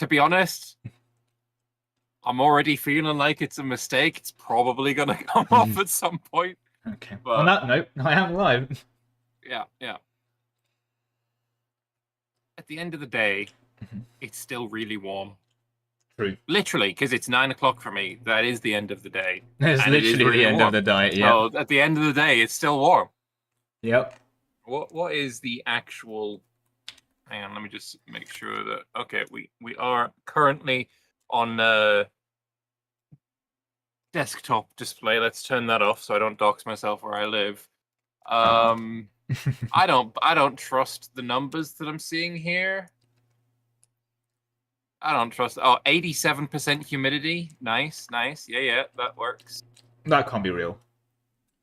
to be honest, I'm already feeling like it's a mistake. It's probably going to come off at some point. Okay. But, on that note, I am live. Yeah. At the end of the day, it's still really warm. True. Literally, because it's 9 o'clock for me. That is the end of the day. It's literally really the end warm. of the day, yeah. So at the end of the day, it's still warm. Yep. What is the actual... Hang on, let me just make sure that... Okay, we are currently on desktop display. Let's turn that off so I don't dox myself where I live. I don't trust the numbers that I'm seeing here. I don't trust. Oh, 87% humidity. Nice. Yeah, that works. That can't be real.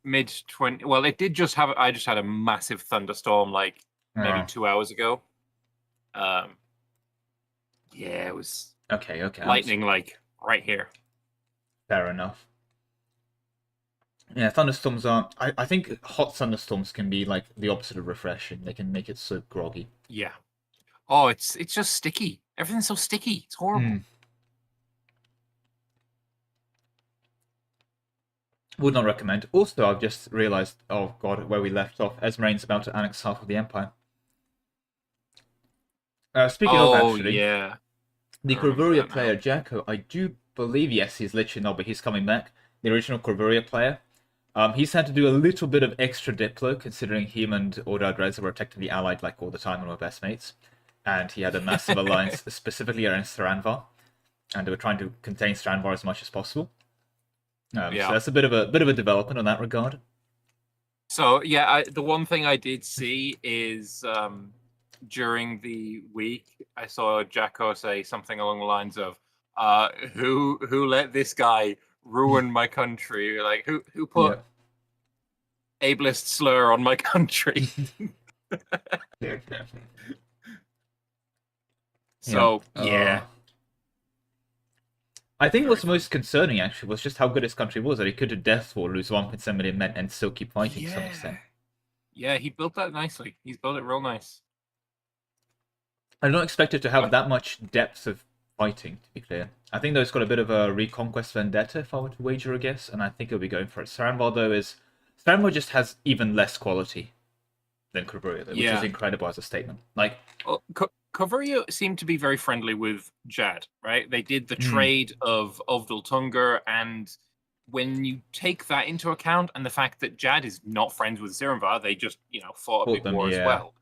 Mid-20. Well, it did just have. I just had a massive thunderstorm like maybe 2 hours ago. Yeah, it was. Okay. Lightning like right here. Fair enough. Yeah, thunderstorms are... I think hot thunderstorms can be like the opposite of refreshing. They can make it so groggy. Yeah. Oh, it's just sticky. Everything's so sticky. It's horrible. Would not recommend. Also, I've just realized, oh god, where we left off. Esmerain's about to annex half of the Empire. Speaking of, actually, yeah. the Corvuria player, Jacko, I do believe, yes, he's literally not, but he's coming back. The original Corvuria player. He's had to do a little bit of extra Diplo, considering him and Ordad Reza were technically allied like all the time and were best mates. And he had a massive alliance specifically against Stranvar, and they were trying to contain Stranvar as much as possible. So that's a bit of a development in that regard. So yeah, the one thing I did see is during the week I saw Jacko say something along the lines of, "Who let this guy ruin my country? Like who put ableist slur on my country?" So yeah. I think what's most concerning, actually, was just how good his country was. That he could do Death War, lose 1.7 million men, and still keep fighting to some extent. Yeah, he built that nicely. He's built it real nice. I don't expect it to have that much depth of fighting, to be clear. I think though it's got a bit of a reconquest vendetta, if I were to wager a guess, and I think it'll be going for it. Stranvar, though, Stranvar just has even less quality than Corvuria, though, which is incredible as a statement. Like... Corvuria seemed to be very friendly with Jad, right? They did the trade of Ovdal and when you take that into account and the fact that Jad is not friends with Sirenvar, they just, fought a big war as well.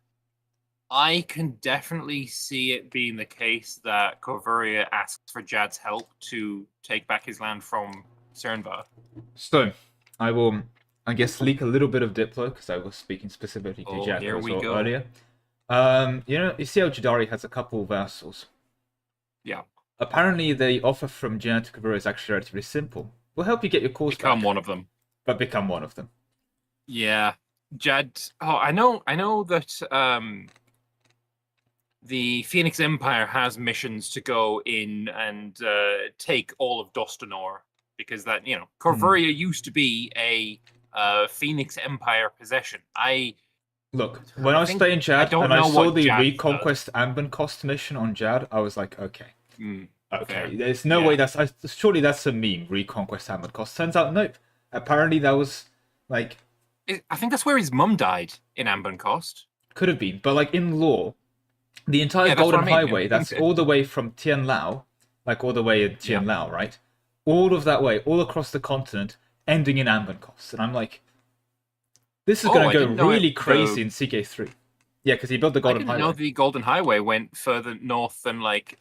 I can definitely see it being the case that Corvuria asks for Jad's help to take back his land from Sirenvar. So, I will, I guess, leak a little bit of Diplo, because I was speaking specifically to Jad earlier. You see how Jadari has a couple of vassals? Yeah. Apparently, the offer from Jad to Corvuria is actually relatively simple. We'll help you get your cause Become back, one of them. But become one of them. Yeah. Jad... Oh, I know that the Phoenix Empire has missions to go in and take all of Dostanor, because that, Corvuria used to be a Phoenix Empire possession. Look, when I was playing Jad and I saw the Reconquest Anbennar cost mission on Jad, I was like, okay. Okay, there's no way surely that's a meme, Reconquest Anbennar cost. Turns out, nope. Apparently that was, like... I think that's where his mum died, in Anbennar cost. Could have been, but like in lore, the entire Golden Highway, that's all the way from Tien Lao, like all the way in Tien Lao, right? All of that way, all across the continent, ending in Anbennar cost. And I'm like... This is going to go really crazy in CK3. Yeah, because he built the Golden Highway. I didn't know the Golden Highway went further north than, like,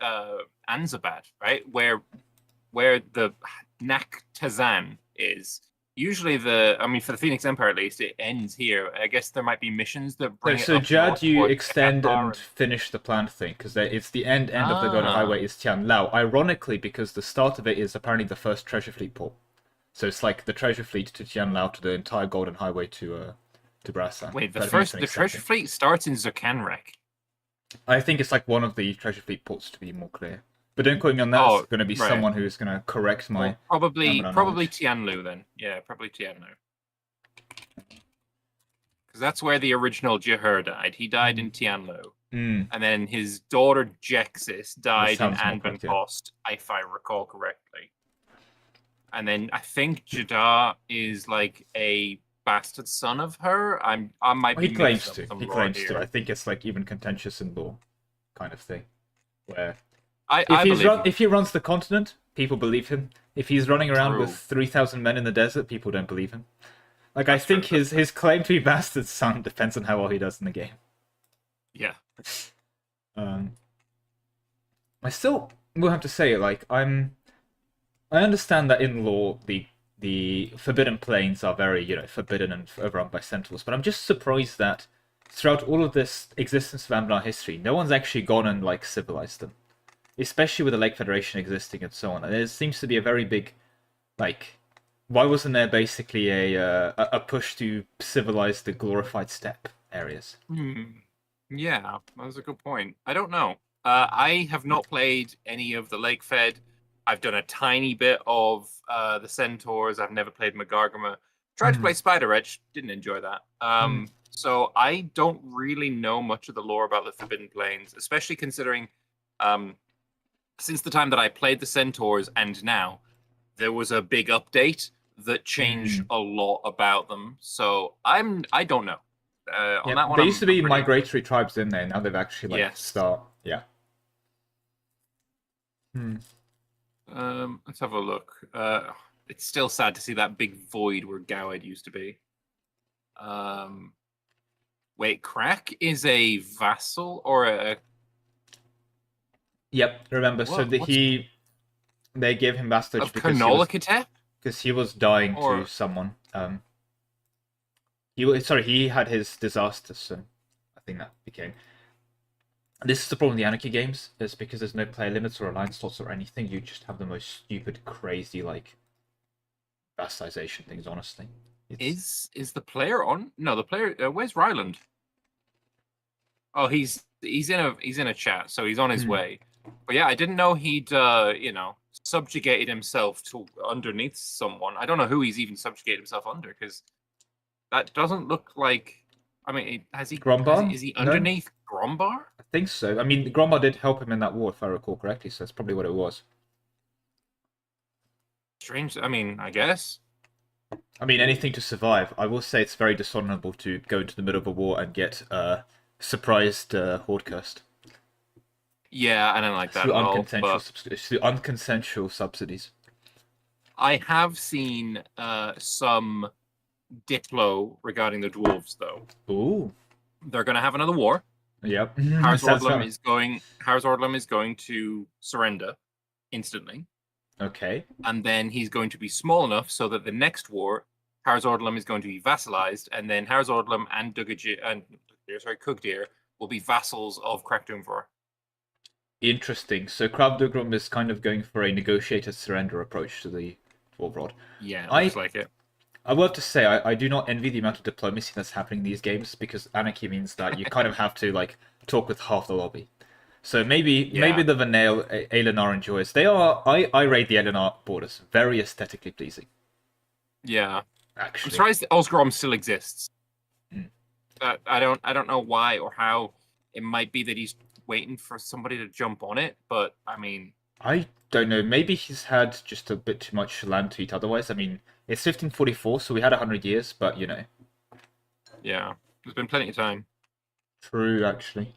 Anzabad, right? Where the Nak-Tazan is. Usually for the Phoenix Empire at least, it ends here. I guess there might be missions that bring it up. So Jad, you extend and finish the planned thing, because it's the end of the Golden Highway is Tian Lao. Ironically, because the start of it is apparently the first treasure fleet port. So it's like the treasure fleet to Tian Lao to the entire Golden Highway to Brassan. Wait, the treasure fleet starts in Zerkanrek. I think it's like one of the treasure fleet ports, to be more clear. But don't quote me on that. It's going to be someone who's going to correct my... Well, probably Tianlu then. Yeah, probably Tianlu. Because that's where the original Jihur died. He died in Tianlu. Mm, And then his daughter Jexis that died in sounds more correct, yeah. Anbennar, if I recall correctly. And then I think Jadar is like a bastard son of her. I might Well, be he mixing claims up to. some He lore claims to. here. I think it's like even contentious in law kind of thing. Where I believe him. if he runs the continent, people believe him. If he's running around with True. 3,000 men in the desert, people don't believe him. Like, I That's true, think that's his claim to be bastard son depends on how well he does in the game. Yeah. Um, I still will have to say, like, I understand that in law the Forbidden Plains are very, forbidden and overrun by centaurs, but I'm just surprised that throughout all of this existence of Anbennar history, no one's actually gone and like civilized them, especially with the Lake Federation existing and so on. And there seems to be a very big, like, why wasn't there basically a push to civilize the glorified steppe areas? Yeah, that's a good point. I don't know. I have not played any of the Lake Fed. I've done a tiny bit of the Centaurs. I've never played Magargama. Tried to play Spider Edge, didn't enjoy that. So I don't really know much of the lore about the Forbidden Plains, especially considering since the time that I played the Centaurs and now, there was a big update that changed a lot about them. So I don't know. On that one, there used to be migratory tribes in there. Now they've actually yeah. Let's have a look. It's still sad to see that big void where Gowed used to be. Wait, Crack is a vassal or a? Yep, remember. They gave him vassalage because he was dying to someone. He had his disaster, so I think that became. This is the problem with the Anarchy games, is because there's no player limits or alliance slots or anything, you just have the most stupid, crazy, like, vassalization things, honestly. Is the player on? No, the player, where's Ryland? Oh, he's in a chat, so he's on his way. But yeah, I didn't know he'd subjugated himself to underneath someone. I don't know who he's even subjugated himself under, because that doesn't look like. I mean, has he? Grombar? Is he underneath Grombar? I think so. I mean, Grombar did help him in that war, if I recall correctly, so that's probably what it was. Strange. I mean, I guess. I mean, anything to survive. I will say it's very dishonorable to go into the middle of a war and get surprised horde cursed. Yeah, I don't like that at all. Through unconsensual subsidies. I have seen some Diplo regarding the dwarves, though. Ooh. They're going to have another war. Yep. Harzordlam is going to surrender instantly. Okay. And then he's going to be small enough so that the next war, Harzordlam is going to be vassalized, and then Harzordlam and Kugdir will be vassals of Krakdumvar. Interesting. So Krabdugrum is kind of going for a negotiated surrender approach to the Dwarf Rod. Yeah, it looks like it. I will have to say, I do not envy the amount of diplomacy that's happening in these games, because Anarchy means that you kind of have to like talk with half the lobby. So maybe the Vanale Aelenar enjoys. I rate the Aelenar borders very aesthetically pleasing. Yeah. Actually. I'm surprised Osgrom still exists. I don't know why or how. It might be that he's waiting for somebody to jump on it, but I mean, I don't know. Maybe he's had just a bit too much land to eat otherwise. I mean, it's 1544, so we had 100 years, but you know. Yeah, there's been plenty of time. True, actually.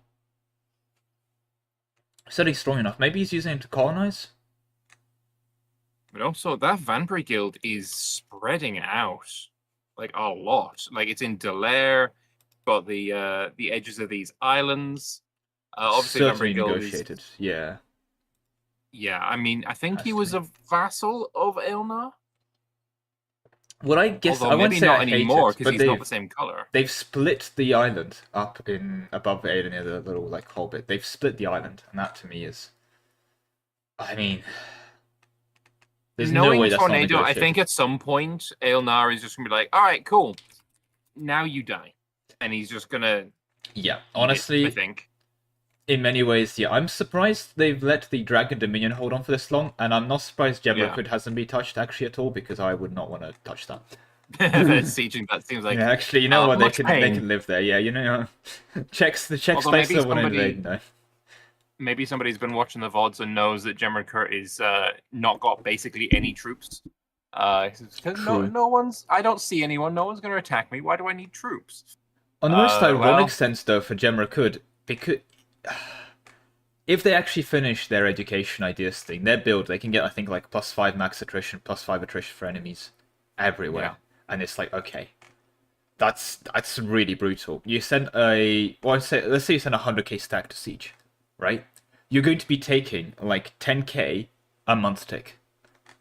Said he's strong enough. Maybe he's using him to colonize? But also, that Vanbury Guild is spreading out like a lot. Like, it's in Delaire, got the edges of these islands. Obviously, Certainly negotiated, yeah. Yeah, I mean, I think he was a vassal of Aelnar. Well, I guess although I wouldn't say not I hate anymore it, because he's not the same color. They've split the island up in above Aiden near the little like hobbit. They've split the island, and that to me is, I mean, there's no way that's Tornado, not I think at some point Aelnar is just gonna be like, "All right, cool, now you die," and he's just gonna. Yeah, honestly, I think. In many ways, yeah. I'm surprised they've let the Dragon Dominion hold on for this long, and I'm not surprised Jebroquid hasn't been touched actually at all, because I would not want to touch that. They're sieging. That seems like Yeah, actually, you know what? much They pain. can live there. Yeah, you know, the Czechs Although basically want to invade. No. maybe somebody's been watching the VODs and knows that General Kurt is not got basically any troops. True. No one's. I don't see anyone. No one's going to attack me. Why do I need troops? On the most ironic Well, sense, though, for Gemrakud, because if they actually finish their education ideas thing, their build, they can get, I think, like +5 max attrition, +5 attrition for enemies everywhere. Yeah. And it's like, okay, that's really brutal. You send let's say you send a 100k stack to siege, right? You're going to be taking like 10k a month tick.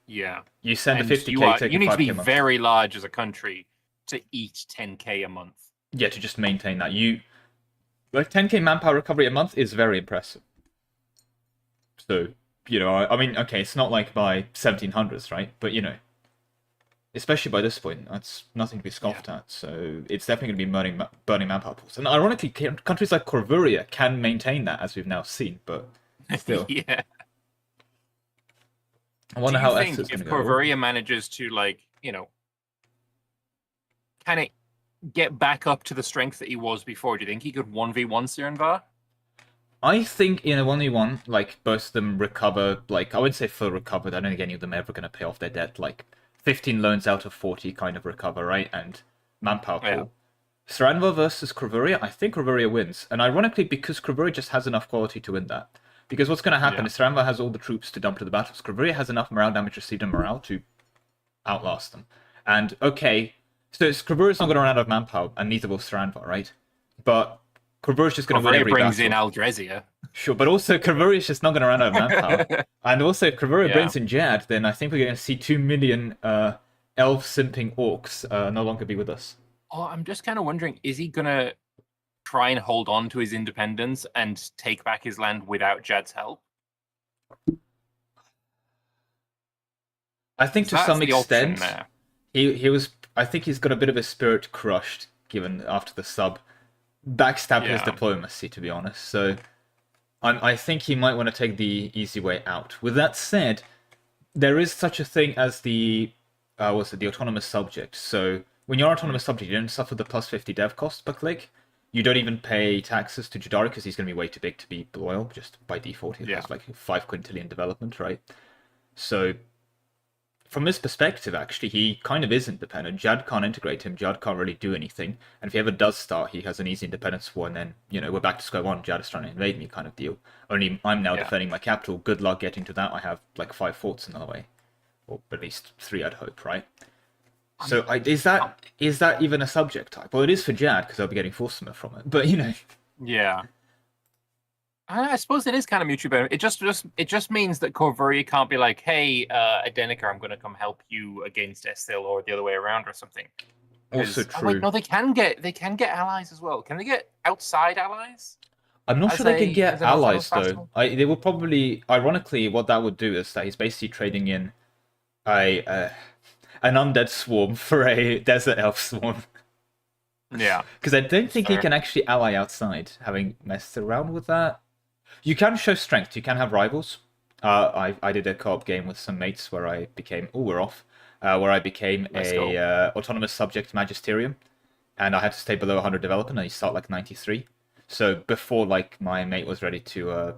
Yeah. You send And a 50k taking you need to 5k be a month. very large as a country to eat 10k a month. Yeah, to just maintain that. Like 10k manpower recovery a month is very impressive. So, you know, I mean, okay, it's not like by 1700s, right? But, you know, especially by this point, that's nothing to be scoffed at. So it's definitely going to be burning manpower pools. And ironically, countries like Corvuria can maintain that, as we've now seen, but still. Yeah. I wonder how Estes is if going to go. Corvuria manages to, like, you know, kind of get back up to the strength that he was before, do you think he could 1v1 Sirenvar? I think in a 1v1, like, both of them recover, like, I wouldn't say full recovered. I don't think any of them are ever going to pay off their debt. Like, 15 loans out of 40 kind of recover, right? And manpower pool. Yeah. Sirenvar versus Corvuria, I think Corvuria wins. And ironically, because Corvuria just has enough quality to win that. Because what's going to happen is Sirenvar has all the troops to dump to the battles. Corvuria has enough morale damage received and morale to outlast them. And, okay, so Corvuria's not going to run out of manpower, and neither will Sirenvar, right? But Corvuria's just going to win every brings battle. in Aldrezia. Sure, but also Corvuria's just not going to run out of manpower. And also, if Corvuria brings in Jad, then I think we're going to see 2 million elf-simping orcs no longer be with us. Oh, I'm just kind of wondering, is he going to try and hold on to his independence and take back his land without Jad's help? I think to some extent, he was. I think he's got a bit of his spirit crushed, given after the sub backstab his diplomacy, to be honest. So I think he might want to take the easy way out. With that said, there is such a thing as the the autonomous subject. So when you're autonomous subject, you don't suffer the +50 dev cost per click. You don't even pay taxes to Jadari because he's going to be way too big to be loyal. Just by default, he has like 5 quintillion development, right? So from his perspective, actually, he kind of is independent. Jad can't integrate him. Jad can't really do anything. And if he ever does start, he has an easy independence war, and then, you know, we're back to square one. Jad is trying to invade me kind of deal. Only I'm now defending my capital. Good luck getting to that. I have like 5 forts in the way. Or at least 3, I'd hope, right? So is that even a subject type? Well, it is for Jad, because I'll be getting force from it. But, you know... Yeah. I suppose it is kind of mutually beneficial. It just means that Corvuria can't be like, hey, Adenica, I'm going to come help you against Estil, or the other way around, or something. Also true. Oh, wait, no, they can get allies as well. Can they get outside allies? I'm not sure they can get allies, though. They will probably... Ironically, what that would do is that he's basically trading in an undead swarm for a desert elf swarm. Yeah. Because I don't think he can actually ally outside, having messed around with that. You can show strength. You can have rivals. I did a co-op game with some mates where I became... Oh, we're off. Where I became a autonomous subject magisterium. And I had to stay below 100 development, and you start like 93. So before like my mate was ready to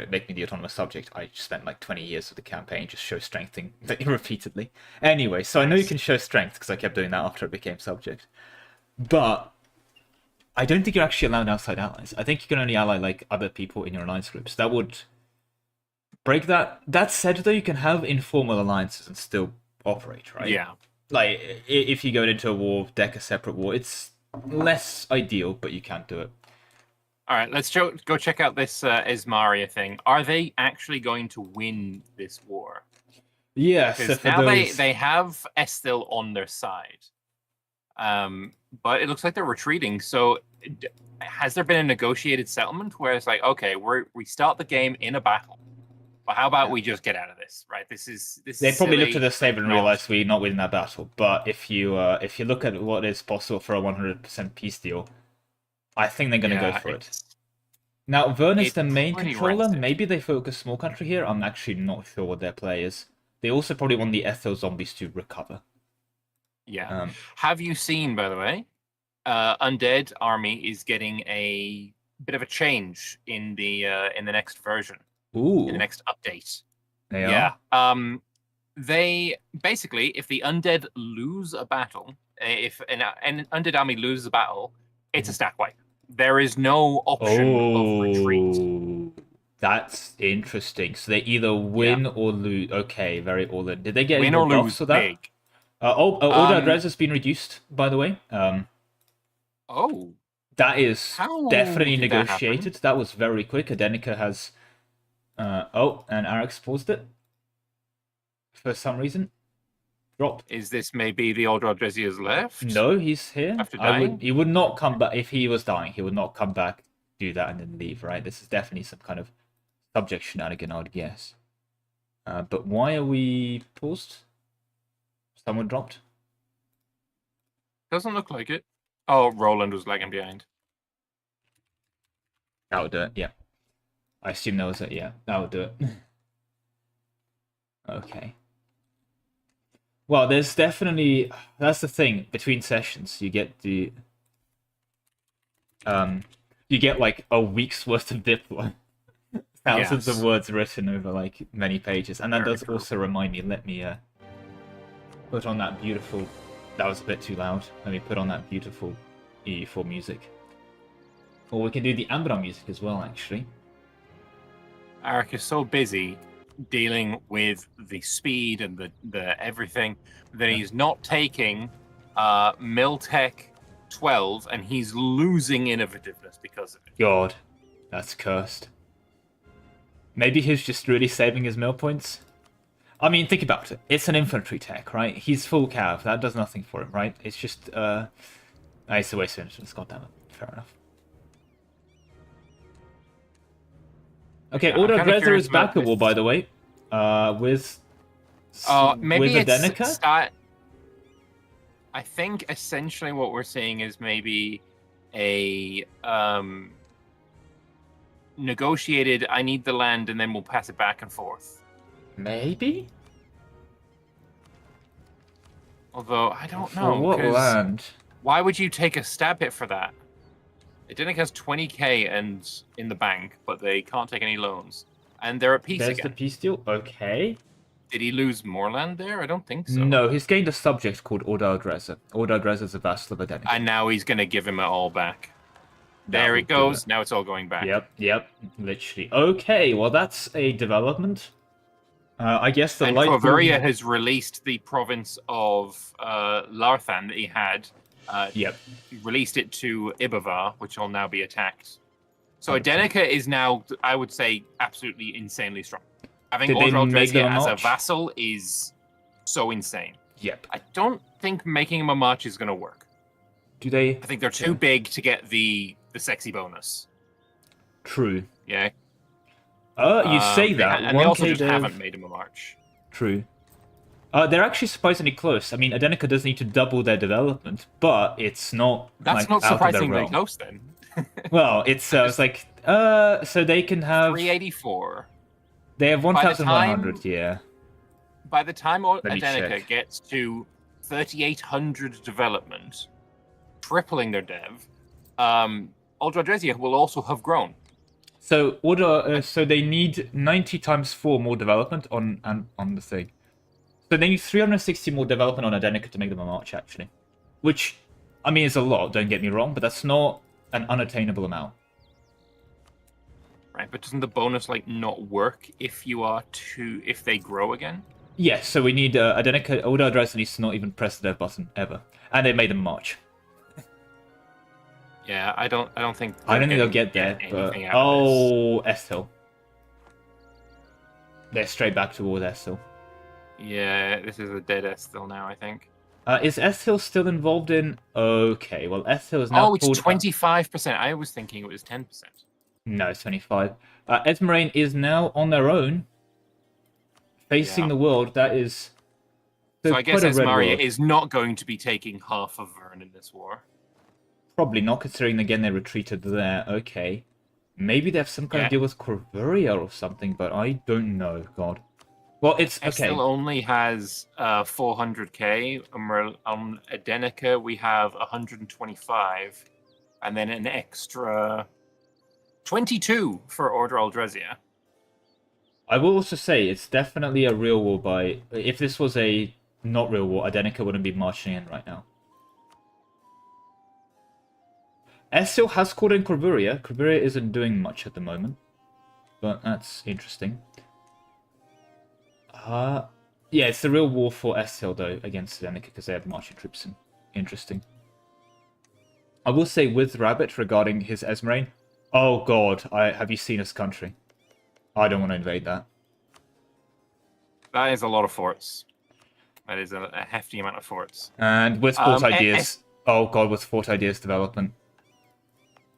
make me the autonomous subject, I spent like 20 years of the campaign just show strengthing repeatedly. Anyway, so I know you can show strength because I kept doing that after it became subject. But I don't think you're actually allowed outside allies. I think you can only ally like other people in your alliance groups. That would break that. That said, though, you can have informal alliances and still operate, right? Yeah. Like if you go into a war, deck a separate war, it's less ideal, but you can do it. All right, let's go check out this Esmaria thing. Are they actually going to win this war? Yes. Because now they have Estil on their side. But it looks like they're retreating. So has there been a negotiated settlement where it's like, okay, we start the game in a battle, but how about we just get out of this, right? They probably looked at the save and realized we're not winning that battle. But if you look at what is possible for a 100% peace deal, I think they're going to go for it. Now, Vern is the main controller. Maybe they focus small country here. I'm actually not sure what their play is. They also probably want the Ethel zombies to recover. Yeah. Have you seen, by the way, Undead Army is getting a bit of a change in the next version, in the next update. They Yeah. are? They basically, if the undead lose a battle, if an undead army loses a battle, it's a stack wipe. There is no option of retreat. That's interesting. So they either win or lose. Okay, very all in. Did they get Win any or more lose, buffs for that? big. Order address has been reduced, by the way. Oh. That is How definitely did that negotiated. happen? That was very quick. Adenica has... and Arax paused it. For some reason. Drop. Is this maybe the old Rodriguez left? No, he's here. After dying? He would not come back if he was dying. He would not come back, do that, and then leave. Right? This is definitely some kind of subject shenanigan, I would guess. But why are we paused? Someone dropped. Doesn't look like it. Oh, Roland was lagging behind. That would do it. Yeah. I assume that was it. Yeah, that would do it. Okay. Well, there's definitely... That's the thing. Between sessions, you get the... You get, like, a week's worth of diplo. Thousands of words written over, like, many pages. And that does also remind me... Let me, put on that beautiful... That was a bit too loud. Let me put on that beautiful EU4 music. Or we can do the Anbennar music as well, actually. Arik is so busy dealing with the speed and the everything that he's not taking Miltech 12, and he's losing innovativeness because of it. God, that's cursed. Maybe he's just really saving his mill points. I mean, think about it. It's an infantry tech, right? He's full cav. That does nothing for him, right? It's just, it's a waste of instruments. God damn it. Fair enough. Okay, Order Dresser is backable, by the way. With maybe with Adenica? I think essentially what we're seeing is maybe a negotiated, I need the land and then we'll pass it back and forth. Maybe? Although, I don't know. For what land? Why would you take a stab hit for that? Adenica has 20k and in the bank, but they can't take any loans. And they're at peace again. There's the peace deal? Okay. Did he lose more land there? I don't think so. No, he's gained a subject called Order Dresser. Order Dresser is a vassal of Adenica. And now he's going to give him it all back. There it goes. Now it's all going back. Yep. Literally. Okay, well that's a development. I guess the light... Corveria has released the province of Larthan that he had. He released it to Ibavar, which will now be attacked. So Adenica is now, I would say, absolutely insanely strong. Having Ordrel as a vassal is so insane. Yep. I don't think making him a march is going to work. Do they? I think they're too big to get the sexy bonus. True. Yeah. You say that. And they also just haven't made him a march. True. They're actually surprisingly close. I mean, Adenica does need to double their development, but it's not. That's not surprisingly close then. Well, it's like so they can have 384. They have 1,100. Yeah. By the time Adenica gets to 3,800 development, tripling their dev, Aldradresia will also have grown. So so they need 90 times 4 more development on the thing. So they need 360 more development on Adenica to make them a march, actually. Which, I mean, is a lot, don't get me wrong, but that's not an unattainable amount. Right, but doesn't the bonus, like, not work if they grow again? Yes, so we need Adenica, Order Address needs to not even press the dev button, ever. And they made them march. Yeah, I don't think they'll get there, but... Oh, Estil. They're straight back toward Estil. Yeah, this is a dead Estil now, I think. Is Estil still involved in... Okay, well, Estil is now... Oh, it's 25%. I was thinking it was 10%. No, it's 25. Esmeralda is now on their own, facing the world. That is... So I guess Esmaria is not going to be taking half of Vern in this war. Probably not, considering, again, they retreated there. Okay. Maybe they have some kind of deal with Corveria or something, but I don't know. God. Well, it's okay. Still only has 400k. On Adenica, we have 125, and then an extra 22 for Order Aldresia. I will also say it's definitely a real war by... If this was a not real war, Adenica wouldn't be marching in right now. Estil has called in Corvuria. Corvuria isn't doing much at the moment, but that's interesting. Yeah, it's the real war for Estil, though, against Adenica, because they have marching troops in. Interesting. I will say with Rabbit regarding his Esmeralda, oh god, have you seen his country? I don't want to invade that. That is a lot of forts. That is a hefty amount of forts. And with fort ideas, oh god, with fort ideas development.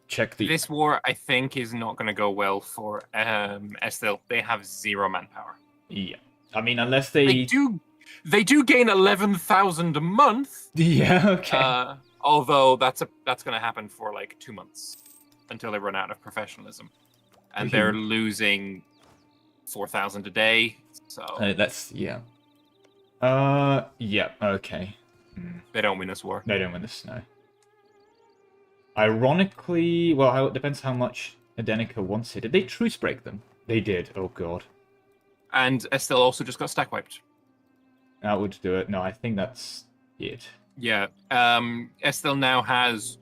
Check the... This war, I think, is not going to go well for Estil. They have 0 manpower. Yeah. I mean, unless they do gain 11,000 a month. Yeah, okay. Although that's going to happen for like 2 months until they run out of professionalism, and they're losing 4,000 a day. So that's yeah. Yeah. Okay. They don't win this war. They don't win this. No. Ironically, well, it depends how much Adenica wants it. Did they truce break them? They did. Oh god. And Estil also just got stack wiped. That would do it. No, I think that's it. Yeah. Estil now has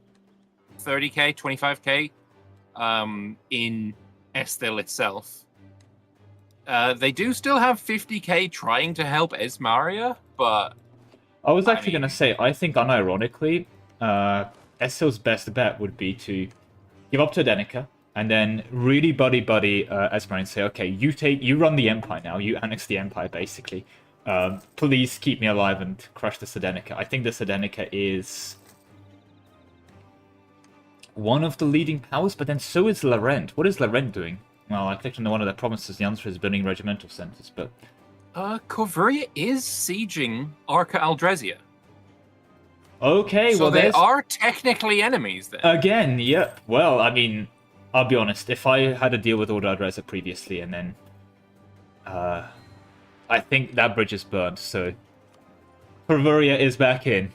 30k, 25k in Estil itself. They do still have 50k trying to help Esmaria, but... I was actually going to say, I think unironically, Estil's best bet would be to give up to Adenica, and then really buddy Esmaria and say, okay, you run the Empire now, you annex the Empire, basically. Please keep me alive and crush this Adenica. I think this Adenica is one of the leading powers, but then so is Laurent. What is Laurent doing? Well, I clicked on one of their provinces. The answer is building regimental centers, but... Corvuria is sieging Arca Aldresia. Okay, so well, they are technically enemies then. Again, yep. Well, I mean, I'll be honest. If I had a deal with Order Aldresia previously, and then... I think that bridge is burned, so... Corvuria is back in.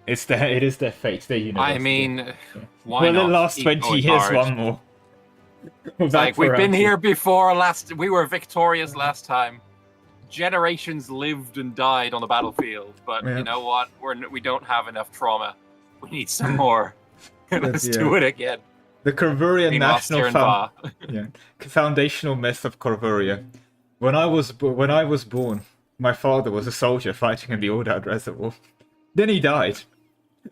It is their fate, their universe. I mean, why not? Will it last 20 years, one more? Like, we've been here before. We were victorious last time. Generations lived and died on the battlefield, but you know what? We don't have enough trauma. We need some more. Let's do it again. The Corvuria foundational myth of Corvuria. When I was born, my father was a soldier fighting in the Order Aldresia War. Then he died,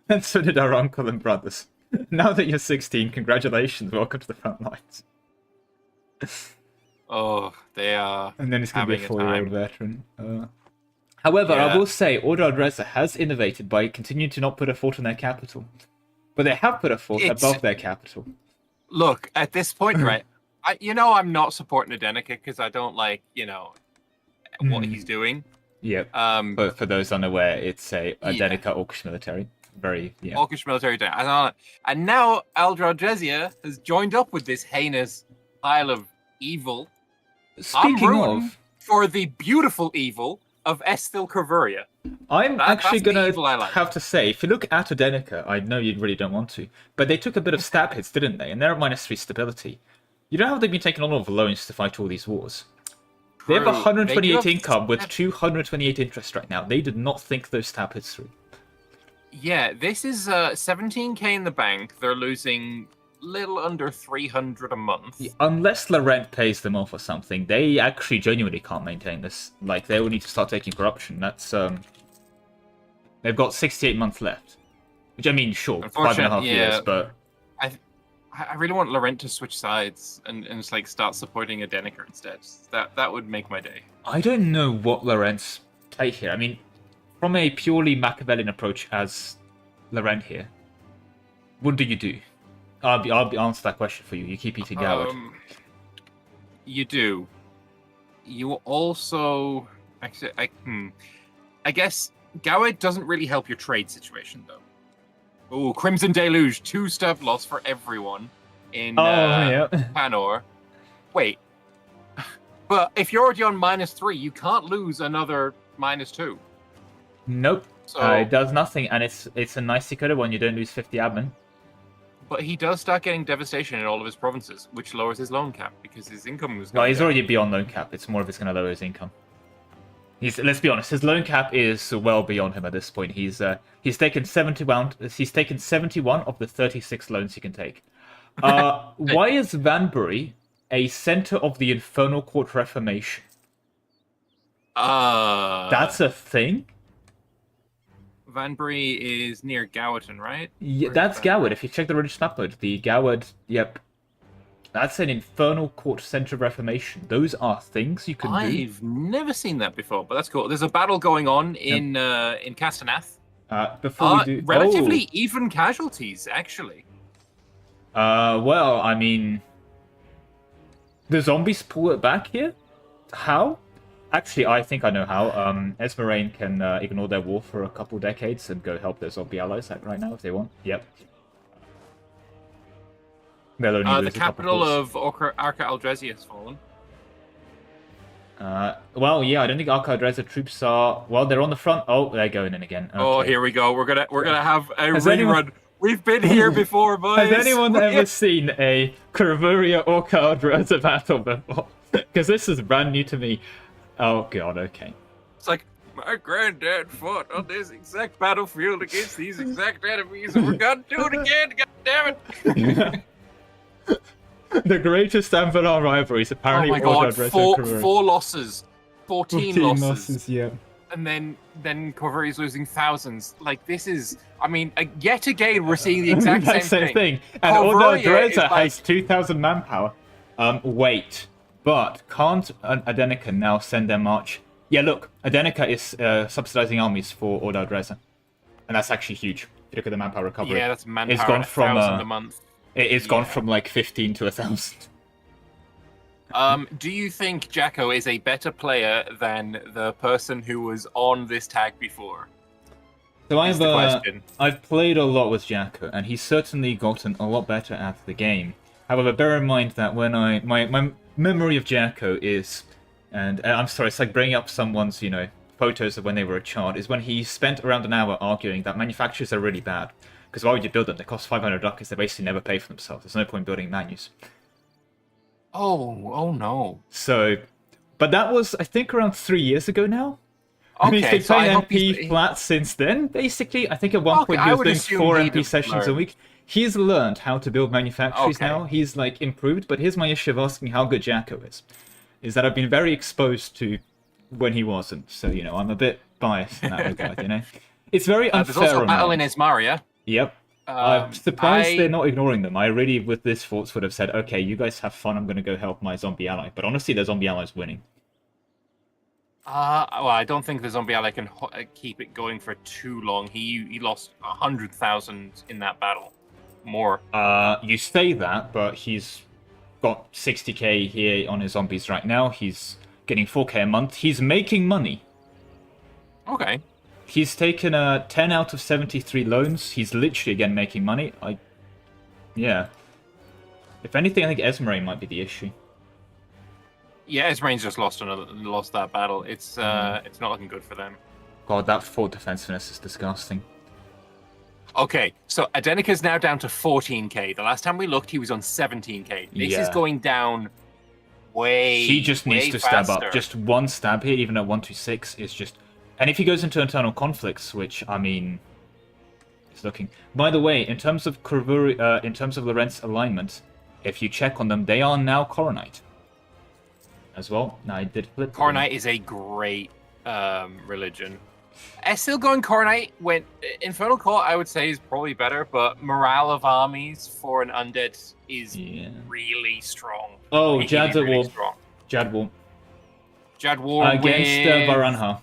and so did our uncle and brothers. Now that you're 16, congratulations, welcome to the front lines. Oh, they are. And then it's going to be a 4-year-old veteran. However, I will say, Order Aldresia has innovated by continuing to not put a fort in their capital. But they have put a fort above their capital. Look, at this point, right, I'm not supporting Adenica because I don't like, what he's doing. Yeah. But for those unaware, it's a Adenica Orcish military. Very, Orcish military. And now Aldresia has joined up with this heinous pile of evil. Speaking of, for the beautiful evil of Estil Corvuria. I'm actually going to have to say, if you look at Adenica, I know you really don't want to, but they took a bit of stab hits, didn't they? And they're at -3 stability. You know how they've been taking a lot of loans to fight all these wars? True. They have 128 income with 228 interest right now. They did not think those stab hits through. Yeah, this is 17k in the bank. They're losing little under 300 a month. Unless Laurent pays them off or something, they actually genuinely can't maintain this. Like, they will need to start taking corruption. That's, they've got 68 months left. Which, I mean, sure, 5.5 years, but... I really want Laurent to switch sides and just, like, start supporting Adenica instead. That would make my day. I don't know what Laurent's take here. I mean, from a purely Machiavellian approach as Laurent here, what do you do? I'll answer that question for you. You keep eating Goward. You do. You also... Actually, I guess Goward doesn't really help your trade situation, though. Oh, Crimson Deluge, 2 step loss for everyone in Panor. Wait. But if you're already on -3, you can't lose another -2. Nope. So It does nothing, and it's a nicely coded one. You don't lose 50 admin. But he does start getting devastation in all of his provinces, which lowers his loan cap because his income was going Well, he's down. already beyond loan cap. It's more of it's going to lower his income. Let's be honest, his loan cap is well beyond him at this point. He's taken 71. He's taken 71 of the 36 loans he can take. Why is Vanbury a center of the Infernal Court Reformation? That's a thing? Vanbury is near Gowerton, right? Yeah, that's Goward. If you check the registered map mode, the Goward, yep. That's an Infernal Court Center of Reformation. Those are things you can do. I've never seen that before, but that's cool. There's a battle going on in Castaнаth. Before we do... Relatively even casualties, actually. Well, I mean... The zombies pull it back here? How? Actually, I think I know how. Esmerain can ignore their war for a couple decades and go help their zombie allies right now if they want. Yep. They'll only lose The a couple capital calls. of Arca Aldrezi has fallen. Well, yeah, I don't think Arca Aldrezi troops are... Well, they're on the front. Oh, they're going in again. Okay. Oh, here we go. We're gonna have a Has rerun. anyone- We've been here before, boys. Has anyone ever seen a Corvuria Arca Aldrezi battle before? Because this is brand new to me. Oh, God, okay. It's like, my granddad fought on this exact battlefield against these exact enemies, and we're gonna do it again, god damn it! The greatest Anbennar rivalries, apparently. Oh my god, Aldrezi four and Corvuria. losses. 14 losses. Yeah. And then Corvuria's losing thousands. Like, this is... I mean, yet again, we're seeing the exact same thing. And Corvuria Aldrezi is like- has 2,000 manpower. Wait. But can't Adenica now send their march? Yeah, look, Adenica is subsidizing armies for Aldrezi. And that's actually huge. If you look at the manpower recovery. Yeah, that's manpower. It's gone from 1,000 a month. It's gone from like 15 to 1,000. Do you think Jacko is a better player than the person who was on this tag before? So That's the question. I've played a lot with Jacko, and he's certainly gotten a lot better at the game. However, bear in mind that when my memory of Jacko is, and I'm sorry, it's like bringing up someone's, photos of when they were a child, is when he spent around an hour arguing that manufacturers are really bad. Because why would you build them? They cost 500 ducats, they basically never pay for themselves. There's no point building menus. Oh no. So, but that was, I think, around 3 years ago now. And he's Okay, been so I playing hope MP flat since then, basically. I think at one point I he was would doing assume 4 he'd MP have sessions a learned. week. He's learned how to build manufactories Okay. now. He's, like, improved. But here's my issue of asking how good Jacko is that I've been very exposed to when he wasn't. So, I'm a bit biased in that regard, It's very unfair There's also a on battle them. in Esmaria. Yep. I'm surprised I- they're not ignoring them. I really, with this thoughts, would have said, okay, you guys have fun, I'm going to go help my zombie ally. But honestly, the zombie ally's winning. Well, I don't think the zombie ally can keep it going for too long. He lost 100,000 in that battle. More. You say that, but he's got 60k here on his zombies right now. He's getting 4k a month. He's making money. Okay. He's taken 10 out of 73 loans. He's literally, again, making money. Yeah. If anything, I think Esmerain might be the issue. Yeah, Esmerain's just lost that battle. It's not looking good for them. God, that fort defensiveness is disgusting. Okay, so Adenica's now down to 14k. The last time we looked, he was on 17k. This is Yeah. going down way. He just needs way to stab faster. up. Just one stab here, even at 126, is just... And if he goes into internal conflicts, which, I mean... It's looking... By the way, in terms of in terms of Lorentz alignment, if you check on them, they are now Coronite. As well. Now, I did flip... Coronite is a great religion. Still going Coronite when Infernal Court, I would say, is probably better, but morale of armies for an undead is really strong. Oh, Really, Jad's at really war. strong. Jad war. Jad war Against with... Varanha.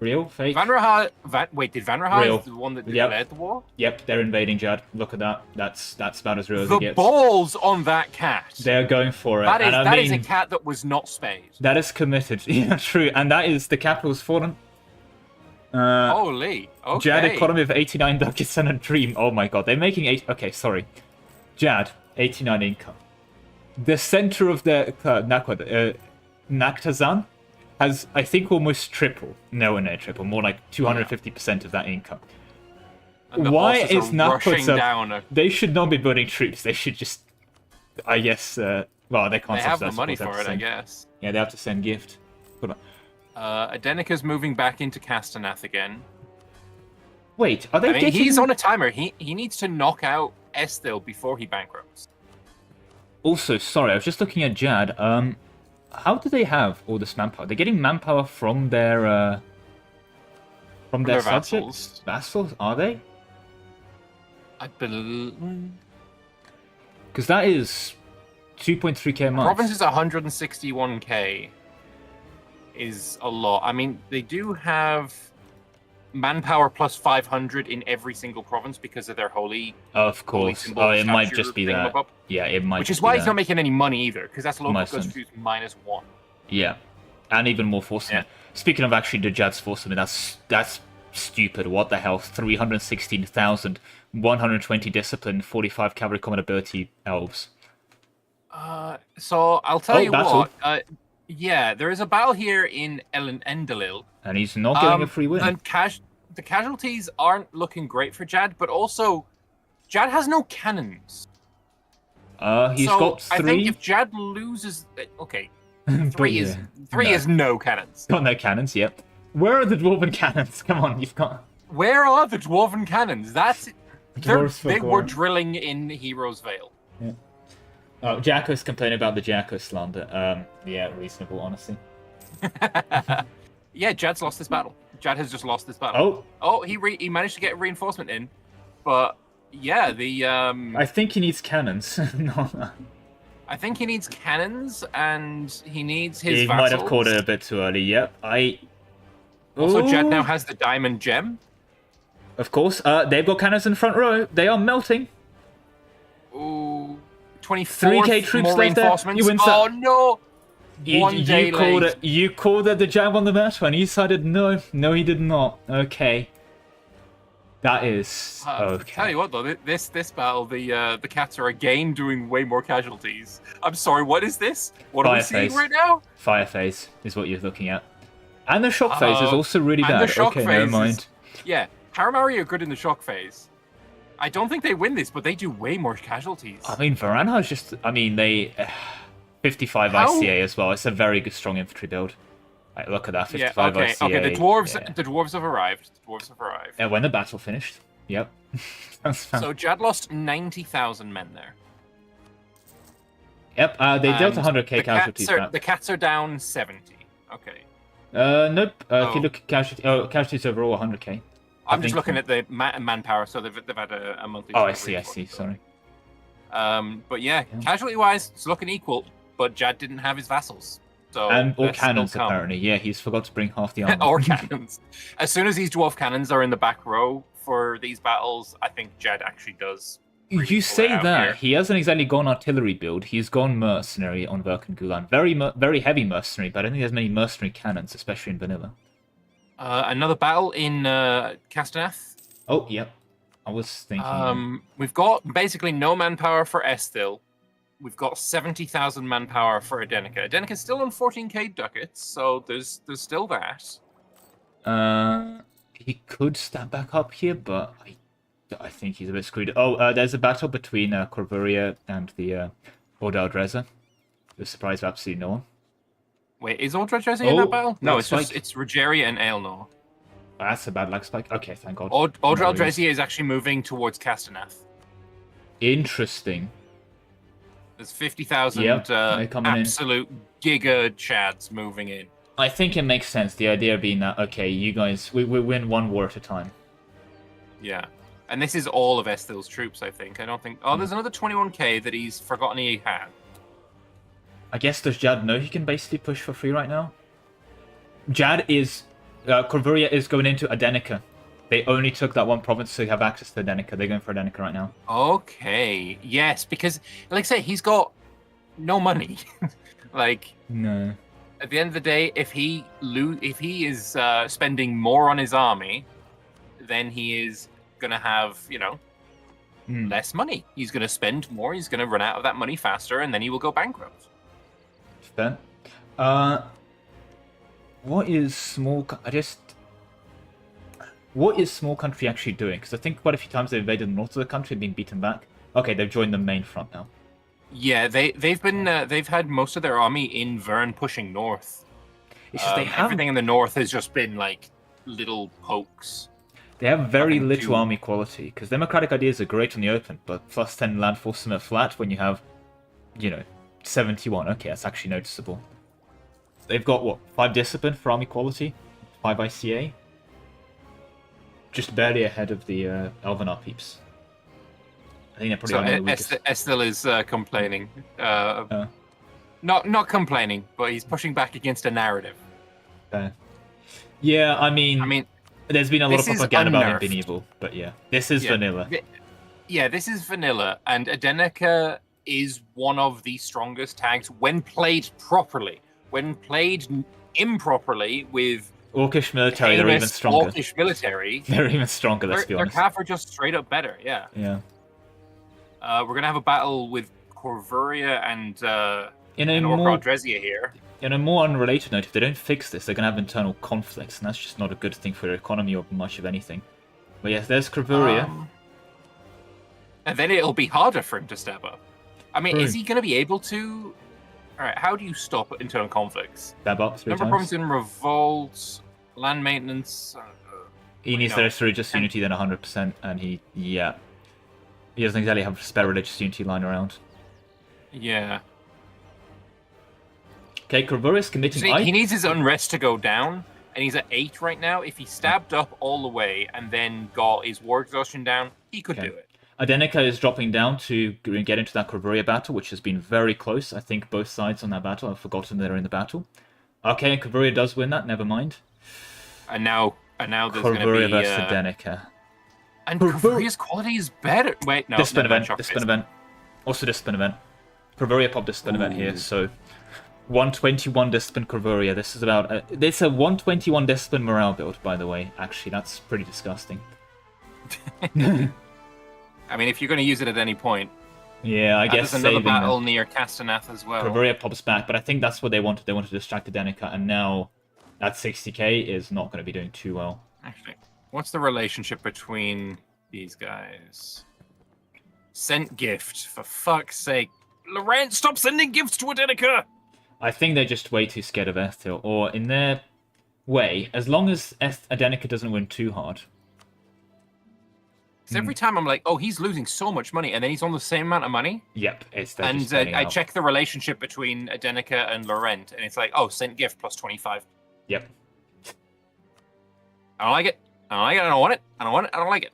Real? Fake? Van Raha... Wait, did Van Raha Real. is the one that Yep. led the war? Yep, they're invading Jad. Look at that. That's about as real as The it gets. balls on that cat. They're going for it. That is, and I that mean, is a cat that was not spayed. that is committed. Yeah, true. And that is the capital's fallen. Holy. Okay. Jad economy of 89 ducats and a dream. Oh my god, they're making 8... Okay, sorry. Jad, 89 income. The center of their... Naktazan has, I think, almost triple. No, triple. More like 250% of that income. And the Why horses is are rushing Nakutsa... down? They should not be building troops. They should just... I guess... well, they can't They have the subsidize, money of course, for it, I guess. Yeah, they have to send gift. Hold on. Adenika's moving back into Castanath again. Wait, are they I mean, getting... he's on a timer. He needs to knock out Estil before he bankrupts. Also, sorry, I was just looking at Jad. How do they have all this manpower? They're getting manpower from their subjects? Vassals. Vassals, are they? I believe... Because that is 2.3k a month. Province is 161k. Is a lot. I mean, they do have manpower plus 500 in every single province because of their holy. Of course. Oh, it might just be that. Yeah, it might. Which is why he's not making any money either, because that's local Nice goods -1. Yeah, and even more force. Yeah. Speaking of actually the Jad's force, I mean that's stupid. What the hell? 316,000, 120 discipline, 45 cavalry combat ability elves. So I'll tell you battle. what. Yeah, there is a battle here in Endalil. And he's not getting a free win. And the casualties aren't looking great for Jad, but also Jad has no cannons. He's got 3. I think if Jad loses, okay, three is no cannons. Got no cannons. Yep. Where are the dwarven cannons? Come on, you've got. Where are the dwarven cannons? They were Gore. drilling in Heroes Vale. Yeah. Oh, Jacko's complaining about the Jacko slander. Yeah, reasonable, honestly. Yeah, Jad's lost this battle. Jad has just lost this battle. Oh, he managed to get reinforcement in, but yeah, I think he needs cannons. No. I think he needs cannons, and he needs his. He vassals. might have caught it a bit too early. Yep. Also, Jad Ooh. now has the diamond gem. Of course. They've got cannons in the front row. They are melting. Ooh, 24 3k troops more left there. reinforcements. You win Oh no! You called it. You called it the jab on the mat, and he decided no. No, he did not. Okay. That is okay. Tell you what, though, this battle, the cats are again doing way more casualties. I'm sorry, what is this? What are we seeing right now? Fire phase is what you're looking at, and the shock phase is also really bad. The shock okay, phase never mind. Yeah, Haramari are good in the shock phase. I don't think they win this, but they do way more casualties. I mean, Varana is just. I mean, they 55 ICA as well. It's a very good, strong infantry build. Right, look at that, 55 ICA. Okay, the dwarves have arrived. And when the battle finished. Yep. So Jad lost 90,000 men there. Yep, they dealt 100k casualties. The cats are down 70. Okay. Nope. If you look at casualties overall, 100k. I'm just looking at the manpower, so they've had a monthly. Oh, I see. Sorry. But yeah, casualty-wise, it's looking equal. But Jad didn't have his vassals. So or cannons, apparently. Yeah, he's forgot to bring half the armor. Or cannons. As soon as these dwarf cannons are in the back row for these battles, I think Jad actually does. You say that. He hasn't exactly gone artillery build. He's gone mercenary on Verkan Gulan. Very heavy mercenary, but I don't think there's many mercenary cannons, especially in vanilla. Another battle in Castanath. Oh, yep. I was thinking. We've got basically no manpower for Estil. We've got 70,000 manpower for Adenica. Adenica's still on 14k ducats, so there's still that. He could step back up here, but I think he's a bit screwed. Oh, there's a battle between Corvuria and the Ordal Dreza. The surprise of absolutely no one. Wait, is Ordal Dreza in that battle? No, it's spike. it's Rogeria and Aelnor. That's a bad lag spike. Okay, thank God. Ordal Dreza is actually moving towards Castanath. Interesting. There's 50,000 absolute giga chads moving in. I think it makes sense. The idea being that, okay, you guys, we win one war at a time. Yeah. And this is all of Estil's troops, I think. I don't think... Oh, there's another 21k that he's forgotten he had. I guess does Jad know he can basically push for free right now? Jad is... Corvuria is going into Adenica. They only took that one province to have access to Adenica. They're going for Adenica right now. Okay. Yes, because, like I say, he's got no money. No. At the end of the day, if he is spending more on his army, then he is going to have, less money. He's going to spend more. He's going to run out of that money faster, and then he will go bankrupt. Fair. What is small? What is small country actually doing? Because I think quite a few times they've invaded the north of the country and been beaten back. Okay, they've joined the main front now. Yeah, they've had most of their army in Vern pushing north. It's just they have everything in the north has just been like little pokes. They have very little army quality because democratic ideas are great in the open, but plus 10 land force in a flat when you have, 71. Okay, that's actually noticeable. They've got what 5 discipline for army quality, 5 ICA. Just barely ahead of the Anbennar peeps. I think they're probably one of the weakest. Estel is complaining. Not complaining, but he's pushing back against a narrative. Yeah, I mean, there's been a lot of propaganda about him being evil, but yeah, this is vanilla. This is vanilla, and Adenica is one of the strongest tags when played properly. When played improperly with Orcish military, they're even stronger. Orcish military, they're even stronger. Let's be honest. Their cav are just straight up better. Yeah. Yeah. We're gonna have a battle with Corvuria and Dresia here. In a more unrelated note, if they don't fix this, they're gonna have internal conflicts, and that's just not a good thing for their economy or much of anything. But yes, there's Corvuria. And then it'll be harder for him to step up. I mean, is he gonna be able to? All right, how do you stop internal conflicts? Stab up 3 Number of problems in revolts, land maintenance. He needs less religious unity than 100%, and he doesn't exactly have a spare religious unity lying around. Yeah. Okay, Corvuria's committing. He needs his unrest to go down, and he's at 8 right now. If he stabbed up all the way and then got his war exhaustion down, he could do it. Adenica is dropping down to get into that Corvuria battle, which has been very close. I think both sides on that battle have forgotten they're in the battle. Okay, and Corvuria does win that. Never mind. And now there's going to be Corvuria versus Adenica. And Corvuria's quality is better. Wait, no. Discipline event. Also discipline event. Corvuria popped discipline event here, so 121 discipline Corvuria. This is about it's a 121 discipline morale build, by the way. Actually, that's pretty disgusting. I mean, if you're going to use it at any point. Yeah, I guess there's another battle near Castaнаth as well. Corvuria pops back, but I think that's what they wanted. They wanted to distract Adenica, and now that 60k is not going to be doing too well. Actually, what's the relationship between these guys? Sent gift, for fuck's sake. Laurent, stop sending gifts to Adenica! I think they're just way too scared of Estil, or in their way, as long as Adenica doesn't win too hard. Because every time I'm like, oh, he's losing so much money, and then he's on the same amount of money. Yep, and I check the relationship between Adenica and Laurent, and it's like, oh, sent gift plus 25. Yep. I don't like it. I don't like it. I don't want it. I don't want it. I don't like it.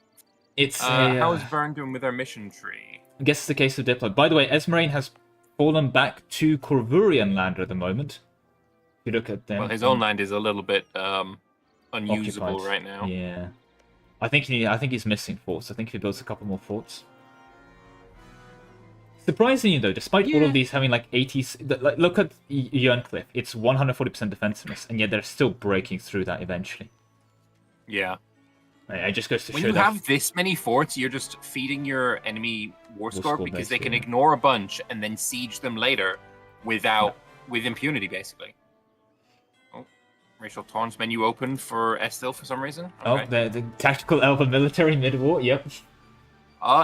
It's how is Vern doing with their mission tree? I guess it's the case of Diplo. By the way, Esmeralda has fallen back to Corvurian land at the moment. If you look at them. Well, his own land is a little bit unusable occupied right now. Yeah. I think he's missing forts. I think if he builds a couple more forts. Surprisingly, though, despite all of these having like 80s, like look at Yerncliff. It's 140% defensiveness, and yet they're still breaking through that eventually. Yeah. It just goes to show when you have this many forts, you're just feeding your enemy war score because basically. They can ignore a bunch and then siege them later with impunity, basically. Racial taunts menu open for Estil for some reason. Okay. Oh, the tactical elven military mid-war. Yep.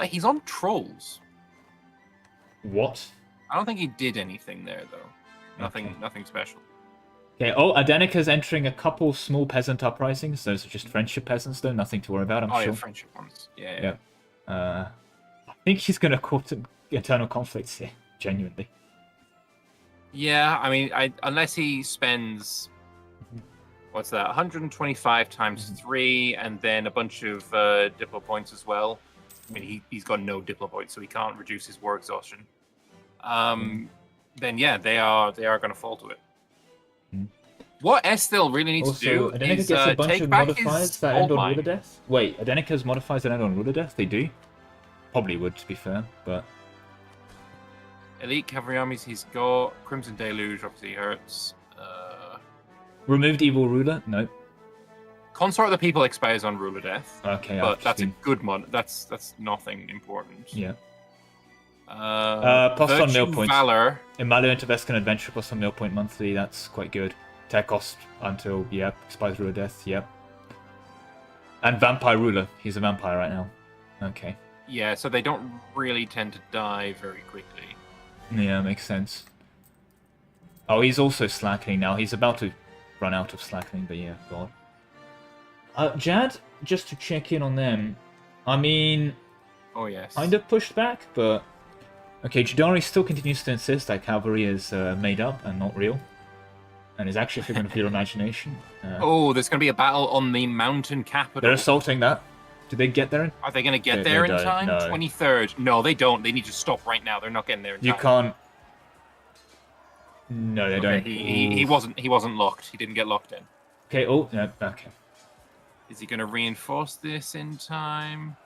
He's on trolls. What? I don't think he did anything there though. Nothing special. Okay. Oh, Adenica's entering a couple small peasant uprisings. Those are just friendship peasants, though. Nothing to worry about. I'm sure. Yeah, friendship ones. Yeah. I think he's going to cause internal conflicts here. Genuinely. Yeah, I mean, unless he spends. What's that? 125 times 3, and then a bunch of Diplo points as well. I mean, he's got no Diplo points, so he can't reduce his war exhaustion. Then yeah, they are going to fall to it. What Estil really needs to do is gets a bunch take of back modifiers his that old end on mine. ruler death. Wait, Adenica's modifiers that end on ruler death? They do. Probably would, to be fair, but Elite cavalry armies he's got. Crimson Deluge obviously hurts. Removed evil ruler? No. Consort of the People expires on ruler death. Okay, but that's a good mod. That's nothing important. Yeah. Plus on Virtue, meal points. Valor. Emalio into Vescan Adventure plus on meal point monthly. That's quite good. Tech cost until, yep. Spies Ruler Death, yep. And Vampire Ruler. He's a vampire right now. Okay. Yeah, so they don't really tend to die very quickly. Yeah, makes sense. Oh, he's also slackening now. He's about to run out of slackening, but yeah, God. Jad, just to check in on them. I mean... Oh, yes. Kind of pushed back, but... Okay, Jadari still continues to insist that cavalry is made up and not real. And is actually a figment of your imagination. Oh, there's going to be a battle on the mountain capital. They're assaulting that. Did they get there? Are they going to get there in time? No. 23rd. No, they don't. They need to stop right now. They're not getting there in time. You can't... No, they don't. He wasn't locked. He didn't get locked in. Okay, oh, yeah, okay. Is he going to reinforce this in time?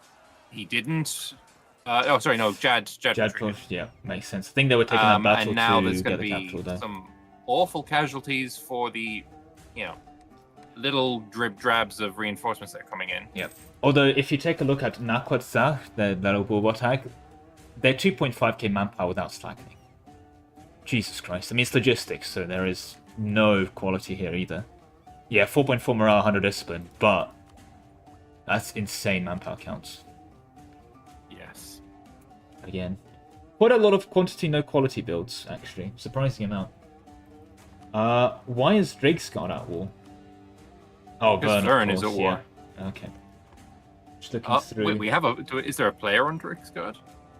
He didn't. Oh, sorry, no. Jad pushed, yeah, makes sense. I think they were taking that battle and now to there's going get to the be capital there. some awful casualties for the, little drib drabs of reinforcements that are coming in. Yeah. Although, if you take a look at Nakwat their Wartag, they're 2.5k manpower without slackening. Jesus Christ. I mean, it's logistics, so there is no quality here either. Yeah, 4.4 morale, 100 discipline, but that's insane manpower counts. Yes. Again. Quite a lot of quantity, no quality builds, actually. Surprising amount. Why is Drake's-Guard at war? Oh, Burn is at war. Yeah. Okay. Just looking through. Wait, we have is there a player on Drake's-Guard?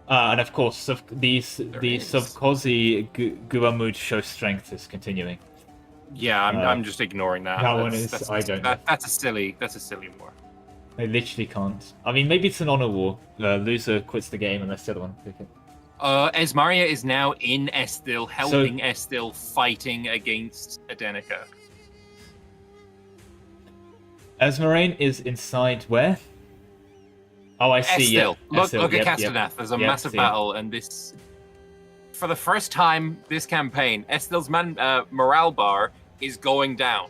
And of course, the Sovkozi Guamud show strength is continuing. Yeah, I'm just ignoring that. That one is. I don't know. That's a silly war. I literally can't. I mean, maybe it's an honor war. Loser quits the game unless the other one pick it. Esmaria is now in Estil, helping Estil fighting against Adenica. Esmarain is inside where? Oh, I see. Estil. Yeah. Look at Castaneath. There's a massive battle, and this, for the first time this campaign, Estil's morale bar is going down,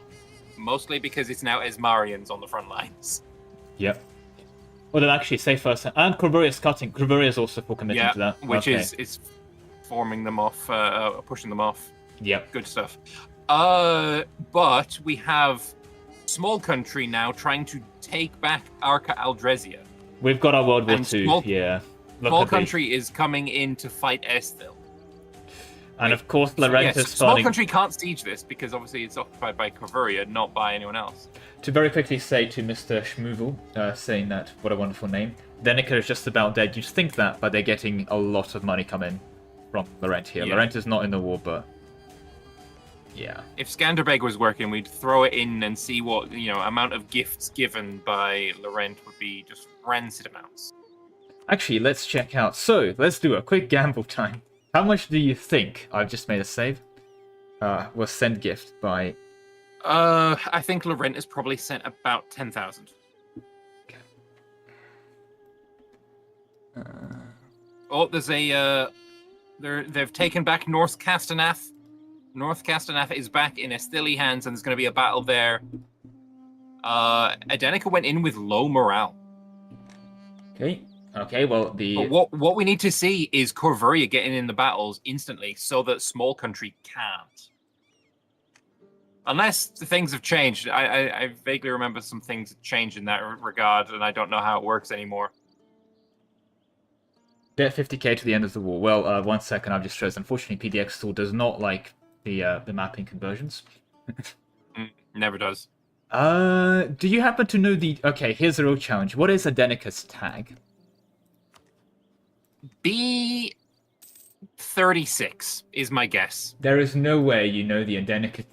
mostly because it's now Esmarians on the front lines. Yep. Well, then actually, say first, and Corvuria's cutting. Corvuria's also for committing to that. Which is forming them off, pushing them off. Yep. Good stuff. But we have Small Country now trying to take back Arca Aldresia. We've got our World War II, yeah. Small Country is coming in to fight Estil. And of course, Lorent is Small Country can't siege this because obviously it's occupied by Corvuria, not by anyone else. To very quickly say to Mr. Schmoovil, saying that, what a wonderful name, Denica is just about dead. You'd think that, but they're getting a lot of money coming from Lorent here. Yeah. Lorent is not in the war, but yeah. If Skanderbeg was working, we'd throw it in and see what, amount of gifts given by Lorent would be just rancid amounts. Actually, let's check out. So, let's do a quick gamble time. How much do you think, I've just made a save, was sent gift by... I think Lorent has probably sent about 10,000. Okay. There's a... they've taken back North Castaneath. North Castaneath is back in Estili hands, and there's going to be a battle there. Adenica went in with low morale. Okay, well, But what we need to see is Corvuria getting in the battles instantly so that Small Country can't. Unless the things have changed. I vaguely remember some things changed in that regard, and I don't know how it works anymore. Get 50k to the end of the war. Well, 1 second, I've just stressed. Unfortunately, PDX tool does not like the mapping conversions. Never does. Do you happen to know the... Okay, here's a real challenge. What is Adenica's tag? B36 is my guess. There is no way you know the Adenica...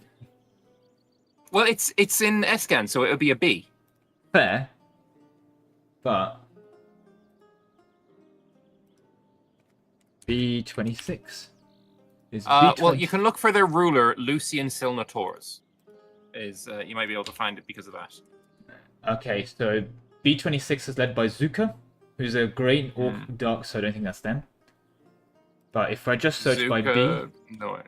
Well, it's in Escan, so it would be a B. Fair. But... B26 is B20... Well, you can look for their ruler, Lucian Silnators. You might be able to find it because of that. Okay, so B26 is led by Zuka, who's a great orc dark, so I don't think that's them. But if I just search by B... No.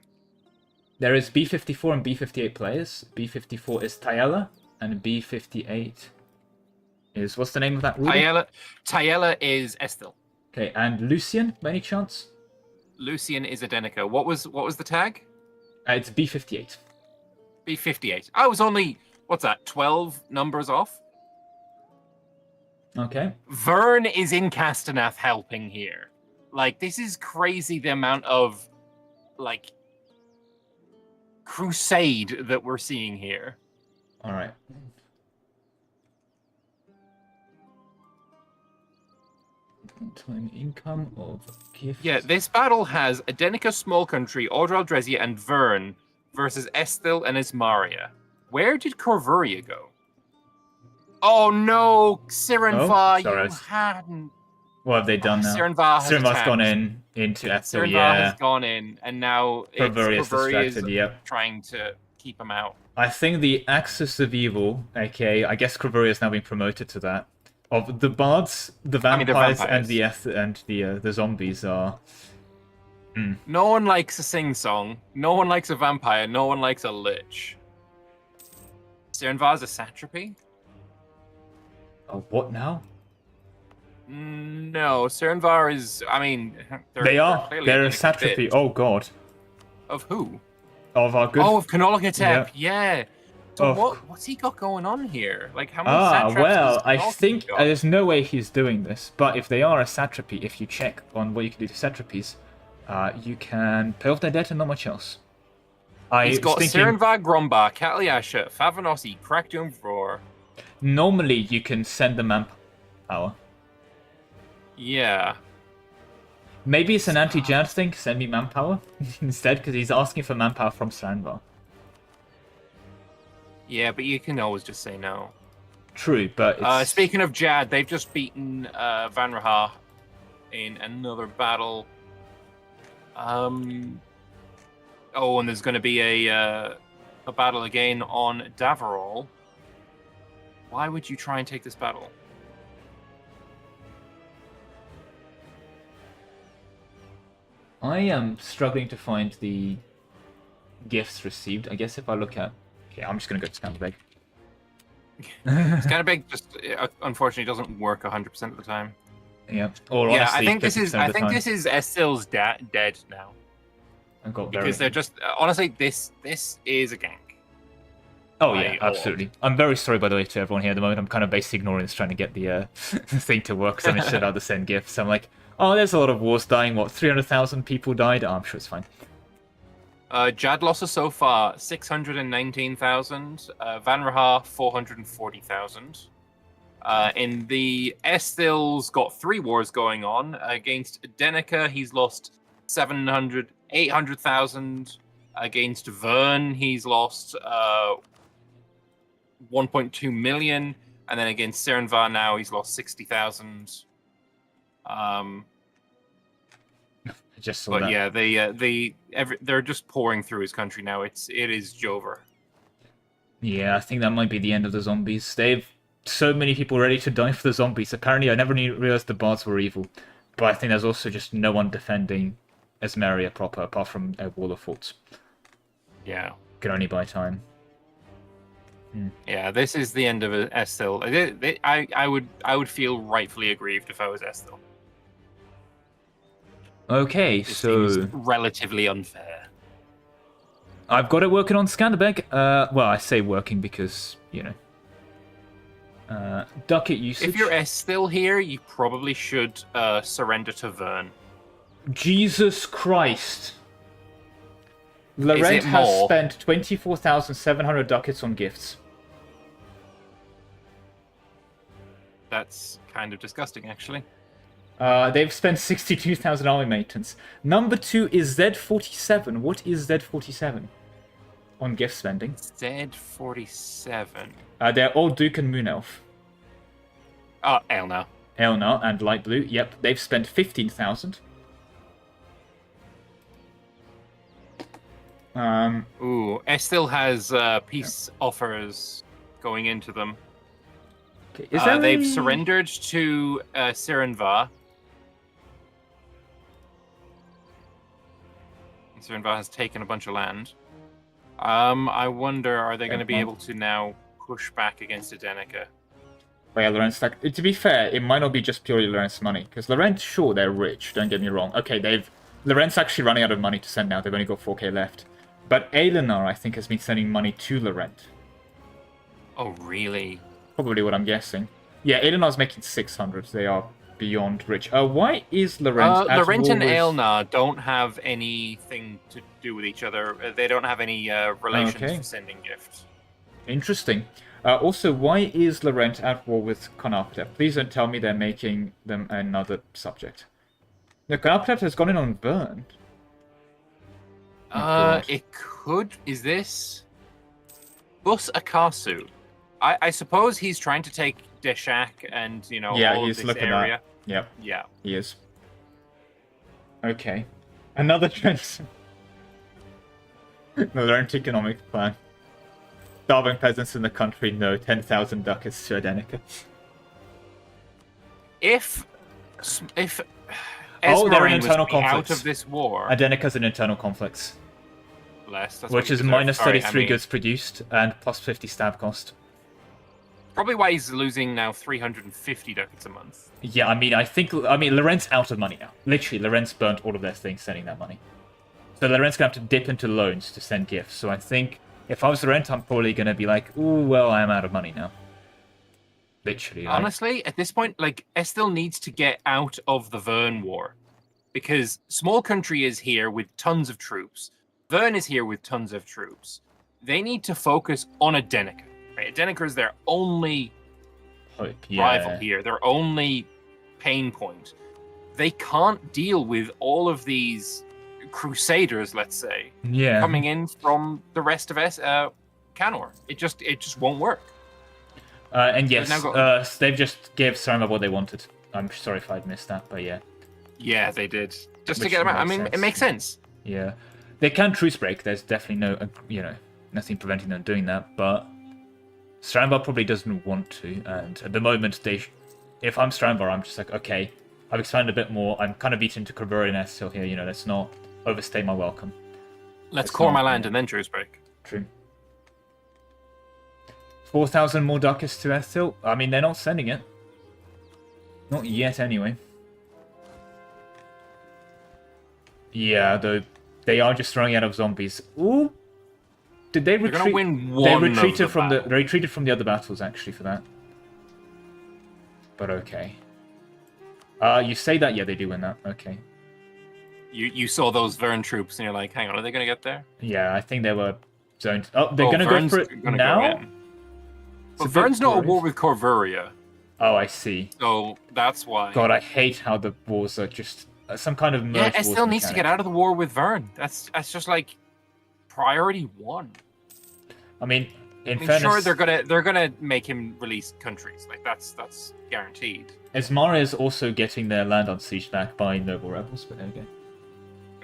There is B54 and B58 players. B54 is Tayela, and B58 is... What's the name of that ruler? Tayela is Estil. Okay, and Lucian, by any chance? Lucian is Adenica. What was the tag? It's B58. B58. I was only, what's that, 12 numbers off? Okay. Vern is in Castaneath helping here. Like, this is crazy the amount of, like, crusade that we're seeing here. All right. Time income of gifts. Yeah, this battle has Adenica Small Country, Ordral Dresia, and Vern versus Estil and Ismaria. Where did Corvuria go? Oh no, Sirenvar, you hadn't. What have they done now? Sirenvar's gone into Estil, Sirenvar has gone in, and now Corvuria is trying to keep him out. I think the Axis of Evil, aka I guess Corvuria is now being promoted to that. Of the bards, the vampires, and the zombies are. No one likes a sing-song. No one likes a vampire. No one likes a lich. Sirenvar's a satrapy? Oh, what now? No, Sirenvar is. I mean, they're a satrapy. Oh god. Of who? Of our good. Oh, of Canolgatep. Yeah. So what's he got going on here? Like, how many satraps well, I think there's no way he's doing this. But if they are a satrapy, if you check on what you can do to satrapies, you can pay off their debt and not much else. He's got Sirenvar, Grombar, Catliasha, Favanossi, Crackdoom Roar. Normally, you can send them manpower. Yeah. Maybe it's an anti-Jad thing. Send me manpower instead, because he's asking for manpower from Sirenvar. Yeah, but you can always just say no. True, but it's... speaking of Jad, they've just beaten Van Raha in another battle. Oh, and there's going to be a battle again on Davarol. Why would you try and take this battle? I am struggling to find the gifts received. I guess if I look at... Okay, I'm just going to go to Scanderbeg. Scanderbeg just, unfortunately, doesn't work 100% of the time. Yeah. Or honestly, I think this is Estil's dead now. Because they're just... honestly, this is a gank. Oh, yeah, absolutely. I'm very sorry, by the way, to everyone here at the moment. I'm kind of basically ignoring this, trying to get the thing to work, so I'm instead of to send gifts. I'm like, oh, there's a lot of wars dying. What, 300,000 people died? Oh, I'm sure it's fine. Jad losses so far, 619,000. Van Raha, 440,000. In the Estil's got 3 wars going on. Against Denica, he's lost 800,000. Against Vern, he's lost 1.2 million. And then against Sirenvar now, he's lost 60,000. Just saw but that. yeah, they're just pouring through his country now. It is Jover. Yeah, I think that might be the end of the zombies. They've so many people ready to die for the zombies. Apparently, I never realized the bards were evil, but I think there's also just no one defending Esmeria proper, apart from a wall of forts. Yeah, can only buy time. Yeah, this is the end of Estil. I would feel rightfully aggrieved if I was Estil. Okay, this so seems relatively unfair. I've got it working on Scanderbeg. Well, I say working because ducat usage. If you're Estil here, you probably should surrender to Vern. Jesus Christ! Laurent has spent 24,700 ducats on gifts. That's kind of disgusting, actually. They've spent 62,000 army maintenance. Number 2 is Z47. What is Z47 on gift spending? Z47. They're Old Duke and Moon Elf. Oh, Elnar. Elnar and Light Blue. Yep, they've spent 15,000. Estil has peace offers going into them. Okay. They've surrendered to Sirenvar. Sirenvar has taken a bunch of land. I wonder, are they going to be able to now push back against Adenica? Well, Laurent's like, to be fair, it might not be just purely Laurent's money, because Laurent, sure, they're rich, don't get me wrong. Okay, they've Lorent's actually running out of money to send now. They've only got 4k left. But Aelenar, I think, has been sending money to Lorent. Oh, really? Probably what I'm guessing. Yeah, Aelenar's making 600. They are beyond rich. Why is Lorent at Lorent war and with... Aelenar don't have anything to do with each other. They don't have any relations for sending gifts. Interesting. Also, why is Lorent at war with Carnage? Please don't tell me they're making them another subject. The Carnage has gone in on Vern. It could... Is this... Bus Akasu? I suppose he's trying to take Deshak and, you know, all of this area. At... Yep. Yeah. He is. Okay. Another trend. The Lorent economic plan. Starving peasants in the country, no. 10,000 ducats to Adenica. If they're Escalating in internal was conflicts. out of this war... Adenica's in internal conflicts. Less, that's which is minus 33 goods produced and plus 50 stab cost. Probably why he's losing now 350 ducats a month. Yeah, I mean, Lorent's out of money now. Literally, Lorent's burnt all of their things sending that money. So Lorent's going to have to dip into loans to send gifts. So I think, if I was Lorent, I'm probably going to be like, ooh, well, I am out of money now. Literally. Honestly, at this point, like, Estil needs to get out of the Vern war. Because Small Country is here with tons of troops. Vern is here with tons of troops. They need to focus on Adenica. Right? Adenica is their only rival here, their only pain point. They can't deal with all of these crusaders, let's say, coming in from the rest of Canor. It just won't work. And yes, they've just gave Sarma what they wanted. I'm sorry if I'd missed that, but yeah. Yeah, they did. Just to get them out. I mean, it makes sense. Yeah. They can truce break. There's definitely nothing preventing them doing that, but Strandbar probably doesn't want to, and at the moment, if I'm Strandbar, I'm just like, okay, I've expanded a bit more, I'm kind of beaten to Corvurian Estil here, let's not overstay my welcome. Let's core my land and then truce break. True. 4,000 more ducats to Estil? I mean, they're not sending it. Not yet, anyway. Yeah, though, they are just throwing out of zombies. Ooh! Did they retreat? They're gonna win one. They retreated from the other battles actually for that. But okay. You say that, yeah, they do win that. Okay. You saw those Vern troops and you're like, hang on, are they gonna get there? Yeah, I think they were zoned. Oh, they're gonna go for it now. But Vern's not at war with Corvuria. Oh, I see. So that's why. God, I hate how the wars are just some kind of merge. Yeah, it still needs to get out of the war with Vern. That's just like priority one. I mean, in fairness, sure, they're gonna make him release countries. Like that's guaranteed. Esmara is also getting their land on siege back by noble rebels, but there we go.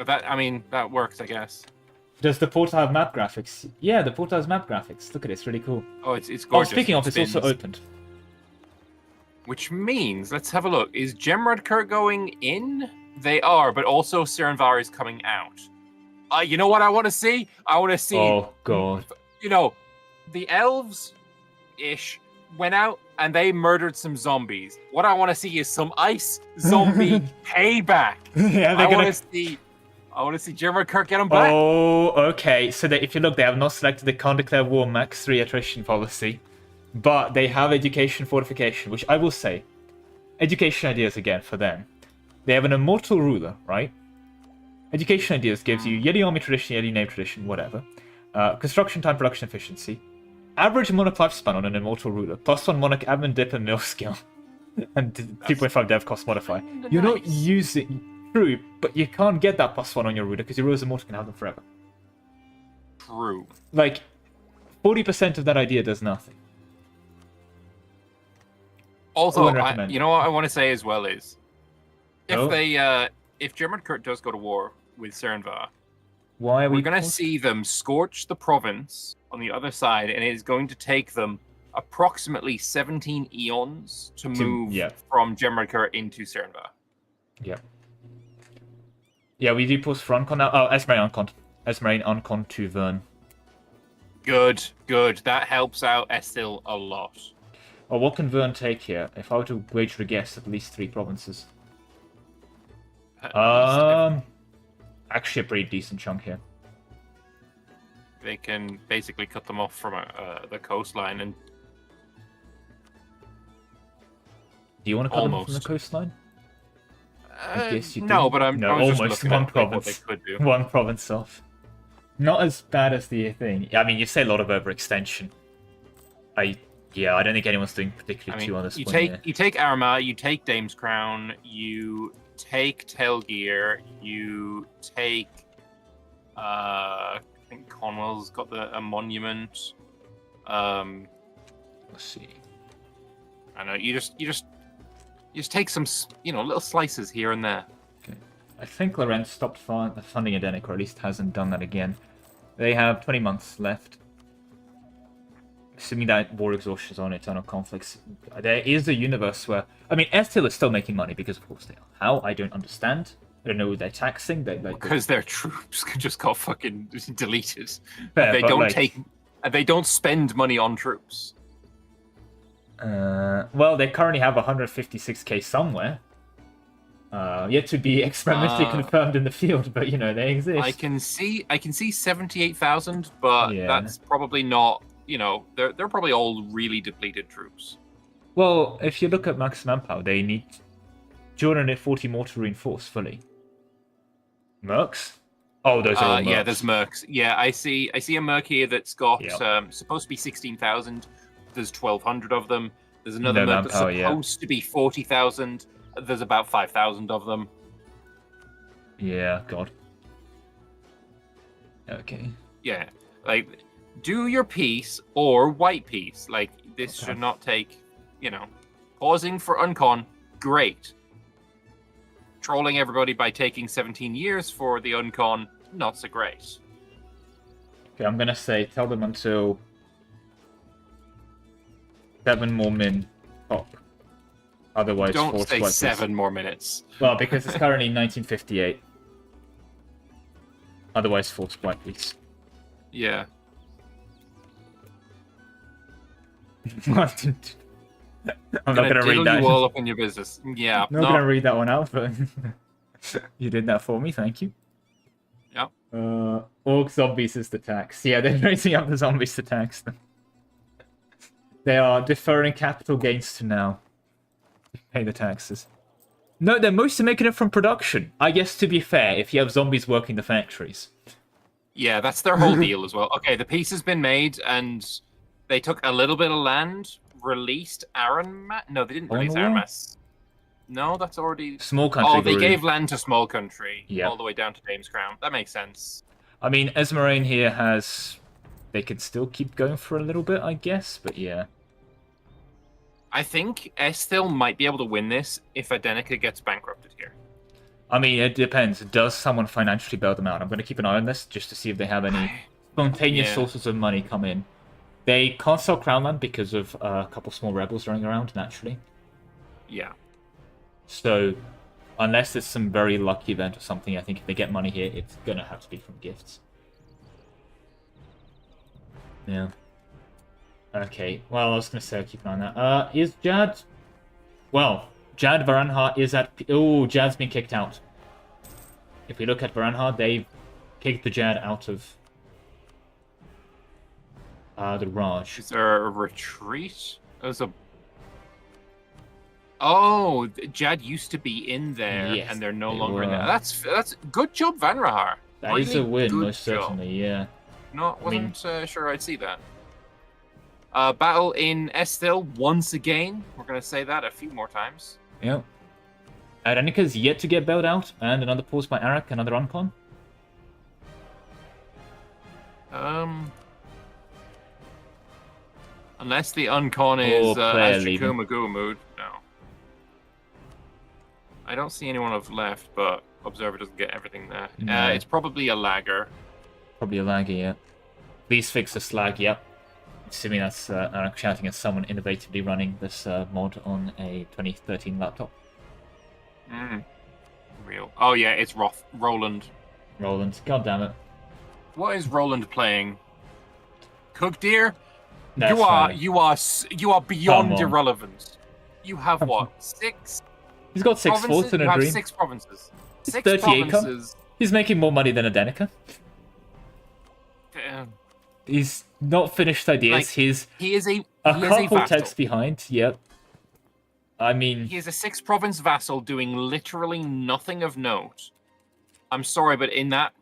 That works, I guess. Does the port have map graphics? Yeah, the port has map graphics. Look at it, it's really cool. Oh, it's gorgeous. Oh, speaking of, it's also opened. Which means, let's have a look. Is Gemradkurt going in? They are, but also Sirenvar is coming out. You know what I want to see? I want to see. Oh God. The elves-ish went out and they murdered some zombies. What I want to see is some ice zombie payback. Yeah, I want to see Gemradkurt get them back. Oh, okay. So if you look, they have not selected the can't declare war max 3 attrition policy, but they have education fortification, which I will say, education ideas again for them. They have an immortal ruler, right? Education ideas gives you Yeti army tradition, Yeti name tradition, whatever. Construction time, production efficiency. Average monarch lifespan on an immortal ruler. +1 monarch admin dip and mill skill. And 2.5 dev cost modifier. You're not using... True, but you can't get that +1 on your ruler because your ruler's immortal can have them forever. True. Like, 40% of that idea does nothing. Also, you know what I want to say as well is, if Gemradkurt does go to war with Sirenvar, we're going to see them scorch the province on the other side, and it is going to take them approximately 17 eons to move from Gemradkurt into Sirenvar. Yeah. Yeah, we do post Frontline now. Oh, Esmeralda Uncon. Esmeralda Uncon to Vern. Good. That helps out Estil a lot. Oh, what can Vern take here? If I were to wager a guess, at least 3 provinces. actually a pretty decent chunk here. They can basically cut them off from the coastline and. Do you want to cut them off from the coastline? I guess you do. No, but I was almost just looking one at province. What they could do. One province off. Not as bad as the thing. I mean, you say a lot of overextension. I don't think anyone's doing particularly too on this one. You take Armagh, you take Dame's Crown, you take Telgear, you take. I think Cornwall's got a monument. Let's see. I know you just take some little slices here and there. Okay. I think Lorentz stopped funding Edenic, or at least hasn't done that again. They have 20 months left. Assuming that war exhaustion is on eternal conflicts, there is a universe where Estil is still making money because of course they are. How? I don't understand. I don't know who they're taxing. Because their troops just got fucking deleted. Fair, they don't spend money on troops. Well, they currently have 156k somewhere. Yet to be experimentally confirmed in the field, but they exist. I can see 78,000, but that's probably not. They're probably all really depleted troops. Well, if you look at max manpower, they need 240 more to reinforce fully. Mercs? Oh, those are all mercs. Yeah, there's mercs. Yeah, I see a merc here that's got supposed to be 16,000. There's 1,200 of them. There's another merc that's supposed to be 40,000. There's about 5,000 of them. Yeah, God. Okay. Yeah, do your peace or white peace. This should not take, pausing for Uncon, great. Trolling everybody by taking 17 years for the Uncon, not so great. Okay, I'm gonna say tell them until 7 more min pop. Otherwise, don't say 7 more minutes. Well, because it's currently 1958. Otherwise, force white peace. Yeah. I'm not gonna read that. You all up in your business. Yeah. I'm not gonna read that one out, but you did that for me. Thank you. Yeah. Orc zombies is the tax. Yeah, they're raising up the zombies to tax them. They are deferring capital gains to now. Pay the taxes. No, they're mostly making it from production. I guess to be fair, if you have zombies working the factories. Yeah, that's their whole deal as well. Okay, the peace has been made, and they took a little bit of land, released Aranmas. No, they didn't release Aranmas. No, that's already... Small country. Oh, they gave land to small country, all the way down to Dame's Crown. That makes sense. I mean, Esmerain here has... They could still keep going for a little bit, I guess, but yeah. I think Estil might be able to win this if Adenica gets bankrupted here. I mean, it depends. Does someone financially bail them out? I'm going to keep an eye on this just to see if they have any spontaneous sources of money come in. They can't sell Crownland because of a couple small rebels running around, naturally. Yeah. So, unless it's some very lucky event or something, I think if they get money here, it's going to have to be from gifts. Yeah. Okay, well, I was going to say I'll keep an eye on that. Is Jad... Well, Jad Varanha is at... Oh, Jad's been kicked out. If we look at Varanha, they've kicked the Jad out of the Raj. Is there a retreat? There's a... Oh, Jad used to be in there, and they're no longer in there. That's good job, Vanrahar. That is a win, most certainly, yeah. Wasn't sure I'd see that. Battle in Estil once again. We're going to say that a few more times. Yep. Arenika's yet to get bailed out, and another pause by Arak, another Uncon. Unless the Uncon is Ashikumagu no. I don't see anyone of left, but Observer doesn't get everything there. No. It's probably a lagger. Probably a lagger, yeah. Please fix the slag, yep. Assuming that's Arak shouting at someone innovatively running this mod on a 2013 laptop. Real. Oh yeah, it's Roland. Roland, god damn it. What is Roland playing? Cook deer? That's you are beyond irrelevant. You have what? 6? He's got 6 forts in a dream. 6 provinces. 6 30 provinces. He's making more money than Anbennar. He's not finished ideas. Like, He's he is a couple vassal. texts behind. Yep. I mean, he is a 6-province vassal doing literally nothing of note. I'm sorry, but in that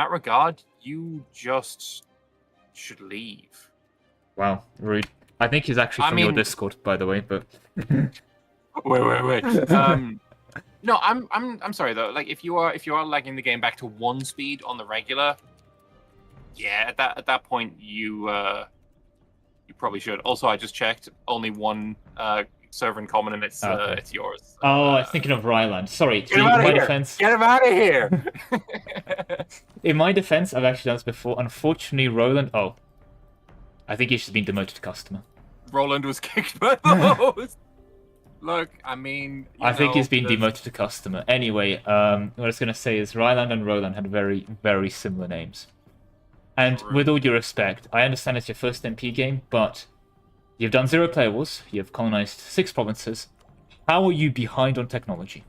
regard, you just should leave. wow, rude. I think he's actually from your Discord, by the way. But wait. No, I'm sorry though. Like, if you are lagging the game back to 1 speed on the regular, yeah, at that point you probably should. Also, I just checked, only 1 server in common, and it's yours. Oh, I was thinking of Ryland. Sorry, get him out of here! Defense. Get him out of here! In my defense, I've actually done this before. Unfortunately, Roland. Oh, I think he's just been demoted to customer. Roland was kicked by those. Look, I mean, I think he's been demoted to customer. Anyway, what I was going to say is Ryland and Roland had very, very similar names. And with all due respect, I understand it's your first MP game, but you've done 0 player wars, you've colonized 6 provinces. How are you behind on technology?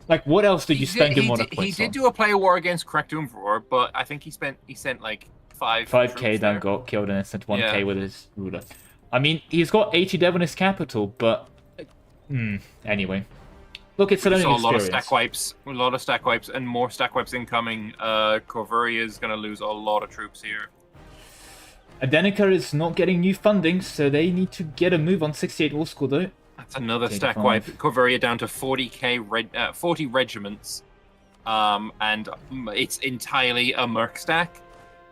Like, what else did you spend your monarch points on? He did do a player war against Krektumvor, but I think he sent like 5k, then got killed, and then sent 1k with his ruler. I mean, he's got 80 dev on his capital, but anyway. Look, it's a learning experience. A lot of stack wipes, and more stack wipes incoming. Corvuria is going to lose a lot of troops here. Anbennar is not getting new funding, so they need to get a move on 68 war score, though. That's another stack wipe. Corvuria down to 40 regiments, and it's entirely a merc stack,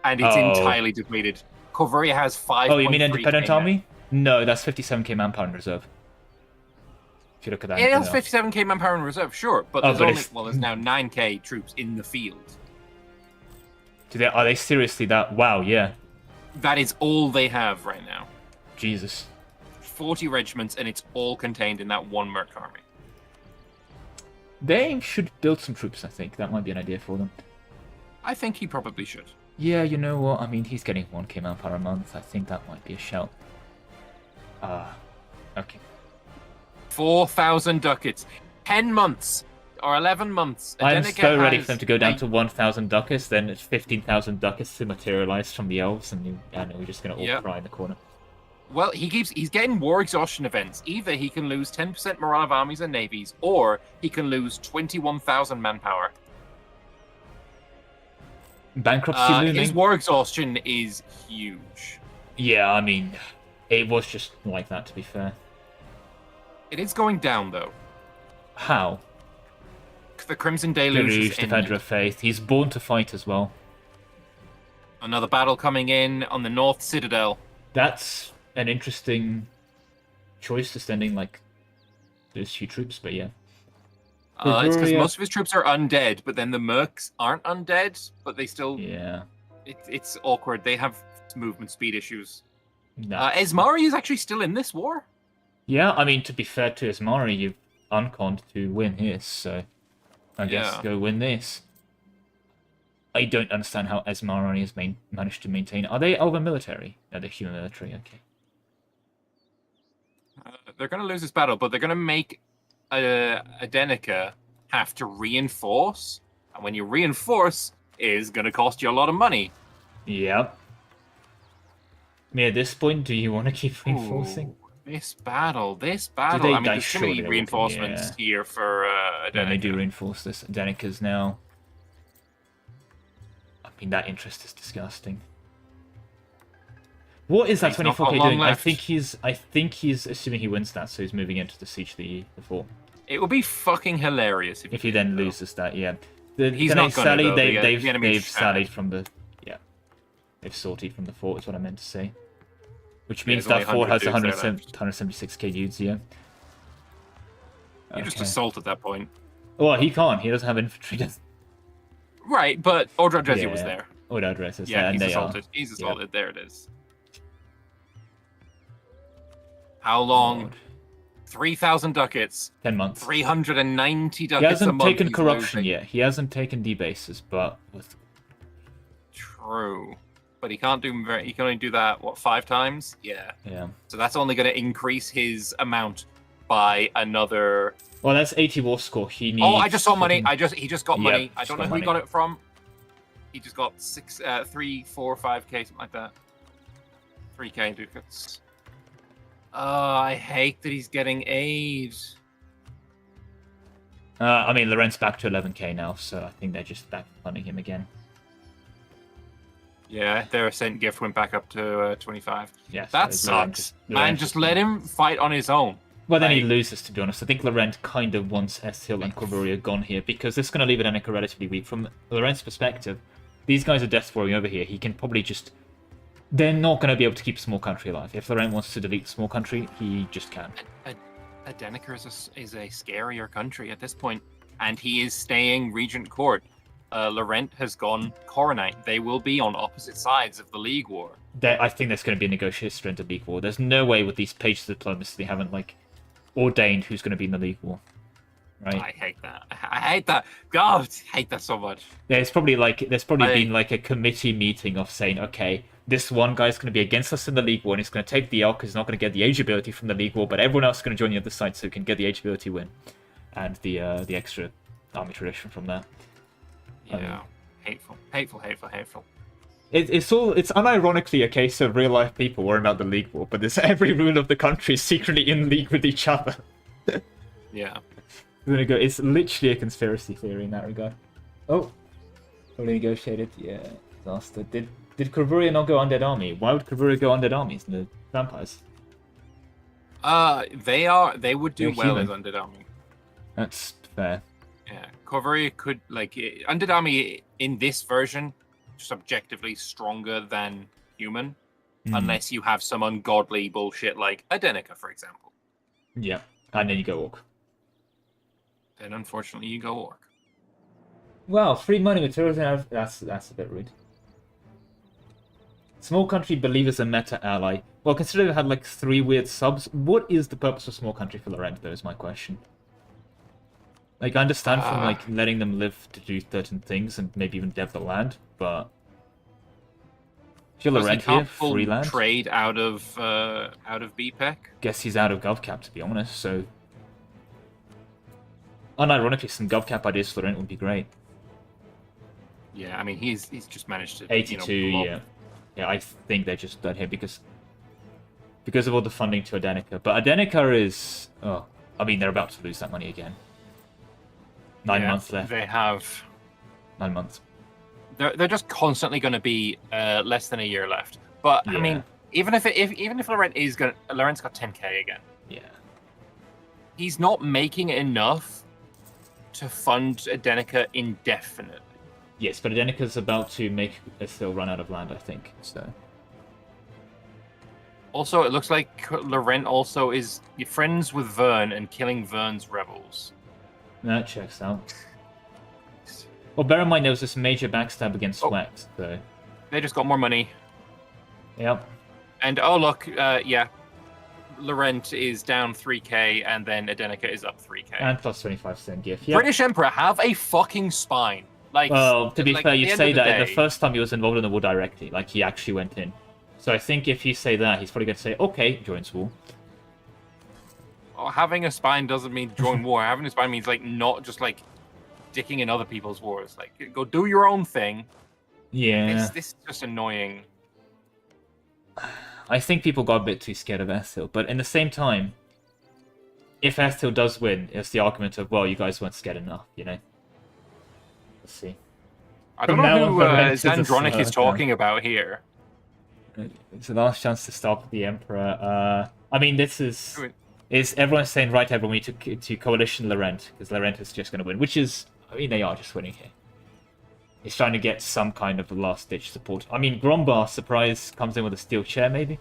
and it's entirely depleted. Corvuria has 5. Oh, you mean independent army? No, that's 57k manpower in reserve. If you look at that, it has 57k manpower in reserve, sure, but there's there's now 9k troops in the field. Are they seriously that? Wow, yeah. That is all they have right now. Jesus. 40 regiments, and it's all contained in that 1 merc army. They should build some troops, I think. That might be an idea for them. I think he probably should. Yeah, you know what? I mean, he's getting 1k manpower a month. I think that might be a shout. Okay. 4,000 ducats. 10 months. Or 11 months. I'm so ready for them to go down to 1,000 ducats, then it's 15,000 ducats to materialize from the elves, and we're just going to all cry in the corner. Well, he's getting war exhaustion events. Either he can lose 10% morale of armies and navies, or he can lose 21,000 manpower. Bankruptcy looming. His war exhaustion is huge. Yeah, I mean, it was just like that, to be fair. It is going down, though. How? The Crimson Deluge Defender of Faith. He's born to fight as well. Another battle coming in on the North Citadel. That's an interesting choice to sending, like, those few troops, but yeah. It's because most of his troops are undead, but then the mercs aren't undead, but they still... Yeah. It's awkward. They have movement speed issues. No. Esmari is actually still in this war. Yeah, I mean, to be fair to Esmari, you've unconned to win his, so I guess go win this. I don't understand how Esmari has managed to maintain... Are they over military? No, they're human military, okay. They're going to lose this battle, but they're going to make Anbennar have to reinforce, and when you reinforce, it's going to cost you a lot of money. Yep. I mean, at this point, do you want to keep reinforcing? Ooh, this battle. I mean, there's too many reinforcements here for Anbennar. Yeah, they do reinforce this. Anbennar now... I mean, that interest is disgusting. What is that 24k doing? I think he's assuming he wins that, so he's moving into the siege of the fort. It would be fucking hilarious if he then loses that. Yeah, he's not going to. They've sallied from the they've sortied from the fort. Is what I meant to say. Which means that fort has 176k dudes. Yeah. You just assault at that point. Well, he can't. He doesn't have infantry. Right, but Ordradrezi was there. Ordradrezi is there, and he's assaulted. He's assaulted. Yep. There it is. How long? 3,000 ducats. 10 months. 390 ducats a month. He hasn't taken corruption yet. He hasn't taken debases, but with... True. But he can't do... He can only do that, what, 5 times? Yeah. Yeah. So that's only going to increase his amount buy another. Well, that's 80 war score. He needs. Oh, I just saw money. He just got money. I don't know who he got it from. He just got 3, 4, 5k, something like that. 3k ducats. I hate that he's getting aid. I mean, Laurent's back to 11k now, so I think they're just back funding him again. Yeah, their Ascent gift went back up to 25. Yes, that sucks. Man, just let him fight on his own. Well, then he loses, to be honest. I think Laurent kind of wants Estil and Corvoria gone here, because this is going to leave Adenica relatively weak. From Laurent's perspective, these guys are death throwing over here. He can probably just... They're not going to be able to keep Small Country alive. If Laurent wants to delete Small Country, he just can. Adenica is a scarier country at this point, and he is staying Regent Court. Laurent has gone Coronite. They will be on opposite sides of the League War. I think there's going to be a negotiation to enter League War. There's no way with these pages of diplomacy they haven't ordained who's going to be in the League War. Right? I hate that. I hate that. God, I hate that so much. Yeah, there's probably been a committee meeting of saying, okay, this one guy's going to be against us in the League War, and he's going to take the L because he's not going to get the age ability from the League War, but everyone else is going to join the other side so he can get the age ability win and the extra army tradition from there. Yeah, hateful. It's unironically a case of real life people worrying about the League War, but there's every rule of the country is secretly in league with each other. Yeah. It's literally a conspiracy theory in that regard. Oh, fully negotiated. Yeah, disaster. Did Corvoria not go Undead Army? Why would Corvoria go Undead Armies in the vampires? They would do well as Undead Army. That's fair. Yeah, Corvoria could Undead Army in this version, just objectively stronger than human, unless you have some ungodly bullshit like Adenica, for example. Yeah, and then you go Orc. Then unfortunately you go Orc. Well, free money materials. That's a bit rude. Small country believers a meta ally. Well, considering they had 3 weird subs, what is the purpose of small country for Laurent, though, is my question. I understand from letting them live to do certain things and maybe even dev the land, but if you're Laurent here, free land. Trade out of BPEC. Guess he's out of GovCap, to be honest. So, unironically, some GovCap ideas for Laurent would be great. Yeah, I mean he's just managed to 82. Yeah, I think they're just done here because of all the funding to Adenica. But Adenica is they're about to lose that money again. 9 months left. They have 9 months. They're just constantly going to be less than a year left. But yeah. I mean, even if Laurent's got 10k again. Yeah. He's not making enough to fund Adenica indefinitely. Yes, but Adenica's about to make Estil run out of land, I think. So. Also, it looks like Laurent also is friends with Vern and killing Vern's rebels. That checks out. Well, bear in mind there was this major backstab against Sweat, so... They just got more money. Yep. And, oh look, Laurent is down 3k, and then Adenica is up 3k. And plus 25% gift. Yep. British Emperor, have a fucking spine. Well, to be fair, you say that the first time he was involved in the war directly, he actually went in. So I think if you say that, he's probably going to say, okay, joins war. Oh, having a spine doesn't mean join war. Having a spine means, not just, dicking in other people's wars. Go do your own thing. Yeah. This is just annoying. I think people got a bit too scared of Estil, but in the same time, if Estil does win, it's the argument of, well, you guys weren't scared enough, Let's see. I don't know who Zandronic is talking about here. It's the last chance to stop the Emperor. I mean, this is everyone's saying, right, everyone, we need to coalition Laurent, because Laurent is just going to win, which is, they are just winning here. He's trying to get some kind of last-ditch support. I mean, Grombar, surprise, comes in with a steel chair, maybe?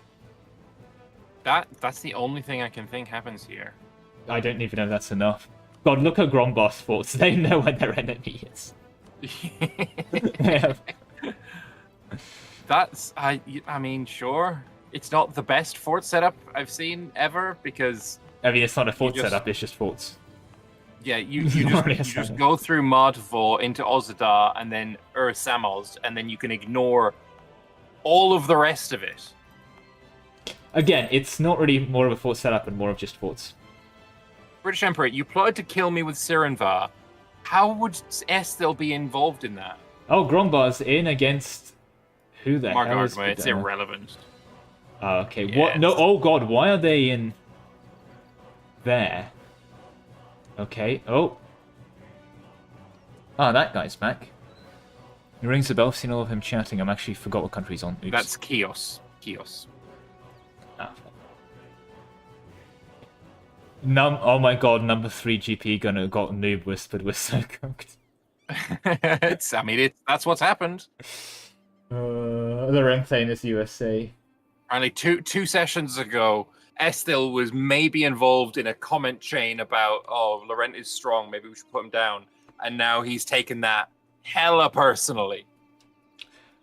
That's the only thing I can think happens here. I don't even know if that's enough. God, look at Grombar's forts. They know where their enemy is. That's I mean, sure, it's not the best fort setup I've seen ever, because it's not a fort setup, it's just forts. Yeah, you just go through Madvor into Ozadar and then Samos, and then you can ignore all of the rest of it. Again, it's not really more of a fort setup and more of just forts. British Emperor, you plotted to kill me with Sirenvar. How would Estel be involved in that? Oh, Grombar's in against... Who the hell is... It's irrelevant. Oh, okay. Yes. What? No, oh god, why are they in... there? Okay, oh. Ah, that guy's back. He rings a bell, I've seen all of him chatting. I'm actually forgot what country he's on. Oops. That's Chios. Ah. Oh my god, number 3 GP gunner got noob whispered, we're so cooked. That's what's happened. The rank playing is USA. Only two sessions ago, Estil was maybe involved in a comment chain about, oh, Laurent is strong, maybe we should put him down. And now he's taken that hella personally.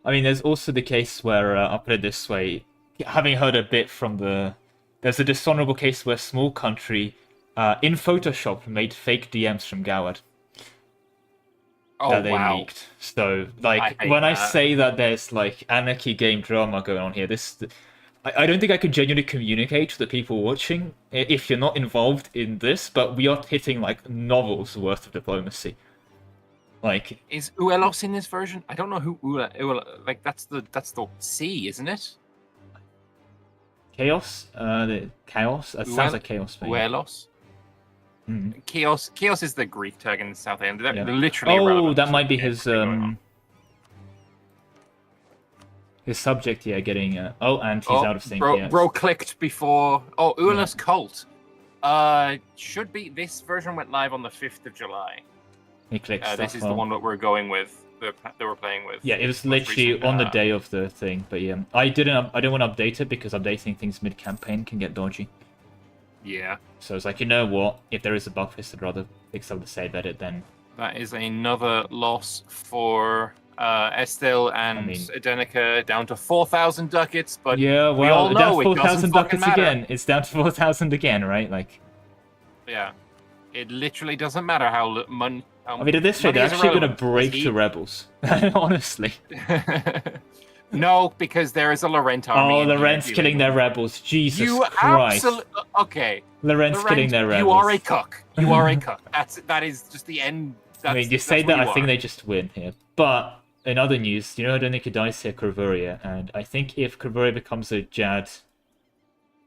I mean, there's also the case where, I'll put it this way, having heard a bit from the... There's a dishonorable case where small country, in Photoshop, made fake DMs from Goward. Oh, that they wow. leaked. So, like, I say that there's, like, anarchy game drama going on here, I don't think I could genuinely communicate to the people watching if you're not involved in this, but we are hitting, like, novels worth of diplomacy. Like... Is Uelos in this version? I don't know who like, that's the C, isn't it? Chaos? The Chaos? That sounds like Chaos. Uelos? Mm-hmm. Chaos is the Greek tag in the South End. They're literally irrelevant. That might be his subject, getting... and he's out of sync. Bro clicked before... Oh, Uelos Cult. Should be... This version went live on the 5th of July. He clicked this is the one that we're going with, that we're playing with. Yeah, it was literally on the day of the thing, but yeah. I didn't want to update it because updating things mid-campaign can get dodgy. Yeah. So it's like, you know what? If there is a bug fix, I'd rather fix up the save edit than... That is another loss for Estil and Adenica, down to 4,000 ducats, but yeah, well, we all know down to it 4,000 ducats matter. again. It's down to 4,000 again, right? Like... Yeah. It literally doesn't matter how money... I mean, at this rate, they're actually going to break the rebels. Honestly. No, because there is a Laurent army. Oh, Laurent's killing their rebels. Jesus Christ. Okay. Laurent's killing their rebels. You are a cook. You are a cook. That is just the end. I mean, you say that, I think they just win here. But, in other news, I don't think it dies here, Corvuria. And I think if Corvuria becomes a Jad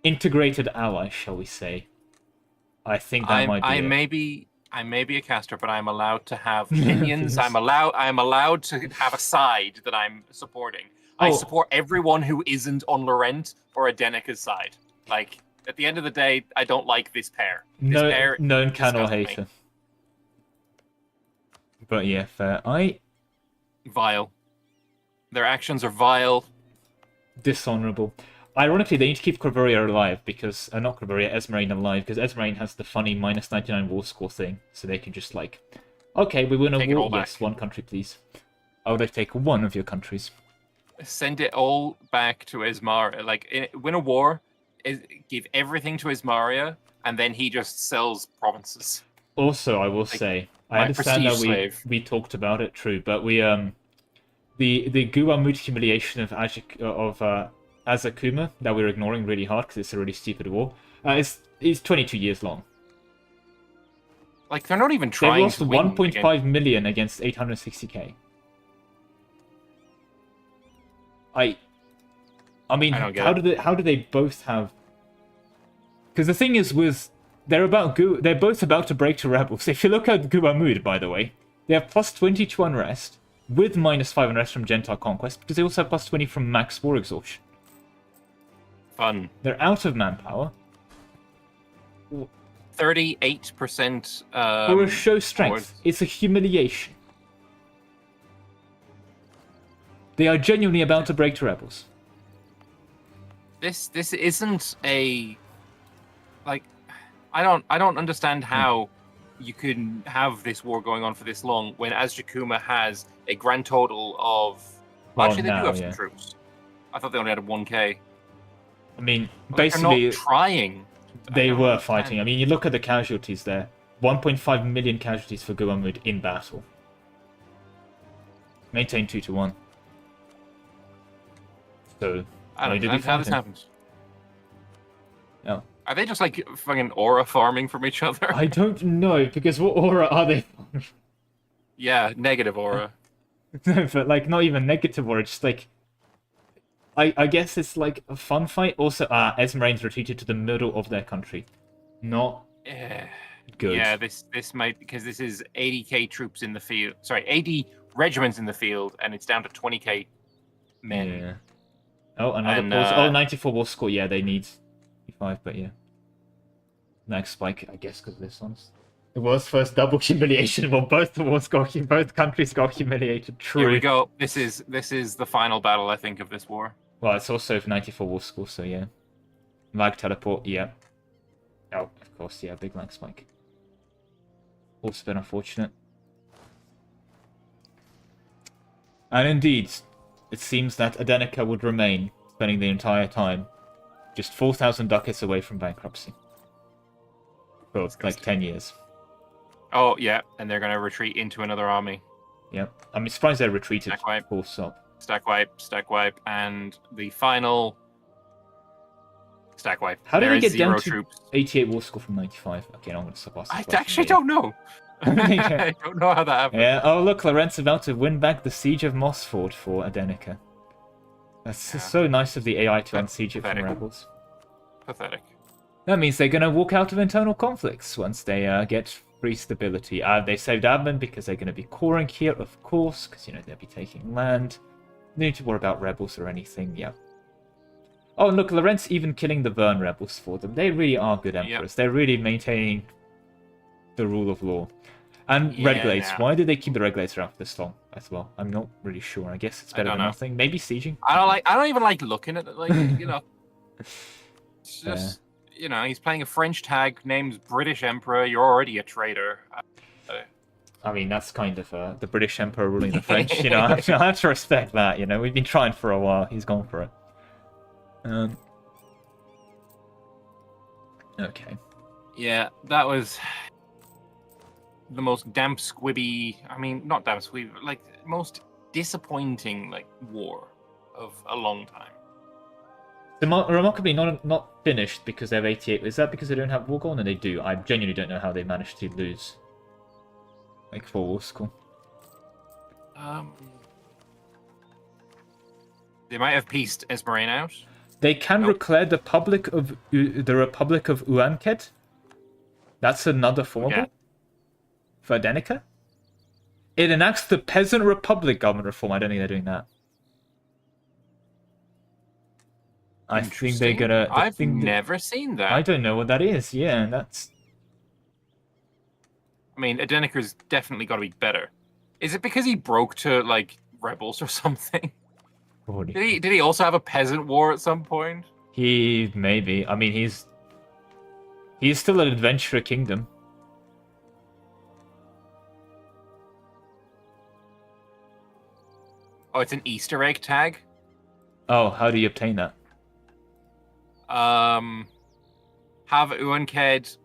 integrated ally, shall we say, I think that might be I may be a caster, but I'm allowed to have opinions. I'm allowed to have a side that I'm supporting. I support everyone who isn't on Laurent or Adenica's side. Like, at the end of the day, I don't like this pair. Known canon hater. But yeah, fair. Vile. Their actions are vile. Dishonorable. Ironically, they need to keep Corvuria alive because... not Corvuria, Esmeralda alive, because Esmeralda has the funny -99 war score thing, so they can just, like... Okay, we win a war. Yes, one country, please. I would like to take one of your countries. Send it all back to Ismaria. Like, win a war, give everything to Ismaria, and then he just sells provinces. Also, I will say, I understand that we talked about it, true, but we... The Guamut humiliation of Azakuma that we're ignoring really hard because it's a really stupid war. Is 22 years long. Like, they're not even trying. They lost 1.5 million against 860k. I mean, how do they both have? Because the thing is, they're both about to break to rebels. If you look at Guamud, by the way, they have +20 to unrest with -5 unrest from Gentile conquest because they also have +20 from max war exhaustion. Fun. They're out of manpower. 38%. For a show strength, it's a humiliation. They are genuinely about to break to rebels. This isn't a... Like, I don't understand how you can have this war going on for this long when Azjakuma has a grand total of... Well, actually, they do have some troops. I thought they only had 1k. I mean, basically... They're not trying. They were fighting. I mean, you look at the casualties there. 1.5 million casualties for Guamud in battle. Maintain 2-1. So, I don't know how this happens. Yeah. Are they just like fucking aura farming from each other? I don't know, because what aura are they? Yeah, negative aura. No, but like not even negative aura, just like I guess it's like a fun fight. Also, Esmerain's retreated to the middle of their country. Not good. Yeah, this might, because this is 80k troops in the field. Sorry, 80 regiments in the field, and it's down to 20k men. Yeah. Oh, another And, pause. Oh, 94 war score. Yeah, they need 55, but yeah. Next spike, I guess, because this one's the world's first double humiliation. Well, both countries got humiliated. True. Here we go. This is the final battle, I think, of this war. Well, it's also 94 war score, so yeah. Lag teleport, yeah. Oh, of course, yeah, big lag spike. Also been unfortunate. And indeed, it seems that Adenica would remain, spending the entire time just 4,000 ducats away from bankruptcy. For like 10 years. Oh, yeah, and they're going to retreat into another army. Yep. I'm surprised they retreated. Stack wipe. Full stop. Stack wipe, and the final stack wipe. How did there we get zero down to troops. 88 war score from 95? Okay, I'm going to stop asking. I actually don't know. I don't know how that happened. Yeah. Oh, look, Lorenz about to win back the siege of Mossford for Adenica. That's so nice of the AI to unsiege it from rebels. Pathetic. That means they're going to walk out of internal conflicts once they get free stability. They saved admin because they're going to be coring here, of course, because, you know, they'll be taking land. They need to worry about rebels or anything, yeah. Oh, and look, Lorenz even killing the Vern rebels for them. They really are good emperors. Yep. They're really maintaining the rule of law. And Redglades. Why did they keep the Redglades around for this long as well? I'm not really sure. I guess it's better than nothing. Maybe sieging? I don't even like looking at it. Like, you know. It's just, you know, he's playing a French tag, named British Emperor. You're already a traitor. I mean, that's kind of the British Emperor ruling the French. You know, I have to respect that. You know, we've been trying for a while. He's gone for it. Okay. Yeah, that was the most damp squibby. I mean, not damp squibby, but like most disappointing like war of a long time. Remarkably not finished because they have 88. Is that because they don't have Wargorn? And they do. I genuinely don't know how they managed to lose. Like 4 war score. They might have pieced Esmerain out. They can declare the Republic of Uanked. That's another formable for Adenica. It enacts the Peasant Republic government reform. I don't think they're doing that. I think they're gonna. I've never seen that. I don't know what that is. Yeah, that's. I mean, Adenica's definitely got to be better. Is it because he broke to like rebels or something? Did he also have a peasant war at some point? He maybe. I mean, he's still an adventurer kingdom. Oh, it's an Easter egg tag? Oh, how do you obtain that? Have Uanked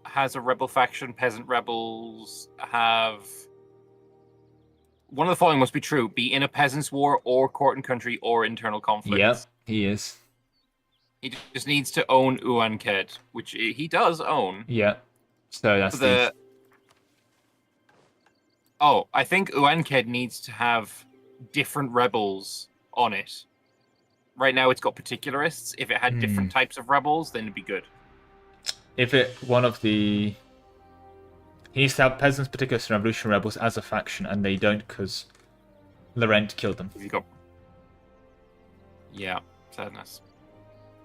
has a rebel faction, peasant rebels have... One of the following must be true. Be in a peasant's war or court and country or internal conflicts. Yep, he is. He just needs to own Uanked, which he does own. Yeah. So that's the... Oh, I think Uanked needs to have different rebels on it. Right now it's got particularists. If it had different types of rebels, then it'd be good. If it one of the... He needs to have peasants, particularists, and revolution rebels as a faction, and they don't because Laurent killed them. Yeah, sadness.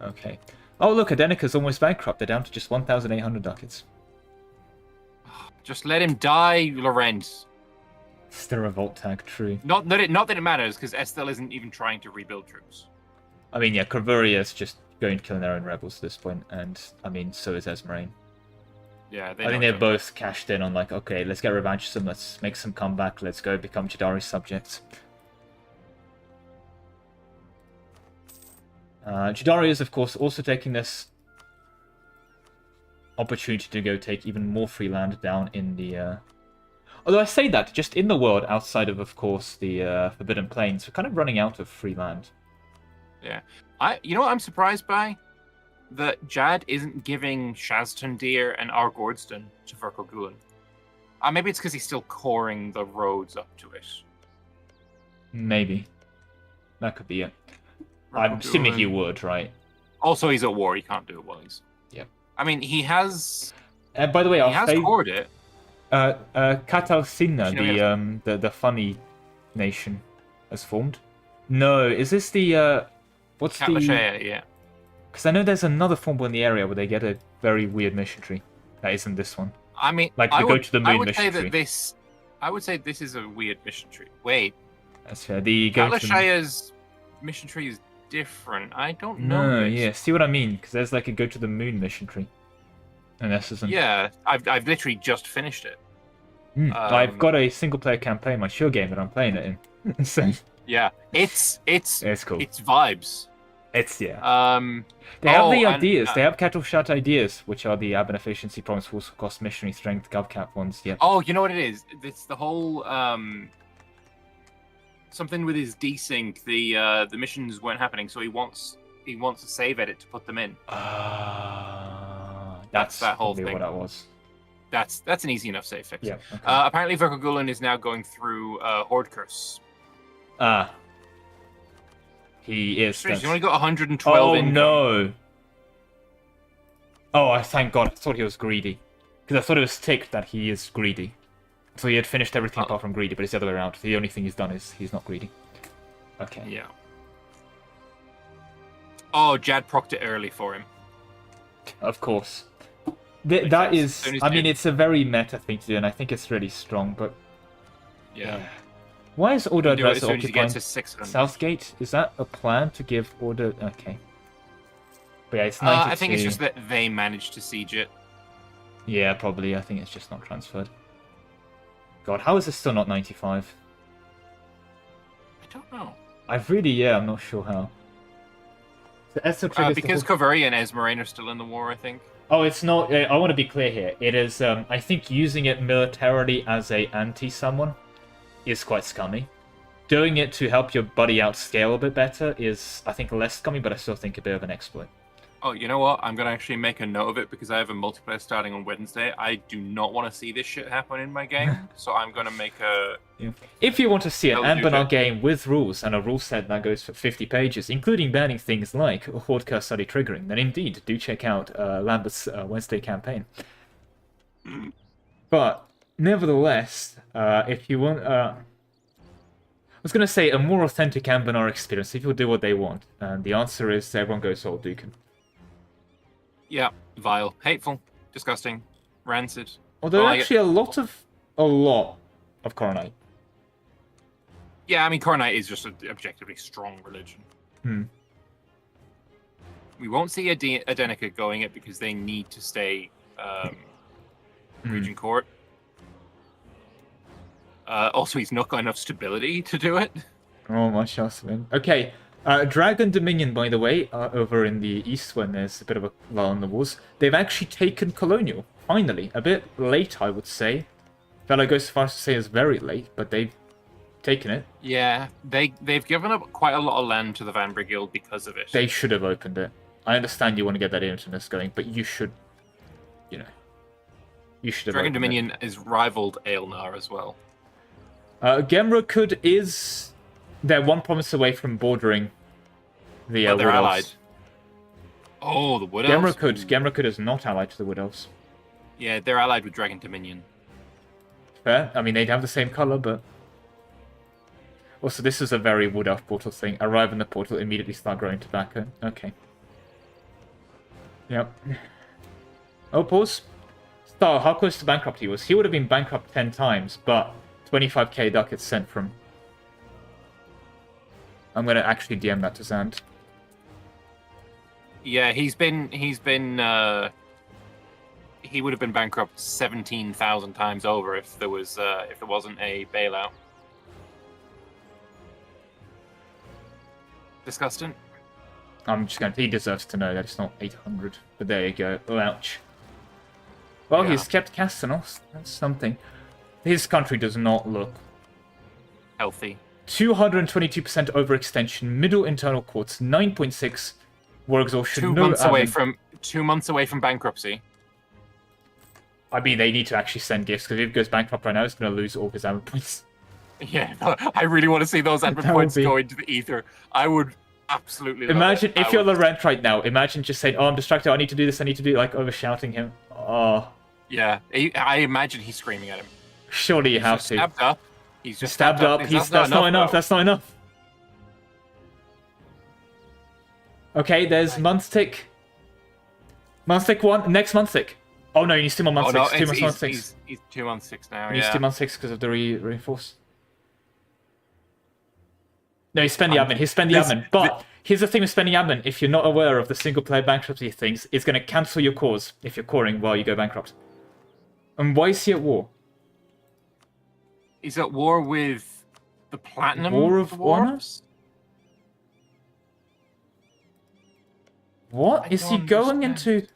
Okay. Oh, look, Adenica's almost bankrupt. They're down to just 1,800 ducats. Just let him die, Laurent. It's the revolt tag, true. Not that it matters, because Estelle isn't even trying to rebuild troops. I mean, yeah, Corvuria's just going to kill their own rebels at this point, and, I mean, so is Esmerain. Yeah, I think they're both cashed in on, like, okay, let's get revenge some, let's make some comeback, let's go become Jadari's subjects. Jadari is, of course, also taking this opportunity to go take even more free land down in the... Although I say that, just in the world, outside of course, the Forbidden Plains, we're kind of running out of free land. Yeah. You know what I'm surprised by? that Jad isn't giving Shaztundir and Argordston to Verkogulen. Maybe it's because he's still coring the roads up to it. Maybe. That could be it. I'm assuming he would, right? Also, he's at war. He can't do it while he's... Yep. I mean, he has... by the way, he has cored it. Katalsina, the funny nation, has formed. No, is this the... what's Katlashaya, yeah. Because I know there's another form in the area where they get a very weird mission tree. That isn't this one. I mean, like the go to the moon mission tree. I would say this is a weird mission tree. Wait. That's fair. The Kalashaya's mission tree is different. I don't know. No, yeah. See what I mean? Because there's like a go to the moon mission tree. And this isn't. Yeah, I've literally just finished it. I've got a single player campaign, my show game that I'm playing it in. So yeah, it's cool. It's vibes. It's They have the ideas. They have cattle shut ideas, which are the urban efficiency, promise, force, cost, missionary strength, govcap ones. Yeah. Oh, you know what it is? It's the whole something with his desync. The missions weren't happening, so he wants a save edit to put them in. That's that whole thing. What that was. That's an easy enough save fix. Yeah. Okay. Apparently, Verkogulen is now going through Horde Curse. He is. He's only got 112 income. No! Oh, thank God. I thought he was greedy. Because I thought it was ticked that he is greedy. So he had finished everything apart from greedy, but it's the other way around. The only thing he's done is he's not greedy. Okay. Yeah. Oh, Jad procced it early for him. Of course. That is... I mean, it's a very meta thing to do, and I think it's really strong, but... Yeah. Why is Order Advisor occupying Southgate? Southgate? Is that a plan to give Order... Okay. But yeah, it's 92. I think it's just that they managed to siege it. Yeah, probably. I think it's just not transferred. God, how is this still not 95? I don't know. I'm not sure how. So because Kaveri and Esmeralda are still in the war, I think. Oh, it's not... I want to be clear here. It is, I think using it militarily as a anti-someone is quite scummy. Doing it to help your buddy out scale a bit better is, I think, less scummy, but I still think a bit of an exploit. Oh, you know what? I'm going to actually make a note of it because I have a multiplayer starting on Wednesday. I do not want to see this shit happen in my game, so I'm going to make a... Yeah. If you want to see an Anbennar game with rules and a rule set that goes for 50 pages, including banning things like Horde Curse study triggering, then indeed, do check out Lambert's Wednesday campaign. But, nevertheless, if you want... I was going to say a more authentic Anbennar experience, people do what they want. And the answer is everyone goes Old Duken. Yeah, vile, hateful, disgusting, rancid. Although actually a lot of Coronite. Yeah, I mean Coronite is just an objectively strong religion. We won't see Adenica going it because they need to stay Regent Court. Also, he's not got enough stability to do it. Oh my Shasmin. Okay. Dragon Dominion, by the way, over in the east when there's a bit of a lull in the wars, they've actually taken Colonial, finally. A bit late, I would say. Fellow goes so far as to say it's very late, but they've taken it. Yeah, they've given up quite a lot of land to the Vanbrugh Guild because of it. They should have opened it. I understand you want to get that internet going, but you should, you should have Dragon Dominion is rivaled Aelnar as well. Gemrokud is... They're one province away from bordering the they're Wood allied. Elves. Oh, the Wood Elves? Gemrokud is not allied to the Wood Elves. Yeah, they're allied with Dragon Dominion. Fair. I mean, they'd have the same color, but... Also, this is a very Wood Elf portal thing. Arrive in the portal, immediately start growing tobacco. Okay. Yep. Oh, pause. Star, how close to bankruptcy was? He would have been bankrupt 10 times, but 25k ducats sent from... I'm gonna actually DM that to Zand. Yeah, he would have been bankrupt 17,000 times over if there wasn't a bailout. Disgusting. I'm just he deserves to know that it's not 800, but there you go. Oh, ouch. Well, yeah. He's kept Castanos. That's something. His country does not look healthy. 222% overextension, middle internal courts, 9.6 War exhaustion. 2 no months away admin. from 2 months away from bankruptcy. I mean, they need to actually send gifts, because if it goes bankrupt right now, it's going to lose all his admin points. Yeah, I really want to see those admin That would points be- go into the ether. I would absolutely love Imagine it. if you're Laurent right now. Imagine just saying, "Oh, I'm distracted. I need to do this. I need to do," like over shouting him. Oh, Yeah, I imagine he's screaming at him. surely you have He's to. stabbed up. He's just Stabbed up. That's not enough. though. That's not enough. Okay, there's month tick. Month tick 1. Next month tick. Oh no, he needs 2 more month ticks. 2 more month ticks. He's 2 months 6 now. He needs Yeah. 2 month ticks because of the reinforce. No, he spent the admin. He spent the admin. But here's the thing with spending admin. If you're not aware of the single player bankruptcy things, it's going to cancel your cause if you're coring while you go bankrupt. And why is he at war? He's at war with the Platinum War of Honor? Dwarves? What? I Is he don't going understand. into...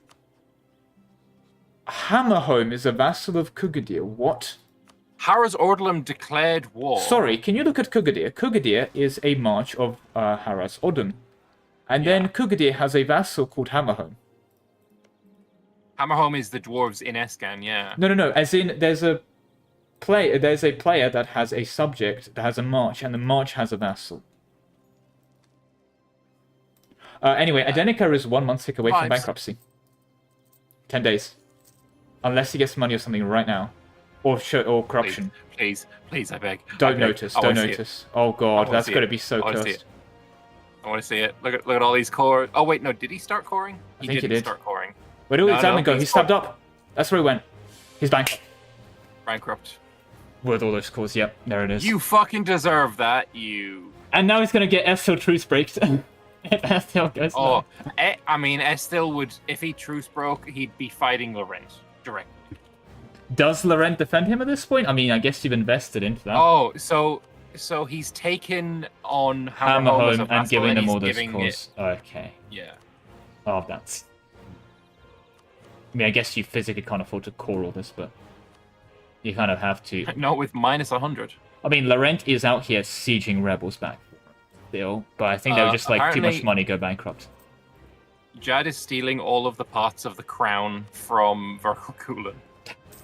Hammerholm is a vassal of Kugadir. What? Harris Ordlam declared war. Sorry, can you look at Kugadir? Kugadir is a march of Harras Odin. And then Kugadir has a vassal called Hammerholm. Hammerholm is the dwarves in Escan, yeah. No. As in, there's a player that has a subject that has a march, and the march has a vassal. Anyway, Adenica is 1 month tick away from bankruptcy. 10 days. Unless he gets money or something right now. Or corruption. Please, I beg. Don't notice. Oh god, that's going to be so cursed. I want to see it. Look at all these core. Oh wait, no, did he start coring? I think he did. Start coring. Where did his admin go? He stabbed up. That's where he went. He's bankrupt. Bankrupt. With all those cores, yep, there it is. You fucking deserve that, you. And now he's going to get Estil truce breaks. If Estil goes Oh, I mean, Estil would, if he truce broke, he'd be fighting Laurent directly. Does Laurent defend him at this point? I mean, I guess you've invested into that. Oh, so he's taken on Hammerholm and giving them all those cores. Okay. Yeah. Oh, that's... I mean, I guess you physically can't afford to core all this, but you kind of have to. Not with minus 100. I mean, Laurent is out here sieging rebels back still, but I think they were just like, too much money, go bankrupt. Jad is stealing all of the parts of the crown from Verkulen.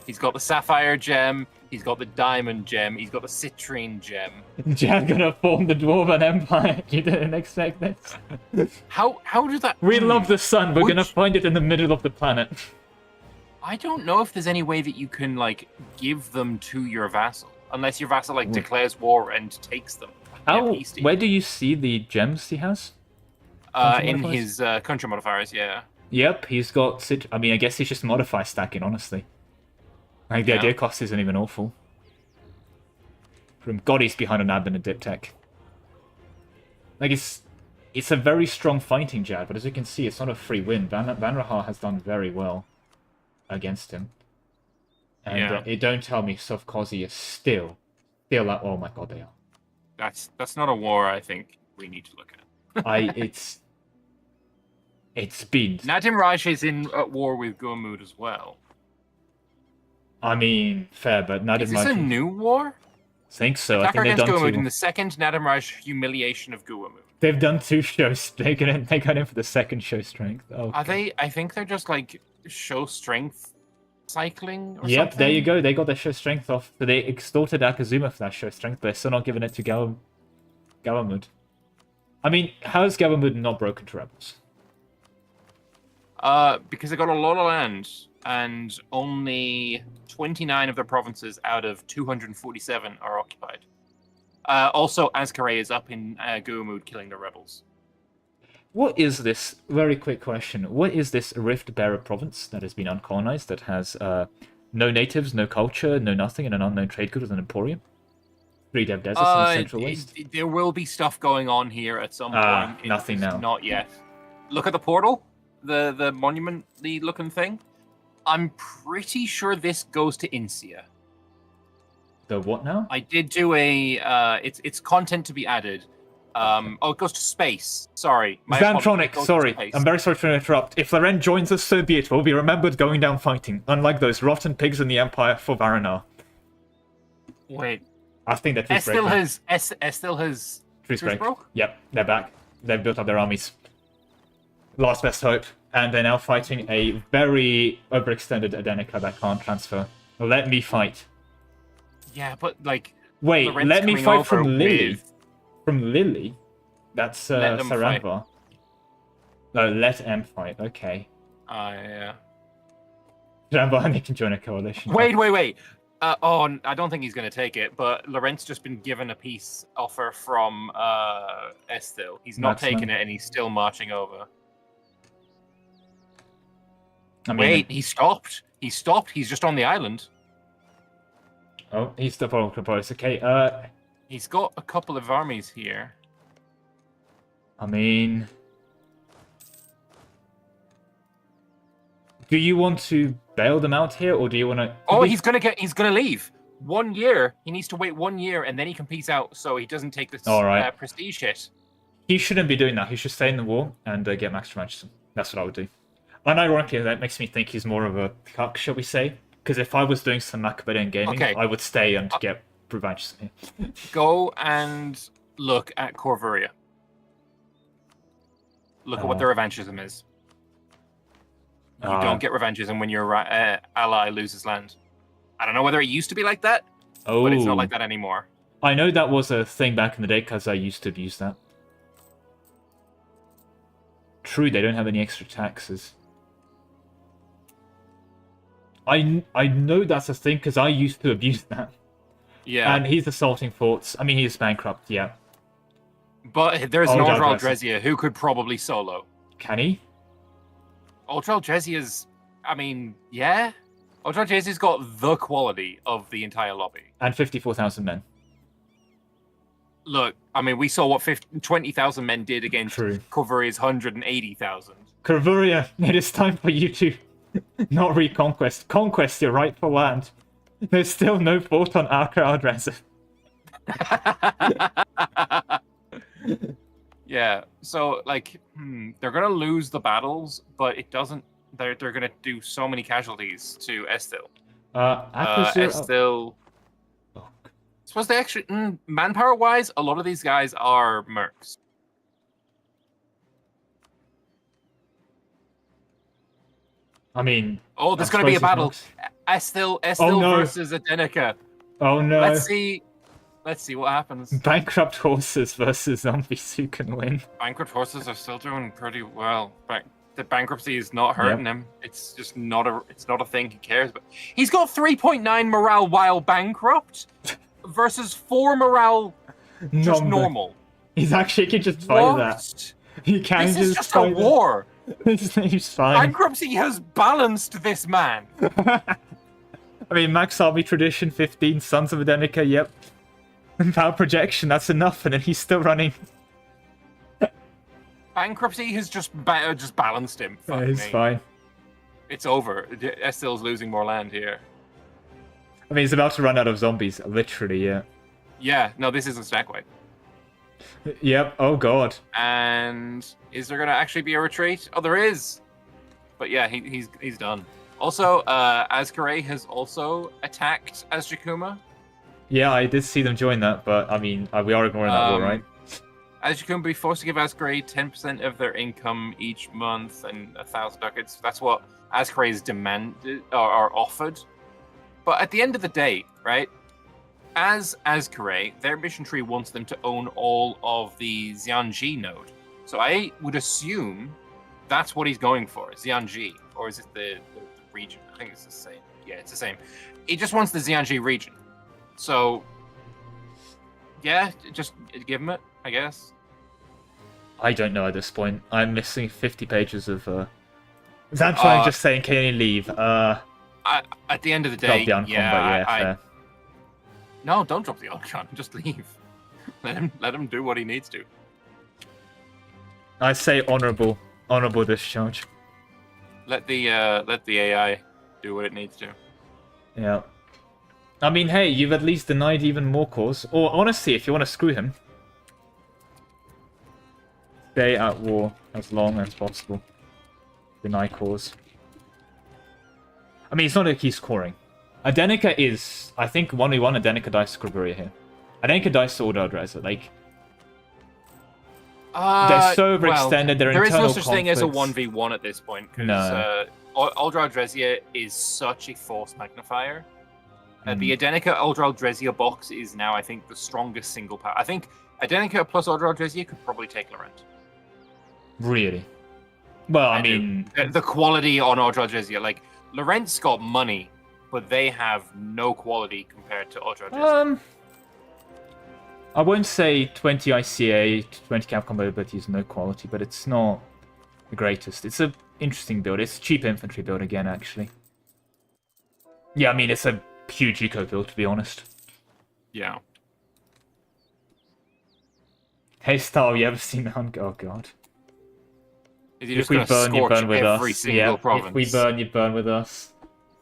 He's got the sapphire gem, he's got the diamond gem, he's got the citrine gem. Jad gonna form the Dwarven Empire. You didn't expect this. How did that... We love the sun, we're gonna find it in the middle of the planet. I don't know if there's any way that you can, like, give them to your vassal. Unless your vassal, like, declares war and takes them. Where do you see the gems he has? In his country modifiers, yeah. Yep, he's got... I mean, I guess he's just modify stacking, honestly. Like, the idea cost isn't even awful. From God, he's behind an admin and dip tech. Like, it's a very strong fighting Jad, but as you can see, it's not a free win. Van Rahar has done very well against him. And it don't tell me Sovkozy is still like, oh my god, they are. That's not a war I think we need to look at. It's been... Nadim Raj is at war with Guamud as well. I mean, fair, but Nadim Raj... Is this a new war? I think so. Attack I think they've done Guamud two. in the second Nadim Raj humiliation of Guamud. They've done 2 shows. They got in for the second show strength. Oh, Are they? I think they're just like show strength cycling or yep, something. there you go. They got their show strength off. So they extorted Akazuma for that show strength, but they're still not giving it to Gawamud. I mean, how is Gawamud not broken to rebels? Because they got a lot of land, and only 29 of their provinces out of 247 are occupied. Also, Azkare is up in Guamud killing the rebels. What is this? Very quick question. What is this Rift Bearer province that has been uncolonized, that has no natives, no culture, no nothing, and an unknown trade good with an emporium? 3 dev deserts in the Central West? There will be stuff going on here at some point. Nothing now. Not yet. Look at the portal, the monument-y looking thing. I'm pretty sure this goes to Insia. The what now? I did do a... it's content to be added. It goes to space. Sorry. Xantronic, sorry. I'm very sorry to interrupt. If Loren joins us, so be it. We'll be remembered going down fighting, unlike those rotten pigs in the Empire for Varannar. Wait. I think that S still has Truce break. broke? Yep, they're back. They've built up their armies. Last best hope. And they're now fighting a very overextended Adenica that can't transfer. Let me fight. Yeah, but like... Wait, Lorentz let me coming fight over from Lily. with- From Lily? That's Let them fight. Sarandvar. No, let M fight. Okay. Yeah. Sarandvar and he can join a coalition. Wait. I don't think he's going to take it, but Lorentz just been given a peace offer from Estil. He's not Maximum. taking it, and he's still marching over. I mean, Wait, he stopped. He stopped. He's just on the island. Oh, he's the Volcropose. Okay, He's got a couple of armies here. I mean... Do you want to bail them out here, or do you want to... Oh, he's gonna leave. 1 year. He needs to wait 1 year, and then he can peace out, so he doesn't take this All right. prestige hit. He shouldn't be doing that. He should stay in the war and get Max Magician. That's what I would do. And ironically, that makes me think he's more of a cuck, shall we say? Because if I was doing some Macabedian gaming, Okay. I would stay and get revenge. Go and look at Corvuria. Look at what the revanchism is. You don't get revanchism when your ally loses land. I don't know whether it used to be like that, but it's not like that anymore. I know that was a thing back in the day because I used to abuse that. True, they don't have any extra taxes. I know that's a thing because I used to abuse that. Yeah. And he's assaulting forts. I mean, he's bankrupt, yeah. But there's an Oh, Aldral Drezia. Drezia who could probably solo. Can he? Aldral Drezia's, I mean, yeah. Aldral Drezia's got the quality of the entire lobby. And 54,000 men. Look, I mean, we saw what 20,000 men did against True. Corvuria's 180,000. Corvuria, it is time for you to not reconquest. Conquest your rightful land. There's still no fort on Arca Ardreza. Yeah, so, like, they're going to lose the battles, but it doesn't... They're going to do so many casualties to Estil. Estil... Oh. Suppose they actually... manpower-wise, a lot of these guys are mercs. I mean... Oh, there's going to be a battle. Estil no. versus Adenica. Oh no. Let's see what happens. Bankrupt horses versus zombies who can win. Bankrupt horses are still doing pretty well. The bankruptcy is not hurting him. It's just not a thing he cares about. He's got 3.9 morale while bankrupt versus 4 morale just normal. He's actually can just fight that. He can This is just a fight war. He's fine. Bankruptcy has balanced this man. I mean, Max Army Tradition 15, Sons of Adenica, yep. And Power Projection, that's enough, and then he's still running. Bankruptcy has just balanced him. Fuck Yeah, he's me. fine. It's over. Estil's losing more land here. I mean, he's about to run out of zombies, literally, yeah. Yeah, no, this isn't stack wipe. Yep, oh god. And is there going to actually be a retreat? Oh, there is. But yeah, he's done. Also, Azkaray has also attacked Azjakuma. Yeah, I did see them join that, but I mean, we are ignoring that war, right? Azjakuma will be forced to give Azkaray 10% of their income each month and 1,000 ducats. That's what Azkaray is demanded or offered. But at the end of the day, right? As Azkaray, their mission tree wants them to own all of the Xianji node. So I would assume that's what he's going for, Xianji. Or is it the region? I think it's the same. Yeah, it's the same. He just wants the Xianji region. So, yeah, just give him it, I guess. I don't know at this point. I'm missing 50 pages of... Zanfang just saying, can you leave? At the end of the day, drop the uncon, fair. No, don't drop the uncon. Just leave. Let him do what he needs to. I say honorable discharge. Let the AI do what it needs to. Yeah. I mean, hey, you've at least denied even more cause. Or honestly, if you want to screw him, stay at war as long as possible. Deny cause. I mean, it's not like he's scoring. Adenica is, I think, 1v1 Adenica dice to Corvuria here. Adenica dice to Order Adresa. Like, They're so overextended. Their there is internal no such thing as a conflicts. 1v1 at this point, because No. Uldra Aldresia is such a force magnifier. The Adenica Uldra Aldresia box is now, I think, the strongest single power. I think Adenica plus Uldra Aldresia could probably take Laurent. Really? Well, I mean... The quality on Uldra Aldresia, like, Laurent's got money, but they have no quality compared to Uldra Aldresia. I won't say 20 ICA, 20 cap combo ability is no quality, but it's not the greatest. It's an interesting build. It's a cheap infantry build again, actually. Yeah, I mean, it's a huge eco build, to be honest. Yeah. Hey, Star, you ever seen that? Oh, God. Is he just going to scorch every single province? If we burn, you burn with us.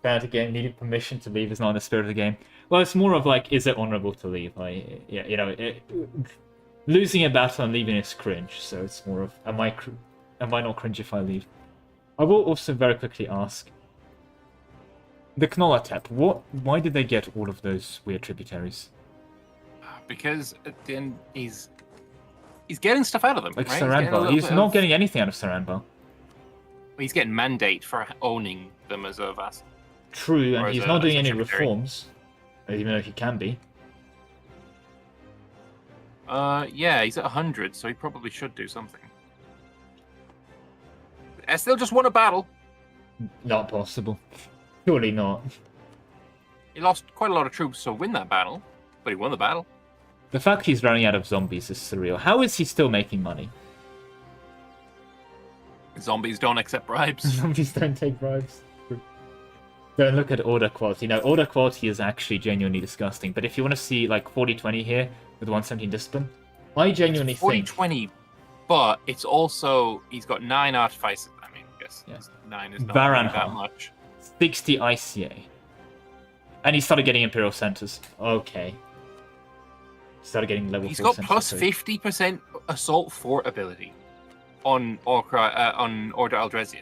Bad again, needing permission to leave is not in the spirit of the game. Well, it's more of like, is it honorable to leave? Yeah, you know, losing a battle and leaving is cringe. So it's more of, am I not cringe if I leave? I will also very quickly ask, the Knolatep, why did they get all of those weird tributaries? Because then he's getting stuff out of them. Like right? Saranbar, he's not getting anything out of Saranbar. He's getting mandate for owning them as a vassal. True, and he's not doing any reforms, even though he can be. Yeah, he's at 100, so he probably should do something. Still just won a battle. Not possible. Surely not. He lost quite a lot of troops to win that battle, but he won the battle. The fact he's running out of zombies is surreal. How is he still making money? Zombies don't accept bribes. Zombies don't take bribes. Don't look at order quality. No, order quality is actually genuinely disgusting. But if you want to see like 40-20 here with 117 discipline, I genuinely think 40-20, but it's also he's got 9 artifices. I mean, I guess 9 is not really that much. 60 ICA, and he started getting Imperial Centers. Okay, started getting level. He's got plus 50% assault fort ability on Order Aldresia.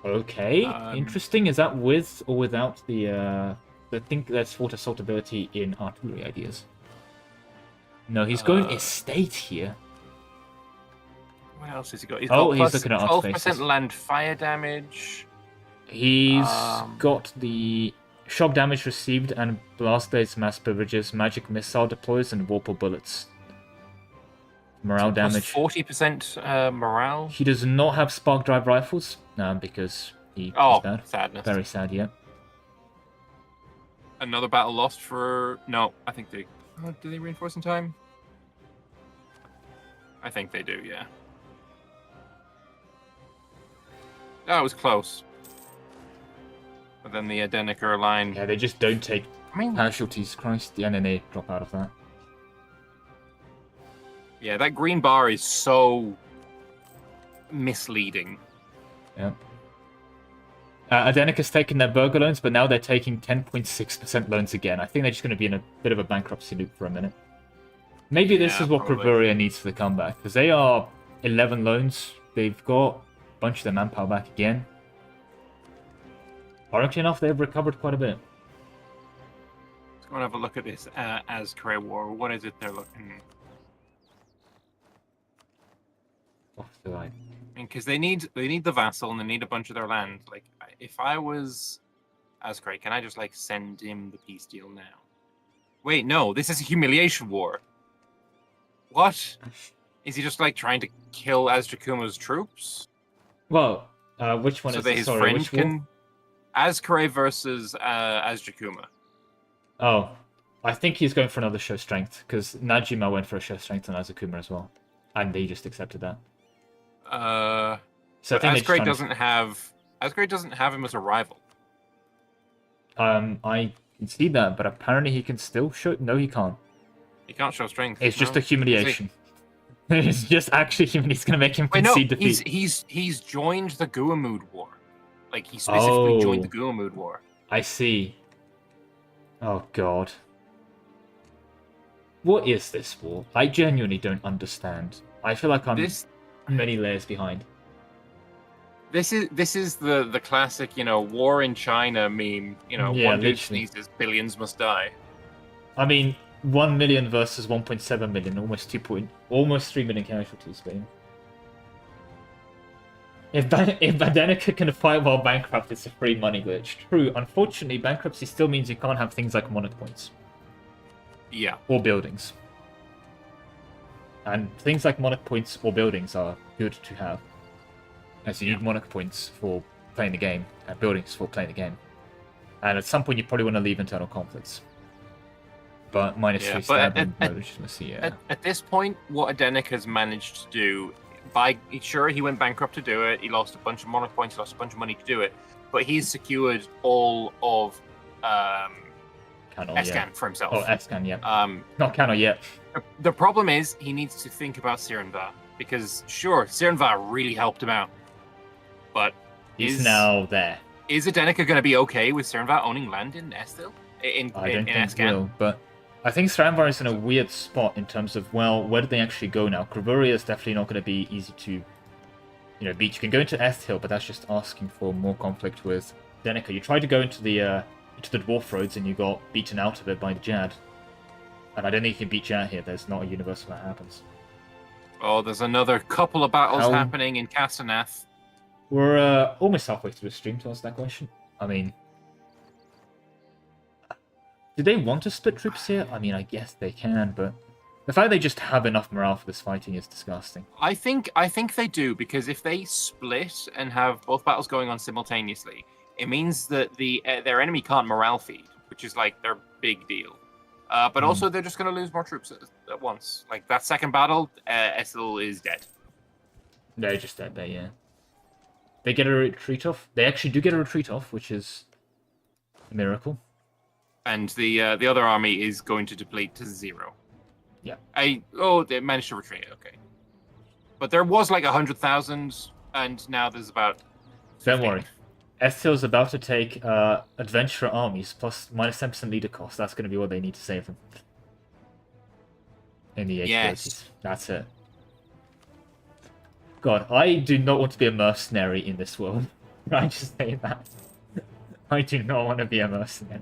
Okay, interesting. Is that with or without the I think that's fort assault ability in artillery ideas? No, he's going estate here. What else has he got? He's got he's looking at 12% land fire damage. He's got the shock damage received and blast blades, mass beverages, magic missile deploys, and warple bullets. Morale damage. 40% morale. He does not have spark drive rifles, because he is bad. Sadness. Very sad, yeah. Another battle lost for... No, I think they... do they reinforce in time? I think they do, yeah. That was close. But then the Adenica line... Yeah, they just don't take casualties, Christ. Yeah, and then they drop out of that. Yeah, that green bar is so misleading. Yeah. Adenica's taken their burger loans, but now they're taking 10.6% loans again. I think they're just going to be in a bit of a bankruptcy loop for a minute. Maybe this is what Proveria needs for the comeback, because they are 11 loans. They've got a bunch of their manpower back again. Ironically enough, they've recovered quite a bit. Let's go and have a look at this as Korea War. What is it they're looking... Because they need the vassal and they need a bunch of their land. Like, if I was Ascray, can I just like send him the peace deal now? Wait, no, this is a humiliation war. What? Is he just like trying to kill Azjakuma's troops? Well, which one so is that his friend can Ascray versus Azjakuma. Oh, I think he's going for another show strength because Najima went for a show strength on Azjakuma as well, and they just accepted that. So Ascray doesn't have him as a rival. I can see that, but apparently he can still show. No, he can't. He can't show strength. It's just a humiliation. It's just actually humiliation. It's going to make him concede defeat. He's joined the Guamud War. Like, he specifically joined the Guamud War. I see. Oh, God. What is this war? I genuinely don't understand. I feel like I'm many layers behind. This is the classic, war in China meme. One dude sneezes, billions must die. I mean, 1 million versus 1.7 million, almost 3 million casualties, baby. If Bandanica can fight while bankrupt, it's a free money glitch. True, unfortunately, bankruptcy still means you can't have things like monarch points. Yeah. Or buildings. And things like monarch points or buildings are good to have. As you need monarch points for playing the game, and buildings for playing the game. And at some point you probably want to leave internal conflicts. But -3 stab and no legitimacy, yeah. At this point, what Adenik has managed to do, sure, he went bankrupt to do it, he lost a bunch of monarch points, he lost a bunch of money to do it, but he's secured all of Escan for himself. Oh, Escan, yeah. Not Cano yet. The problem is, he needs to think about Sirenva, because sure, Sirenva really helped him out, but he's now there. Is Adenica going to be okay with Sirenva owning land in Estil? I don't think it will, but I think Sirenva is in a weird spot in terms of, well, where do they actually go now? Kravoria is definitely not going to be easy to, beat. You can go into Estil, but that's just asking for more conflict with Adenica. You tried to go into the Dwarf Roads and you got beaten out of it by the Jad. And I don't think you can beat Jad here. There's not a universe where that happens. Oh, there's another couple of battles happening in Castanath. We're almost halfway through the stream to ask that question. I mean, do they want to split troops here? I mean, I guess they can, but the fact they just have enough morale for this fighting is disgusting. I think they do, because if they split and have both battles going on simultaneously, it means that their enemy can't morale feed, which is like their big deal. But also they're just going to lose more troops at once. Like that second battle, Essil is dead. They're just dead there, yeah. They get a retreat off. They actually do get a retreat off, which is a miracle. And the other army is going to deplete to 0. Yeah. They managed to retreat. Okay. But there was like 100,000, and now there's about. Don't worry. Estil's about to take adventurer armies plus -10% leader cost. That's going to be what they need to save them. In the 830s. Yes. That's it. God, I do not want to be a mercenary in this world. I just say that. I do not want to be a mercenary.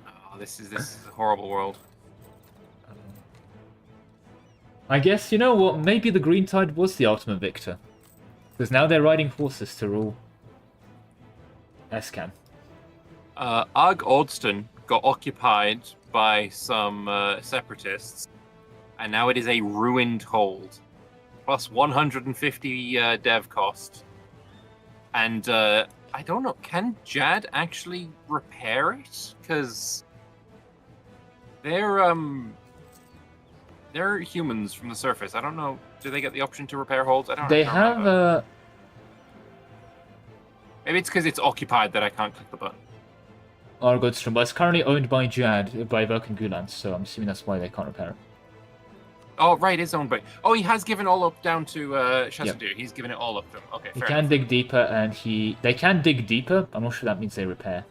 Oh, this is a horrible world. I guess, you know what, maybe the Green Tide was the ultimate victor. Because now they're riding horses to rule Escan. Ag Odston got occupied by some separatists, and now it is a ruined hold. Plus 150 dev cost. And I don't know, can Jad actually repair it? Because they're humans from the surface. I don't know. Do they get the option to repair holds? I don't know. They have Maybe it's because it's occupied that I can't click the button. Argodstrom, but it's currently owned by Jad, by Vulcan Gulan, so I'm assuming that's why they can't repair it. Oh, right, it's owned by... Oh, he has given all up down to Shazadir. Yep. He's given it all up to him. Okay, fair enough. Dig deeper, and they can dig deeper. I'm not sure that means they repair.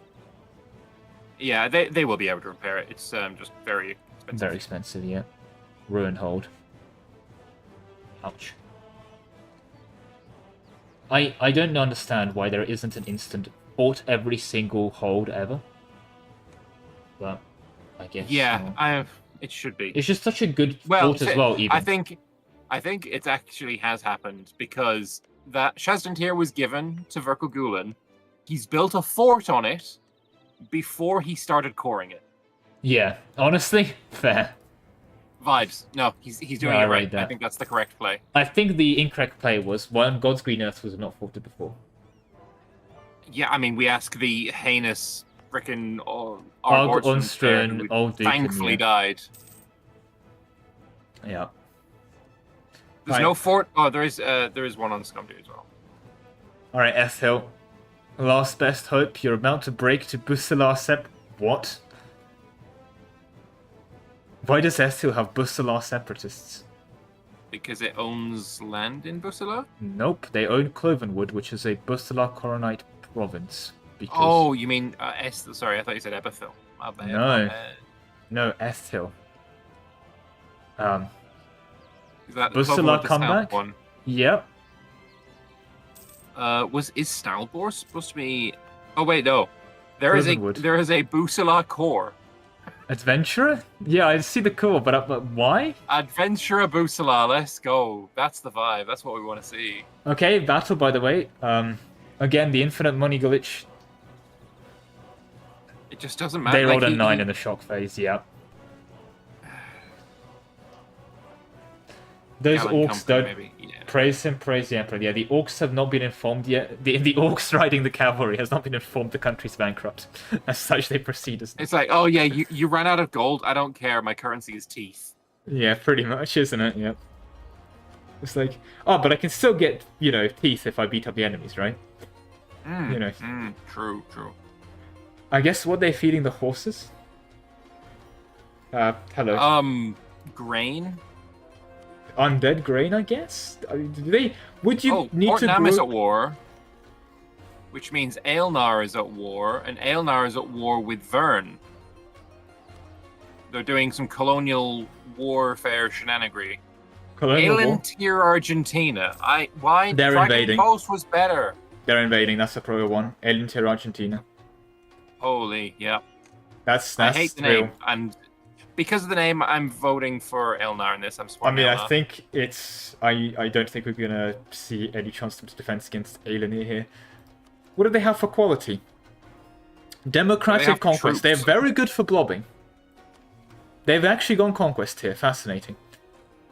Yeah, they will be able to repair it. It's just very expensive. Very expensive, yeah. Ruin hold. Ouch. I don't understand why there isn't an instant fort every single hold ever. But I guess... Yeah, it should be. It's just such a good fort as well, even. I think it actually has happened, because that Shazdantir was given to Verkul Gulen. He's built a fort on it before he started coring it. Yeah, honestly, fair. Vibes. No, he's doing it right. I think that's the correct play. I think the incorrect play was when God's Green Earth was not forted before. Yeah, I mean, we ask the heinous frickin' Arg Unstrun, who thankfully died. Yeah. There's no fort. Oh, there is one on Scumdeer as well. All right, Ethel. Last best hope. You're about to break to Busalar What? Why does Ethel have Busalar separatists? Because it owns land in Busalar? Nope, they own Clovenwood, which is a Busalar Coronite province. Because... Oh, you mean sorry, I thought you said Ebethil. No, Ethel. Is that Busalar comeback? One? Yep. Is Stalbor supposed to be? Oh wait, no. There is a Busalar core. Adventurer? Yeah, I see the call, but why? Adventurer Busala, let's go. That's the vibe. That's what we want to see. Okay, battle, by the way. Again, the infinite money glitch. It just doesn't matter. They rolled a 9 in the shock phase, yeah. Those orcs don't praise him, praise the emperor. Yeah, the orcs have not been informed yet. The orcs riding the cavalry has not been informed the country's bankrupt. As such, they proceed as... It's like, oh yeah, you ran out of gold. I don't care. My currency is teeth. Yeah, pretty much, isn't it? Yep. It's like, oh, but I can still get, you know, teeth if I beat up the enemies, right? You know. True. I guess what they're feeding the horses? Hello. Grain? Undead grain, I guess? Would you need Port to Nam is at war, which means Aelnar is at war, and Aelnar is at war with Vern. They're doing some colonial warfare shenanigans. Tier Argentina. Why? They're Dragon invading. Coast was better. They're invading. That's a pro one. Tier Argentina. Holy, yeah. That's I hate the real. name, and because of the name, I'm voting for Aelnar in this. I mean, I think it's... I don't think we're going to see any chance to defense against Aelinir here. What do they have for quality? Democratic Conquest. They're very good for blobbing. They've actually gone Conquest here. Fascinating.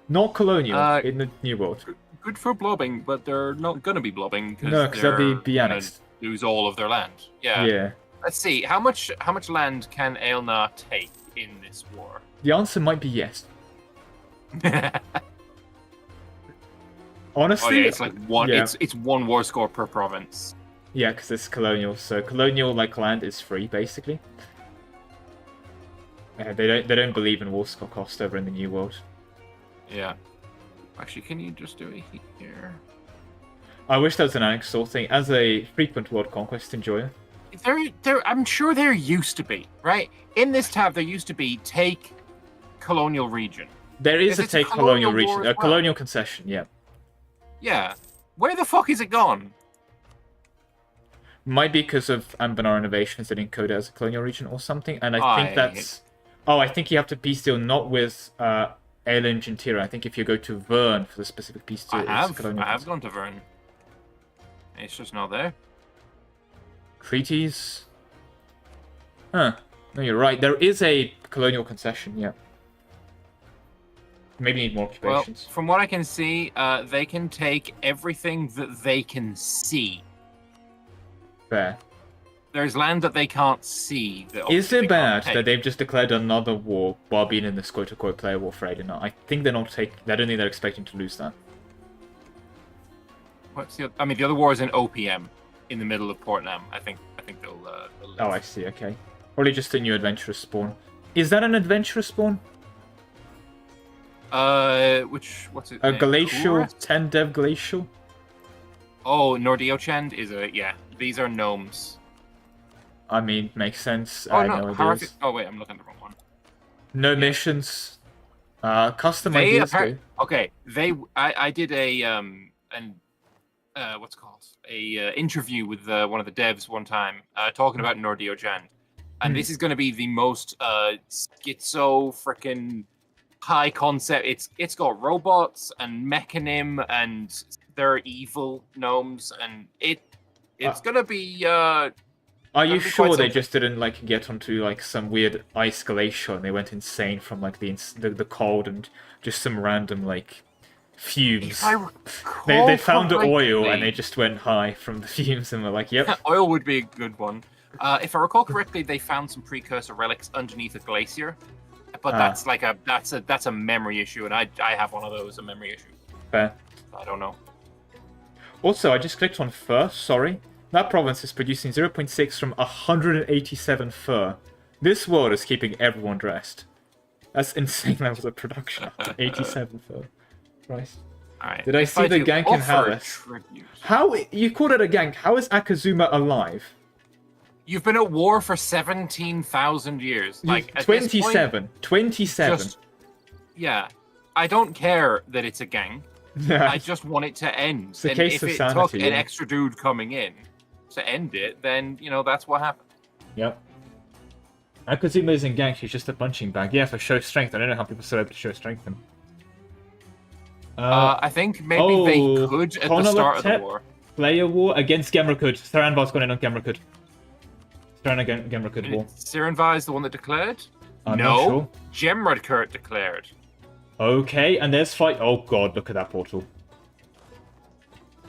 Not Colonial in the New World. Good for blobbing, but they're not going to be blobbing. No, because they'll be annexed. Lose all of their land. Yeah. Yeah. Let's see. How much land can Aelnar take in this war? The answer might be yes. Honestly, it's like one. Yeah. It's one war score per province. Yeah, because it's colonial. So colonial like land is free basically. They don't believe in war score cost over in the New World. Yeah. Actually, can you just do it here? I wish there was an annex sort thing. As a frequent world conquest enjoyer. I'm sure there used to be, right? In this tab, there used to be take colonial region. There is a take colonial region, a colonial concession, yeah. Yeah. Where the fuck is it gone? Might be because of Anbennar innovations that encode it as a colonial region or something, and I think that's... Oh, I think you have to peace deal not with Aelin Gentira. I think if you go to Vern for the specific peace deal, I have gone to Vern. It's just not there. Treaties. Huh. No, you're right. There is a colonial concession, yeah. Maybe need more occupations. Well, from what I can see, they can take everything that they can see. Fair. There's land that they can't see. Is it bad that they've just declared another war while being in this quote-unquote player war for Aelinir? I think they're not I don't think they're expecting to lose that. What's the? I mean, the other war is in OPM, in the middle of Port Nam. I think they'll oh, I see. Okay. Probably just a new adventurous spawn. Is that an adventurous spawn? What's it? A glacial, 10 dev glacial. Oh, Nordiochend is a These are gnomes. I mean, makes sense. Oh no, oh wait, I'm looking at the wrong one. No missions. Custom ideas. Okay, I did a what's it called? Interview with one of the devs one time, talking about Nordiochend, and this is going to be the most schizo freaking high concept. It's got robots and mechanim, and they're evil gnomes, and it's going to be. Are you sure they just didn't like get onto like some weird ice glacier and they went insane from like the cold and just some random like fumes? They found oil and they just went high from the fumes and were like, yep. Oil would be a good one. If I recall correctly, they found some precursor relics underneath a glacier, but that's like that's a memory issue, and I have one of those, a memory issue. Fair. I don't know. Also, I just clicked on fur. Sorry. That province is producing 0.6 from 187 fur. This world is keeping everyone dressed. That's insane levels of production. 87 fur. Christ. Right. Did I see the gank in Hallis? How? You called it a gank. How is Akazuma alive? You've been at war for 17,000 years. Like 27. 27. Yeah. I don't care that it's a gank. I just want it to end. It's a and case if of it sanity, took an extra dude coming in to end it, then, that's what happened. Yep. Akazuma is in gang, she's just a punching bag. Yeah, for show strength. I don't know how people are still able to show strength them. I think maybe they could at the start of the war. Player war against Gemrakud. Saranvar's gone in on Gemrakud. Gemrakud war. Saranvar is the one that declared? I'm no, not sure. Gemrakud declared. Okay, and there's fight. Oh god, look at that portal.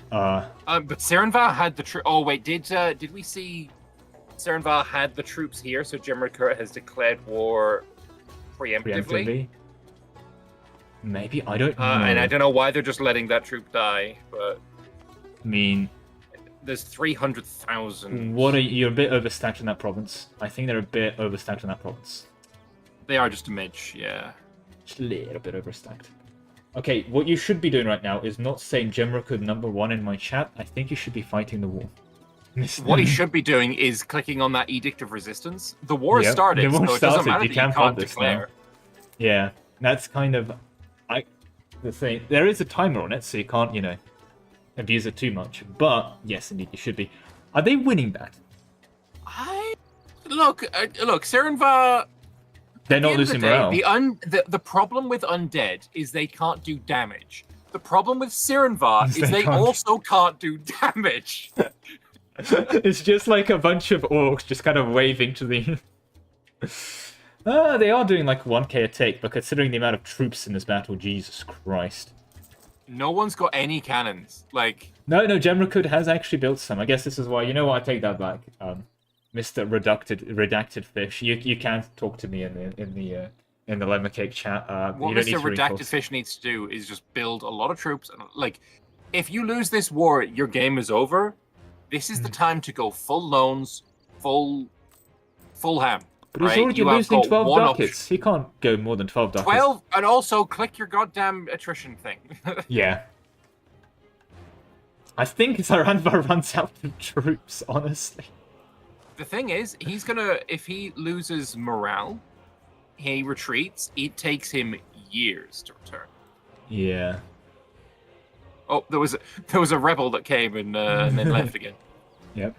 But Saranvar had the oh wait, did we see Saranvar had the troops here? So Gemrakud has declared war preemptively. Maybe, I don't know. And I don't know why they're just letting that troop die, but I mean, there's 300,000. You're a bit overstacked in that province. I think they're a bit overstacked in that province. They are just a midge, yeah. Just a little bit overstacked. Okay, what you should be doing right now is not saying Gemrakud #1 in my chat. I think you should be fighting the war. What he should be doing is clicking on that Edict of Resistance. The war has started, so it doesn't matter that you can't declare. Yeah, that's kind of the thing. There is a timer on it, so you can't, abuse it too much. But yes, indeed, you should be. Are they winning that? Look, Saranvar. They're not losing morale. The problem with undead is they can't do damage. The problem with Saranvar is they also can't do damage. It's just like a bunch of orcs just kind of waving to the... they are doing like 1k a take, but considering the amount of troops in this battle, Jesus Christ. No one's got any cannons. Like... No, Gemrakud has actually built some. I guess this is why... You know what? I take that back. Mr. Redacted Fish. You can't talk to me in the Lemon Cake chat. What Mr. Redacted Fish needs to do is just build a lot of troops. And like, if you lose this war, your game is over. This is the time to go full loans, full ham. But he's already losing 12 ducats. He can't go more than 12 ducats. 12, and also click your goddamn attrition thing. Yeah. I think Saranvar runs out of troops, honestly. The thing is, he's gonna, if he loses morale, he retreats, it takes him years to return. Yeah. Oh, there was a rebel that came and then left again. Yep.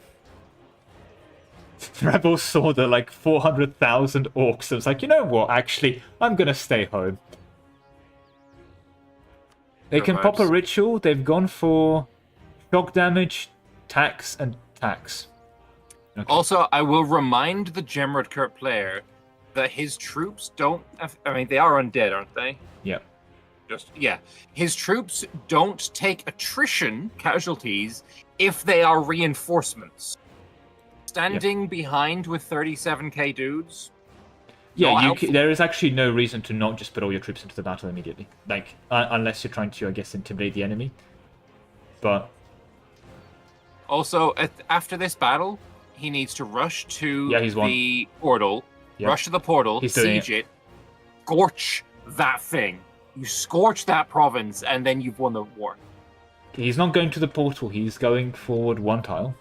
The rebels saw the, 400,000 orcs. It was like, you know what, actually, I'm gonna stay home. They can pop a ritual. They've gone for shock damage, tax, and tax. Okay. Also, I will remind the Gemrod Kurt player that his troops don't... I mean, they are undead, aren't they? Yep. His troops don't take attrition casualties if they are reinforcements. Standing behind with 37k dudes... Yeah, there is actually no reason to not just put all your troops into the battle immediately. Unless you're trying to, I guess, intimidate the enemy. But... Also, after this battle... He needs to rush to the portal, rush to the portal, siege it, scorch that thing. You scorch that province, and then you've won the war. He's not going to the portal. He's going forward one tile.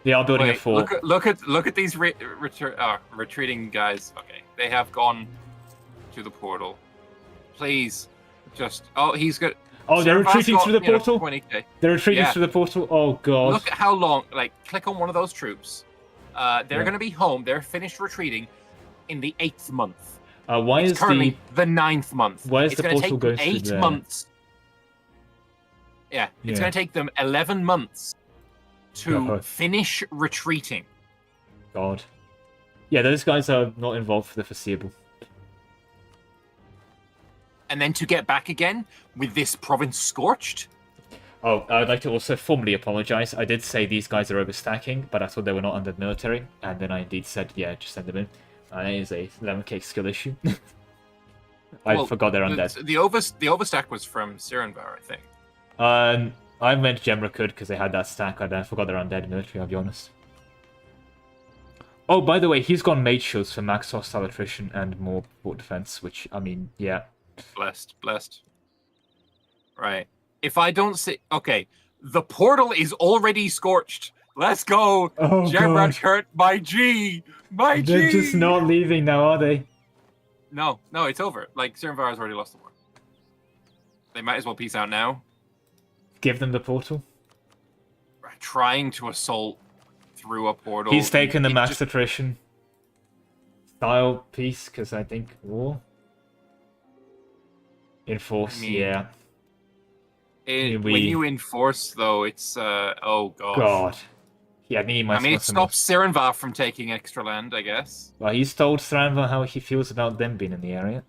They are building a fort. Look at these retreating guys. Okay, they have gone to the portal. Please, just he's good. Oh, they're retreating through the portal? 20K. They're retreating through the portal? Oh, God. Look at how long... click on one of those troops. They're going to be home. They're finished retreating in the 8th month. Why it's is currently the 9th month. Why is the portal going through 8 months. Yeah, it's going to take them 11 months to finish retreating. God. Yeah, those guys are not involved for the foreseeable. And then to get back again with this province scorched. Oh, I'd like to also formally apologize. I did say these guys are overstacking, but I thought they were not under military, and then I indeed said, yeah, just send them in. It is a lemon cake skill issue. I forgot they're undead. The overstack was from Saranvar, I think. I meant Gemrakud because they had that stack. I forgot they're undead military, I'll be honest. Oh, by the way, he's gone mage shields for max hostile attrition and more fort defense, which, I mean, yeah. Blessed. Right. If I don't see... Okay. The portal is already scorched. Let's go. Oh, Gemrod Kurt, my G. My G. They're just not leaving now, are they? No, it's over. Saranvar has already lost the war. They might as well peace out now. Give them the portal. Trying to assault through a portal. He's taken the max attrition. Style peace, because I think war. Enforce, yeah. When you enforce, though, it's oh gosh. God. Yeah, I think he might. I mean, it stops Sirenvar from taking extra land, I guess. Well, he's told Thranvar how he feels about them being in the area.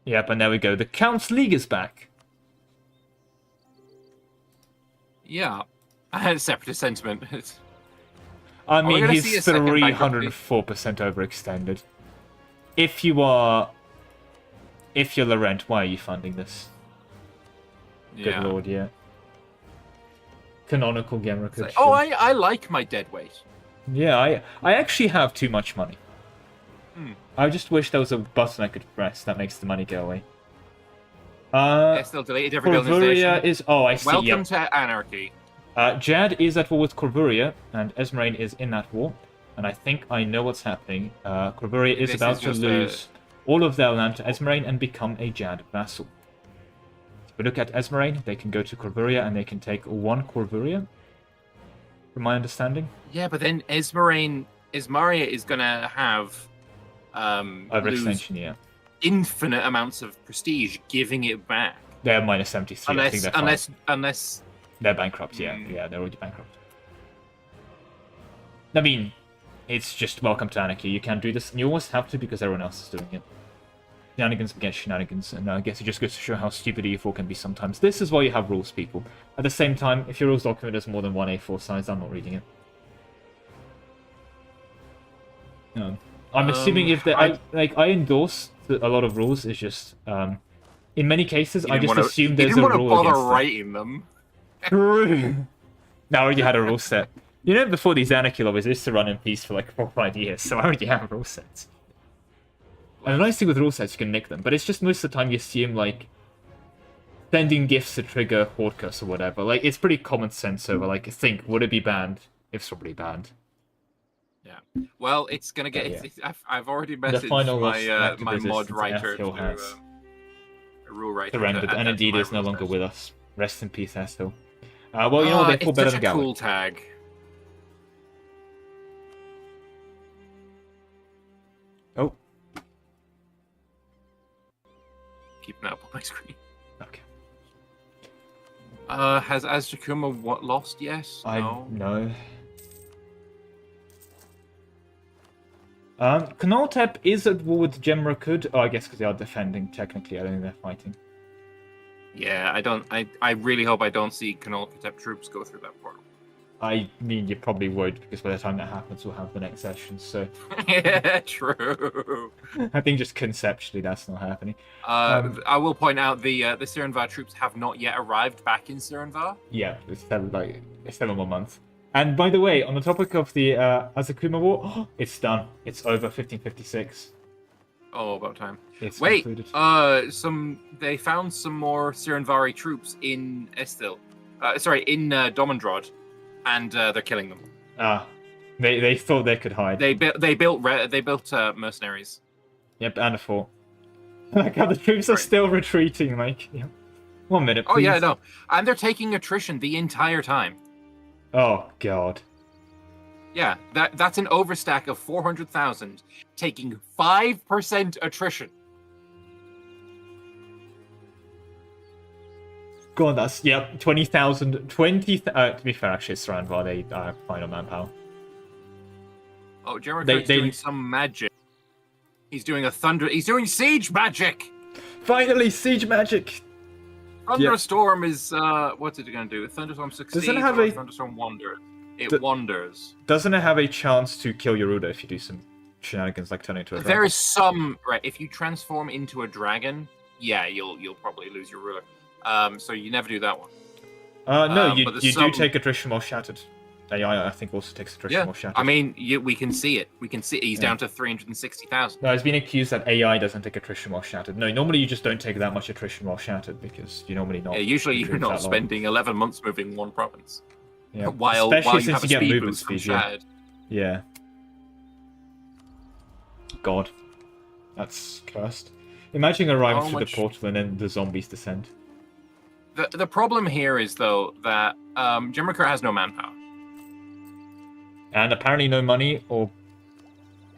Yep, and there we go. The Count's League is back. Yeah. I had a separatist sentiment. I mean, he's 304% overextended. If you're Laurent, why are you funding this? Good lord, yeah. Canonical Gemra. Like, oh, I like my deadweight. Yeah, I actually have too much money. I just wish there was a button I could press that makes the money go away. Still deleted every building station. Is... Oh, I see. Welcome to Anarchy. Jad is at war with Corvuria, and Esmeralda is in that war. And I think I know what's happening. Corvuria is about to lose all of their land to Esmeralda and become a Jad vassal. If we look at Esmeralda, they can go to Corvuria and they can take one Corvuria, from my understanding. Yeah, but then Esmaria is going to have overextension, yeah. Infinite amounts of prestige giving it back. They're minus 73. Unless, I think they're unless they're bankrupt, yeah. Yeah, they're already bankrupt. I mean, it's just welcome to Anarchy. You can't do this, and you almost have to because everyone else is doing it. Shenanigans against shenanigans, and I guess it just goes to show how stupid E4 can be sometimes. This is why you have rules, people. At the same time, if your rules document has more than one A4 size, I'm not reading it. No. I'm assuming if I endorse a lot of rules. It's just in many cases I just assume there's a rule against them. You didn't want to bother writing them. True. Now I already had a rule set. You know, before these Anarchy lobbies, I used to run in peace for like 4 or 5 years, so I already have rule sets. And the nice thing with rule sets, you can nick them, but it's just most of the time you assume like sending gifts to trigger horde curse or whatever. Like it's pretty common sense over like think would it be banned? It's probably banned. Yeah. Well, it's gonna get. I've already messaged my mod writer to rule writer. Surrendered, and indeed is no longer with us. Rest in peace, Asshole. Well, you know what? They feel better than Gallic. It's such a cool tag. Oh. Keeping that up on my screen. Okay. Has Azjakuma lost yet? No. Knoltep is at war with Gemrakud. Oh, I guess because they are defending, technically. I don't think they're fighting. Yeah, I really hope I don't see Knoltep troops go through that portal. I mean, you probably would, because by the time that happens, we'll have the next session, so... Yeah, true. I think just conceptually that's not happening. I will point out the Sirenvar troops have not yet arrived back in Sirenvar. Yeah, it's 7 more months. And by the way, on the topic of the Azakuma War, it's done. It's over 1556. Oh, about time. It's Wait, concluded. they found some more Sirenvari troops in Estil. In Domandrod, and they're killing them. They thought they could hide. They built mercenaries. Yep, and a fort. Like how the troops are still retreating. Like, 1 minute. Please. Oh yeah, no, and they're taking attrition the entire time. Oh god. Yeah, that's an overstack of 400,000, taking 5% attrition. God, that's 20,000. To be fair, actually, it's Saranvar. They final manpower. Oh, Jericho's doing some magic. He's doing He's doing siege magic. Finally, siege magic. Thunderstorm is what's it going to do? Thunderstorm succeeds. Doesn't it have a Thunderstorm wanders? It wanders. Doesn't it have a chance to kill Yoruda if you do some shenanigans like turning into a dragon? There is some if you transform into a dragon, yeah, you'll probably lose your ruler. So you never do that one. No, you do take attrition while shattered. AI, I think, also takes attrition while shattered. I mean, we can see it. We can see he's down to 360,000. No, he's been accused that AI doesn't take attrition while shattered. No, normally you just don't take that much attrition while shattered because you normally not. Yeah, usually you're not spending 11 months moving one province. Yeah, while you have a speed boost from shattered. Yeah. God, that's cursed. Imagine arriving through the portal and then the zombies descend. The problem here is though that Jimricker has no manpower. And apparently no money or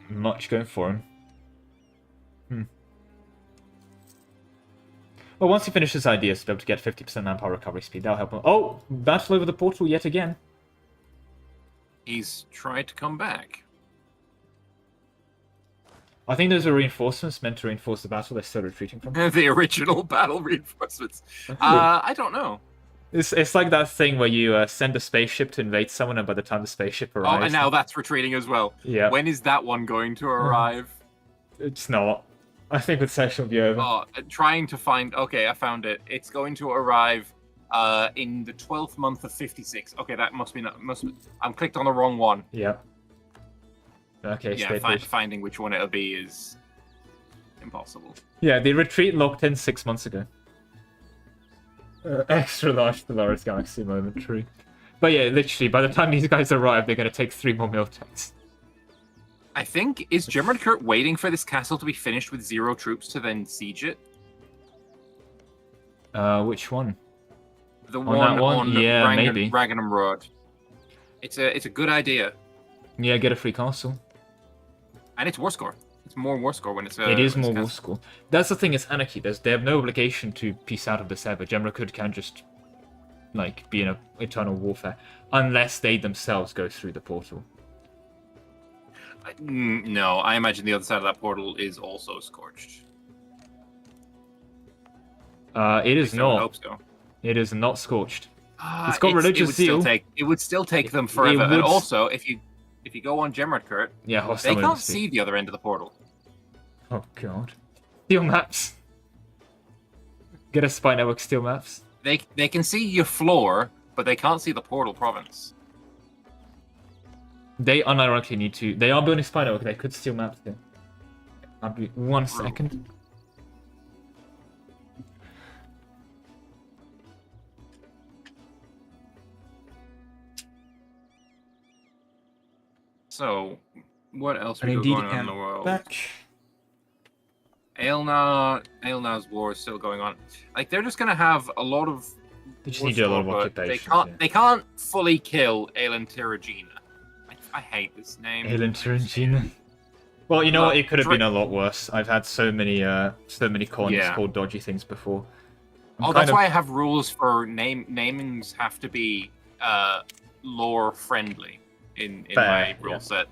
much going for him. Well, once he finishes ideas to be able to get 50% manpower recovery speed, that'll help him. Oh, battle over the portal yet again. He's tried to come back. I think those are reinforcements meant to reinforce the battle they're still retreating from. The original battle reinforcements. I don't know. It's like that thing where you send a spaceship to invade someone, and by the time the spaceship arrives... Oh, and now that's retreating as well. Yeah. When is that one going to arrive? It's not. I think with session will be over. Oh, trying to find... Okay, I found it. It's going to arrive in the 12th month of 56. Okay, that must be... I'm clicked on the wrong one. Yeah. Okay, yeah, finding which one it'll be is impossible. Yeah, the retreat locked in 6 months ago. Extra large Polaris Galaxy moment, true. But yeah, literally, by the time these guys arrive, they're going to take 3 more militechs. I think, is German-Kurt waiting for this castle to be finished with 0 troops to then siege it? Which one? The one on yeah, maybe. Ragnum Road. It's a good idea. Yeah, get a free castle. And it's war score. It's more war score when it's it is more war score. That's the thing, it's Anarchy. They have no obligation to peace out of this ever. German-Kurt can just like be in a eternal warfare. Unless they themselves go through the portal. No, I imagine the other side of that portal is also scorched. It is not. I hope so. It is not scorched. It's got religious zeal. It would still take them forever. And also, if you go on German-Kurt, yeah, they can't see the other end of the portal. Oh god. Steel maps. Get a spy network steel maps. They can see your floor, but they can't see the portal province. They unironically need to. They are building spy network. They could steal maps here. I'll be 1 second. So, what else we got going on in the world? Back. Aelnar's war is still going on. Like, they're just gonna have a lot of. They just need to do a lot of occupation. They can't fully kill Aelin Tiragina. I hate this name. Aelin Tiragina. Well, you know what? It could have been a lot worse. I've had so many cons called dodgy things before. That's why I have rules for namings have to be lore friendly in my rule set.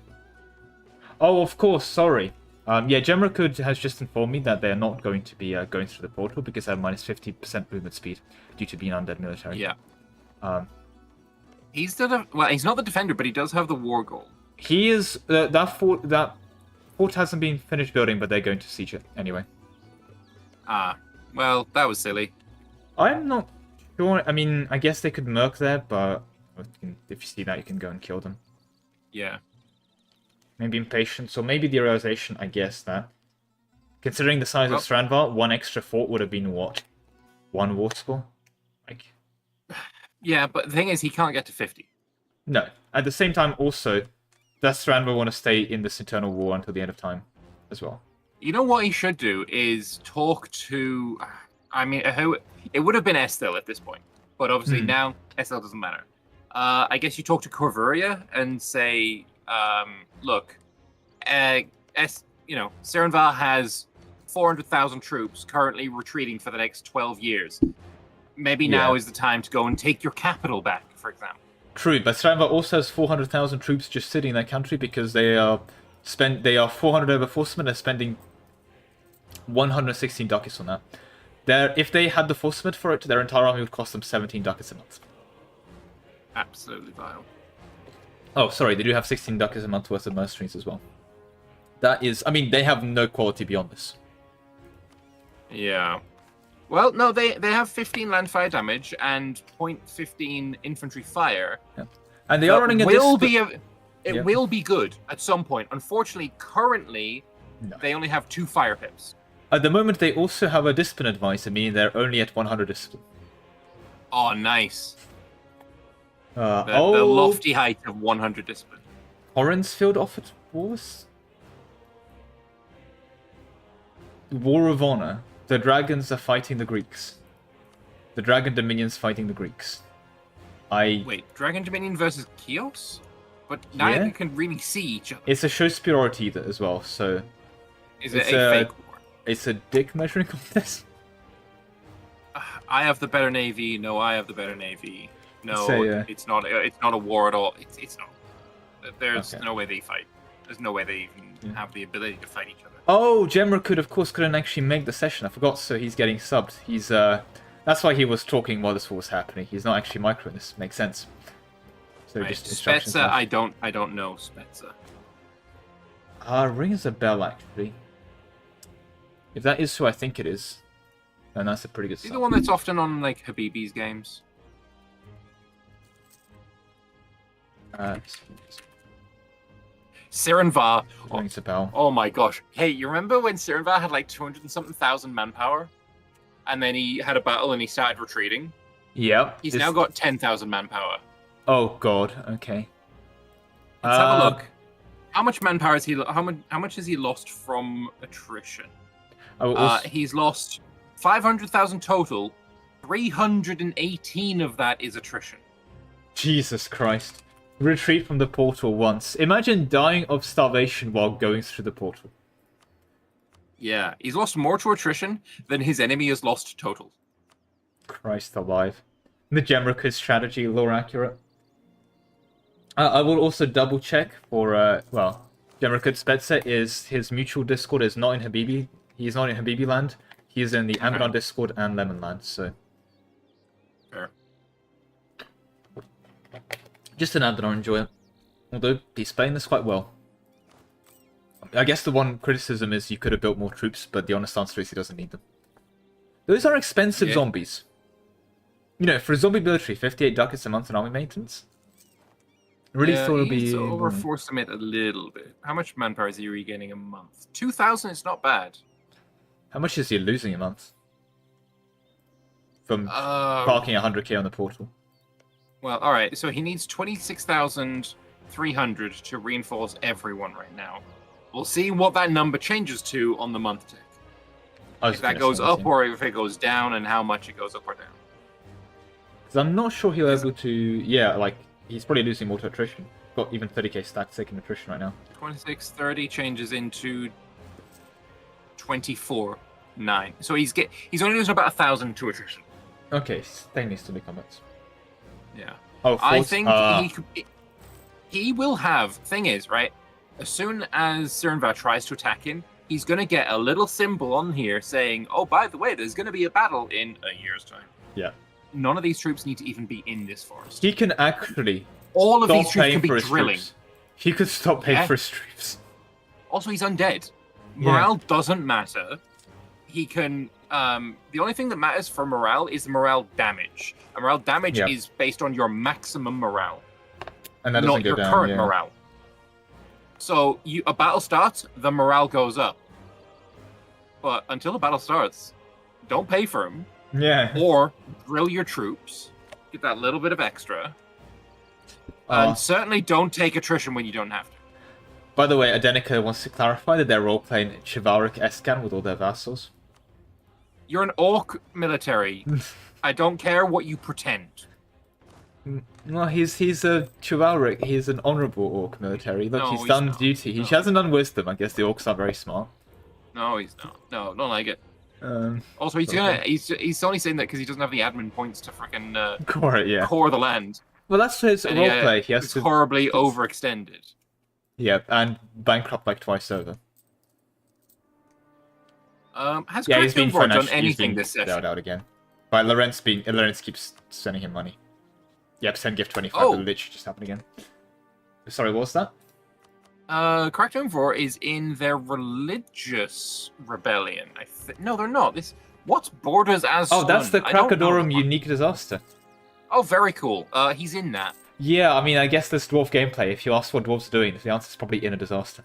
Oh, of course. Sorry. Yeah, German-Kurt has just informed me that they're not going to be going through the portal because they have minus 50% movement speed due to being undead military. Yeah. He's not the defender, but he does have the war goal. He is that fort hasn't been finished building, but they're going to siege it anyway. Well, that was silly. I'm not sure. I mean, I guess they could merc there, but if you see that, you can go and kill them. Yeah. Maybe impatience, or maybe the realization, I guess, that considering the size of Strandvar, 1 extra fort would have been what? 1 war score? Like. Yeah, but the thing is, he can't get to 50. No. At the same time, also, does Strandvar want to stay in this eternal war until the end of time as well? You know what he should do is talk to. I mean, it would have been Estel at this point, but obviously now Estel doesn't matter. I guess you talk to Corvuria and say, look, Serenvar has 400,000 troops currently retreating for the next 12 years. Maybe now is the time to go and take your capital back, for example. True, but Serenvar also has 400,000 troops just sitting in their country because they are 400 over forcemen. They're spending 116 ducats on that. If they had the forcemen for it, their entire army would cost them 17 ducats a month. Absolutely vile. Oh, sorry, they do have 16 ducats a month worth of mercenaries as well. That is, I mean, they have no quality beyond this. Yeah. Well, no, they have 15 land fire damage and 0.15 infantry fire. Yeah. And they are running It will be good at some point. Unfortunately, currently, they only have 2 fire pips. At the moment, they also have a discipline advisor, meaning they're only at 100 discipline. Oh, nice. The lofty height of 100 discipline. Horensfield offered wars? War of Honor. The dragons are fighting the Greeks. The dragon dominions fighting the Greeks. Wait, Dragon Dominion versus Chios? but neither Yeah. can really see each other. It's a show superiority as well, so Is it it's a fake war? it's a dick measuring contest. I have the better navy. No, I have the better navy. No, So, it's not. It's not a war at all. It's not. There's Okay. no way they fight. There's no way they even have the ability to fight each other. Oh, Gemra couldn't actually make the session. I forgot. So he's getting subbed. He's that's why he was talking while this was happening. He's not actually microing this. Makes sense. So Right. just instructions. Spezza, I don't know Spezza. Rings a bell actually. If that is who I think it is, then that's a pretty good Is he sub. the one that's often on like Habibi's games? Sirenvar. Rings a bell. Oh my gosh. Hey, you remember when Sirenvar had like 200 and something thousand manpower? And then he had a battle and he started retreating? Yep. He's now got 10,000 manpower. Oh god. Okay. Let's have a look. How much manpower is he? How much has he lost from attrition? He's lost 500,000 total. 318 of that is attrition. Jesus Christ. Retreat from the portal once. Imagine dying of starvation while going through the portal. Yeah, he's lost more to attrition than his enemy has lost total. Christ alive. The Gemrica's strategy, lore accurate. I will also double check for, Gemrica Spezza is his mutual Discord is not in Habibi. He's not in Habibi land. He's in the Anbennar Discord and Lemon land, so. Fair. Just an Anbennar enjoyer. Although, he's playing this quite well. I guess the one criticism is you could have built more troops, but the honest answer is he doesn't need them. Those are expensive zombies. You know, for a zombie military, 58 ducats a month in army maintenance? I really thought it would be... overforced him it a little bit. How much manpower is he regaining a month? 2,000 is not bad. How much is he losing a month? From parking 100k on the portal. Well, alright, so he needs 26,300 to reinforce everyone right now. We'll see what that number changes to on the month tick. If that goes up or if it goes down, and how much it goes up or down. Because I'm not sure he'll be able to... Yeah, like, he's probably losing more to attrition. Got even 30k stacked taking attrition right now. 2630 changes into 24.9. So he's only losing about 1,000 to attrition. Okay, stay needs to be comments. Yeah. Oh, I think he will have... Thing is, right? As soon as Sirenvar tries to attack him, he's going to get a little symbol on here saying, oh, by the way, there's going to be a battle in a year's time. Yeah. None of these troops need to even be in this forest. He can actually... All of these troops can be drilling. Troops. He could stop paying for his troops. Also, he's undead. Morale doesn't matter. He can... the only thing that matters for morale is morale damage. And morale damage is based on your maximum morale. And that doesn't not go your down, current morale. So, a battle starts, the morale goes up. But until the battle starts, don't pay for him. Yeah. Or drill your troops. Get that little bit of extra. And certainly don't take attrition when you don't have to. By the way, Adenica wants to clarify that they're role-playing chivalric Escan with all their vassals. You're an orc military. I don't care what you pretend. Well, he's a chivalric. He's an honourable orc military. Look, he's done duty. He hasn't done wisdom. I guess the orcs are very smart. No, he's not. No, don't like it. Also, he's only saying that because he doesn't have the admin points to freaking core the land. Well, that's his roleplay. He has to horribly overextended. Yeah, and bankrupt like twice over. Has he's been done anything this session? Out again. But Lorenz keeps sending him money. Yep, send gift 25. Oh. That literally just happened again. Sorry, what was that? Caractone 4 is in their religious rebellion. No, they're not. What's Borders as? Oh, that's the Krakodorum unique disaster. Oh, very cool. He's in that. Yeah, I mean, I guess there's dwarf gameplay. If you ask what dwarves are doing, the answer's probably in a disaster.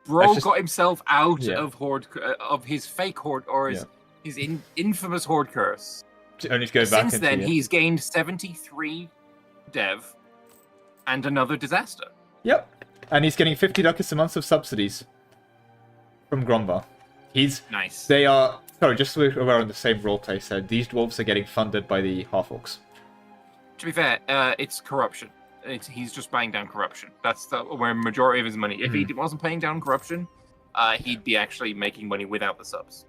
Bro got himself out of horde of his fake horde or his infamous horde curse. Only to go back. Since then, he's gained 73 dev and another disaster. Yep. And he's getting 50 ducats a month of subsidies from Grombar. Nice. They are... Sorry, just so we're on the same roleplay, so these dwarves are getting funded by the half-orcs. To be fair, it's corruption. he's just buying down corruption. That's where majority of his money. If he wasn't paying down corruption, he'd be actually making money without the subs.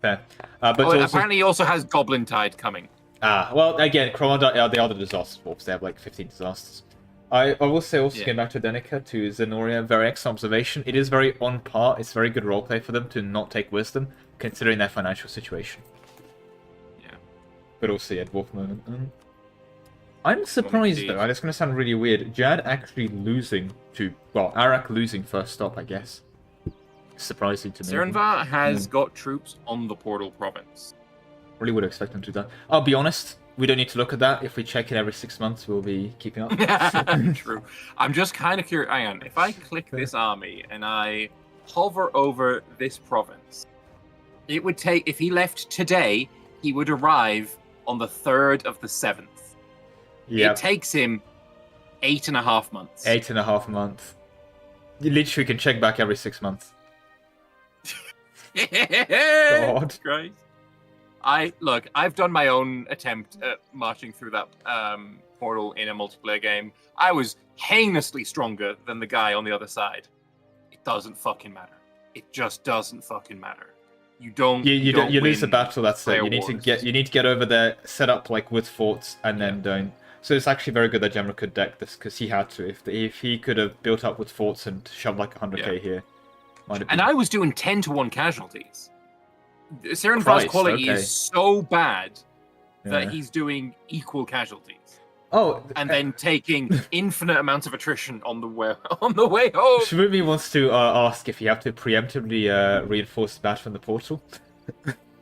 Fair. But also... apparently he also has Goblin Tide coming. Well, again, Chromodite, they are the disaster dwarfs. They have like 15 disasters. I will say also, getting back to Denica, to Zenoria, very excellent observation. It is very on par. It's very good roleplay for them to not take wisdom, considering their financial situation. Yeah. But also, yeah, dwarf moment. I'm surprised, though, and it's going to sound really weird, Jad actually losing to... Well, Arak losing first stop, I guess. Surprising to me. Serenva has got troops on the Portal Province. Really would expect them to do that. I'll be honest, we don't need to look at that. If we check it every 6 months, we'll be keeping up. True. I'm just kind of curious. Hang on. If I click this army and I hover over this province, it would take... If he left today, he would arrive on the 3rd of the 7th. Yep. It takes him 8.5 months. 8.5 months. You literally can check back every 6 months. God. Christ. I've done my own attempt at marching through that portal in a multiplayer game. I was heinously stronger than the guy on the other side. It doesn't fucking matter. It just doesn't fucking matter. You don't. You lose the battle. That's it. You need to get over there, set up like with forts, and then don't. So it's actually very good that Gemra could deck this, because he had to. If he could have built up with forts and shoved like 100k here. And I was doing 10-to-1 casualties. Serenva's quality is so bad that he's doing equal casualties. Oh, and then taking infinite amounts of attrition on the way home. Shmumi wants to ask if you have to preemptively reinforce the battle from the portal.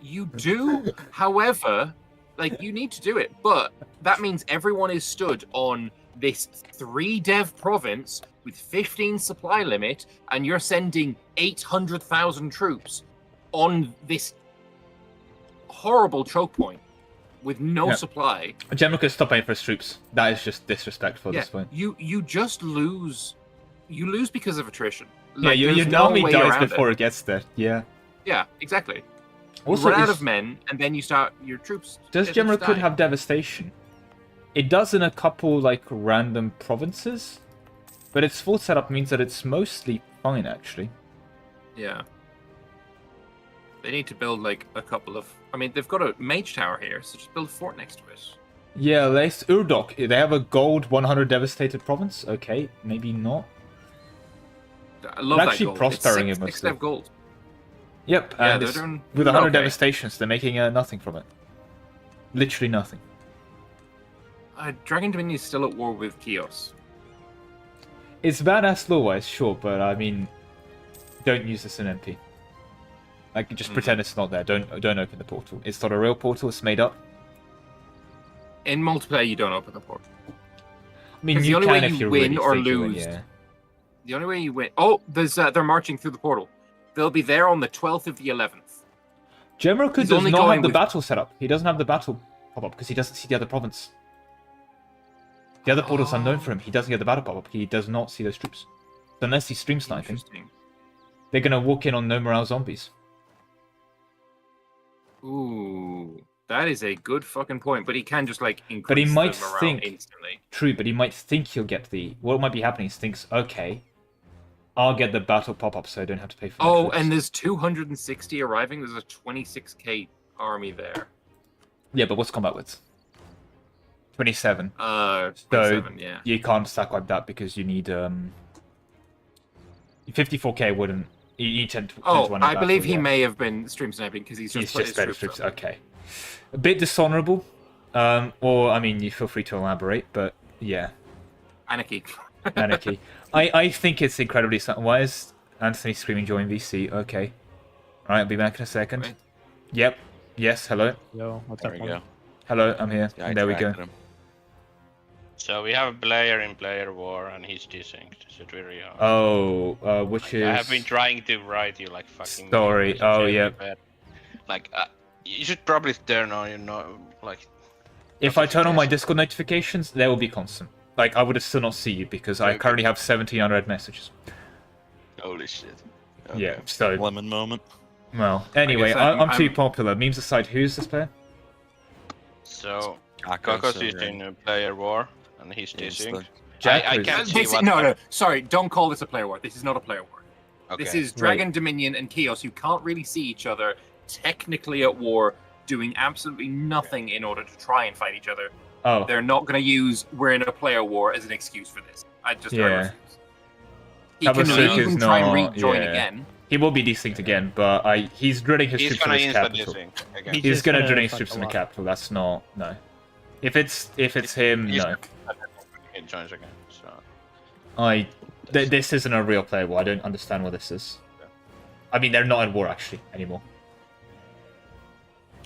You do, however... Like, you need to do it, but that means everyone is stood on this 3-dev province with 15 supply limit, and you're sending 800,000 troops on this horrible choke point with no supply. General could stop paying for his troops. That is just disrespectful at this point. You just lose. You lose because of attrition. Like, your army dies before it gets there. Yeah. Yeah, exactly. Also, you run out of men, and then you start your troops. Does Gemra could have devastation? It does in a couple like random provinces, but its full setup means that it's mostly fine actually. Yeah. They need to build like a couple of. I mean, they've got a mage tower here, so just build a fort next to it. Yeah, Urdok. They have a gold 100 devastated province. Okay, maybe not. I love that actually gold. prospering it's 6 dev gold. Yep, yeah, and they're doing with 100 devastations, they're making nothing from it. Literally nothing. Dragon Dominion is still at war with Chios. It's badass lore-wise, sure, but I mean, don't use this in MP. Like, just pretend it's not there. Don't open the portal. It's not a real portal. It's made up. In multiplayer, you don't open the portal. I mean, you can if you win really or think lose. Yeah. The only way you win. Oh, there's they're marching through the portal. They'll be there on the 12th of the 11th. Gemroku does not have the battle set up. He doesn't have the battle pop-up because he doesn't see the other province. The other portal's unknown for him. He doesn't get the battle pop-up. He does not see those troops. So unless he's stream sniping, they're going to walk in on no morale zombies. Ooh, that is a good fucking point. But he can just like increase but he might the morale think, instantly. True, but he might think he'll get the... What might be happening is thinks, okay, I'll get the battle pop-up so I don't have to pay for my troops. And there's 260 arriving. There's a 26k army there. Yeah, but what's combat width? 27. 27, so yeah. You can't stack wipe that because you need 54k wouldn't. You need 10 to 1 I believe he may have been stream sniping because he's just put his troops up. Okay. A bit dishonorable. Or I mean, you feel free to elaborate, but yeah. Anarchy. Anarchy. I think it's incredibly. Why is Anthony screaming join VC? Okay. All right, I'll be back in a second. Wait. Yep. Yes. Hello. Yo, what's There up? we go. Hello. I'm here. Yeah, there we go. him. So we have a player in player war and he's desynced. So it's very hard. Oh, which is. I have been trying to write you like fucking. Story. Oh yeah. Like you should probably turn on like. If I turn on my Discord notifications, they will be constant. Like I would still not see you because I currently have 1700 messages. Holy shit. Okay. Yeah. So. Lemon moment. Well, anyway, I'm too popular. Memes aside, who's this player? So Kakos is in player war. and he's desync. Jack I is- can't see what. No, sorry, don't call this a player war. This is not a player war. Okay. This is Dragon, Dominion, and Chaos who can't really see each other, technically at war, doing absolutely nothing in order to try and fight each other. Oh, They're not going to use "we're in a player war" as an excuse for this. I just refuse. He can Tabasuk leave is and try and not- rejoin yeah. again. he will be desynced again, but he's drilling his He's troops in gonna his insta capital. desync again. He- He's just gonna gonna drill his fuck troops a in the lot. capital. That's not no. If it's him, He's- no. He joins again. So This isn't a real player war. I don't understand what this is. I mean, they're not at war actually anymore.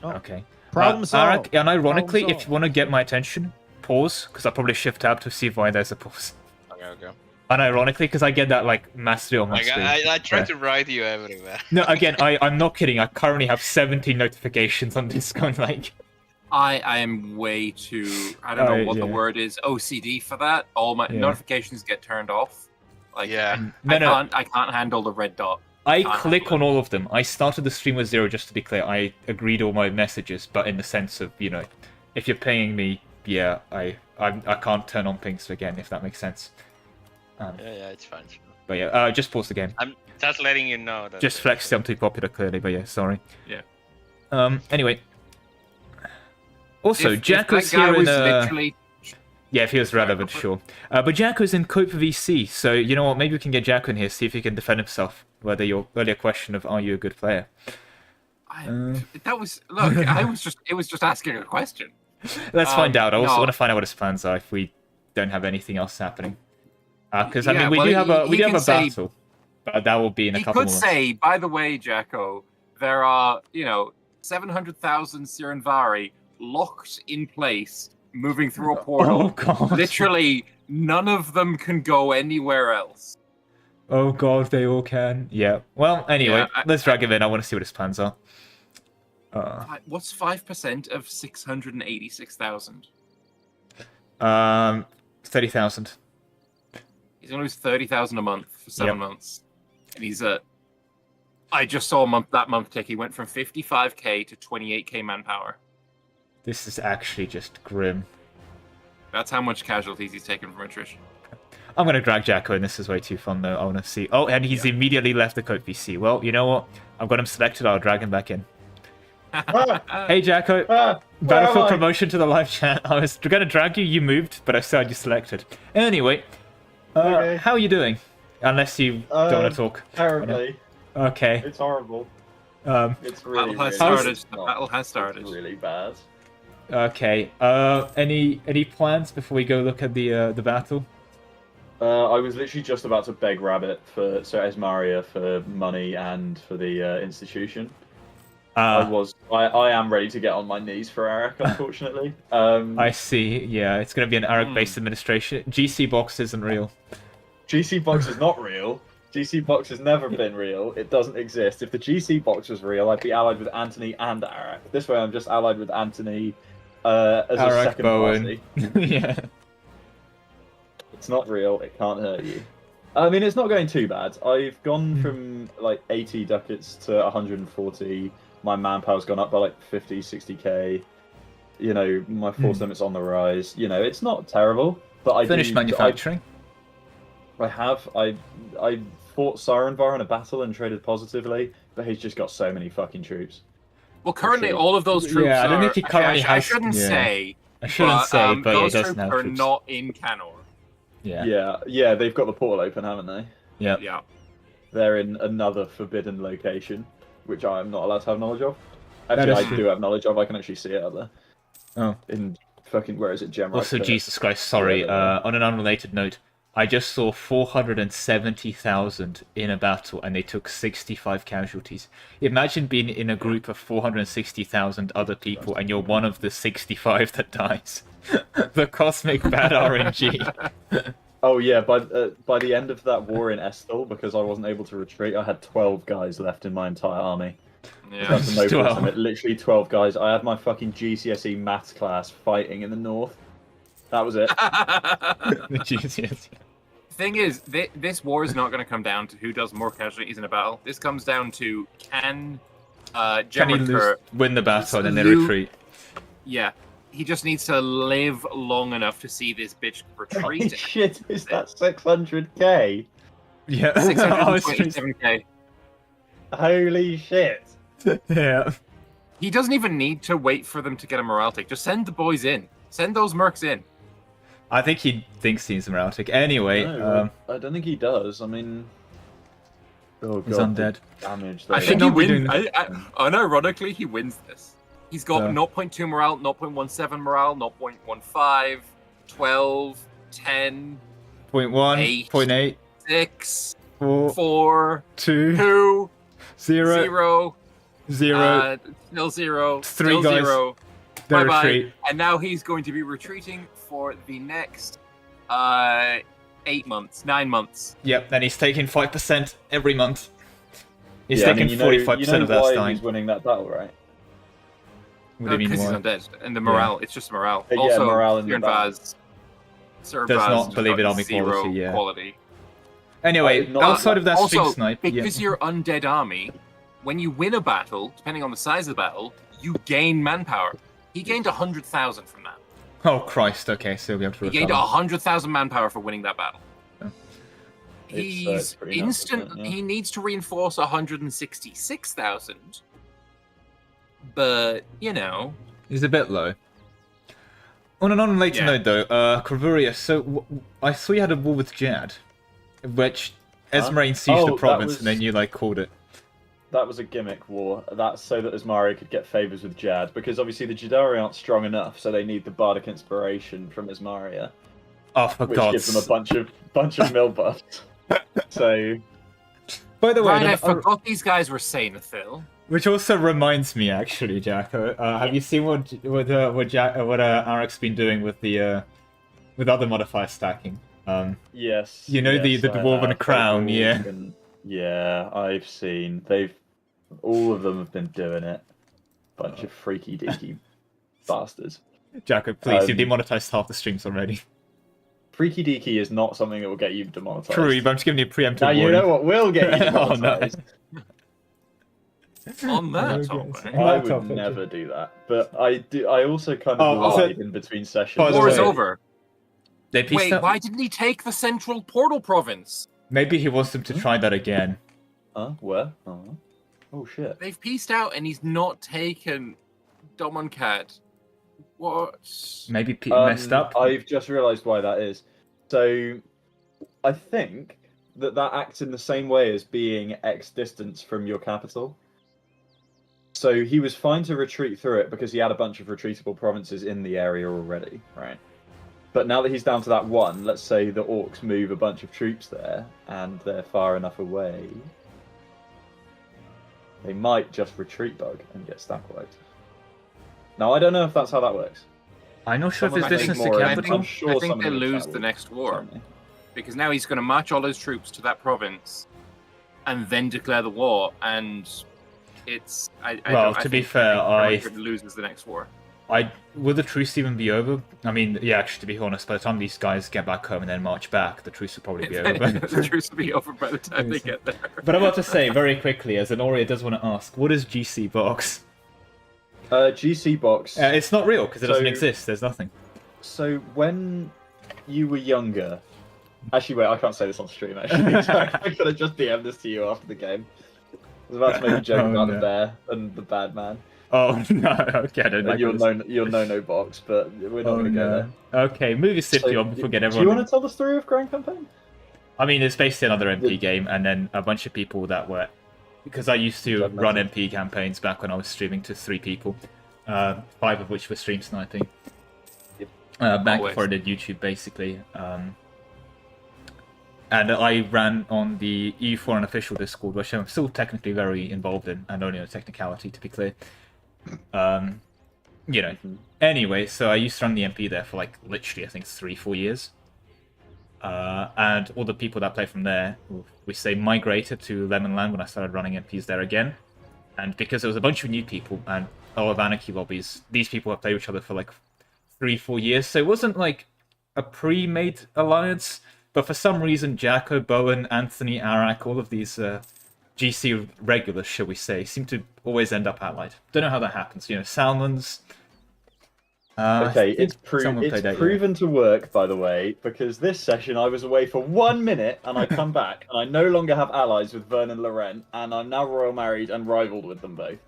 Oh. Okay. Problem solved. Arak, and ironically, Problem if you want to get my attention, pause, because I'll probably shift tab to see why there's a pause. okay. And ironically, because I get that like mastery on my Like, screen. I try Yeah. to write you everywhere. No, again, I'm not kidding. I currently have 17 notifications on Discord. Like, I am way too. I don't know what the yeah. word is. OCD for that. All my Yeah. notifications get turned off. Like, Yeah. I can't handle the red dot. I Can't click handle on all of them. I started the stream with 0, just to be clear. I agreed all my messages, but in the sense of, you know, if you're paying me, yeah, I can't turn on pings again, if that makes sense. Yeah, it's fine. But yeah, just pause the game. I'm just letting you know that. Just flex, I'm too popular, clearly, but yeah, sorry. Yeah. Anyway. Also, If Jacko's that guy here in was a... literally. Yeah, if he was relevant, sure. But Jacko's in Cope VC, so you know what? Maybe we can get Jacko in here, see if he can defend himself. Whether your earlier question of are you a good player? That was look. It was just asking a question. Let's find out. I also no. want to find out what his plans are if we don't have anything else happening. Because I Yeah, mean, we well, do have a he can say- battle, but that will be in a He couple could more. say, by the way, Jacko, there are 700,000 Sirenvari locked in place, moving through a portal. Oh god! Literally, none of them can go anywhere else. Oh god, they all can. Yeah. Well, anyway, Yeah, let's drag him in. I want to see what his plans are. What's 5% of 686,000? 30,000. He's gonna lose 30,000 a month for 7 Yep. months, and he's at. I just saw that month tick. He went from 55k to 28k manpower. This is actually just grim. That's how much casualties he's taken from attrition. I'm gonna drag Jacko in. This is way too fun, though. I want to see. Oh, and he's immediately left the Cope VC. Well, you know what? I've got him selected. I'll drag him back in. Hey, Jacko. Where Battlefield am I? promotion to the live chat. I was gonna drag you. You moved, but I saw you selected. Anyway, Okay. how are you doing? Unless you don't want to talk. Terribly. Okay. It's horrible. Um. It's really, Battle has really started. it's The not- battle has it's started. really bad. Okay. Any plans before we go look at the battle? I was literally just about to beg Rabbit for Esmaria for money and for the institution. I am ready to get on my knees for Arak, unfortunately. I see. Yeah, it's gonna be an Arak-based administration. GC box isn't real. GC box is not real. GC box has never been real. It doesn't exist. If the GC box was real, I'd be allied with Anthony and Arak. This way, I'm just allied with Anthony as a Arak second Bowen. party. Yeah. It's not real. It can't hurt you. I mean, it's not going too bad. I've gone from like 80 ducats to 140. My manpower's gone up by like 50, 60k. You know, my force limit's on the rise. You know, it's not terrible. But I Finished do, manufacturing. I have. I fought Sirenvar in a battle and traded positively, but he's just got so many fucking troops. Well, currently sure. all of those troops Yeah, I don't are. think he currently I has- shouldn't yeah. say. I shouldn't say, but those it doesn't troops have are troops. not in Canor. Yeah. Yeah, they've got the portal open, haven't they? Yeah. Yeah. They're in another forbidden location, which I am not allowed to have knowledge of. That Actually, is I true. do have knowledge of. I can actually see it up there. Oh. In fucking where is it? Gem. Also, Jesus Christ, sorry. On an unrelated note, I just saw 470,000 in a battle, and they took 65 casualties. Imagine being in a group of 460,000 other people, and you're one of the 65 that dies. The cosmic bad RNG. Oh yeah, by the end of that war in Estel, because I wasn't able to retreat, I had 12 guys left in my entire army. Yeah. That's the no 12. limit. Literally 12 guys. I had my fucking GCSE maths class fighting in the north. That was it. The GCS. Thing is, this war is not going to come down to who does more casualties in a battle. This comes down to can Can he Gemriker, win the battle and then they Lu- retreat? yeah, He just needs to live long enough to see this bitch Holy retreat. shit, is that 600k? Yeah. 627k. Holy shit. Yeah. He doesn't even need to wait for them to get a morale tick. Just send the boys in. Send those mercs in. I think he thinks he's moraltic. Anyway, No, I don't think he does. I mean, oh god, he's undead. Damage. I though. think he he'll be wins. doing- Unironically, he wins this. He's got So- 0.2 morale, 0.17 morale, 0.15, 12, 10, 0.1, 8. 0.8, 6, 4, 4, 2, 2, 0, 0, 0. still 0, Three still guys. 0. They Bye-bye. retreat. And now he's going to be retreating for the next 8 months, 9 months. Yep, and he's taking 5% every month. He's Yeah, I mean, taking you know, 45% of that why dying. he's winning that battle, right? What do you mean Because he's why? undead. And the morale, it's just morale. Yeah, Also, morale in the Cyrn battle. Vaz, Cyrn Does Vaz not just believe in got army 0 quality, yeah. quality. Anyway, Not- outside of that Also, stream snipe, because you're undead army, when you win a battle, depending on the size of the battle, you gain manpower. He gained 100,000 from that. oh Christ, okay, so he'll be able to He gained recover. 100,000 manpower for winning that battle. Yeah. He's it's pretty nuts, instant. isn't it? Yeah. He needs to reinforce 166,000, but you know, He's a bit low. On an unrelated Yeah. note, though, Corvuria, so I saw you had a war with Jad, which Esmeralda sieged Oh, the that province, was- and then you like called it. That was a gimmick war. That's so that Asmari could get favors with Jad, because obviously the Jadari aren't strong enough, so they need the bardic inspiration from Asmaria, Oh, for which God's gives them a bunch of mill buffs. So By the way, right? I I forgot these guys were Sainathil. which also reminds me, actually, Jack. Have you seen what Arak's been doing with the with other modifier stacking? yes, You know, yes, the I dwarven have. crown, They've all yeah. been- yeah, I've seen. All of them have been doing it. Bunch of freaky deaky bastards. Jacko, please, you've Um, demonetized half the streams already. Freaky deaky is not something that will get you demonetized. True, but I'm just giving you a preemptive Now you warning. know what will get you Oh, no. demonetized. On that Okay. topic, I That's would never do that, but I do. I also kind Oh, of lie so- in between sessions. By the war is way- over. They pieced Wait, up. why didn't he take the central portal province? Maybe he wants them to try that again. Where? Oh shit. They've pieced out, and he's not taken Domoncat. What? Maybe Peter messed up. I've just realised why that is. So, I think that acts in the same way as being X distance from your capital. So he was fine to retreat through it because he had a bunch of retreatable provinces in the area already, right? But now that he's down to that one, let's say the orcs move a bunch of troops there, and they're far enough away, they might just retreat bug and get stack wiped. Now, I don't know if that's how that works. I'm not sure if Someone it's I think distance to more- capital. I'm sure I think someone they in the lose chat the will next war tell me. because now he's going to march all his troops to that province, and then declare the war. And it's Well, to be fair, America loses the next war. Will the truce even be over? I mean, yeah, actually, to be honest, by the time these guys get back home and then march back, the truce will probably be over. The truce will be over by the time they get there. But I'm about to say, very quickly, as an Aurea does want to ask, what is GC box? GC box. It's not real, because it doesn't So- exist, there's nothing. So when you were younger, actually, wait, I can't say this on stream. Actually, sorry, I could have just DM'd this to you after the game. I was about to make a joke Oh, about no. the bear and the bad man. Oh, no, okay, I don't And like you'll this. know no box, but we're not Oh, going to go no. there. Okay, movie City So, on before we get do everyone. you want to tell the story of Grand Campaign? I mean, it's basically another MP The- game, and then a bunch of people that were... Because I used to Doesn't run matter. MP campaigns back when I was streaming to 3 people, 5 of which were stream sniping. Yep. Back Always. before I did YouTube, basically. And I ran on the EU4 unofficial Discord, which I'm still technically very involved in, and only on a technicality, to be clear. You know. Anyway, so I used to run the MP there for, like, literally, I think, 3-4 years. And all the people that play from there, we say, migrated to Lemonland when I started running MPs there again. And because there was a bunch of new people and a lot of Anarchy lobbies, these people have played with each other for like 3-4 years. So it wasn't like a pre-made alliance, but for some reason, Jacko, Bowen, Anthony, Arak, all of these GC regulars, shall we say, seem to always end up allied. Don't know how that happens. You know, Salmons, Okay, I think it's someone played that, yeah. proven to work, by the way, because this session I was away for 1 minute and I come back and I no longer have allies with Vern and Laurent, and I'm now royal married and rivaled with them both.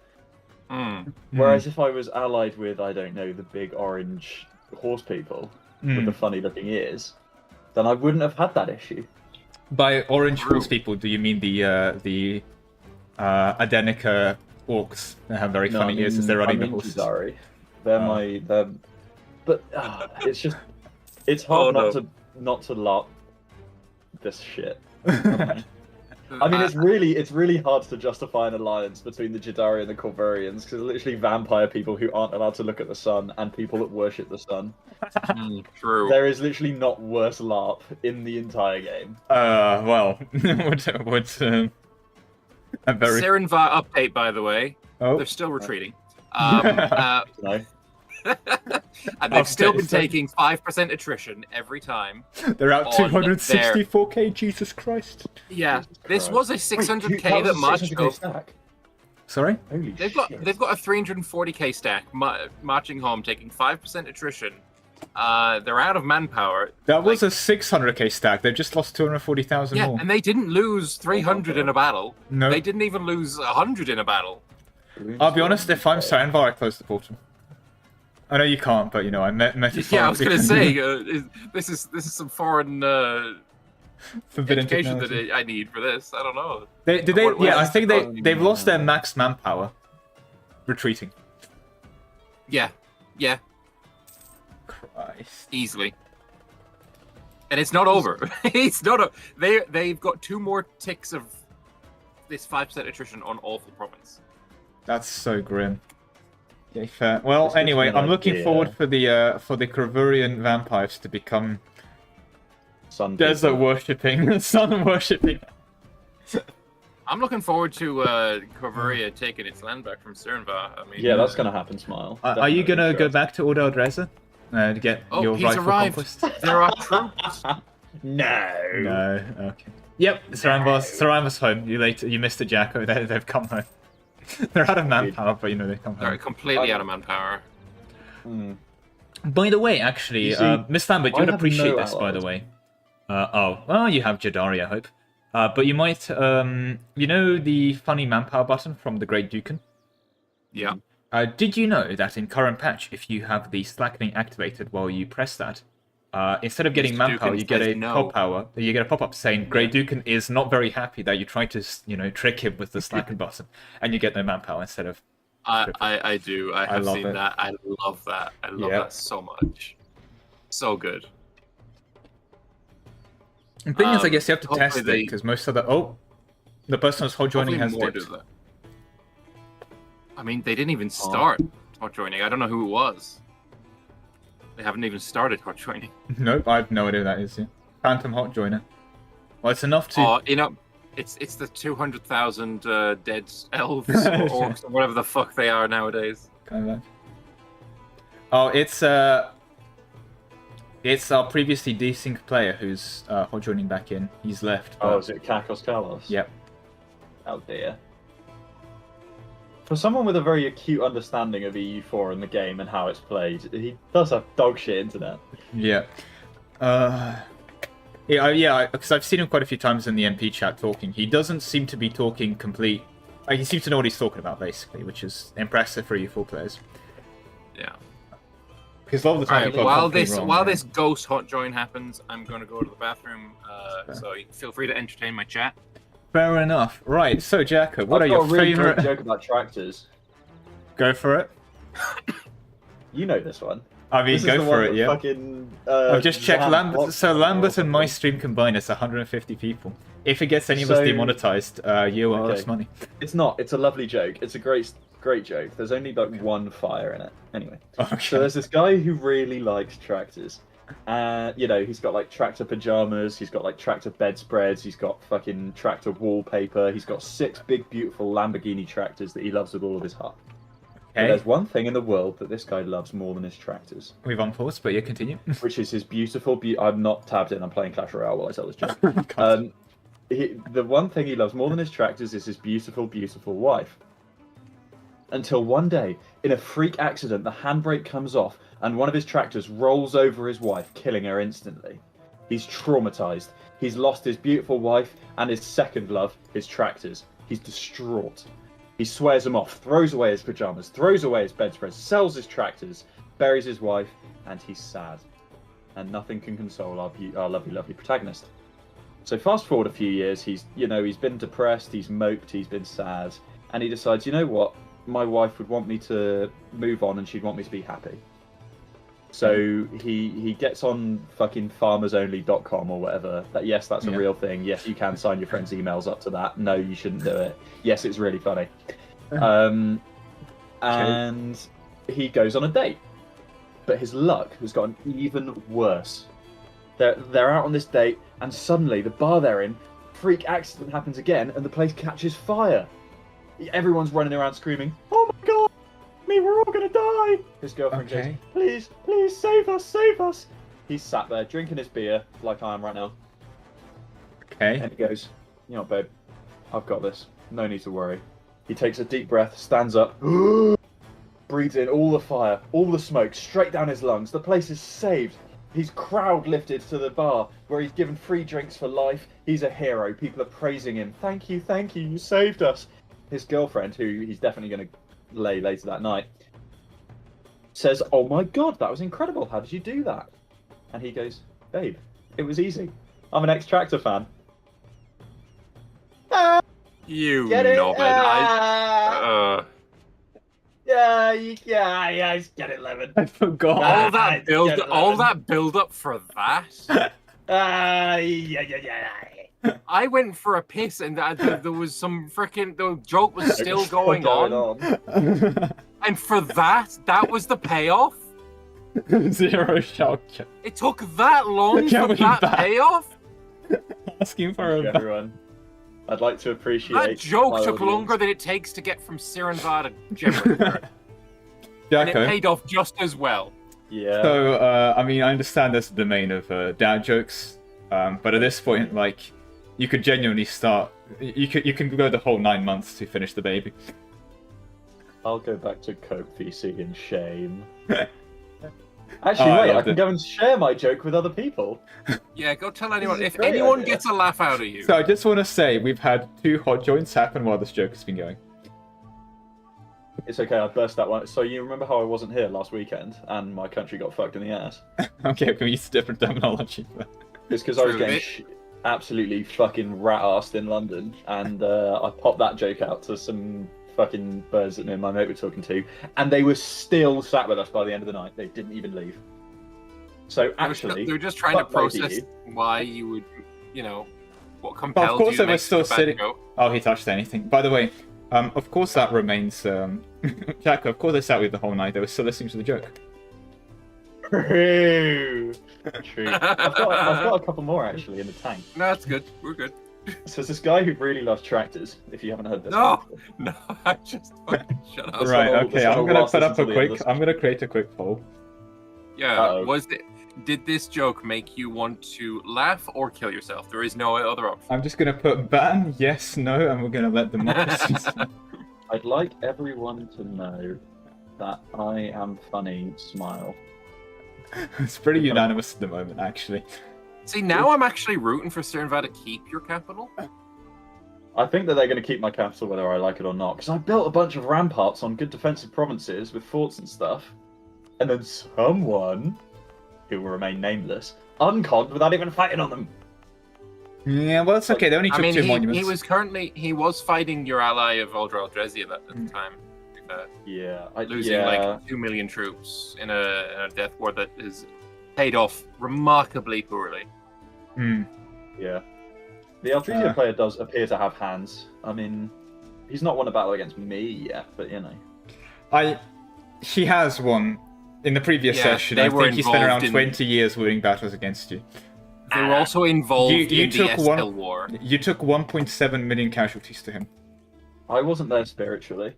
Whereas if I was allied with, I don't know, the big orange horse people with the funny looking ears, then I wouldn't have had that issue. By orange horse people, do you mean the Adenica orcs that have very funny ears as they're riding the horses? Sorry. But it's just, it's hard not to love this shit. I mean, it's really hard to justify an alliance between the Jadari and the Corvurians, because literally vampire people who aren't allowed to look at the sun and people that worship the sun. True. There is literally not worse LARP in the entire game. Well, what's a very... Serenvar update, by the way. Oh. They're still retreating. No. And they've still been taking 5% attrition every time. They're out 264k, Jesus Christ. Yeah, Jesus this was a 600k that that was a marched 600k stack. Sorry? Holy They've shit. got a 340k stack marching home, taking 5% attrition. They're out of manpower. That was a 600k stack. They've just lost 240,000 yeah, more. and they didn't lose 300 in a battle. No. They didn't even lose 100 in a battle. I'll be honest, if I'm Serenvar, I close the portal. I know you can't, but you know, I metaphorically... Yeah, I was going to say, this is some foreign forbidden education technology. that I need for this. I don't know. I think they've lost their max manpower. Retreating. Yeah. Christ. Easily. And it's not over. It's not. They've got 2 more ticks of this 5% attrition on Awful Province. That's so grim. Okay, fair. Well, anyway, I'm looking forward for the Corvurian vampires to become Sun desert people. worshipping, sun worshipping. I'm looking forward to Corvuria taking its land back from Serenvar. I mean, Yeah, that's gonna happen, Smile. Are you gonna go back to Orda Dreza to get your he's rightful arrived. conquest? There are troops. No. No. Okay. Yep. Serenvar's home. You missed it, Jacko. They've come home. They're out of manpower, but you know they come They're home. completely out of manpower. By the way, actually, Miss Lambert, you would appreciate this. By the way. Well, you have Jadari, I hope. But you might, you know the funny manpower button from the Great Dukan? Yeah. Did you know that in current patch, if you have the slackening activated while you press that, instead of getting Mr. manpower, Dukan you get says a no. You get a pop-up saying Great Dukan is not very happy that you try to, trick him with the slacken button, and you get no manpower instead of. I do. I have love seen it. that. I love that. I love that so much. So good. The thing is, I guess you have to hopefully test it they- because most of the person who's hot joining has Hopefully more dipped. do that. I mean, they didn't even start hot joining. I don't know who it was. They haven't even started hot joining. Nope, I have no idea who that is. Yeah. Phantom hot joiner. Well, it's enough to. It's the 200,000 dead elves or orcs or whatever the fuck they are nowadays. Kind of. Oh, it's our previously desync player who's hot joining back in. He's left. Oh, but- is it Kakos Kalos? Yep. Oh dear. For someone with a very acute understanding of EU4 and the game and how it's played, he does have dog shit internet. Yeah. Yeah, because I've seen him quite a few times in the MP chat talking. He doesn't seem to be talking complete. Like, he seems to know what he's talking about, basically, which is impressive for EU4 players. Yeah. Because a lot of the time, Alright, people are while completely wrong, while yeah. this ghost hot join happens, I'm going to go to the bathroom. So feel free to entertain my chat. Fair enough. Right, so Jacko, what are I've your got a really favorite? great joke about tractors. Go for it. You know this one. I mean, This is go the for one it. that Yeah. Fucking, I've just checked Zam Lambert. blocks So it or Lambert and my something. stream combined is 150 people. If it gets any of us So- demonetized, you owe us Okay. money. It's not. It's a lovely joke. It's a great joke. There's only like one fire in it. Anyway. So Okay. there's this guy who really likes tractors. He's got like tractor pajamas, he's got like tractor bedspreads, he's got fucking tractor wallpaper, he's got 6 big beautiful Lamborghini tractors that he loves with all of his heart. But Okay. there's one thing in the world that this guy loves more than his tractors, We've unpaused, but yeah, continue. which is his beautiful. I'm not tabbed in. I'm playing Clash Royale while I tell this joke. God. The one thing he loves more than his tractors is his beautiful, beautiful wife. Until one day, in a freak accident, the handbrake comes off and one of his tractors rolls over his wife, killing her instantly. He's traumatized. He's lost his beautiful wife and his second love, his tractors. He's distraught. He swears them off, throws away his pajamas, throws away his bedspread, sells his tractors, buries his wife, and he's sad. And nothing can console our lovely, lovely protagonist. So fast forward a few years, he's been depressed, he's moped, he's been sad, and he decides, you know what? My wife would want me to move on and she'd want me to be happy. So he gets on fucking farmersonly.com or whatever. Yes, that's a real thing. Yes, you can sign your friends' emails up to that. No, you shouldn't do it. Yes, it's really funny. And he goes on a date. But his luck has gotten even worse. They're out on this date, and suddenly the bar they're in, freak accident happens again, and the place catches fire. Everyone's running around screaming, "Oh my god! We're all gonna die!" His girlfriend goes, "Please, please save us, save us!" He's sat there drinking his beer like I am right now. Okay. And he goes, "You know what, babe? I've got this. No need to worry." He takes a deep breath, stands up, breathes in all the fire, all the smoke, straight down his lungs. The place is saved. He's crowd lifted to the bar where he's given free drinks for life. He's a hero. People are praising him. Thank you, you saved us. His girlfriend, who he's definitely going to lay later that night, says, "Oh my god, that was incredible. How did you do that?" And he goes, "Babe, it was easy. I'm an ex-Tractor fan." You Get it? knobhead. Yeah, I get it, Lemon. I forgot. All that build up for that. Yeah. I went for a piss and there was some freaking the joke was still going on. And for that was the payoff. Zero shock. It took that long for that payoff. Asking for a everyone. I'd like to appreciate that joke my took audience. longer than it takes to get from Sirenvar to Gemmer. And it paid off just as well. Yeah. So, I mean, I understand that's the domain of dad jokes, but at this point, like, you could genuinely start. You can go the whole 9 months to finish the baby. I'll go back to Coke VC in shame. Actually, wait, I can go and share my joke with other people. Yeah, go tell anyone. If anyone gets a laugh out of you. So I just want to say we've had 2 hot joints happen while this joke has been going. It's okay, I burst that one. So you remember how I wasn't here last weekend and my country got fucked in the ass? Okay, we can use different terminology. It's because I was getting absolutely fucking rat-assed in London, and I popped that joke out to some fucking birds that me and my mate were talking to, and they were still sat with us by the end of the night. They didn't even leave. So actually, they were just trying to process why you would, what compelled you to make still sitting. Oh, he touched anything. By the way, of course that remains. Jack, of course they sat with the whole night. They were still listening to the joke. True. I've got a couple more actually in the tank. No, that's good. We're good. So there's this guy who really loves tractors. If you haven't heard this. No, I just fucking shut up. Right. Okay. I'm gonna put up a quick. I'm gonna create a quick poll. Yeah. Did this joke make you want to laugh or kill yourself? There is no other option. I'm just gonna put ban, yes, no, and we're gonna let them. I'd like everyone to know that I am funny. Smile. It's pretty unanimous at the moment, actually. See, now I'm actually rooting for Sirenvar to keep your capital. I think that they're going to keep my capital whether I like it or not, because I built a bunch of ramparts on good defensive provinces with forts and stuff, and then someone, who will remain nameless, unconned without even fighting on them. Yeah, well, it's okay. They only took 2 monuments. He was fighting your ally of Uldra Aldrezia at the time. Losing like 2 million troops in a death war that has paid off remarkably poorly. Yeah. The Aldrezia player does appear to have hands. I mean, he's not won a battle against me yet, but He has won in the previous session. I think he spent around 20 years winning battles against you. They were also involved in the Estel War. You took 1.7 million casualties to him. I wasn't there spiritually.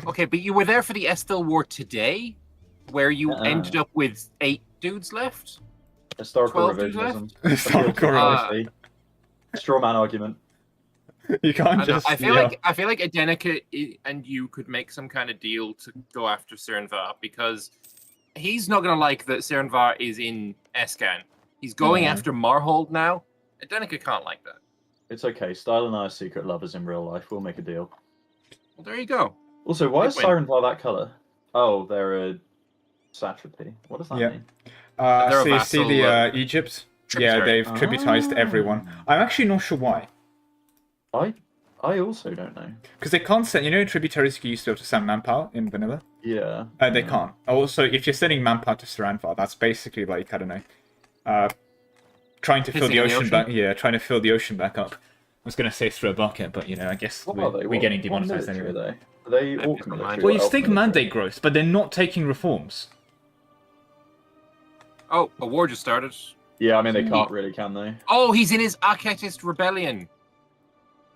Okay, but you were there for the Estel War today, where you ended up with 8 dudes left? Historical revisionism. Historical revisionism. Straw man argument. You can't I know, just. I feel like Adenica and you could make some kind of deal to go after Sirenvar, because he's not gonna like that Sirenvar is in Escan. He's going after Marhold now. Adenica can't like that. It's okay. Style and I are secret lovers in real life. We'll make a deal. Well, there you go. Also, why is Win. Sirenvar that color? Oh, they're a satrapy. What does that mean? They're So a you see vassal, the Egypt? Yeah, tributary. they've tributized everyone. I'm actually not sure why. I also don't know. Because they can't send, you know, tributaries you used to be able to send manpower in vanilla? Yeah. They can't. Also, if you're sending manpower to Saranvar, that's basically like, I don't know, trying to fill the ocean back. Yeah, trying to fill the ocean back up. I was going to say through a bucket, but, you know, I guess we're getting demonetized anyway. Are they orc military? Well, you think mandate growth, but they're not taking reforms. Oh, a war just started. Yeah, I mean, they can't really, can they? Oh, he's in his Archetist rebellion.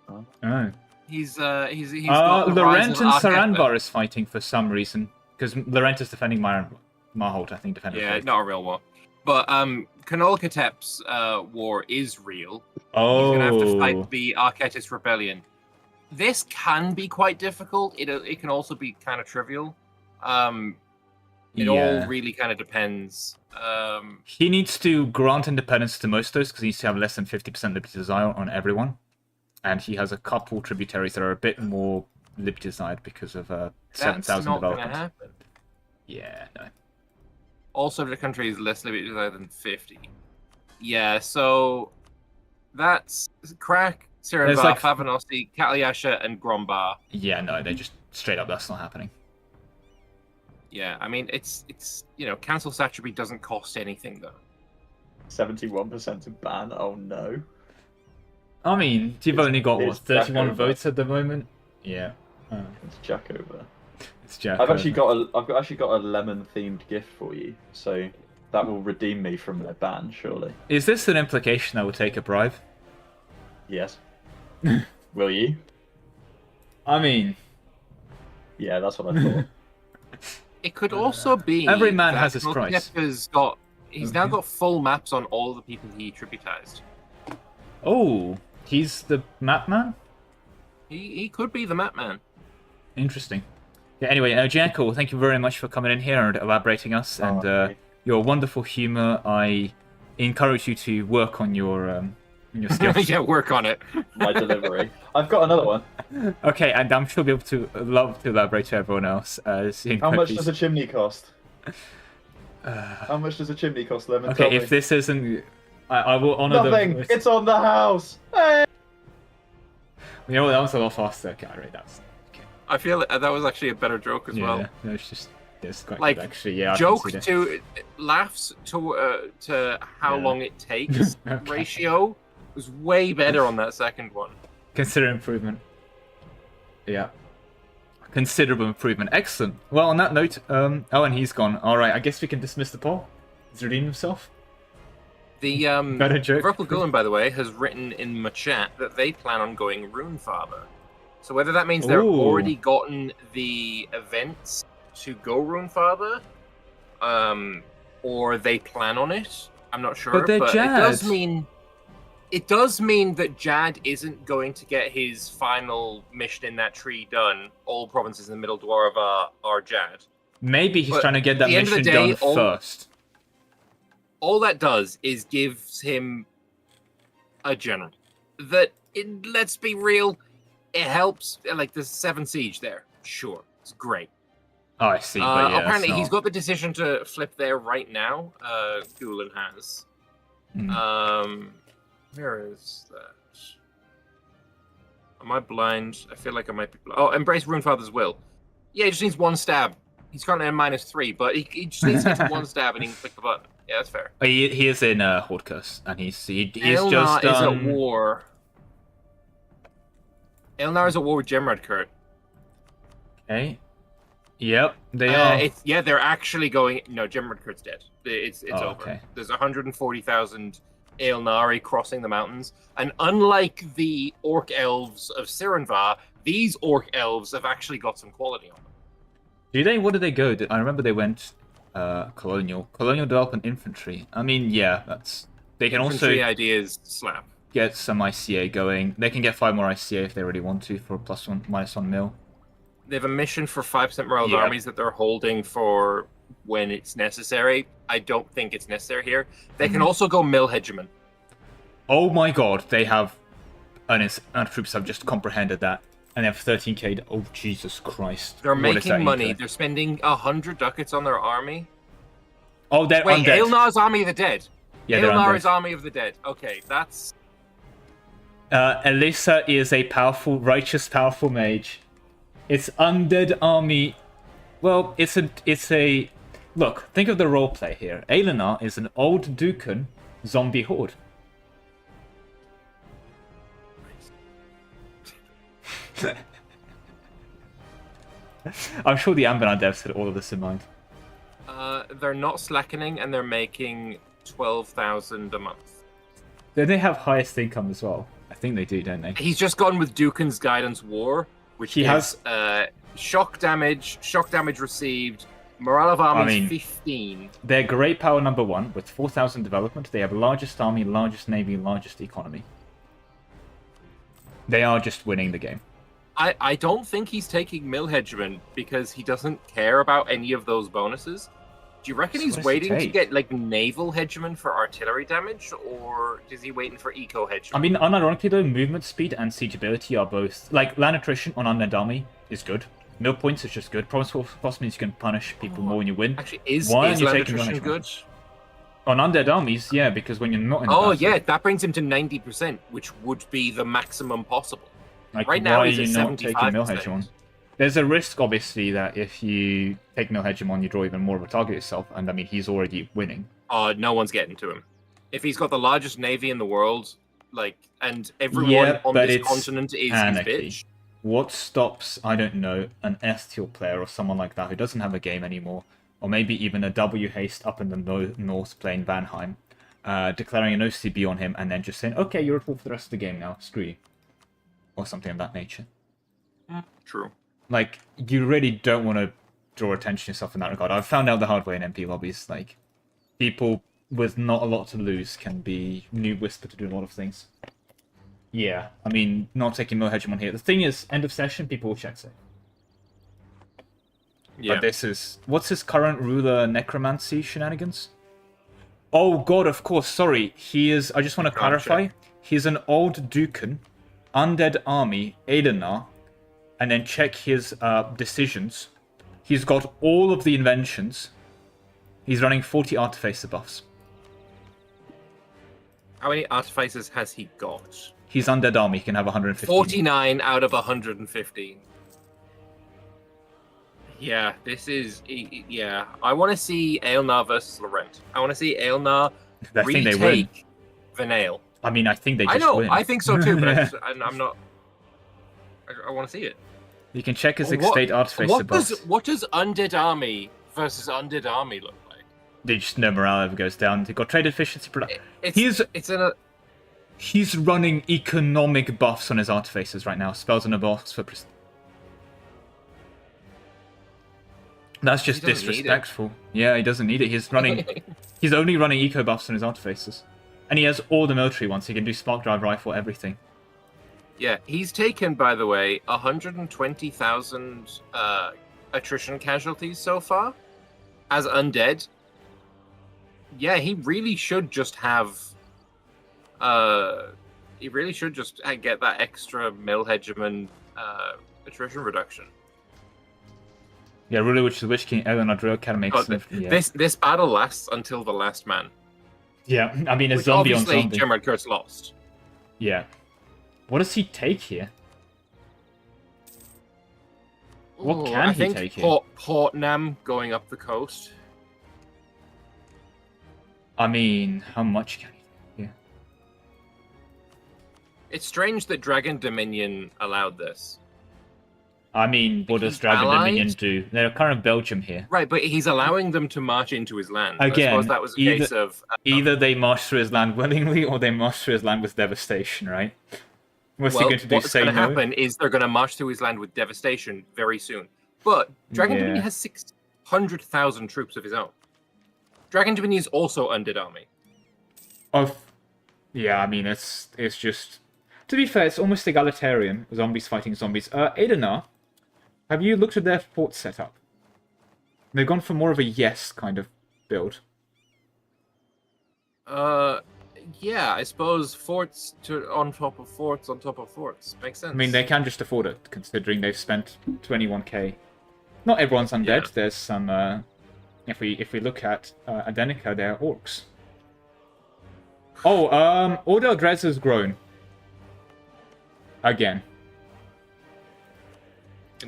Oh. He's got the rise Laurent of and Archet- Saranvar is fighting for some reason. Because Laurent is defending Marhold, I think, defending. Yeah, not a real war. But Kanolkatep's war is real. Oh. He's going to have to fight the Archetist rebellion. This can be quite difficult. It can also be kind of trivial. It all really kind of depends. He needs to grant independence to most of those because he needs to have less than 50% liberty desire on everyone. And he has a couple tributaries that are a bit more liberty desired because of 7,000 That's not going to development. happen. Yeah, no. Also, the country is less liberty desired than 50. Yeah, so that's Crack, Sirenvar, like... Favanossi, Kalyasha, and Grombar. Yeah, no, they just straight up, that's not happening. Yeah, I mean, it's you know, cancel satrapy doesn't cost anything, though. 71% to ban? Oh, no. I mean, you've only got, what, it's 31 Jack votes at the moment? Yeah. It's Jack over. It's Jack I've over. actually got a lemon-themed gift for you, so that will redeem me from their ban, surely. Is this an implication I will take a bribe? Yes. Will you? I mean... Yeah, that's what I thought. It could also be every man that has his price. He's now got full maps on all the people he tributized. Oh, he's the map man? He could be the map man. Interesting. Yeah, anyway, Jackal, thank you very much for coming in here and elaborating us, and your wonderful humour. I encourage you to work on your skills. Yeah, work on it. My delivery. I've got another one. Okay, and I'm sure you'll be able to love to elaborate to everyone else. How much does a chimney cost? How much does a chimney cost, Lemon? Okay, if this isn't... I will honour Nothing! them. It's on the house! Hey! You know what, that was a lot faster. Okay, right, that's... Okay. I feel that was actually a better joke as well. No, it's just... It's quite Like, good, actually. Yeah, joke to laughs to how long it takes ratio was way better on that second one. Consider improvement. Yeah. Considerable improvement. Excellent. Well, on that note, oh, and he's gone. Alright, I guess we can dismiss the poll. He's redeemed himself. The Better joke. Verkle Gulen, by the way, has written in my chat that they plan on going Runefather. So whether that means they've already gotten the events to go Runefather, or they plan on it, I'm not sure. But they're Jad. It does mean that Jad isn't going to get his final mission in that tree done. All provinces in the Middle Dwarf are Jad. Maybe he's trying to get that mission done first. All that does is gives him a general. Let's be real, it helps. Like, there's 7 siege there. Sure, it's great. Oh, I see. But yeah, apparently, he's got the decision to flip there right now. Gulen has. Where is that? Am I blind? I feel like I might be blind. Oh, embrace Runefather's will. Yeah, he just needs 1 stab. He's currently at -3, but he just needs to get 1 stab and he can click the button. Yeah, that's fair. He is in Horde Curse, and he's Elnar just done... is at war. Elnar is at war with Gemrad Kurt. Okay. Yep, they are. They're actually going... No, Gemrad Kurt's dead. It's over. Okay. There's 140,000 Aelnari crossing the mountains, and unlike the Orc Elves of Sirenvar, these Orc Elves have actually got some quality on them. Do they? What did they go? I remember they went colonial development infantry. I mean, yeah, that's they can infantry also ideas slap. get some ICA going. They can get 5 more ICA if they really want to for +1, -1 mil. They have a mission for 5% morale of Yeah. armies that they're holding for when it's necessary. I don't think it's necessary here. They can also go mill hegemon. Oh my god, they have... And our troops have just comprehended that. And they have 13k... Oh, Jesus Christ. They're What is that making money. eco? They're spending 100 ducats on their army. Oh, they're Wait, undead. Aelnar's Army of the Dead. Yeah, they're Aelnar is undead. Army of the Dead. Okay, that's... Elissa is a powerful, righteous, powerful mage. It's undead army. Well, it's a. Look, think of the roleplay here. Aelenar is an old Dukan zombie horde. I'm sure the Anbennar devs had all of this in mind. They're not slackening, and they're making 12,000 a month. Then they have highest income as well. I think they do, don't they? He's just gone with Dukan's Guidance War, which He is shock damage received, morale of armies 15. They're great power number 1 with 4,000 development. They have largest army, largest navy, largest economy. They are just winning the game. I don't think he's taking mill hegemon because he doesn't care about any of those bonuses. Do you reckon So he's what does he waiting to take? get like naval hegemon for artillery damage, or is he waiting for eco hegemon? I mean, unironically though, movement speed and siegeability are both... Like, land attrition on undead army is good. Mill points is just good. Province force means you can punish people more when you win. Actually, is Why aren't you land taking attrition mill good? hegemon? On undead armies, yeah, because when you're not in the Oh battle, yeah, that brings him to 90%, which would be the maximum possible. like, right now why he's are at you not taking mill 75%. hegemon? There's a risk, obviously, that if you take mill hegemon, you draw even more of a target yourself, and I mean, he's already winning. No one's getting to him. If he's got the largest navy in the world, like, and everyone Yeah, on but this it's continent is his Anarchy. bitch. What stops, I don't know, an S-tier player or someone like that who doesn't have a game anymore, or maybe even a W haste up in the north playing Vanheim, declaring an OCB on him and then just saying, okay, you're at war for the rest of the game now, screw you. Or something of that nature. True. Like, you really don't want to draw attention to yourself in that regard. I've found out the hard way in MP lobbies, like, people with not a lot to lose can be new whisper to do a lot of things. Yeah, I mean, not taking mill hegemon here. The thing is, end of session, people will check safe. Yeah. But this is... What's his current ruler necromancy shenanigans? Oh god, of course, sorry. He is... I just want to clarify. He's an old Dukan, undead army, Aelenar, and then check his decisions. He's got all of the inventions. He's running 40 artificer buffs. How many artificers has he got? He's undead army, he can have 115. 49 out of 115. Yeah, this is... Yeah, I want to see Aelnar versus Laurent. I want to see Aelnar I think they win. retake Vanail. I mean, I think they just I know, win. I think so too, but I'm not... I want to see it. You can check his What- estate artificer buffs. What does Undead Army versus Undead Army look like? They just no morale ever goes down. They've got trade efficiency production. It's in a... He's running economic buffs on his artificers right now. Spells in a box for... That's just He doesn't need it. disrespectful. Yeah, he doesn't need it. He's running... He's only running eco buffs on his artificers. And he has all the military ones. He can do spark drive rifle, everything. Yeah, he's taken, by the way, 120,000 attrition casualties so far as undead. Yeah, he really should just have... he really should just get that extra mill hegemon attrition reduction. Yeah, ruler which is Witch King, Eleanor Drill Academy. Oh, this battle lasts until the last man. Yeah, I mean, a Which zombie on obviously zombie. Gemard Kurtz lost. Yeah. What does he take here? What Ooh, can I he think take here? Portnam going up the coast. I mean, how much can he take? Yeah. It's strange that Dragon Dominion allowed this. I mean, what does He's Dragon Dominion allied? do? They're current Belgium here. Right, but he's allowing them to march into his land. Again, I suppose that was a case of... Either they march through his land willingly, or they march through his land with devastation, right? What's he well, going to do? what's Say going to no? happen is they're going to march through his land with devastation very soon. But Dragon Yeah. Dominion has 600,000 troops of his own. Dragon Dominion is also undead army. Of Yeah, I mean, it's just... To be fair, it's almost egalitarian, zombies fighting zombies. Anbennar, have you looked at their fort setup? They've gone for more of a yes kind of build. Yeah, I suppose forts on top of forts on top of forts. Makes sense. I mean, they can just afford it, considering they've spent 21k. Not everyone's undead. Yeah. There's some... if we look at Adenica, they're orcs. Oh, Order Dres has grown. Again.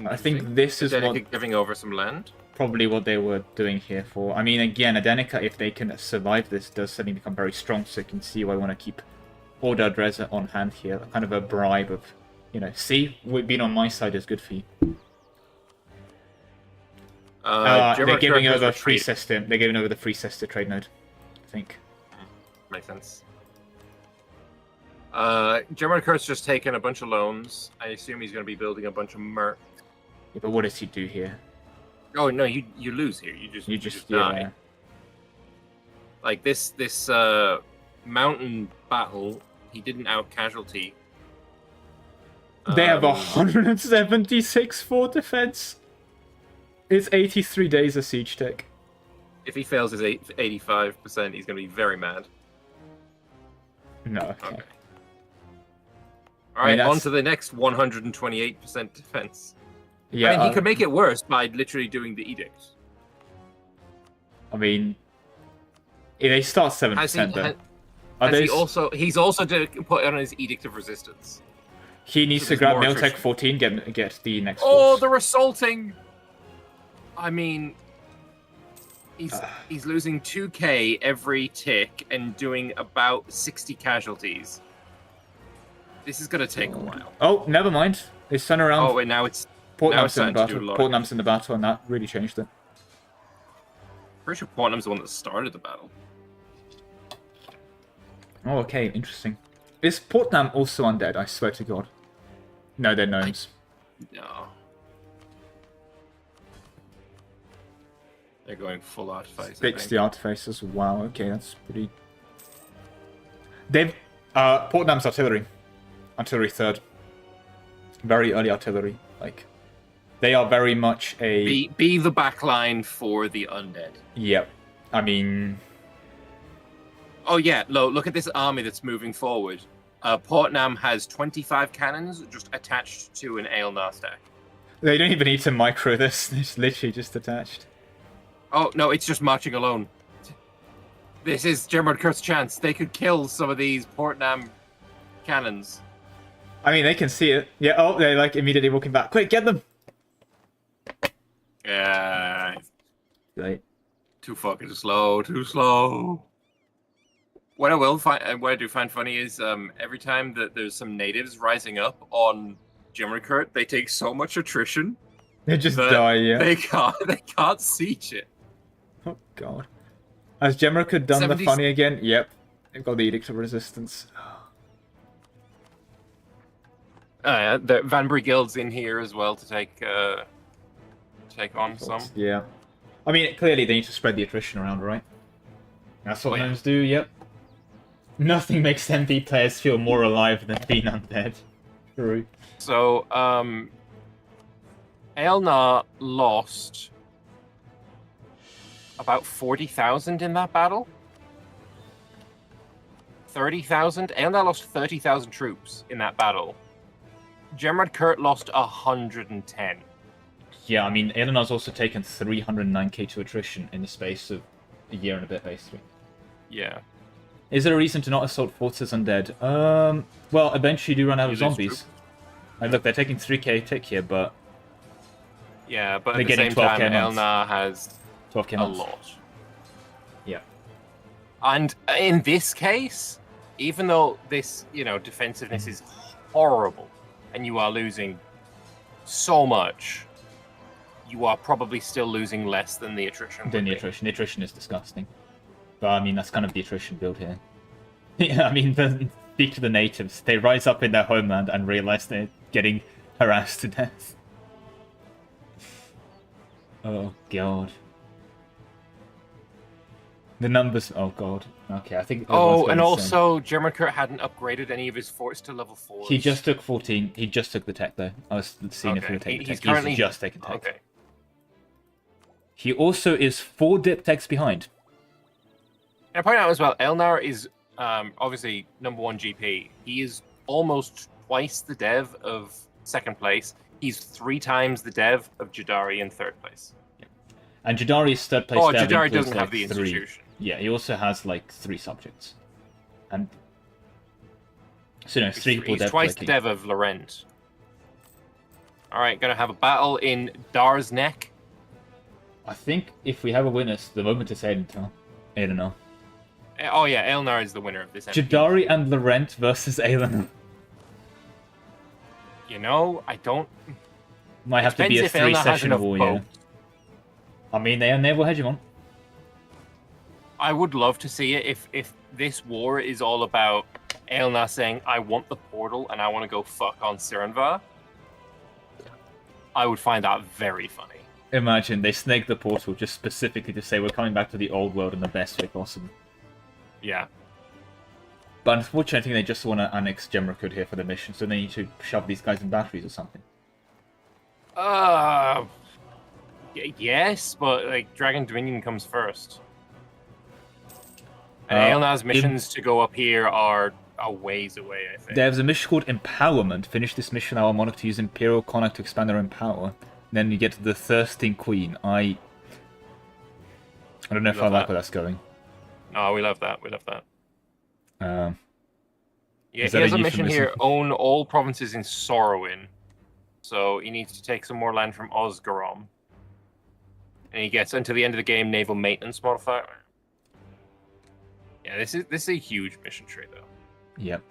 I think this is what... giving over some land? Probably what they were doing here for. I mean, again, Adenica, if they can survive this, does suddenly become very strong, so you can see why I want to keep Order Dres on hand here. Kind of a bribe of, you know, see, being on my side is good for you. They're giving over free system. They're giving over the free sister trade node, I think. Makes sense. German Kurt's just taken a bunch of loans. I assume he's going to be building a bunch of merc. Yeah, but what does he do here? Oh no, you lose here. You just die. Yeah. Like this mountain battle, he didn't out casualty. They have 176 fort defense. It's 83 days of siege tech. If he fails his 85%, he's going to be very mad. No, okay. All right, on to the next 128% defense. Yeah, I mean, he could make it worse by literally doing the edict. I mean, they start 7% though. He's also put on his edict of resistance. He needs to grab Miltech 14, get the next. Oh, force. they're assaulting! I mean, he's losing 2k every tick and doing about 60 casualties. This is gonna take a while. Oh, never mind. They turn around. Oh wait, now it's Portnam's in the battle. Portnam's in the battle, and that really changed it. Pretty sure Portnam's the one that started the battle. Oh, okay, interesting. Is Portnam also undead? I swear to God. No, they're gnomes. No. They're going full artifice. Fix the artificers. Wow, okay, that's pretty... They've... Portnam's artillery. Artillery 3rd. Very early artillery. Like, they are very much a... Be the backline for the undead. Yep. I mean... Oh yeah, look at this army that's moving forward. Portnam has 25 cannons just attached to an Aelnar stack. They don't even need to micro this. It's literally just attached. Oh, no, it's just marching alone. This is German Kurt's chance. They could kill some of these Portnam cannons. I mean, they can see it. Yeah, oh, they're like immediately walking back. Quick, get them! Yeah. Right. Too fucking slow, too slow. What I do find funny is every time that there's some natives rising up on German Kurt, they take so much attrition. They just die, yeah. They can't siege it. Oh god. Has Gemrica done the funny again? Yep. They've got the Edict of Resistance. The Vanbury Guild's in here as well to take on some. Yeah. I mean, clearly they need to spread the attrition around, right? That's what gnomes do, yep. Nothing makes MV players feel more alive than being undead. True. So, Aelnar lost about 40,000 in that battle. 30,000? Aelnar lost 30,000 troops in that battle. Gemrad Kurt lost 110. Yeah, I mean, Aelnar's also taken 309k to attrition in the space of a year and a bit, basically. Yeah. Is there a reason to not assault forts as undead? Well, eventually you do run out of zombies. And look, they're taking 3k tick here, but... Yeah, but at the same time, Aelnar has 12k a lot. Yeah. And in this case, even though this, defensiveness is horrible, and you are losing so much, you are probably still losing less than the attrition. The attrition is disgusting. But I mean, that's kind of the attrition build here. Yeah, I mean, speak to the natives. They rise up in their homeland and realize they're getting harassed to death. Oh, God. The numbers. Oh god. Okay, I think. Oh, and also German Kurt hadn't upgraded any of his forts to level 4. He just took 14. He just took the tech though. I was seeing if he would take the tech. He's currently just taking tech. Okay. He also is 4 dip techs behind. And I point out as well, Elnar is obviously #1 GP. He is almost twice the dev of 2nd place. He's 3 times the dev of Jadari in 3rd place. And Jadari's 3rd place. Oh, dev Jadari includes, doesn't like, have the 3. institution. Yeah, he also has like 3 subjects. And so no, 3 people He's dev twice the clicking. dev of Laurent. Alright, gonna have a battle in Dar's Neck. I think if we have a winner, the moment is Aiden. Aiden. Oh yeah, Elnar is the winner of this MP. Jadari and Laurent versus Aiden. You know, I don't... Might have to be a Depends if Elnar has 3-session enough war, yeah. boats. I mean, they are naval hegemon. I would love to see it if this war is all about Elnar saying, I want the portal and I want to go fuck on Sirenvar. I would find that very funny. Imagine they snake the portal just specifically to say we're coming back to the old world in the best way possible. Yeah. But unfortunately, I think they just want to annex Gemrakud here for the mission, so they need to shove these guys in batteries or something. Yes, but like Dragon Dominion comes first. And Elnar's missions to go up here are a ways away, I think. There's a mission called Empowerment. Finish this mission, our monarch to use Imperial Connacht to expand their own power. Then you get to the Thirsting Queen. I don't know if I like where that's going. Oh, we love that. We love that. Yeah, he Is that has a a mission here. euphemism? Own all provinces in Sorrowin. So he needs to take some more land from Osgarom. And he gets until the end of the game naval maintenance modifier. Yeah, this is a huge mission tree though. Yep.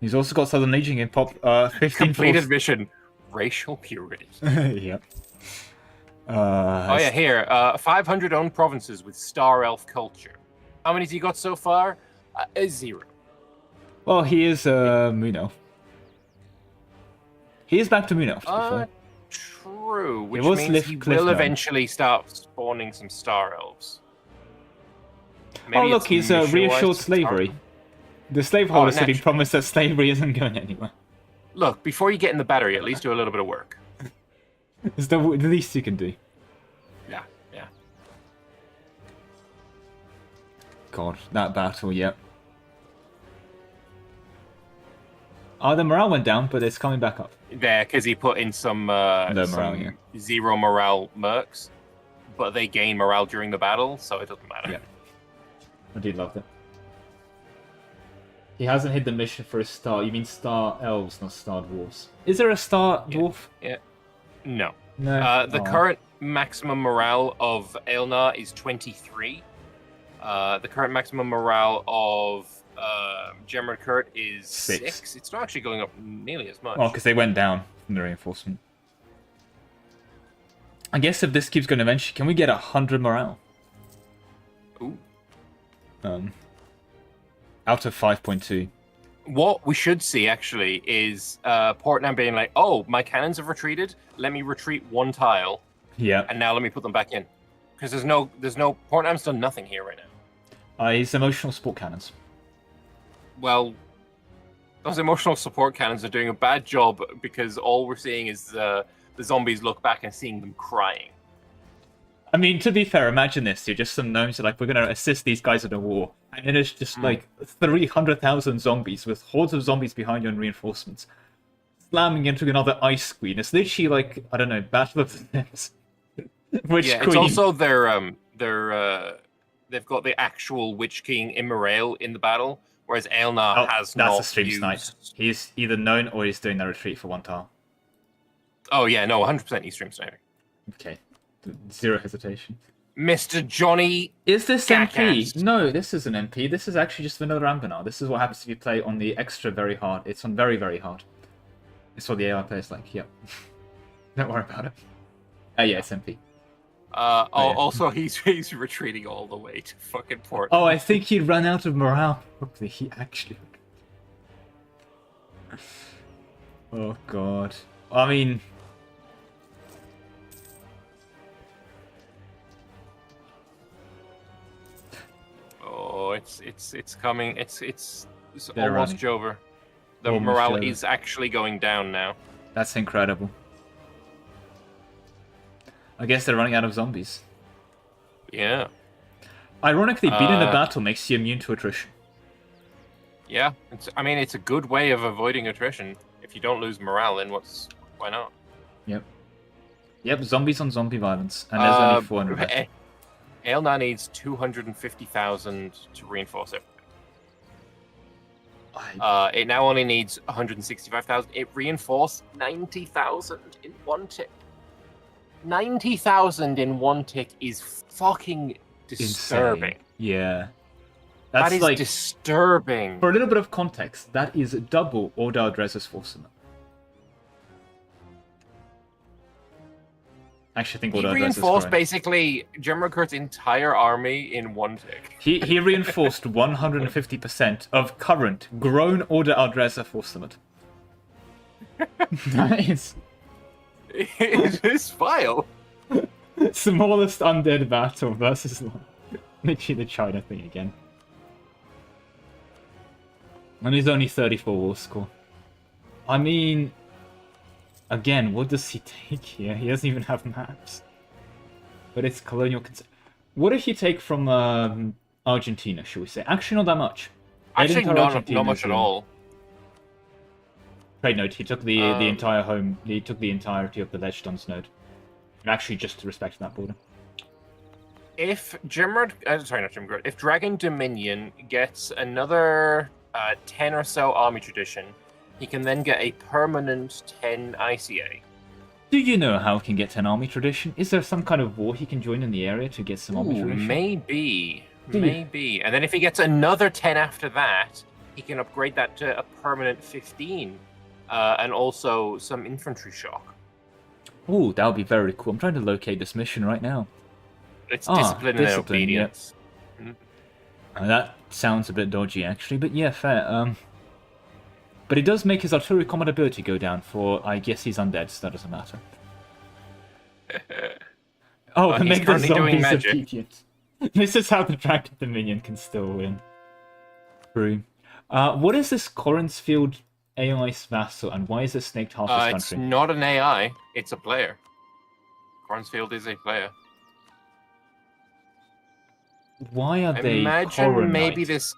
He's also got Southern Legion in pop 15 Completed mission. Racial purity. Yep. Oh yeah, here. 500 owned provinces with Star Elf culture. How many has he got so far? 0. Well, he is Moon Elf. He is back to Moon Elf, to be fair. True, which was means he Cliff will now. eventually start spawning some Star Elves. Oh, look, it's he's mission-wise reassured to slavery. start. The slaveholder city naturally. promised that slavery isn't going anywhere. Look, before you get in the battery, at least do a little bit of work. It's the least you can do. Yeah, yeah. God, that battle, yep. Oh, the morale went down, but it's coming back up. There, because he put in some, morale, some yeah. 0 morale mercs, but they gain morale during the battle, so it doesn't matter. Yeah. I did love that. He hasn't hit the mission for a star. You mean star elves, not star dwarves. Is there a star dwarf? Yeah. No. No. The Oh. current maximum morale of Elnar is 23. The current maximum morale of Gemmer Kurt is 6. It's not actually going up nearly as much. Oh, because they went down from the reinforcement. I guess if this keeps going eventually, can we get 100 morale? Ooh. Out of 5.2. What we should see actually is Portnam being like, "Oh, my cannons have retreated. Let me retreat 1 tile, Yeah. and now let me put them back in." Because there's no Portnam's done nothing here right now. His emotional support cannons. Well, those emotional support cannons are doing a bad job because all we're seeing is the zombies look back and seeing them crying. I mean, to be fair, imagine this. You're just some gnomes are like, we're going to assist these guys in a war. And then it's just like 300,000 zombies with hordes of zombies behind you and reinforcements. Slamming into another ice queen. It's literally like, I don't know, Battle of the Sims. Which Yeah, queen? it's also they've got the actual Witch King Immorale in the battle, whereas Elnar has not That's a stream used... snipe. He's either known or he's doing the retreat for 1 tile. Oh yeah, no, 100% he's stream sniping. Okay. 0 hesitation. Mr. Johnny... Is this Jackass. MP? No, this isn't MP. This is actually just another Anbennar. This is what happens if you play on the extra very hard. It's on very, very hard. It's what the AI players like, yep. Don't worry about it. Yeah, it's MP. Oh, yeah. Also, he's retreating all the way to fucking Port. Oh, I think he ran out of morale. Probably he actually... Oh, God. I mean... it's coming. It's They're almost running. over. The Almost morale over. is actually going down now. That's incredible. I guess they're running out of zombies. Yeah. Ironically, being in a battle makes you immune to attrition. Yeah. I mean, it's a good way of avoiding attrition. If you don't lose morale, then why not? Yep. Yep, zombies on zombie violence. And there's only 400 left. Aelnar needs 250,000 to reinforce it. It now only needs 165,000. It reinforced 90,000 in one tick. 90,000 in one tick is fucking disturbing. Insane. Yeah. That That's is like, disturbing. for a little bit of context, that is double Ordar Dres's force amount. Actually, I think He Ordar Dres is reinforced correct. basically Jemrakurt's entire army in one tick. He reinforced 150% of current grown Order Aldreza force limit. Nice. It is vile. Smallest undead battle versus literally the China thing again. And he's only 34 war score. I mean, again, what does he take here? He doesn't even have maps. But it's colonial. What did he take from Argentina, should we say? Actually, not that much. Actually, Entire not Argentina much is at in- all. Trade note, he took the entire home. He took the entirety of the Ledgedons node. And actually, just to respect that border. If if Dragon Dominion gets another 10 or so army tradition, he can then get a permanent 10 ICA. Do you know how he can get an army tradition? Is there some kind of war he can join in the area to get some army tradition? Maybe. Do you? Maybe. And then if he gets another 10 after that, he can upgrade that to a permanent 15. And also some infantry shock. Ooh, that would be very cool. I'm trying to locate this mission right now. It's discipline and discipline, obedience. That sounds a bit dodgy, actually, but yeah, fair. But it does make his artillery combat ability go down for, I guess he's undead, so that doesn't matter. Oh, and he's make the currently doing zombies magic. obedient. This is how the Dragon Dominion can still win. True. What is this Corrinsfield AI's vassal, and why is it snaked half his It's country? not an AI, it's a player. Cornsfield is a player. Why are they Imagine maybe Coronite? this.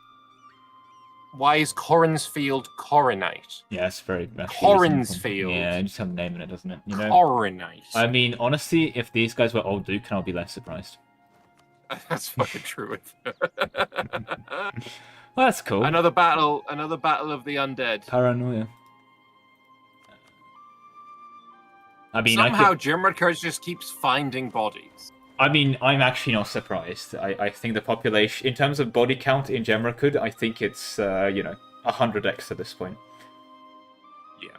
Why is Corrinsfield Coronite? Yeah, it's very... Corrinsfield. Yeah, it just have a name in it, doesn't it? You know? Coronite. I mean, honestly, if these guys were old Duke, I'll be less surprised. That's fucking true. Well, that's cool. Another battle of the undead. Paranoia. I mean, Somehow Jimrickers just keeps finding bodies. I mean, I'm actually not surprised. I think the population, in terms of body count in Gemrakud, I think it's, 100x at this point. Yeah.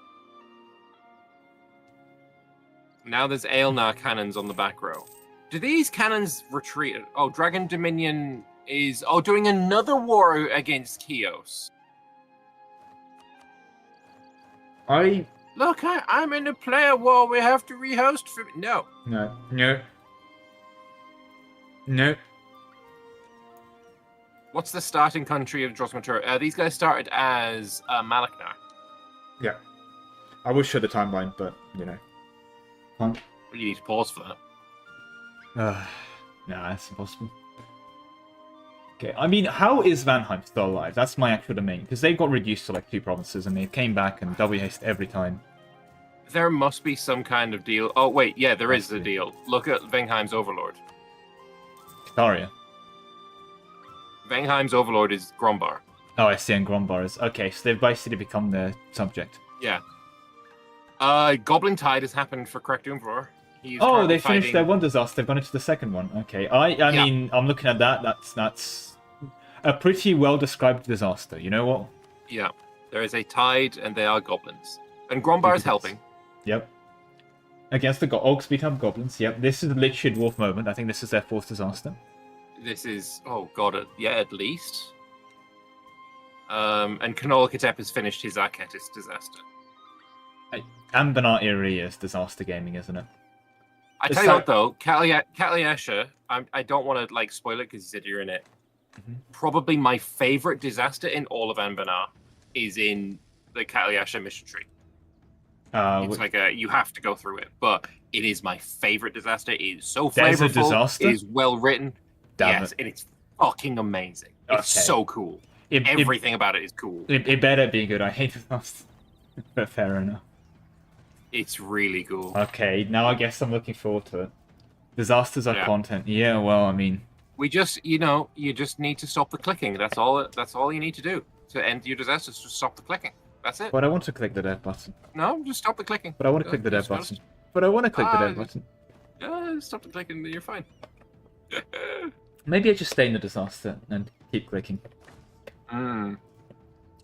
Now there's Aelnar cannons on the back row. Do these cannons retreat? Oh, Dragon Dominion is doing another war against Chios. Look, I'm in a player war. We have to rehost for no. No. What's the starting country of Drosmatur? These guys started as Malaknar. Yeah. I will show the timeline, but, you know. You need to pause for that. Nah, that's impossible. Okay, I mean, how is Vanheim still alive? That's my actual domain, because they got reduced to like 2 provinces, and they came back and double haste every time. There must be some kind of deal. Oh, wait, yeah, there is a deal. Look at Vengheim's Overlord. Kataria. Vengheim's Overlord is Grombar. Oh, I see, and Grombar is... Okay, so they've basically become their subject. Yeah. Goblin Tide has happened for Correct Doomvor. Oh, they finished their one disaster. They've gone into the second one. Okay, I mean, I'm looking at that. That's a pretty well-described disaster. You know what? Yeah. There is a tide, and they are goblins. And Grombar is helping. Yep. Against the Orcs beat up goblins. Yep. This is literally a dwarf moment. I think this is their 4th disaster. This is... Oh, God. At least. And Kanolakatep has finished his Arketis disaster. Anbennar era is disaster gaming, isn't it? I tell you what, though, Kaliasha, I don't want to spoil it because you said you're in it. Probably my favorite disaster in all of Anbennar is in the Katliasha mission tree. It's like you have to go through it, but it is my favorite disaster. It is so flavorful. There's a disaster? It is well written. Damn yes, it. and it's fucking amazing. It's Okay. so cool. Everything about it is cool. It better be good. I hate disasters. But fair enough. It's really cool. Okay, now I guess I'm looking forward to it. Disasters are content. Yeah, well, I mean... We just, you just need to stop the clicking. That's all you need to do to end your disasters. Just stop the clicking. That's it. But I want to click the death button. No, just stop the clicking. But I want to click the death button. But I want to click the death button. Yeah, stop the clicking. You're fine. Maybe I just stay in the disaster and keep clicking.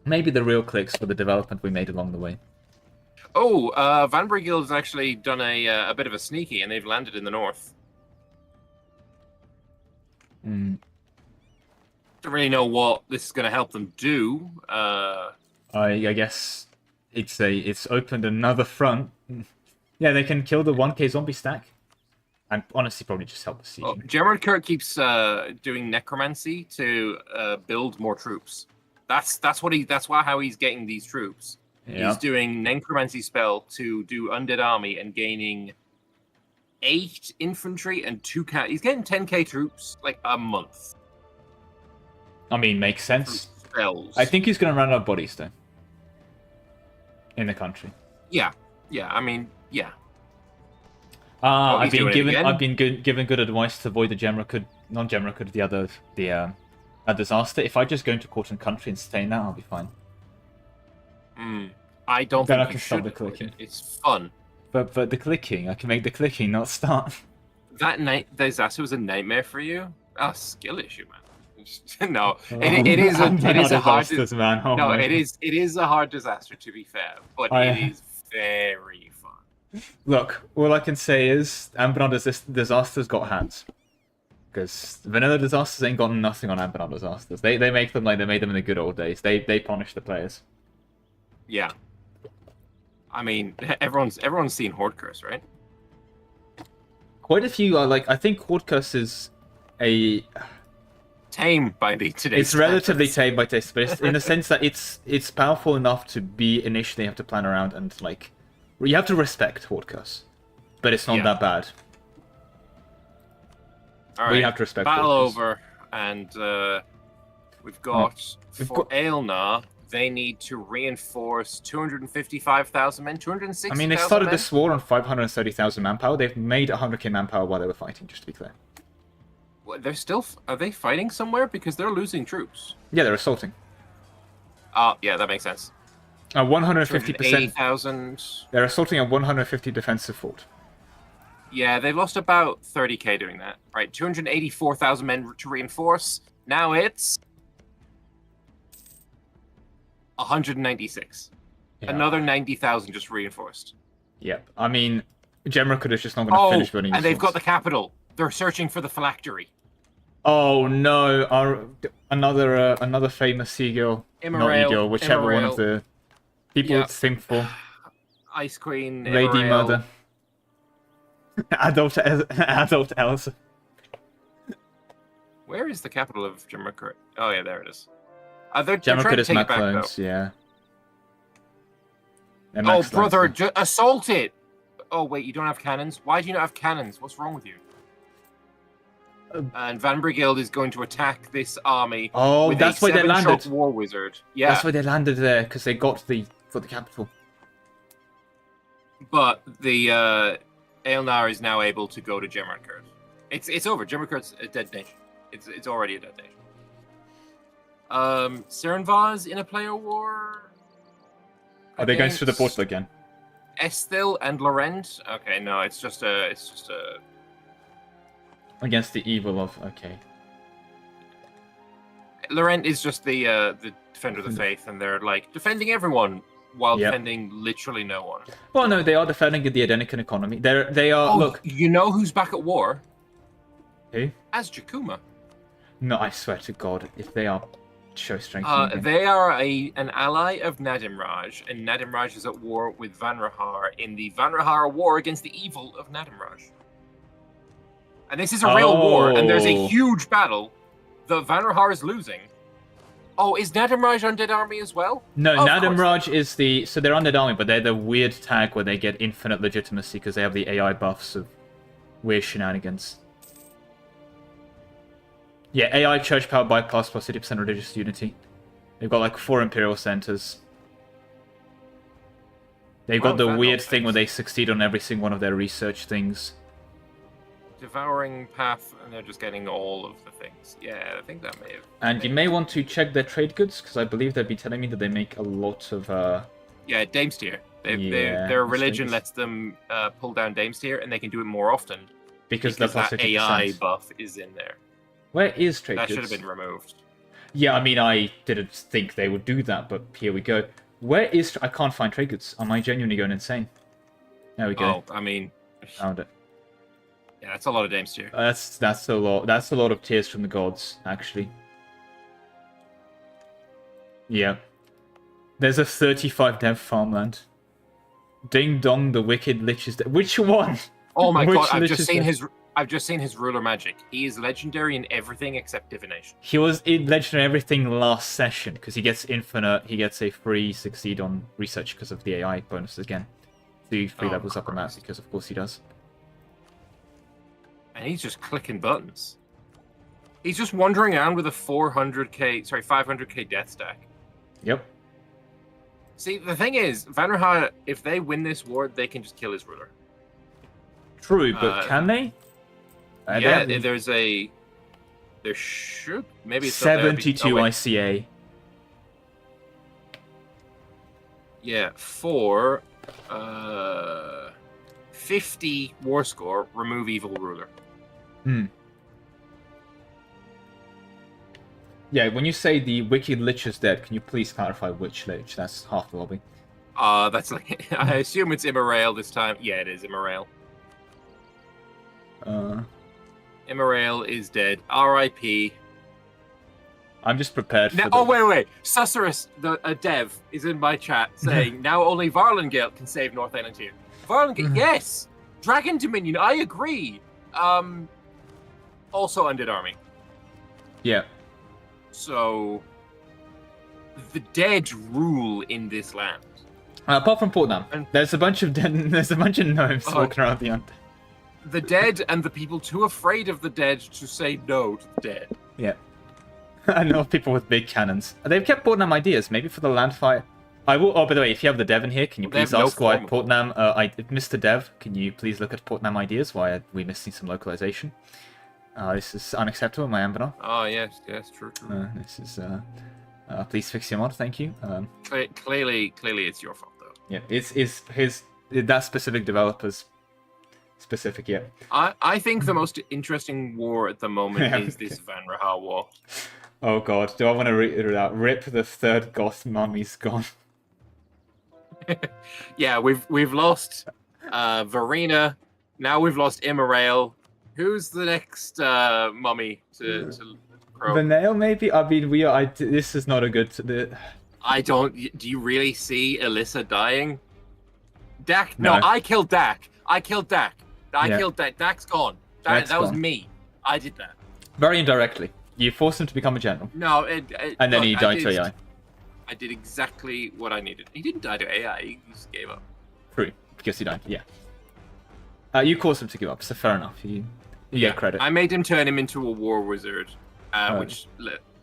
Maybe the real clicks for the development we made along the way. Oh, Vanbury Guild has actually done a bit of a sneaky, and they've landed in the north. Don't really know what this is going to help them do. I guess it's opened another front. Yeah, they can kill the 1k zombie stack, and honestly, probably just help the siege. Oh, Gerard Kirk keeps doing necromancy to build more troops. That's how he's getting these troops. Yeah. He's doing necromancy spell to do undead army and gaining 8 infantry and 2 He's getting 10k troops like a month. I mean, makes sense. Spells. I think he's going to run out of bodies though. In the country. Yeah. I mean, yeah. I've been given good advice to avoid the disaster. If I just go into court and country and stay in that, I'll be fine. I don't then think I can stop the clicking. It's fun. But the clicking, I can make the clicking not start. That disaster was a nightmare for you? A skill issue, man. No, it is a hard disaster, man. Oh no, it is a hard disaster, to be fair, but it is very fun. Look, all I can say is Anbennar disasters got hands. Because vanilla disasters ain't got nothing on Anbennar disasters. They make them like they made them in the good old days. They punish the players. Yeah. I mean, everyone's seen Horde Curse, right? Quite a few are like. I think Horde Curse is a tame by today's. It's relatively tame by today's, but in the sense that it's powerful enough to be initially have to plan around and like you have to respect Horde Curse, but it's not that bad. All right, we have to respect. Battle over, and we've got Aelnar. They need to reinforce 255,000 men, 260,000 I mean, they started this war on 530,000 manpower. They've made 100k manpower while they were fighting, just to be clear. Well, are they fighting somewhere? Because they're losing troops. Yeah, they're assaulting. Yeah, that makes sense. 150%. They're assaulting a 150 defensive fort. Yeah, they've lost about 30k doing that. Right, 284,000 men to reinforce. Now it's 196. Yeah. Another 90,000 just reinforced. Yep. I mean, Gemra is just not going to finish building. And they've got the capital. They're searching for the phylactery. Oh no! Another famous seagull, not eagle, whichever one of the people think for. Ice Queen, Lady Mother, Adult Elsa. Where is the capital of Gemra? Oh yeah, there it is. Gemra is Maclones, yeah. Oh, brother, assault it! Oh, wait, you don't have cannons? Why do you not have cannons? What's wrong with you? And Vanbury Guild is going to attack this army. Oh, that's why they landed. War Wizard. Yeah. That's why they landed there, because they got the capital. But the Aelnar is now able to go to Gemrakurt. It's over. Gemrakurt's a dead nation. It's already a dead nation. Serenvar's in a player war. Are they going through the portal again? Estil and Laurent. Okay, no, it's just a. Against the evil of Laurent is just the defender of the faith, and they're like defending everyone while defending literally no one. Well, no, they are defending the Edenican economy. They are. Look, you know who's back at war? Who? As Jakuma. No, I swear to God, if they are. Show strength. They are an ally of Nadimraj, and Nadimraj is at war with Vanrahar in the Vanrahar war against the evil of Nadimraj. And this is a real war, and there's a huge battle. the Vanrahar is losing. Oh, is Nadim Raj Undead Army as well? No, Of Nadim course. Raj is the... So they're Undead Army, but they're the weird tag where they get infinite legitimacy because they have the AI buffs of weird shenanigans. Yeah, AI church power bypass plus 80% religious unity. They've got like 4 Imperial centers. They've got the that weird makes thing where sense. they succeed on every single one of their research things. Devouring Path, and they're just getting all of the things. Yeah, I think that may have... And you may want to check their trade goods, because I believe they'd be telling me that they make a lot of... Yeah, Dame's Tier. Yeah, their that's religion right. lets them pull down Dame's Tier, and they can do it more often. because Because they're that plus AI 50%. buff is in there. Where is trade That goods? should have been removed. Yeah, I mean, I didn't think they would do that, but here we go. Where is... I can't find trade goods. Am I genuinely going insane? There we go. Oh, I mean... Found it. Yeah, that's a lot of Dame's Tier. That's a lot. That's a lot of tears from the gods, actually. Yeah. There's a 35 dev farmland. Ding dong, the wicked lich is dead. Which one? Oh my Which god, I've lich just is seen dead? his... I've just seen his ruler magic. He is legendary in everything except divination. He was in legendary everything last session because he gets infinite. He gets a free succeed on research because of the AI bonuses again. 3 Oh, levels up on that Christ. because of course he does. And he's just clicking buttons. He's just wandering around with a 500k death stack. Yep. See, the thing is, Vanrahar, if they win this war, they can just kill his ruler. True, but can they? They Yeah, have there should maybe it's not there, 72 wait. ICA. Yeah, for 50 war score, remove evil ruler. Yeah, when you say the wicked lich is dead, can you please clarify which lich? That's half the lobby. That's like I assume it's Immorale this time. Yeah, it is Immorale. Immorale is dead. R.I.P. I'm just prepared for Now, the... oh wait! Susurrus, a dev, is in my chat saying now only Varlingale can save North Island here. Varlingale, yes. Dragon Dominion, I agree. Also Undead Army. Yeah. So the dead rule in this land. Apart from Portnam, And- there's a bunch of gnomes Oh. walking around the undead. The dead and the people too afraid of the dead to say no to the dead. Yeah. I know people with big cannons. They've kept Portnam ideas, maybe for the land fight. I will. Oh, by the way, if you have the dev in here, can you They have please no ask why form of- Portnam? Mr. Dev, can you please look at Portnam ideas? Why are we missing some localization? This is unacceptable, my Anbennar. Oh yes, true. This is. Please fix your mod, thank you. Clearly, it's your fault though. Yeah, it's his that specific developer's specific. Yeah. I think the most interesting war at the moment Yeah, is this Vanrahar war. Oh god, do I want to read it out? Rip, the third goth mummy's gone. Yeah, we've lost Verena. Now we've lost Immorale. Who's the next mummy to crow? The nail, maybe? I mean, this is not a good... I don't. Do you really see Alyssa dying? Dak? No, No. I killed Dak. I killed Dak. Dak's gone. Dak's That was gone. me. I did that. Very indirectly. You forced him to become a general. No, And then look, he died to AI. I did exactly what I needed. He didn't die to AI. He just gave up. True. Because he died, yeah. You caused him to give up, so fair enough. You get credit. I made him turn him into a war wizard, which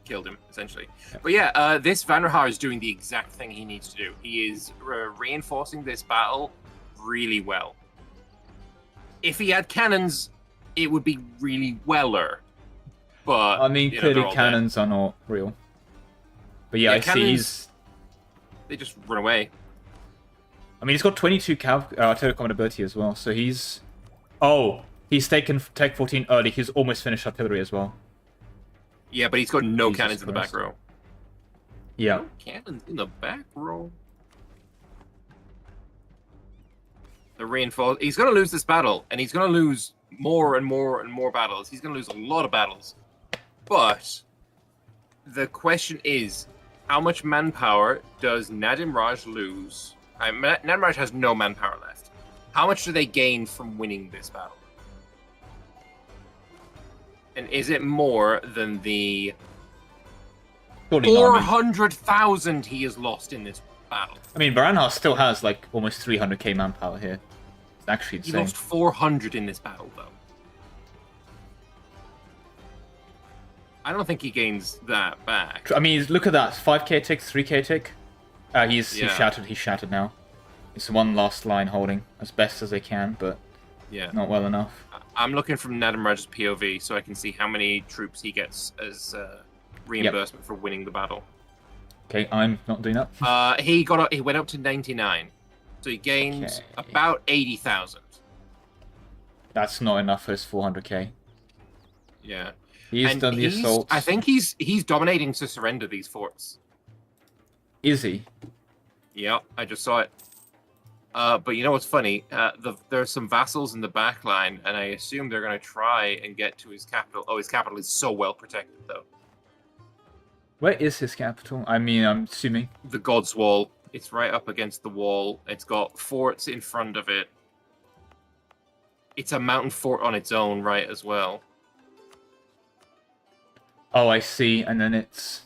killed him, essentially. Yeah. But yeah, this Vanrahar is doing the exact thing he needs to do. He is reinforcing this battle really well. If he had cannons, it would be really weller. But I mean, clearly they're all cannons are not real. But yeah, I see cannons, they just run away. I mean, he's got 22 artillery combat ability as well, so he's... Oh, he's taken Tech 14 early. He's almost finished artillery as well. Yeah, but he's got no Jesus cannons in the back Christ. row. Yeah. No cannons in the back row? The reinforce. He's going to lose this battle, and he's going to lose more and more and more battles. He's going to lose a lot of battles. But the question is, how much manpower does Nadim Raj lose? Nadim Raj has no manpower left. How much do they gain from winning this battle? And is it more than the Surely not. 400,000 he has lost in this battle? I mean, Varanhas still has like almost 300k manpower here. It's actually He insane. lost 400 in this battle, though. I don't think he gains that back. I mean, look at that. 5k tick, 3k tick. He's shattered. He's shattered now. It's one last line holding as best as they can, but not well enough. I'm looking from Nedimraj's POV so I can see how many troops he gets as reimbursement for winning the battle. Okay, I'm not doing that. He went up to 99, so he gained about 80,000. That's not enough for his 400k. Yeah. He's done the assault. I think he's dominating to surrender these forts. Is he? Yeah, I just saw it. But you know what's funny? There's some vassals in the back line, and I assume they're going to try and get to his capital. Oh, his capital is so well protected, though. Where is his capital? I mean, I'm assuming. The God's Wall. It's right up against the wall. It's got forts in front of it. It's a mountain fort on its own, right, as well. Oh, I see. And then it's...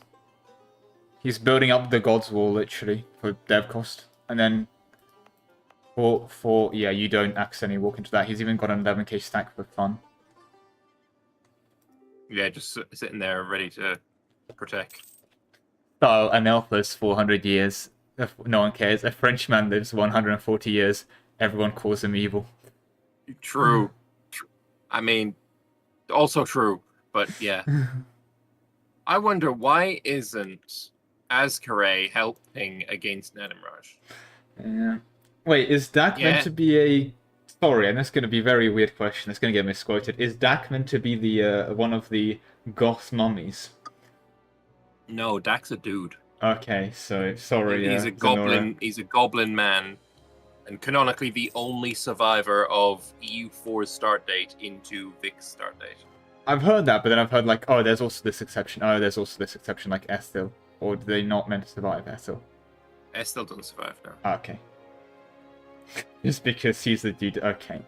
He's building up the God's Wall, literally, for dev cost. And then... Yeah, you don't accidentally walk into that. He's even got an 11k stack for fun. Yeah, just sitting there ready to protect. Oh, an elf lives 400 years. No one cares. A Frenchman lives 140 years. Everyone calls him evil. True. I mean, also true, but yeah. I wonder, why isn't Azkaray helping against Nedimraj? Yeah. Wait, is Dak meant to be a... Sorry, and that's going to be a very weird question. It's going to get misquoted. Is Dak meant to be the one of the goth mummies? No, Dak's a dude. Okay, so sorry. He's a goblin. He's a goblin man, and canonically the only survivor of EU4's start date into Vic's start date. I've heard that, but then I've heard like, oh, there's also this exception. Oh, there's also this exception like Estil, or do they not meant to survive Estil? Estil doesn't survive now. Okay. Just because he's the dude. Okay.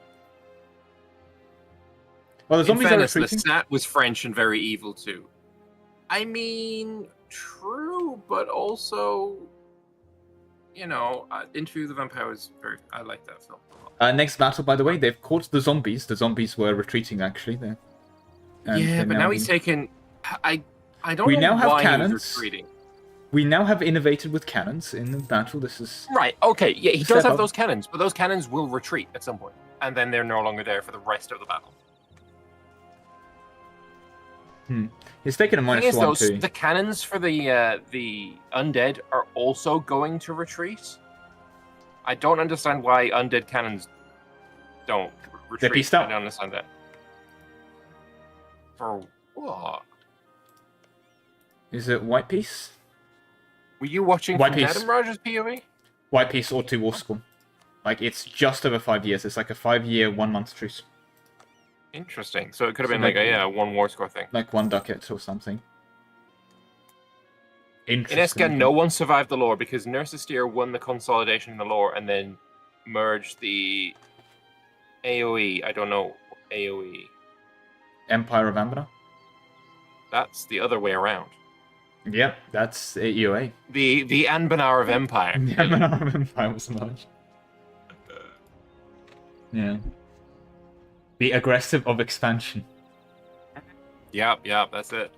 Well, the zombies in fairness, are retreating. Lestat was French and very evil too. I mean, true, but also, you know, Interview with the Vampire is very... I like that film a lot. Next battle, by the way, they've caught the zombies. The zombies were retreating, actually. Yeah, but now he's taken... I don't we know now have why cannons. he's retreating. We now have innovated with cannons in the battle. This is... Right, okay, yeah, he does have up. those cannons, but those cannons will retreat at some point, and then they're no longer there for the rest of the battle. He's taken a -1 too. The cannons for the undead are also going to retreat. I don't understand why undead cannons don't retreat. They're pieced out. I don't understand that. For what? Is it White Piece? Were you watching White from Piece. Nedimraj's POV? White Piece or 2 War School. Like, it's just over 5 years. It's like a 5-year, 1-month truce. Interesting. So it could have So been like- like a one war score thing. Like 1 ducat or something. In Interesting. Esca, no one survived the lore because Nurse's Steer won the consolidation in the lore and then merged the AoE. I don't know AoE. Empire of Anbennar? That's the other way around. Yep, that's EOA. The Anbennar of Empire. The Anbennar of Empire was merged. Yeah. The aggressive of expansion. Yep, that's it.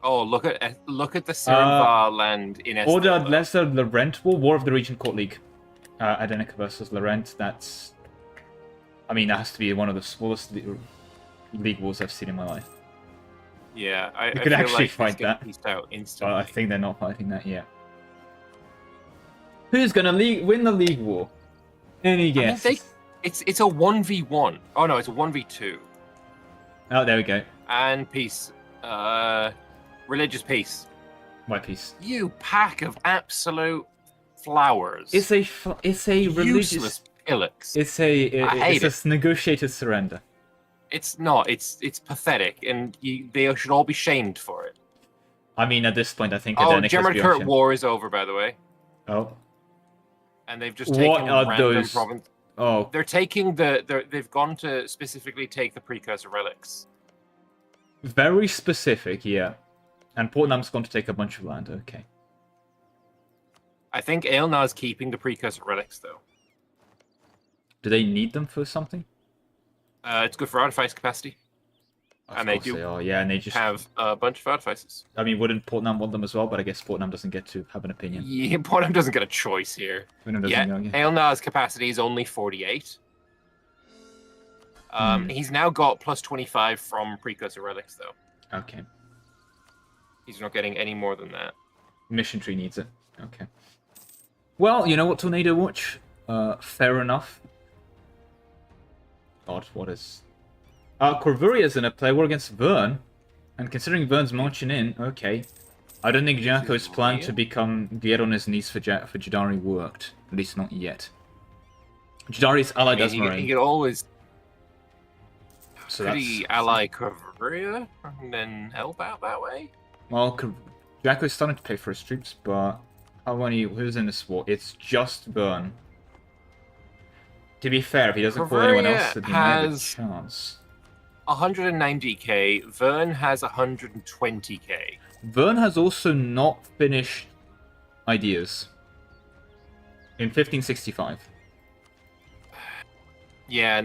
Oh, look at the Sirenva land in Estel. Order Lesser Laurent War of the Region Court League. Adenica versus Laurent. That's... I mean, that has to be one of the smallest league wars I've seen in my life. Yeah, I could feel actually like fight that. Pieced out instantly. But I think they're not fighting that yet. Who's gonna win the league war? Any guess? I mean, it's a 1v1. Oh no, it's a 1v2. Oh, there we go. And peace. Religious peace. White Piece. You pack of absolute flowers. It's a religious... Useless pillocks. It's I hate a negotiated surrender. It's not. It's pathetic, and they should all be shamed for it. I mean, at this point, I think... Oh, Adenica German has Kurt War is over, by the way. Oh. And they've just What taken are random those? province. Oh, They're taking they've gone to specifically take the precursor relics. very specific, yeah. And Portnam's going to take a bunch of land, okay. I think Aelnar's keeping the precursor relics though. Do they need them for something? It's good for artifice capacity. Of And they course do they are, yeah, and they just... have a bunch of artifices. I mean, wouldn't Portnam want them as well? But I guess Portnam doesn't get to have an opinion. Yeah, Portnam doesn't get a choice here. Portnam doesn't Yeah, go, yeah. Aelnar's capacity is only 48. He's now got plus 25 from precursor relics though. Okay. He's not getting any more than that. Mission tree needs it. Okay. Well, you know what, Tornado Watch? Fair enough. God, what is... Corvuria's in a play war against Vern. And considering Vern's marching in, okay. I don't think Jacko's plan to get on his knees for Jadari worked. At least not yet. Jadari's ally does Marine. He could always... So could he ally Corvuria and then help out that way? Well, Jacko's starting to pay for his troops, but who's in this war? It's just Vern. To be fair, if he doesn't call anyone else, then he might have a chance. 190k. Vern has 120k. Vern has also not finished ideas. In 1565. Yeah,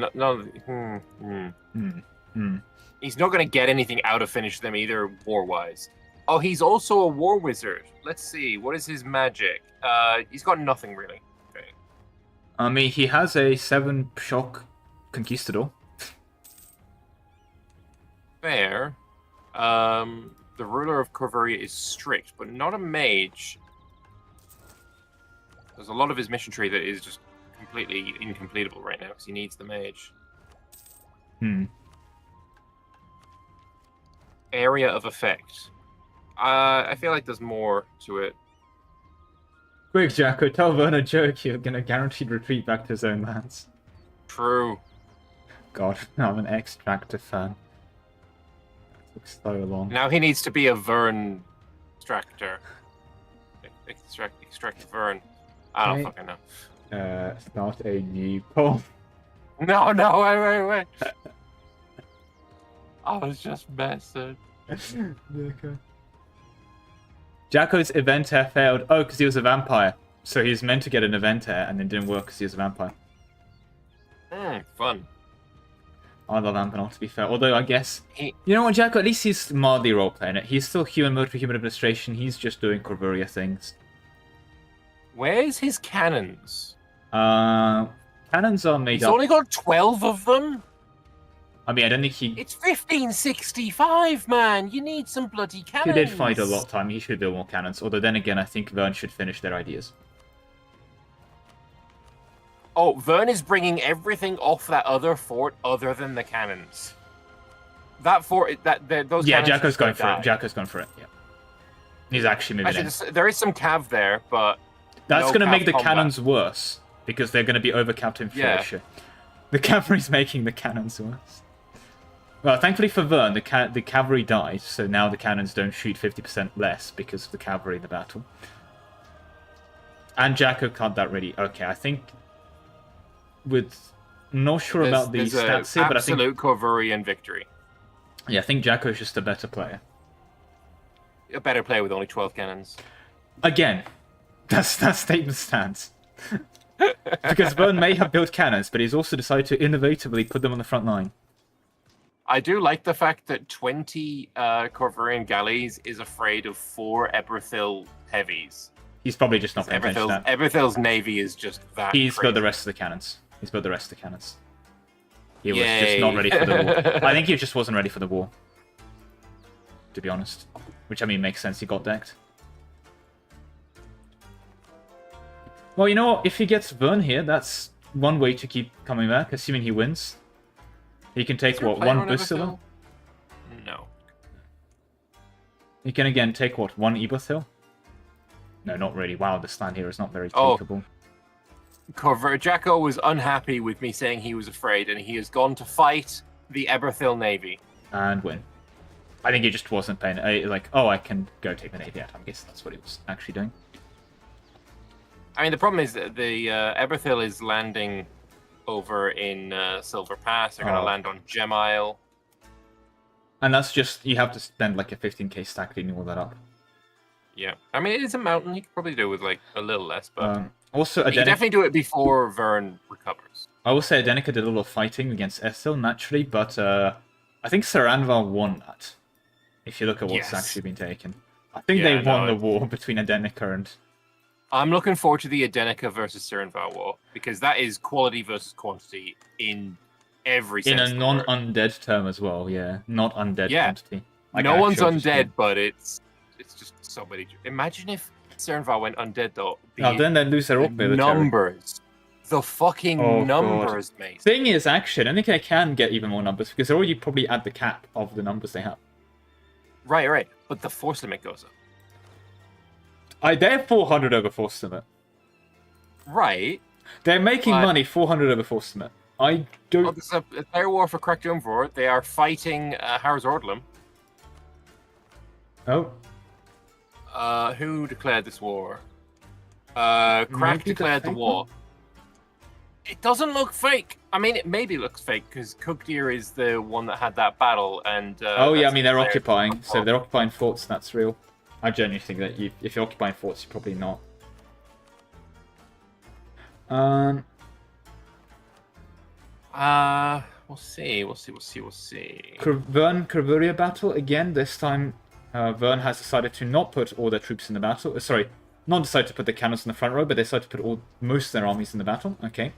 He's not going to get anything out of finish them either, war-wise. Oh, he's also a war wizard. Let's see, what is his magic? He's got nothing really. Okay. I mean, he has a 7-shock conquistador. Fair. The ruler of Corvuria is strict, but not a mage. There's a lot of his mission tree that is just completely incompletable right now because he needs the mage. Area of effect. I feel like there's more to it. Quick, Jacko, tell Vern a joke. You're gonna guaranteed retreat back to his own lands. True. God, I'm an Extractor fan. That took so long. Now he needs to be a Vern extractor. Extract Vern. I don't fucking know. Start a new poll. No, wait. I was just messing. Jacko's event hair failed. Oh, because he was a vampire. So he's meant to get an event hair and it didn't work because he was a vampire. Fun. I love Anbennar, to be fair. Although, I guess... You know what, Jacko? At least he's mildly role-playing it. He's still human mode for human administration. He's just doing Corvuria things. Where's his cannons? Cannons are made He's up... only got 12 of them? I mean, I don't think he... It's 1565, man! You need some bloody cannons! He did fight a lot of time. He should build more cannons. Although, then again, I think Vern should finish their ideas. Oh, Vern is bringing everything off that other fort other than the cannons. That fort... those Yeah, cannons Jacko's going for die. it. Jacko's going for it, yeah. He's actually moving in. There is some cav there, but... That's no going to cav make the combat. cannons worse. Because they're going to be overcapped in Felicia. The cavalry's making the cannons worse. Well, thankfully for Vern, the cavalry died, so now the cannons don't shoot 50% less because of the cavalry in the battle. And Jacko cut that really. Okay, I think with... Not sure about the stats here, but I think... Absolute Corvurian victory. Yeah, I think Jacko's just a better player. A better player with only 12 cannons. Again, that statement stands. Because Vern may have built cannons, but he's also decided to innovatively put them on the front line. I do like the fact that 20 Corvurian galleys is afraid of 4 Eberthil heavies. He's probably just not paying attention to that. Eberthil's navy is just that He's crazy. built the rest of the cannons. He was just not ready for the war. I think he just wasn't ready for the war. To be honest. Which, I mean, makes sense. He got decked. Well, you know what? If he gets Vern here, that's one way to keep coming back, assuming he wins. He can take, what, 1 Busilla? No. He can, again, take, what, 1 Eberthil? No, not really. Wow, the stand here is not very takeable. Jacko was unhappy with me saying he was afraid, and he has gone to fight the Eberthil navy. And win. I think he just wasn't paying... like, oh, I can go take the navy out. I guess that's what he was actually doing. I mean, the problem is that the Eberthil is landing over in Silver Pass. They're going to Oh. land on Gem Isle. And that's just, you have to spend like a 15k stack cleaning all that up. Yeah. I mean, it is a mountain. You could probably do it with like a little less, but Also, you definitely do it before Vern recovers. I will say Adenica did a little fighting against Estil, naturally, but I think Saranvar won that. If you look at what's Yes. actually been taken. I think Yeah, they won no, the war between Adenica and... I'm looking forward to the Adenica versus Sirenvar war, because that is quality versus quantity in every sense. In a of the word. non-undead term as well, yeah. Not undead Yeah. quantity. Like No one's actual just undead, but it's just so many. Imagine if Sirenvar went undead, though. Oh, then they lose their orc military. numbers. The fucking Oh, God. numbers, mate. Thing is, actually, I think they can get even more numbers because they're already probably at the cap of the numbers they have. Right. But the force limit goes up. They're 400 over force limit. Right. They're making But- money 400 over force limit. I Well, don't... there's a player war for Crack Doomvor. They are fighting Harris Ordlum. Oh, Who declared this war? Crack Maybe the declared the fake war. one? It doesn't look fake. I mean, it maybe looks fake because Cookdeer is the one that had that battle, and oh yeah, I that's mean, they're declared occupying. the So war. if they're occupying forts, that's real. I genuinely think that if you're occupying forts, you're probably not. We'll see. Vern Kervuria battle again. This time, Vern has decided to not put all their troops in the battle. Sorry, not decided to put the cannons in the front row, but they decided to put most of their armies in the battle. Okay,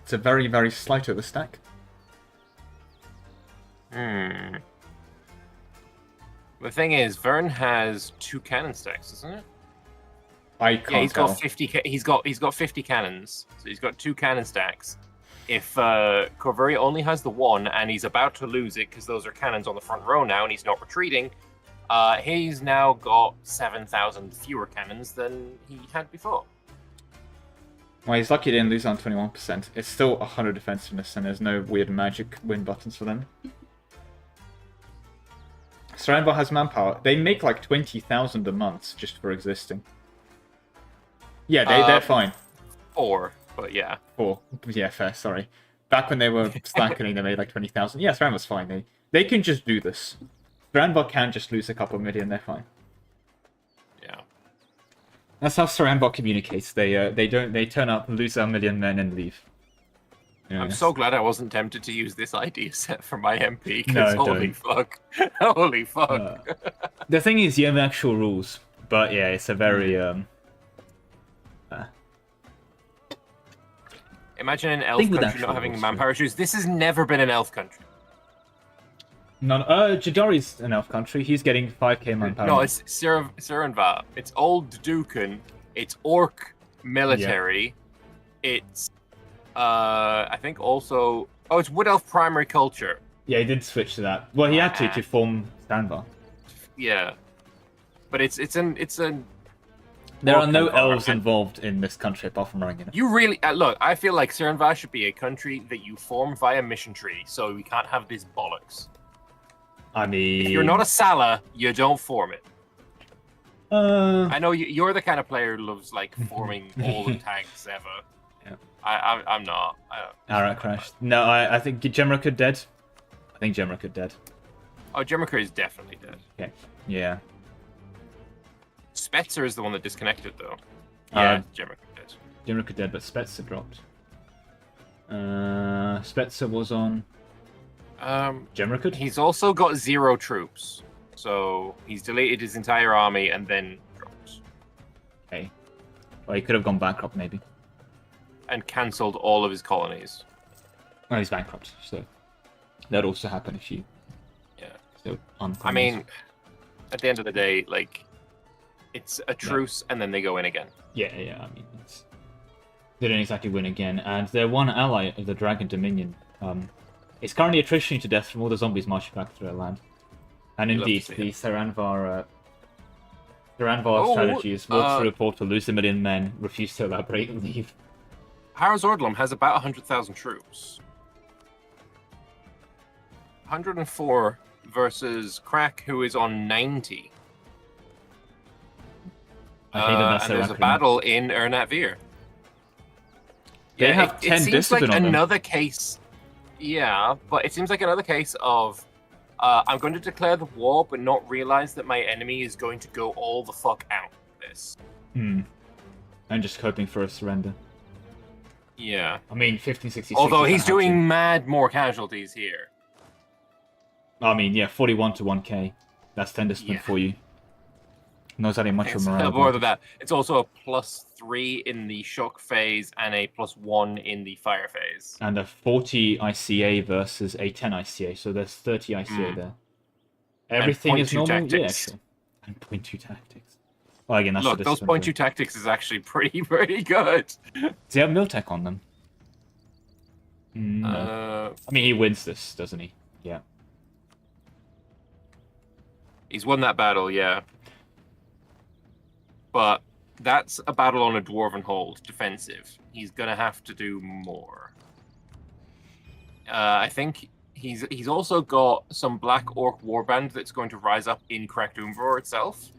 it's a very, very slight overstack. The thing is, Vern has 2 cannon stacks, isn't it? I can't Yeah, he's tell. got 50. He's got 50 cannons, so he's got 2 cannon stacks. If Corveria only has the 1 and he's about to lose it because those are cannons on the front row now, and he's not retreating, he's now got 7,000 fewer cannons than he had before. Well, he's lucky he didn't lose on 21%. It's still 100 defensiveness, and there's no weird magic win buttons for them. Saranvar has manpower. They make like 20,000 a month just for existing. Yeah, they're fine. 4, but yeah. 4. Yeah, fair, sorry. Back when they were slackening, they made like 20,000. Yeah, Saranvar's fine. They can just do this. Saranvar can just lose a couple of million, they're fine. Yeah. That's how Saranvar communicates. They turn up, lose a million men, and leave. Yeah, I'm so glad I wasn't tempted to use this idea set for my MP, No, because holy don't. fuck. Holy fuck. The thing is, you have actual rules, but yeah, it's a very Imagine an elf Think with country actual not having rules, manpower issues. This has never been an elf country. Jadari's an elf country. He's getting 5k manpower. No, it's Sirenvar. It's Old Dukan. It's Orc military. It's I think also it's Wood Elf primary culture. Yeah, he did switch to that. Well, he had to form Saranvar. Yeah. But it's an There are Orc no environment. elves involved in this country apart from Rangina. You really look. I feel like Sirenvar should be a country that you form via mission tree, so we can't have this bollocks. I mean, If you're not a Sala, you don't form it. I know you're the kind of player who loves like forming all the tags ever. Yeah. I'm not. Alright, crashed. No, I think Gemrika dead. I think Gemrika dead. Oh, Jemrika is definitely dead. Okay. Yeah. Spetzer is the one that disconnected, though. Uh, Yeah, Jemrika dead. Gemrika dead, but Spetzer dropped. Spetzer was on Gemrika. He's also got 0 troops, so he's deleted his entire army and then dropped Okay. Well, he could have gone bankrupt, maybe. and cancelled all of his colonies. Oh, he's bankrupt, so that'd also happen if you. Yeah. So I mean, at the end of the day, like, it's a truce and then they go in again. Yeah. I mean, they didn't exactly win again, and their one ally of the Dragon Dominion is currently attrition to death from all the zombies marching back through their land. And You'd love to indeed, see the it. Saranvar Oh, strategy is walk through a portal, lose a million men, refuse to elaborate, and leave. Harris Ordlum has about 100,000 troops. 104 versus Crack, who is on 90. I think that's and there's a battle in Ernat Veer. They Yeah, have 10 it seems discipline like on them. another case. Yeah, but it seems like another case of I'm going to declare the war, but not realize that my enemy is going to go all the fuck out with this. I'm just hoping for a surrender. Yeah. I mean, 1566. Although he's doing mad more casualties here. I mean, yeah, 41 to 1k. That's 10 discipline for you. Not adding much of It's morale. more than that. It's also a +3 in the shock phase and a +1 in the fire phase. And a 40 ICA versus a 10 ICA, so there's 30 ICA there. Everything is normal? Tactics. Yeah, sure. And 0.2 tactics. Well, again, that's Look, those 0.2 tactics is actually pretty good. Does he have Miltech on them? No. I mean, he wins this, doesn't he? Yeah. He's won that battle, yeah. But that's a battle on a Dwarven hold, defensive. He's gonna have to do more. I think he's also got some Black Orc Warband that's going to rise up in Kraktumvor itself.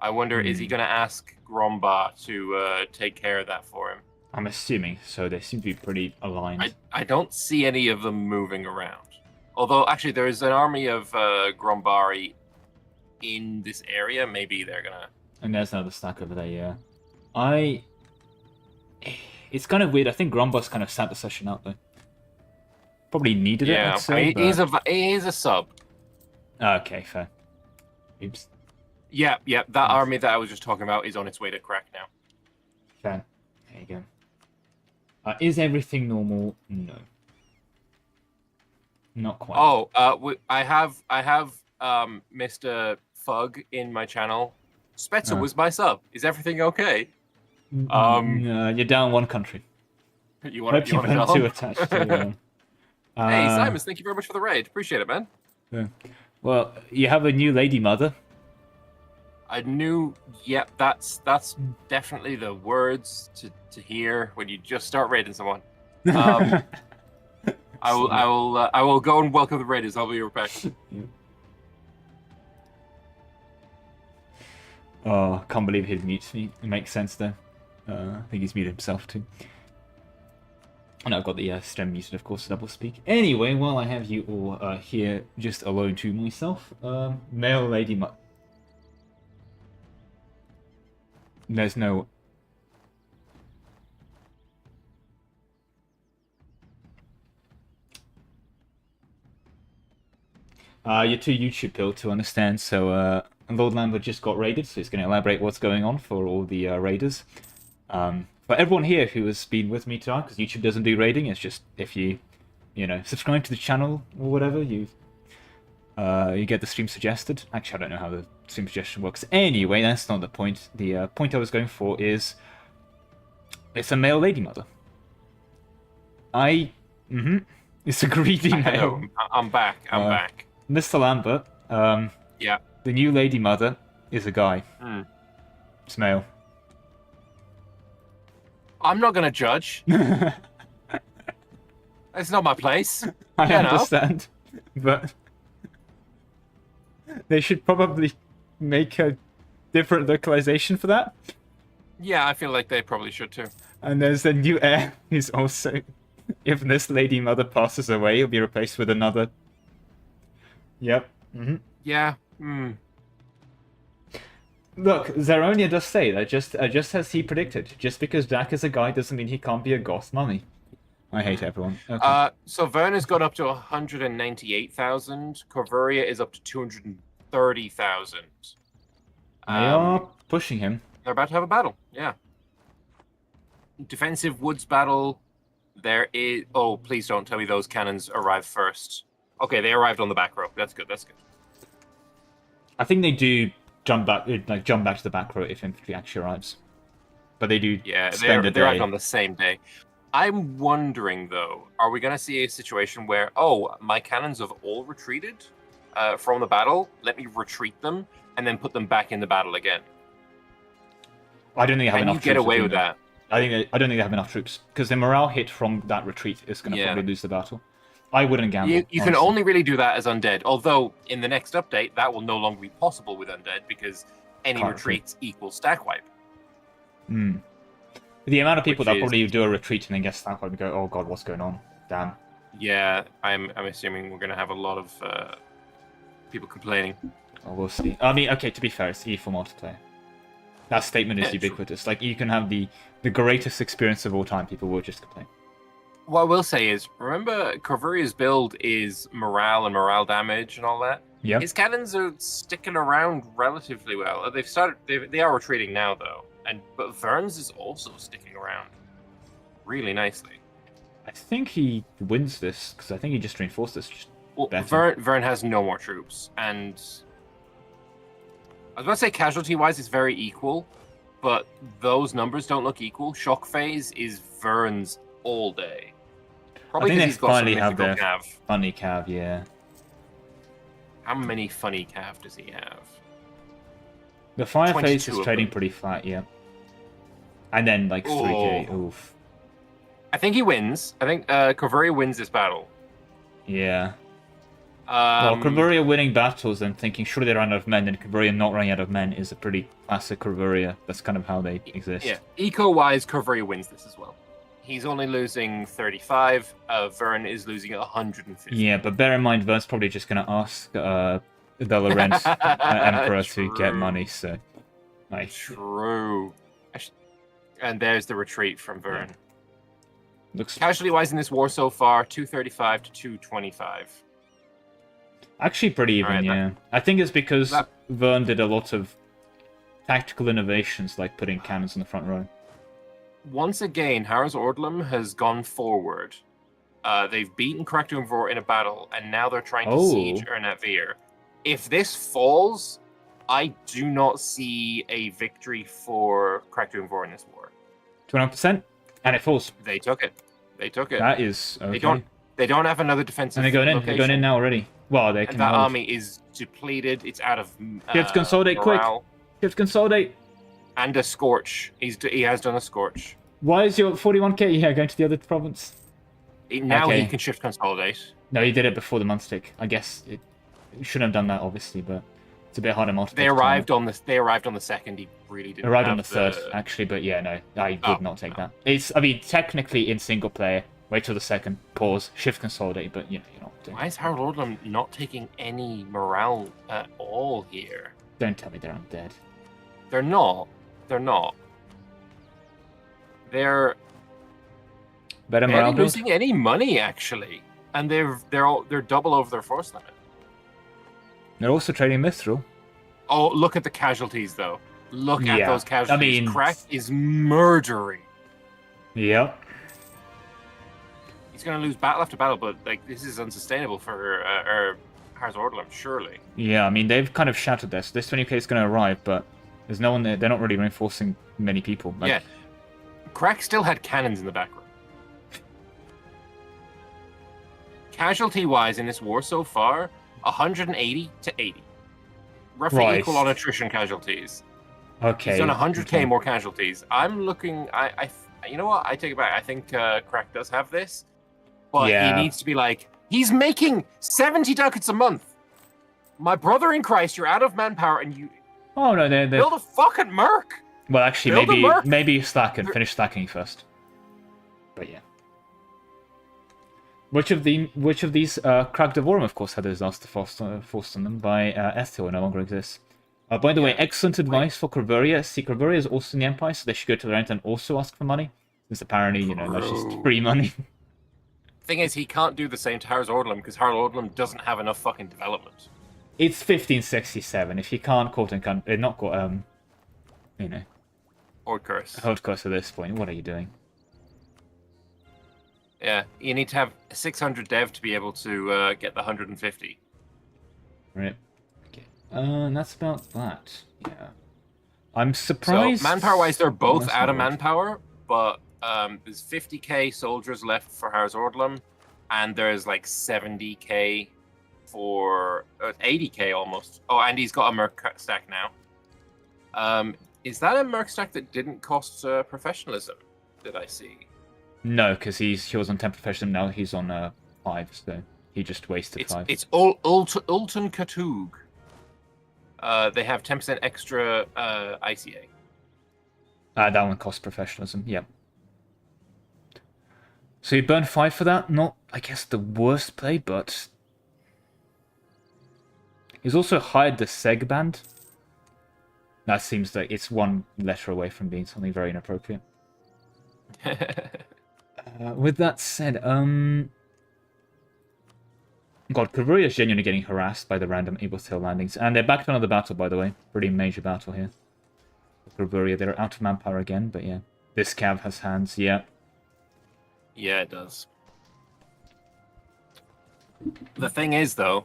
I wonder, is he gonna ask Gromba to take care of that for him? I'm assuming so. They seem to be pretty aligned. I don't see any of them moving around. Although, actually, there is an army of Grombari in this area. Maybe they're gonna... And there's another stack over there, yeah. It's kind of weird. I think Gromba's kind of sat the session out, though. Probably needed it, I'd say. I mean, he's a sub. Okay, fair. Oops. Yeah, that army that I was just talking about is on its way to crack now. Fair. There you go. Is everything normal? No. Not quite. Oh, I have Mr. Fug in my channel. Spetzel was my sub. Is everything okay? You're down one country. You want to tell too attached to Hey, Simon, thank you very much for the raid. Appreciate it, man. Yeah. Well, you have a new lady mother. I knew. Yep, that's definitely the words to hear when you just start raiding someone. I will go and welcome the raiders. I'll be right back. Yeah. Oh, I can't believe he'd mute me. It makes sense though. I think he's muted himself too. And I've got the stem muted, of course, to double speak. Anyway, while I have you all here just alone to myself, male lady there's no... You're too YouTube built to understand, so LordLambert just got raided, so he's going to elaborate what's going on for all the raiders. For everyone here who has been with me tonight, because YouTube doesn't do raiding, it's just if you subscribe to the channel or whatever, you get the stream suggested. Actually, I don't know how the stream suggestion works. Anyway, that's not the point. The point I was going for is it's a male lady mother. It's a greedy male. I'm back. I'm back. Mr. Lambert, yeah. The new lady mother is a guy. It's male. I'm not going to judge. It's not my place. I understand. But they should probably make a different localization for that. Yeah, I feel like they probably should too. And there's a new heir who's also... If this lady mother passes away, he'll be replaced with another. Yep. Yeah. Look, Zeronia does say that just as he predicted. Just because Jack is a guy doesn't mean he can't be a goth mummy. I hate everyone. Okay. So Verna's got up to 198,000. Corvuria is up to 230,000. They are pushing him. They're about to have a battle. Yeah. Defensive woods battle. There is... Oh, please don't tell me those cannons arrived first. Okay, they arrived on the back row. That's good. That's good. I think they do jump back to the back row if infantry actually arrives. But they do spend a day. They arrived on the same day. I'm wondering, though, are we going to see a situation where, my cannons have all retreated from the battle, let me retreat them, and then put them back in the battle again? I don't think I have enough troops. Can you get away with that? I don't think they have enough troops, because the morale hit from that retreat is going to probably lose the battle. I wouldn't gamble. You can only really do that as undead, although in the next update, that will no longer be possible with undead, because any retreats equals stack wipe. The amount of people Which that is- probably do a retreat and then get snapped and go, oh god, what's going on? Damn. Yeah, I'm assuming we're gonna have a lot of people complaining. Oh, we'll see. I mean, okay, to be fair, it's E4 multiplayer. That statement is Yeah, true. ubiquitous. Like, you can have the greatest experience of all time, people will just complain. What I will say is, remember, Corvuria's build is morale and morale damage and all that. Yeah. His cannons are sticking around relatively well. They are retreating now though, but Vern's is also sticking around really nicely. I think he wins this, because I think he just reinforced this. Well, better. Vern has no more troops, and I was about to say casualty-wise it's very equal, but those numbers don't look equal. Shock phase is Vern's all day. Probably I think because they he's got some finally have mythical their cav. funny cav, yeah. How many funny cav does he have? The fire phase 22 is of trading them. pretty flat, yeah. And then, like, 3k, oof. I think he wins. I think Corvuria wins this battle. Yeah. Well, Corvuria winning battles and thinking, surely they ran out of men, and Corvuria not running out of men is a pretty classic Corvuria. That's kind of how they exist. Yeah, eco-wise, Corvuria wins this as well. He's only losing 35. Vern is losing 150. Yeah, but bear in mind, Vern's probably just going to ask the Lorenz Emperor to get True. money, so... Like, True. And there's the retreat from Vern. looks Casualty-wise in this war so far, 235 to 225. actually pretty even, Alright, yeah. I think it's because that- Vern did a lot of tactical innovations, like putting cannons in the front row. Once again, Harris Ordlum has gone forward. They've beaten Kraktumvor in a battle, and now they're trying to Oh. siege Ernavir. If this falls, I do not see a victory for Kraktumvor in this war. 21%, and it falls. They took it. They took it. That is okay. They don't have another defensive And they're going in. location. They're going in now already. Well, they can And that hold. army is depleted. It's out of Ships consolidate quick. morale. Ships consolidate. And a scorch. He has done a scorch. Why is your 41k here going to the other province? Now Okay. he can shift consolidate. No, he did it before the month stick. I guess it shouldn't have done that, obviously, but it's a bit harder multiple. They arrived on the second. He really didn't. Arrived have on the third, actually, but yeah, no, I would Oh, not take that. It's, I mean, technically in single player, wait till the second, pause, shift consolidate, but you know, you're not doing. Why is Harold Ordlum not taking any morale at all here? Don't tell me they're undead. They're not. They're not. They're Better morale barely build? losing any money actually, and they're double over their force limit. They're also trading Mithril. Oh, look at the casualties though. Look at Yeah, those casualties. I mean- Crack is murdering. Yep. He's going to lose battle after battle, but like this is unsustainable for Harz Ordlum, surely. Yeah, I mean, they've kind of shattered this. This 20k is going to arrive, but there's no one there. They're not really reinforcing many people. Like, Yeah. Crack still had cannons in the back row. Casualty-wise in this war so far, 180 to 80. Roughly Right. equal on attrition casualties. Okay. He's done 100k okay. more casualties. I'm looking... you know what? I take it back. I think Crack does have this. But Yeah. he needs to be like, he's making 70 ducats a month. My brother in Christ, you're out of manpower and you Oh, no, they're... build a fucking merc. Well, actually, build a merc. maybe slacken. Finish slacking first. But yeah. Which of these Crag Devorum, of course, had a disaster forced on them by Ethel, no longer exists. By the way, excellent advice for Corvuria. See, Corvuria is also in the Empire, so they should go to Laurent and also ask for money. Because apparently, you know, that's just free money. Thing is, he can't do the same to Harz Ordlum because Harz Ordlum doesn't have enough fucking development. It's 1567. If you can't quote and not quote, you know, Or curse. hold course at this point, what are you doing? Yeah, you need to have 600 dev to be able to get the 150. Right. Okay. And that's about that. Yeah. I'm surprised. So manpower-wise, they're both that's out of not right. manpower, but there's 50k soldiers left for Harz Ordlum, and there's like 70k for 80k almost. Oh, and he's got a merc stack now. Is that a merc stack that didn't cost professionalism? Did I see? No, because he was on 10 professional, now he's on 5, so he just wasted 5. It's Ulton Katug. They have 10% extra ICA. That one costs professionalism, yep. So he burned 5 for that. Not, I guess, the worst play, but he's also hired the Seg band. That seems like it's one letter away from being something very inappropriate. With that said, God, Cavalry is genuinely getting harassed by the random Eagle Tail landings. And they're back to another battle, by the way. Pretty major battle here. Cavalry, they're out of manpower again, but yeah. This cav has hands, yeah. Yeah, it does. The thing is, though,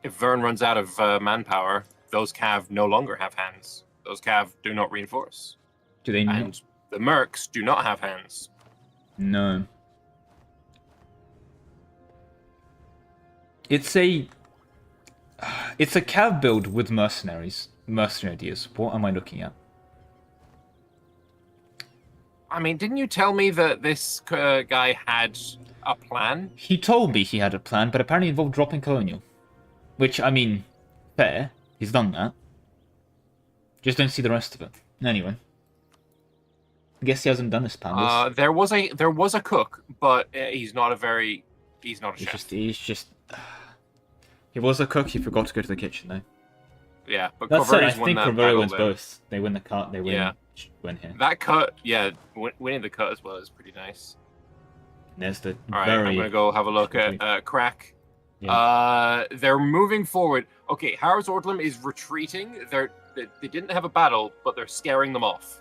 if Vern runs out of manpower, those cav no longer have hands. Those cav do not reinforce. Do they not? And the mercs do not have hands. No. It's a cav build with mercenaries. Mercenary ideas. What am I looking at? I mean, didn't you tell me that this guy had a plan? He told me he had a plan, but apparently it involved dropping Colonial. Which, I mean, fair. He's done that. Just don't see the rest of it. Anyway. I guess he hasn't done his plan. There was a cook, but he's not a chef. He's just... He was a cook, he forgot to go to the kitchen, though. Yeah, but That said, I Cavalry's won think that Cavalry battle wins there. both. They win the cut, they win, Yeah. win here. That cut, yeah, winning the cut as well is pretty nice. And there's the All right, very... I'm gonna go have a look at Crack. Yeah. They're moving forward. Okay, Harris Ordlam is retreating. They didn't have a battle, but they're scaring them off.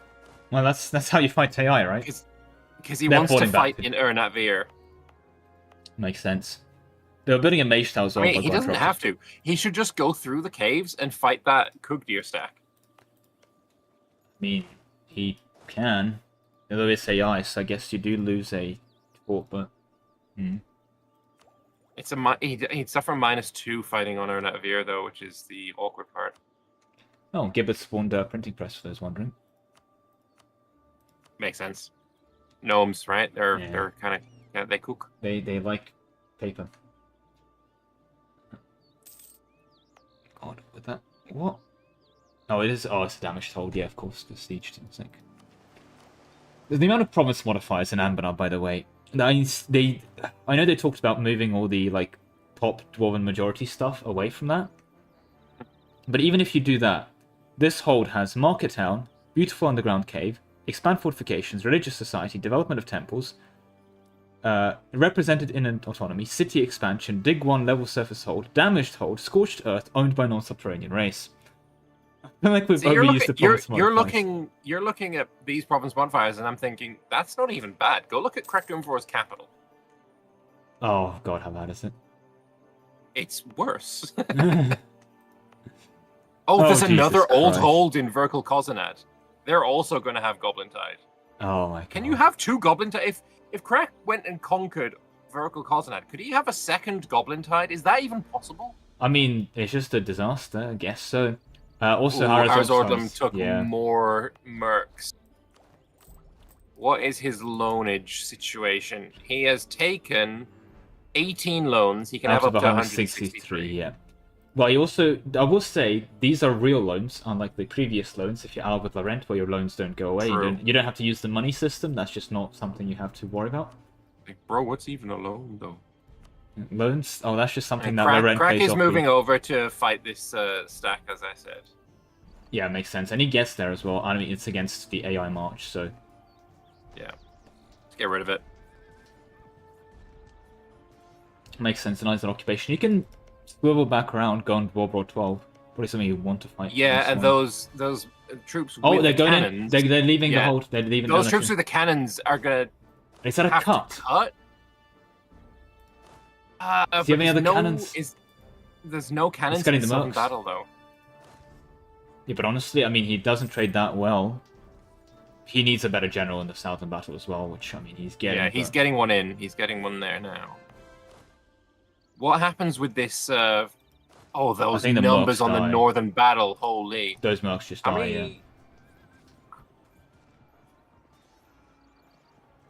Well, that's how you fight AI, right? Because he They're wants to falling back. fight in Ernat Veer. Makes sense. They were building a mage tower as I well. mean, he doesn't have to. He should just go through the caves and fight that Cookdeer stack. I mean, he can. Although it's AI, so I guess you do lose a fort, but... It's he'd suffer -2 fighting on Ernat Veer, though, which is the awkward part. Oh, Gibbet spawned a printing press, for those wondering. Makes sense. Gnomes, right? Yeah. They're kind of they cook. They like paper. God, with that... What? Oh, it is... Oh, it's a damage told. Yeah, of course, the siege team is like... The amount of province modifiers in Anbennar, by the way. I know they talked about moving all the, like, top Dwarven majority stuff away from that. But even if you do that, this hold has Market Town, Beautiful Underground Cave, Expand Fortifications, Religious Society, Development of Temples, Represented in an Autonomy, City Expansion, Dig 1 Level Surface Hold, Damaged Hold, Scorched Earth, owned by non-subterranean race. I feel like we've overused the province modifiers. You're looking at these province modifiers, and I'm thinking, that's not even bad. Go look at Krekdumvor's capital. Oh, God, how bad is it? It's worse. There's another Jesus old Christ. hold in Verkal Kozanad. They're also going to have Goblin Tide. Oh, my God. Can you have 2 Goblin Tide? If Krek went and conquered Verkal Kozanad, could he have a second Goblin Tide? Is that even possible? I mean, it's just a disaster, I guess so. Also, Harris Ordlam Ordlam took more mercs. What is his loanage situation? He has taken 18 loans. He can have up to 163. Yeah. Well, I will say, these are real loans, unlike the previous loans. If you're out with Laurent, where your loans don't go away, you don't have to use the money system. That's just not something you have to worry about. Like, bro, what's even a loan, though? Loans? Oh, that's just something that Laurent Crack pays is off moving over to fight this stack, as I said. Yeah, makes sense. And he gets there as well. I mean, it's against the AI March, so... Yeah. Let's get rid of it. Makes sense. A nice occupation. You can swivel back around, go on World War 12. Probably something you want to fight. Yeah, and those troops Oh, with they're the going cannons... in. They're leaving the hold. They're leaving those troops with the cannons are going to Is that a cut? to cut. Do you have any other cannons? There's no cannons getting in the the Southern mercs. Battle, though. Yeah, but honestly, I mean, he doesn't trade that well. He needs a better general in the Southern Battle as well, which, I mean, he's getting... Yeah, he's getting one in. He's getting one there now. What happens with this... those think the numbers mercs on the die. Northern Battle, holy. Those mercs just die, yeah.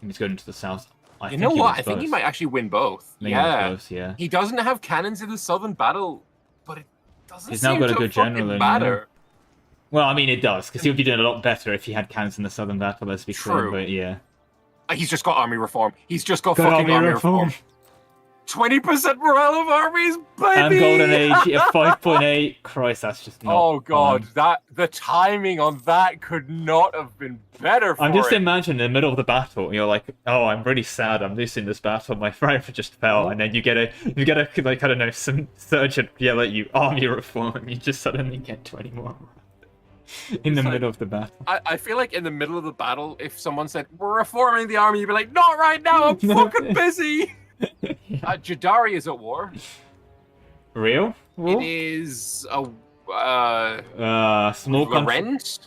He's going to the south. You know what? I think he might actually win both. Yeah. He doesn't have cannons in the Southern Battle, but it doesn't He's seem now got a to good fucking general in, matter. Well, I mean, it does, because he would be doing a lot better if he had cannons in the Southern Battle, let's be clear, True. but yeah. He's just got army reform. He's just got Got fucking army reform. 20% morale of armies, baby! And Golden Age at 5.8. Christ, that's just not Oh god, fun. the timing on that could not have been better for I'm just it. imagining in the middle of the battle, you're like, oh, I'm really sad, I'm losing this battle, my friend just fell, and then you get a like, I don't know, some sergeant yell at you, army reform, and you just suddenly get 20 more in the middle of the battle. I feel like in the middle of the battle, if someone said, we're reforming the army, you'd be like, not right now, I'm fucking busy! Jadari is at war. Real? It is a small country Laurent?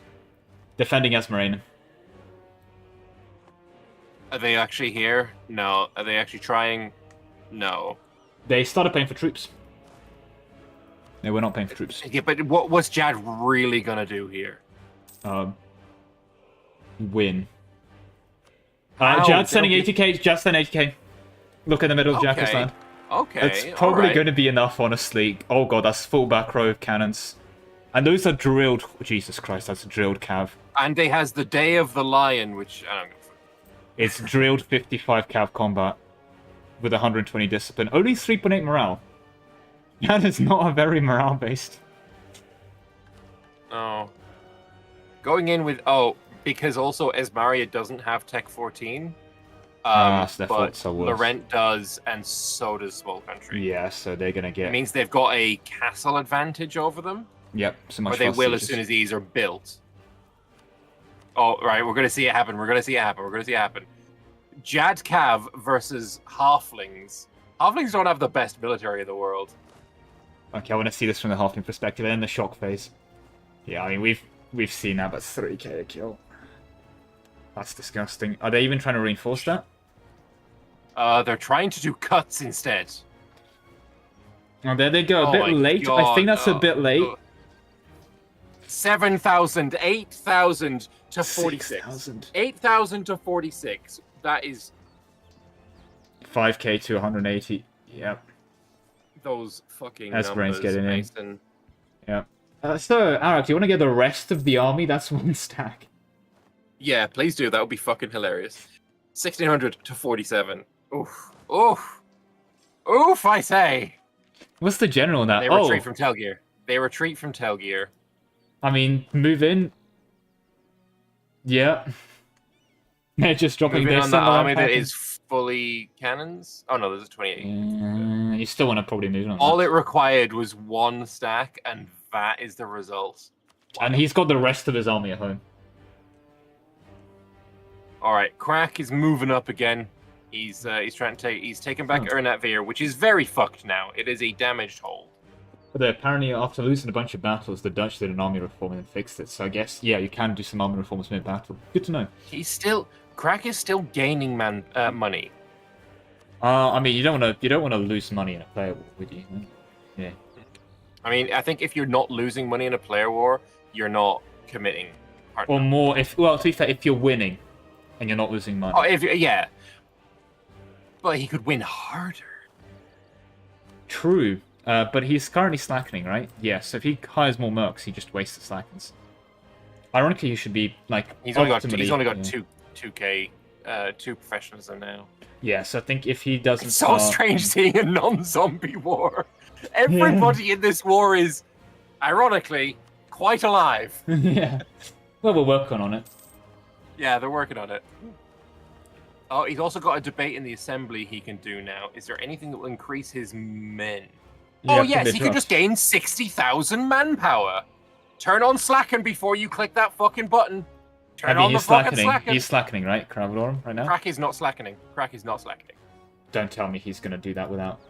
defending Esmeralda. Are they actually here? No. Are they actually trying? No. They started paying for troops. They were not paying for troops. Yeah, but what's Jad really gonna do here? Win. How? Jad's sending 80k. Jad's sending 80k. Look in the middle of Jacko's land. Okay. It's probably going to be enough, honestly. Oh god, that's full back row of cannons. And those are drilled. Jesus Christ, that's a drilled cav. And they has the Day of the Lion, which I don't know. It's drilled 55 cav combat with 120 discipline. Only 3.8 morale. That is not a very morale based. Oh. Going in with because also Esmaria doesn't have Tech 14. So But Laurent does, and so does Small Country. Yeah, so they're gonna get. It means they've got a castle advantage over them. Yep, so much. Or they will as soon as these are built. Oh, right, we're gonna see it happen. We're gonna see it happen. Jad Cav versus Halflings. Halflings don't have the best military in the world. Okay, I want to see this from the Halfling perspective, and then the shock phase. Yeah, I mean we've seen that, but 3k a kill. That's disgusting. Are they even trying to reinforce that? They're trying to do cuts instead. Oh, there they go. A bit late. God. I think that's a bit late. 7,000, 8,000 to 46. 6,000. 8,000 to 46. That is 5k to 180. Yep. those fucking That's numbers, getting in. Mason. Yep. So, Arak, do you want to get the rest of the army? That's one stack. Yeah, please do. That would be fucking hilarious. 1,600 to 47. Oof. Oof. Oof, I say. What's the general now? They retreat from Telgear. They retreat from Telgear. I mean, move in. Yeah. They're just dropping Moving their on the army that pattern. is fully cannons. Oh no, there's a 28. You still want to probably move on. All that. it required was one stack, and that is the result. And he's got the rest of his army at home. All right, Crack is moving up again. He's trying to take. He's taken back Ernatveer, which is very fucked now. It is a damaged hold. But apparently, after losing a bunch of battles, the Dutch did an army reform and then fixed it. So I guess, yeah, you can do some army reforms mid-battle. Good to know. Crack is still gaining money. I mean, you don't want to lose money in a player war, would you? Yeah. I mean, I think if you're not losing money in a player war, you're not committing. Or more, to be fair, if you're winning and you're not losing money. Oh, yeah. But he could win harder. True. But he's currently slackening, right? Yeah, so if he hires more mercs, he just wastes the slackens. Ironically, he should be, like, He's only got 2k, 2 professionalism now. Yeah, so I think if he doesn't It's so strange seeing a non-zombie war. Everybody in this war is, ironically, quite alive. Yeah. Well, we're working on it. Yeah, they're working on it. Oh, he's also got a debate in the assembly he can do now. Is there anything that will increase his men? Oh, yes, he can just gain 60,000 manpower. Turn on Slacken before you click that fucking button. Turn on the fucking Slacken. He's slackening, right? Cravalorum, right now? Crack is not slackening. Crack is not slackening. Don't tell me he's going to do that without...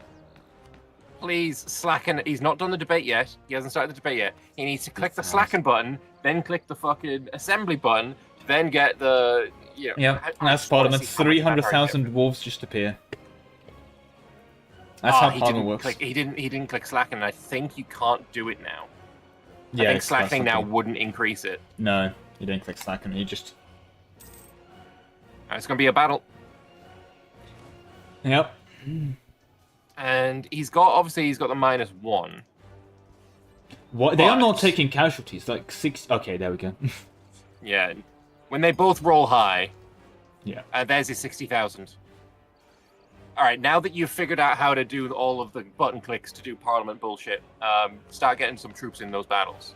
Please, Slacken. He's not done the debate yet. He hasn't started the debate yet. He needs to click the Slacken button, then click the fucking assembly button, then get the... Yeah, that's Parliament. 300,000 wolves just appear. That's how Parliament works. He didn't click Slacken, and I think you can't do it now. Yeah, I think slackening now wouldn't increase it. No, you didn't click slacken. You just... It's going to be a battle. Yep. And he's got the -1. What? They are not taking casualties. Like 6... Okay, there we go. Yeah. When they both roll high, Yeah. There's his 60,000. All right, now that you've figured out how to do all of the button clicks to do Parliament bullshit, start getting some troops in those battles.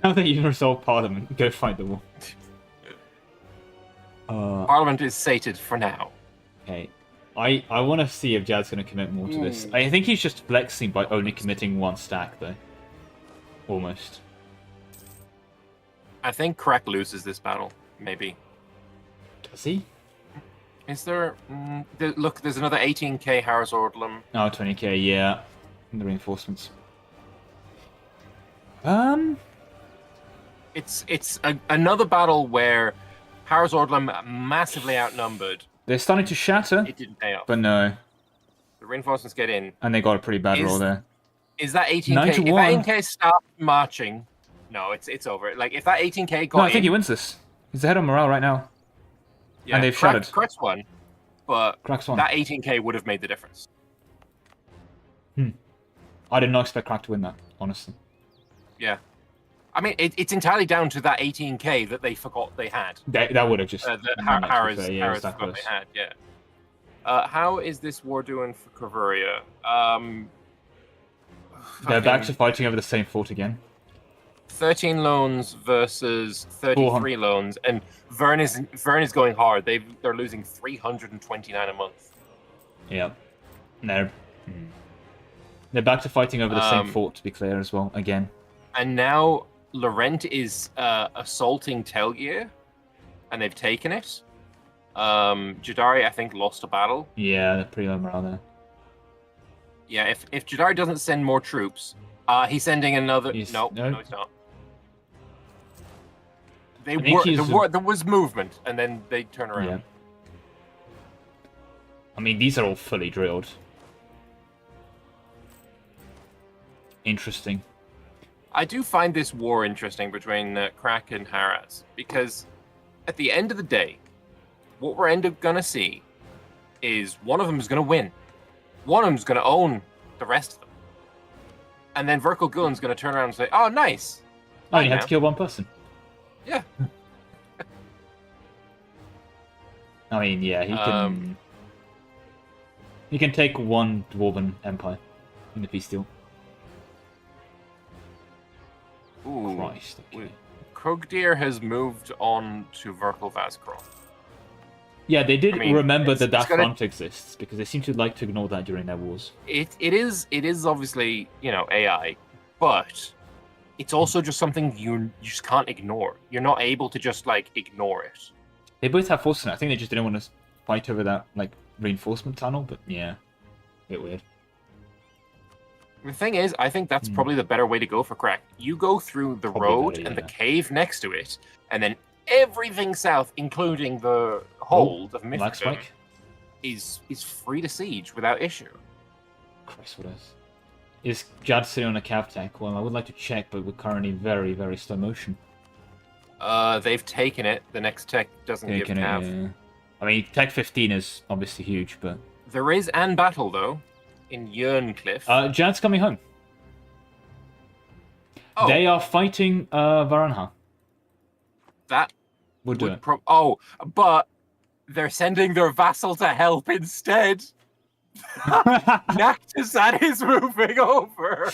Now that you've resolved Parliament, go fight the war. Parliament is sated for now. Okay. I want to see if Jad's going to commit more to this. I think he's just flexing by only committing one stack, though. Almost. I think Crack loses this battle, maybe. Does he? Is there... look, there's another 18k Harris Ordlum. Oh, 20k, yeah. And the reinforcements. It's another battle where Harris Ordlum massively outnumbered. They're starting to shatter, It didn't pay off. but no. The reinforcements get in. And they got a pretty bad roll there. Is that 18k? 9 to if 1. that 18k stopped marching, no, it's over. Like, if that 18k got No, I think in, he wins this. He's ahead on morale right now. yeah, and they've shattered. Crack's won, but Crack's won. that 18k would have made the difference. I did not expect Crack to win that, honestly. Yeah. I mean, it's entirely down to that 18k that they forgot they had. That would have just... That not much Harris to say, yeah, it's that forgot close. they had, yeah. How is this war doing for Corvuria? They're back to fighting over the same fort again. 13 loans versus 33 loans, and Vern is going hard. They're losing 329 a month. Yeah. No. They're back to fighting over the same fort, to be clear, as well, again. And now Laurent is assaulting Telgear, and they've taken it. Jadari, I think, lost a battle. Yeah, they're pretty low morale there. Yeah, if Jadari doesn't send more troops, he's sending another... No, he's not. There was movement, and then they turn around. Yeah. I mean, these are all fully drilled. Interesting. I do find this war interesting between Crack and Haraz, because at the end of the day, what we're gonna see is one of them is gonna win. One of them's gonna own the rest of them. And then Verkal Gulen's gonna turn around and say, oh, nice. Oh, you had to kill one person. Yeah. I mean, yeah, he can... he can take one Dwarven Empire in the peace deal. Ooh. Christ, okay. Krugdir has moved on to Verkal Vazcron. Yeah, they did remember that gonna... front exists, because they seem to like to ignore that during their wars. It is obviously, AI, but it's also just something you just can't ignore. You're not able to just, ignore it. They both have force in it. I think they just didn't want to fight over that, reinforcement tunnel, but yeah. A bit weird. The thing is, I think that's probably the better way to go for Crack. You go through the road and the cave next to it, and then everything south, including the hold of Mithridum, is free to siege without issue. Christ, what else? Is Jad sitting on a cav tank? Well, I would like to check, but we're currently very, very slow motion. They've taken it. The next tech doesn't give cav. Yeah. I mean, tech 15 is obviously huge, but... There is an battle, though, in Yerncliff. Jad's coming home. Oh. They are fighting Varanha. That would do it. But they're sending their vassal to help instead. Nactazad is moving over.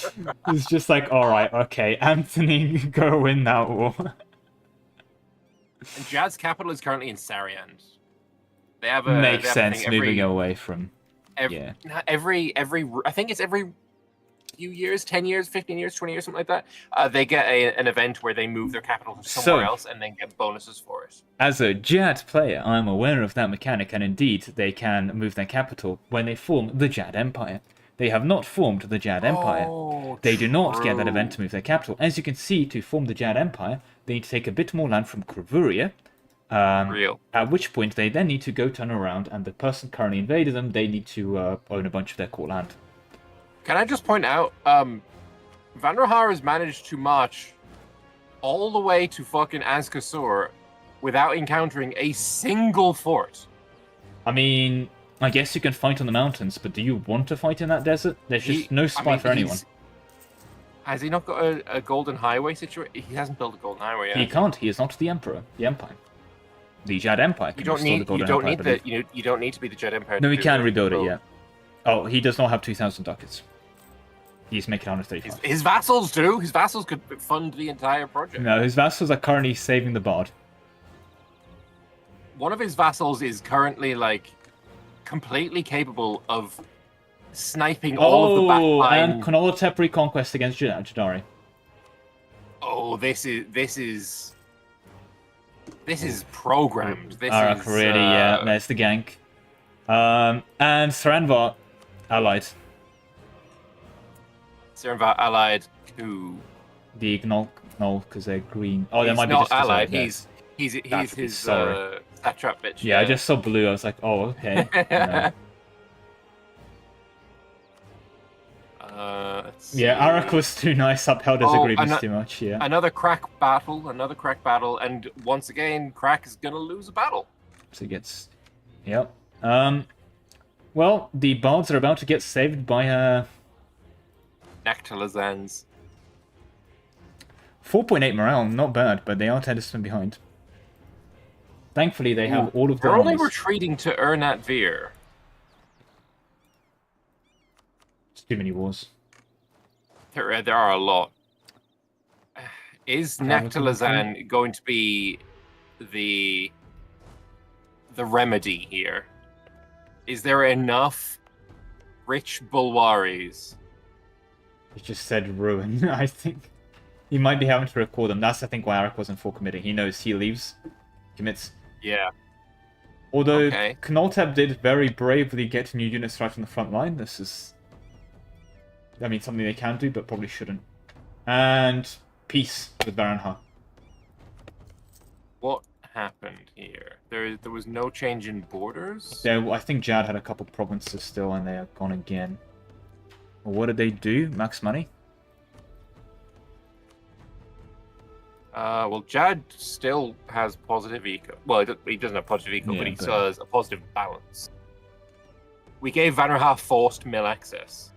It's just like, alright, okay, Anthony, go win that war. And Jad's capital is currently in Sariand. They have Makes sense, moving away from... I think it's every few years, 10 years, 15 years, 20 years, something like that. They get an event where they move their capital to somewhere else and then get bonuses for it. As a Jad player, I'm aware of that mechanic, and indeed, they can move their capital when they form the Jad Empire. They have not formed the Jad Empire. They do not get that event to move their capital. As you can see, to form the Jad Empire, they need to take a bit more land from Corvuria. At which point they then need to go turn around, and the person currently invaded them, they need to own a bunch of their core land. Can I just point out, Vanderhaar has managed to march all the way to fucking Azkasur without encountering a single fort. I mean, I guess you can fight on the mountains, but do you want to fight in that desert? There's just no spy for anyone. Has he not got a golden highway situation? He hasn't built a golden highway yet. He can't. He is not the emperor. The empire. the Jad Empire. You don't need. You don't need the. You don't need to be the Jed Empire. No, we can rebuild it. Yeah. Oh, he does not have 2,000 ducats. He's making 135. His vassals do. His vassals could fund the entire project. No, his vassals are currently saving the bard. One of his vassals is currently like completely capable of sniping all of the backline. And Konolotep reconquest against Jadari. Oh, this is programmed. This Arak, is really, yeah. There's the gank. And Saranvar allied. Saranvar allied to the Gnoll, because they're green. Oh, they might be not just allied. He's He's his satrap bitch. Yeah, I just saw blue. I was like, oh, okay. Yeah, Arak was too nice. Upheld his agreements too much. Yeah. Another crack battle. And once again, Crack is gonna lose a battle. So he gets. Yep. Well, the bards are about to get saved by Nectalazans. 4.8 morale, not bad, but they are 10 distant behind. Thankfully, they have all of their They're only armies. retreating to Ernat Veer. It's too many wars. There are a lot. Is Nectalazan going to be the remedy here? Is there enough rich Bulwaris? He just said ruin. I think he might be having to record them. That's, I think, why Arak wasn't full committing. He knows he leaves, commits. Yeah. Although Knoltab did very bravely get new units right on the front line. This is, I mean, something they can do, but probably shouldn't. And peace with Varanha. What happened here? There was no change in borders? I think Jad had a couple provinces still, and they are gone again. Well, what did they do? Max money? Well, Jad still has positive eco. Well, he doesn't have positive eco, but he still has a positive balance. We gave Varanha forced mill access.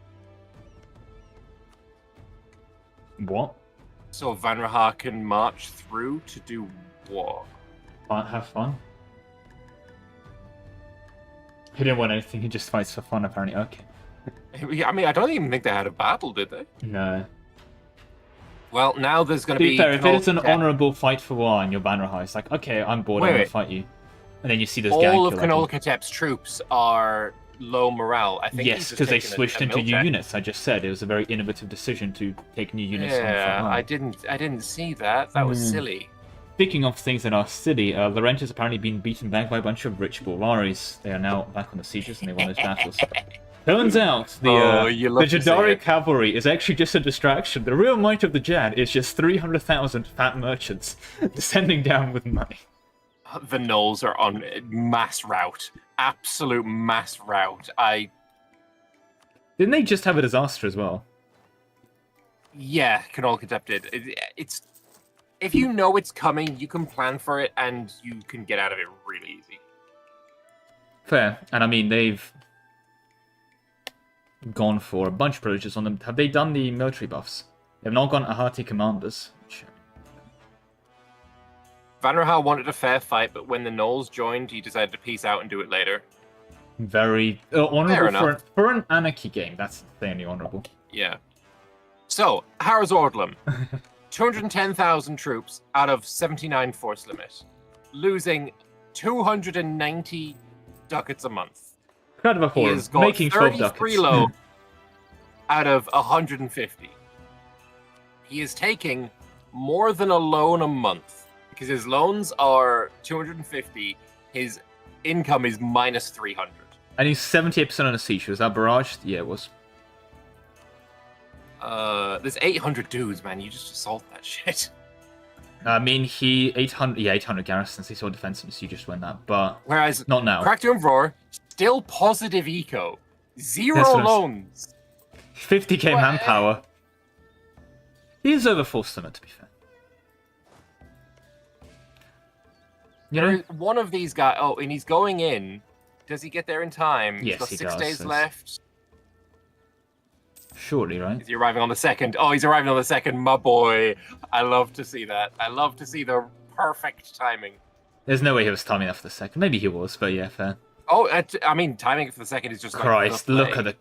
What? So Varanha can march through to do what? Have fun. He didn't want anything, he just fights for fun, apparently. Okay. I mean, I don't even think they had a battle, did they? No. Well, now there's going to be... fair, if it's an honourable fight for war and you're Varanha, it's like, okay, I'm bored, I'm going to fight you. And then you see this gank. All of Knoll-Katep's troops are low morale. I think yes, because they switched into new units. I just said it was a very innovative decision to take new units. Yeah, I didn't see that. That was silly. Speaking of things that are silly, Laurent has apparently been beaten back by a bunch of rich Bulwaris. They are now back on the sieges and they won those battles. Turns out the Jadari cavalry is actually just a distraction. The real might of the Jad is just 300,000 fat merchants descending down with money. The Knolls are on mass rout. Absolute mass rout. Didn't they just have a disaster as well? Yeah, Knoll-Katep did. It's... If you know it's coming, you can plan for it, and you can get out of it really easy. Fair. And I mean, they've gone for a bunch of privileges on them. Have they done the military buffs? They've not gone Ahati commanders. Varanha wanted a fair fight, but when the Knolls joined, he decided to peace out and do it later. Very honourable for an Anarchy game. That's insanely honourable. Yeah. So, Harrows Ordlam. 210,000 troops out of 79 force limit, losing 290 ducats a month. Kind of a horror. He has got making 33 low out of 150. He is taking more than a loan a month because his loans are 250. His income is minus 300. And he's 78% on a siege. Was that barraged? Yeah, it was. There's 800 dudes, man. You just assault that shit. I mean, 800 garrisons. He saw defensive, so you just win that. But whereas not now. Crackdown Roar, still positive eco, 0 loans, 50k manpower. He is over force limit, to be fair. You know, one of these guys. Oh, and he's going in. Does he get there in time? Yes, he's got 6 days left. Surely, right? Is he arriving on the 2nd? Oh, he's arriving on the 2nd, my boy. I love to see that. I love to see the perfect timing. There's no way he was timing that for the second. Maybe he was, but yeah, fair. Oh, I mean, timing it for the second is just Christ, like look at the...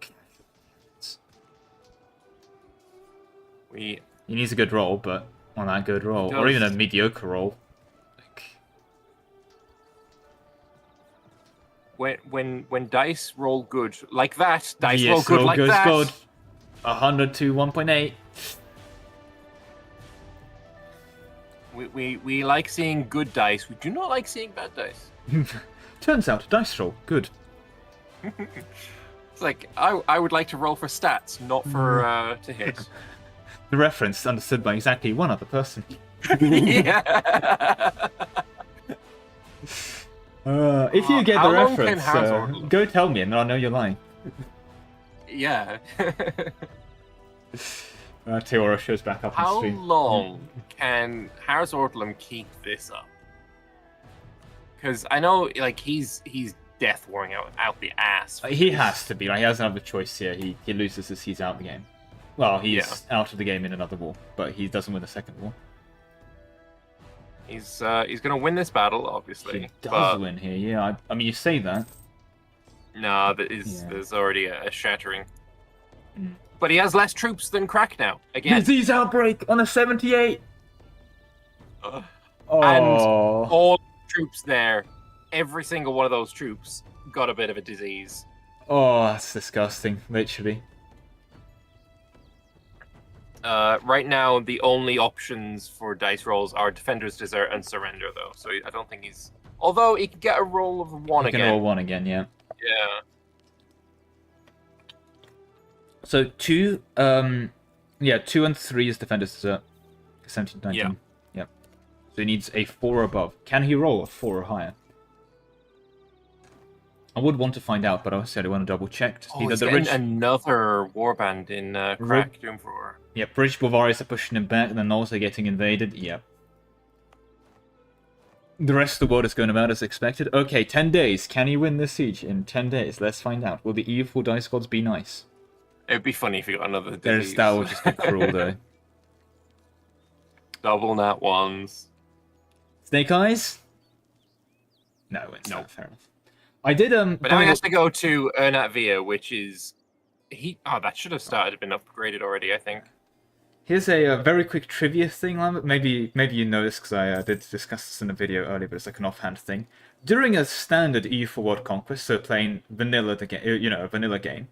We He needs a good roll, but not that good roll. Or even a mediocre roll. Like... when dice roll good like that, dice yes, roll good like that. Good. 100 to 1.8. We like seeing good dice. We do not like seeing bad dice. Turns out, dice roll, good. It's like, I would like to roll for stats, not for to hit. The reference understood by exactly one other person. Yeah. If you get How the long can reference, Harold- go tell me and I'll know you're lying. Yeah. Teora shows back up on How stream. long can Harris Ortlam keep this up? Because I know, like, he's death warring out the ass. He has to be. Like, he doesn't have a choice here. He loses as he's out of the game. Well, he's out of the game in another war, but he doesn't win the second war. He's gonna win this battle, obviously. He does but win here, yeah. I mean, you say that. no, there's already a shattering. But he has less troops than Crack now. Again, Disease outbreak on a 78. and Oh, all troops there, every single one of those troops got a bit of a disease. oh, that's disgusting. Literally. Right now, the only options for dice rolls are Defender's Desert and Surrender, though. So I don't think he's... Although, he can get a roll of 1 He again. can roll 1 again, yeah. Yeah. So 2 and 3 is Defender's Desert. 17, 19. Yeah. Yep. So he needs a 4 or above. Can he roll a 4 or higher? I would want to find out, but obviously I want to double check to see Oh, that he's the getting rich... another warband in Crack Doomfrower. Yeah, British Bavarians are pushing him back, and then also getting invaded. Yeah. The rest of the world is going about as expected. Okay, 10 days. Can he win this siege in 10 days? Let's find out. Will the EU4 dice gods be nice? It'd be funny if you got another disease. That would just be cruel, though. Double nat ones. Snake Eyes? No, it's not. Fair enough. I did, But now he has to go to Ernatvia, which is... Oh, that should have been upgraded already, I think. Here's a very quick trivia thing, Lambert. Maybe you know this, because I did discuss this in a video earlier, but it's like an offhand thing. During a standard EU4 World Conquest, so playing vanilla, a vanilla game,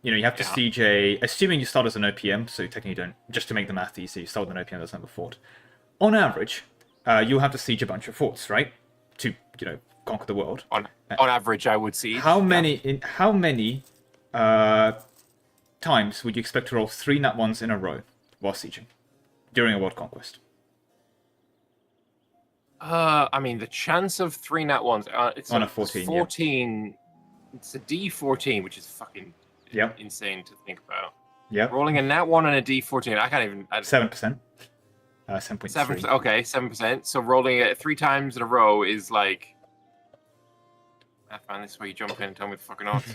you have to siege assuming you start as an OPM, so technically you don't, just to make the math easy, you start with an OPM that's never fought. On average, you'll have to siege a bunch of forts, right? To, conquer the world. On average, I would see. How many times would you expect to roll 3 nat 1s in a row while sieging during a world conquest? I mean, the chance of 3 nat 1s, it's on a 14. It's 14. Yeah. It's a D14, which is fucking insane to think about. Yep. Rolling a nat 1 and a D14, I can't even... 7%. 7.3. Okay, 7%. So rolling it 3 times in a row is like... I find this is where you jump in and tell me the fucking odds.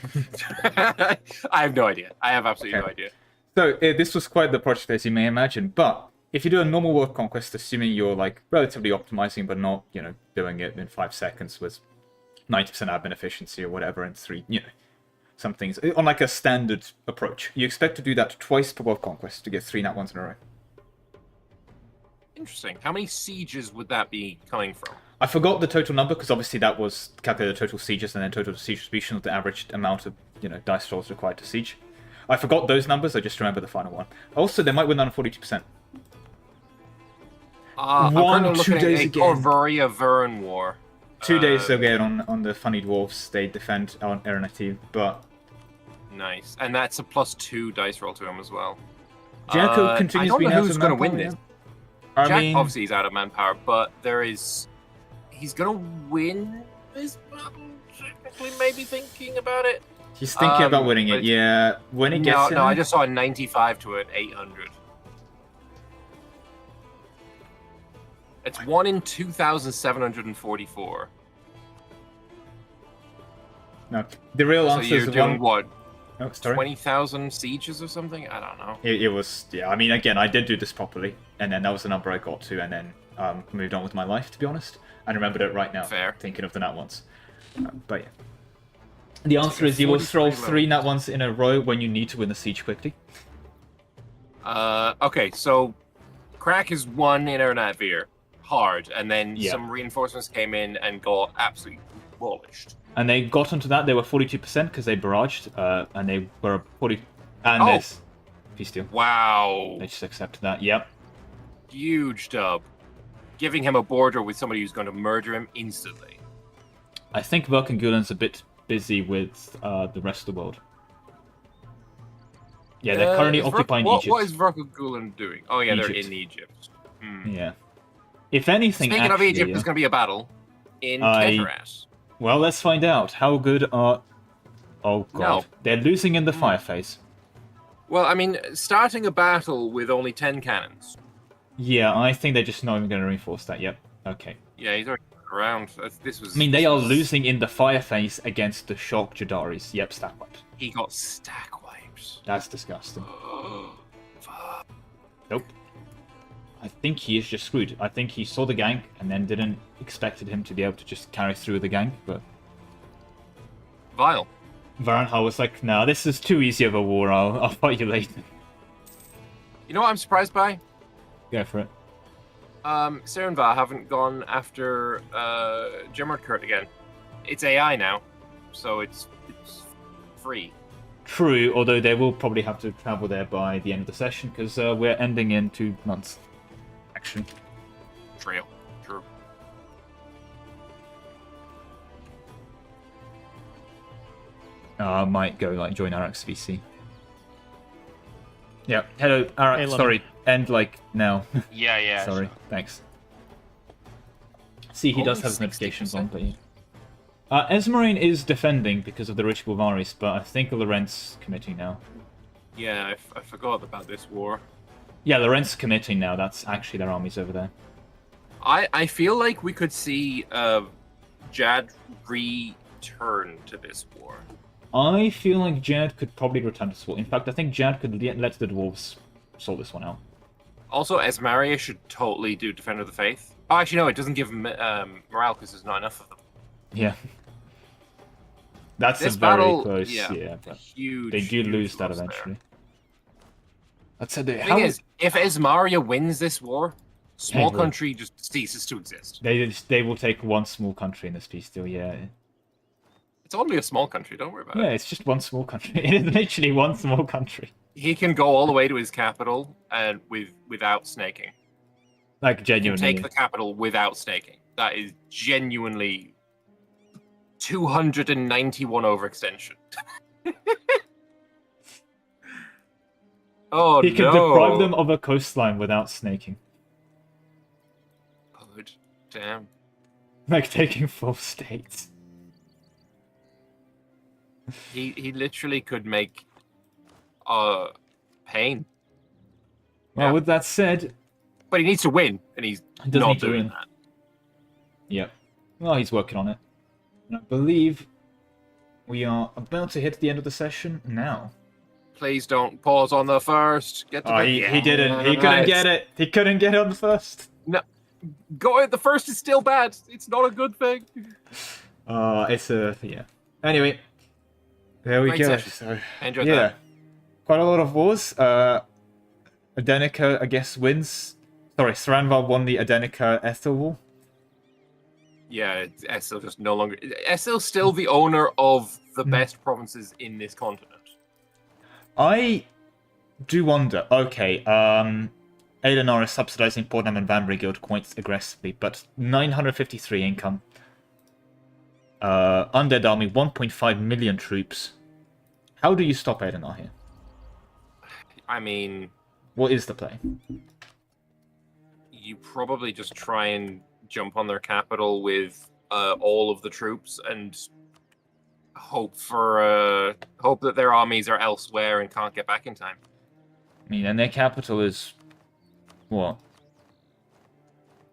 I have no idea. I have absolutely no idea. So this was quite the project, as you may imagine. But if you do a normal world conquest, assuming you're like relatively optimizing, but not doing it in 5 seconds with 90% admin efficiency or whatever, and 3 some things on like a standard approach, you expect to do that twice per world conquest to get 3 nat 1s in a row. Interesting. How many sieges would that be coming from? I forgot the total number, because obviously that was calculated total sieges and then total siege distribution of the average amount of dice rolls required to siege. I forgot those numbers, I just remember the final one. Also, they might win on 42%. I'm currently looking at a Corvaria Vern War. 2 days they'll get on the funny dwarves, they defend on Anarchy, but... Nice. And that's a +2 dice roll to him as well. Jacko continues being out of manpower. I don't know who's going to win this. I Jack mean... obviously he's out of manpower, but there is... He's going to win this battle, technically, maybe thinking about it. He's thinking about winning it, yeah. When it gets No, I just saw a 95 to an 800. It's 1 in 2,744. No, the real answer so you're is doing what? Oh, sorry. 20,000 sieges or something? I don't know. It was, yeah, I mean, again, I did do this properly, and then that was the number I got to, and then moved on with my life, to be honest, and remembered it right now. Fair. Thinking of the nat ones. But yeah. The answer is you will throw 3 nat ones in a row when you need to win the siege quickly. Okay, so Crack is 1 in our Natvir. Hard, and then Yeah. some reinforcements came in and got absolutely demolished. And they got onto that, they were 42% because they barraged, and they were 40... And Oh. there's... Peace deal. Wow. They just accepted that, yep. Huge dub. Giving him a border with somebody who's going to murder him instantly. I think Verkengulen's a bit busy with the rest of the world. Yeah, they're currently occupying Egypt. What is Verkengulen doing? Oh yeah, they're Egypt. in Egypt. Yeah. If anything, Speaking actually, of Egypt, there's going to be a battle in Keteras. Well, let's find out. How good are... Oh god. No. They're losing in the fire phase. Well, I mean, starting a battle with only 10 cannons. Yeah, I think they're just not even going to reinforce that. Yep. Okay. Yeah, he's already around. This was. I mean, they are losing in the fire phase against the shock Jadaris. Yep, stack wiped. He got stack wipes. That's disgusting. Nope. I think he is just screwed. I think he saw the gank and then didn't expected him to be able to just carry through the gank, but... Vile. Varanhal was like, nah, this is too easy of a war, I'll fight you later. You know what I'm surprised by? Go for it. Serenva haven't gone after Jimmerkurt again. It's AI now, so it's free. True, although they will probably have to travel there by the end of the session, because we're ending in 2 months. Action. Trail. True. I might go like join Arak's VC. Yeah, hello, Arak, Hey, sorry, end like now. Yeah. Sorry, sure. thanks. See, he does Only have his notifications on, 60%. but yeah. Esmerine is defending because of the Ritual Varis, but I think Lorentz committing now. Yeah, I forgot about this war. Yeah, Lorentz committing now, that's actually their armies over there. I feel like we could see Jad return to this war. I feel like Jad could probably return to Sword. In fact, I think Jad could let the dwarves sort this one out. Also, Esmaria should totally do Defender of the Faith. Oh, actually, no, it doesn't give him morale because there's not enough of them. Yeah. That's This a very battle, close, yeah, yeah. But huge. they do huge lose that loss there. eventually. That's a The thing is, if Esmaria wins this war, small They will. country just ceases to exist. They will take one small country in this piece still, yeah. It's only a small country, don't worry about Yeah, it. it's just one small country. It is literally one small country. He can go all the way to his capital and without snaking. Like, He can genuinely. take the capital without snaking. That is genuinely 291 overextension. Oh, He can no. deprive them of a coastline without snaking. Good. Damn. Like taking 4 states. He literally could make pain. Well, Yeah. with that said, But he needs to win, and he's He does not need to doing win. that. yep. Well, he's working on it. And I believe we are about to hit the end of the session now. Please don't pause on the first. Get the Oh, he didn't. He couldn't get it. He couldn't get it on the first. No, go. The first is still bad. It's not a good thing. It's a yeah. Anyway, there we Great go. session. So I enjoyed yeah, that. quite a lot of wars. Adenica, I guess, wins. Sorry, Thranvar won the Adenica Ethel War. Yeah, Essil just no longer. Essil's still the owner of the best provinces in this continent. I do wonder. Okay, Anbennar is subsidizing Portnam and Vanbury Guild quite aggressively, but 953 income. Undead army, 1.5 million troops. How do you stop Anbennar here? I mean, What is the play? you probably just try and jump on their capital with all of the troops and hope that their armies are elsewhere and can't get back in time. I mean, and their capital is what?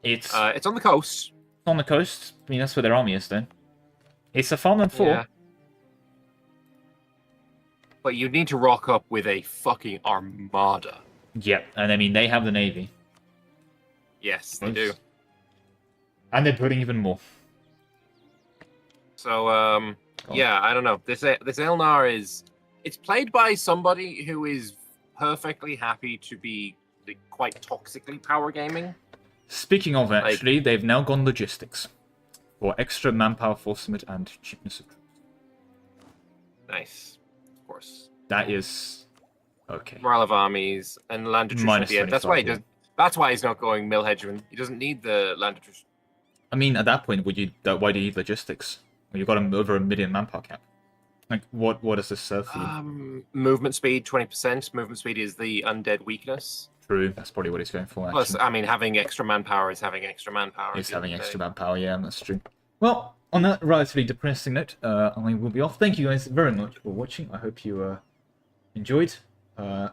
It's It's on the coast. on the coast. I mean, that's where their army is, then. It's a farmland 4. Yeah. But you need to rock up with a fucking armada. Yep, and I mean, they have the navy. Yes, they do. And they're building even more. So, yeah, I don't know. This Elnar is... It's played by somebody who is perfectly happy to be like, quite toxically power gaming. Speaking of, actually, they've now gone logistics. For extra manpower, force limit, and cheapness of troops. Nice. Of course. That is... Okay. Morale of armies and land attrition at the end. That's why he does. That's why he's not going mill hegemon. He doesn't need the land attrition. I mean, at that point, why do you need logistics? Well, you've got over 1 million manpower cap. Like, what does this serve for you? Movement speed, 20%. Movement speed is the undead weakness. True, that's probably what he's going for, actually. Plus, I mean, having extra manpower is having extra manpower. It's having extra manpower, yeah, that's true. Well, on that relatively depressing note, I will be off. Thank you guys very much for watching. I hope you enjoyed.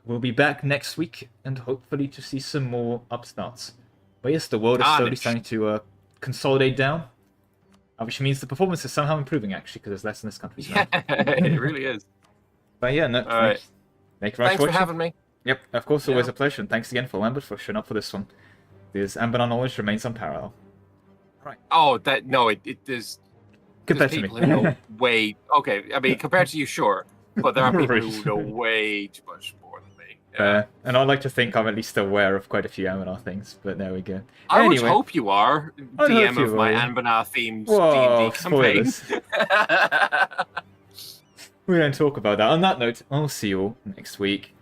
We'll be back next week, and hopefully to see some more upstarts. But yes, the world is slowly starting to consolidate down. Which means the performance is somehow improving, actually, because there's less in this country. Yeah, it really is. But yeah, no, right. Thank you very much for having me. Yep, of course, always a pleasure. And thanks again for Lambert for showing up for this one. This Anbennar knowledge remains unparalleled. Right. Oh, there's compared to me. Who know way. Okay, I mean, compared to you, sure. But there are people who know way too much more than me. Yeah. And I'd like to think I'm at least aware of quite a few Anbennar things, but there we go. I would hope you are. DM of my Anbennar themed D&D campaign. We don't talk about that. On that note, I'll see you all next week.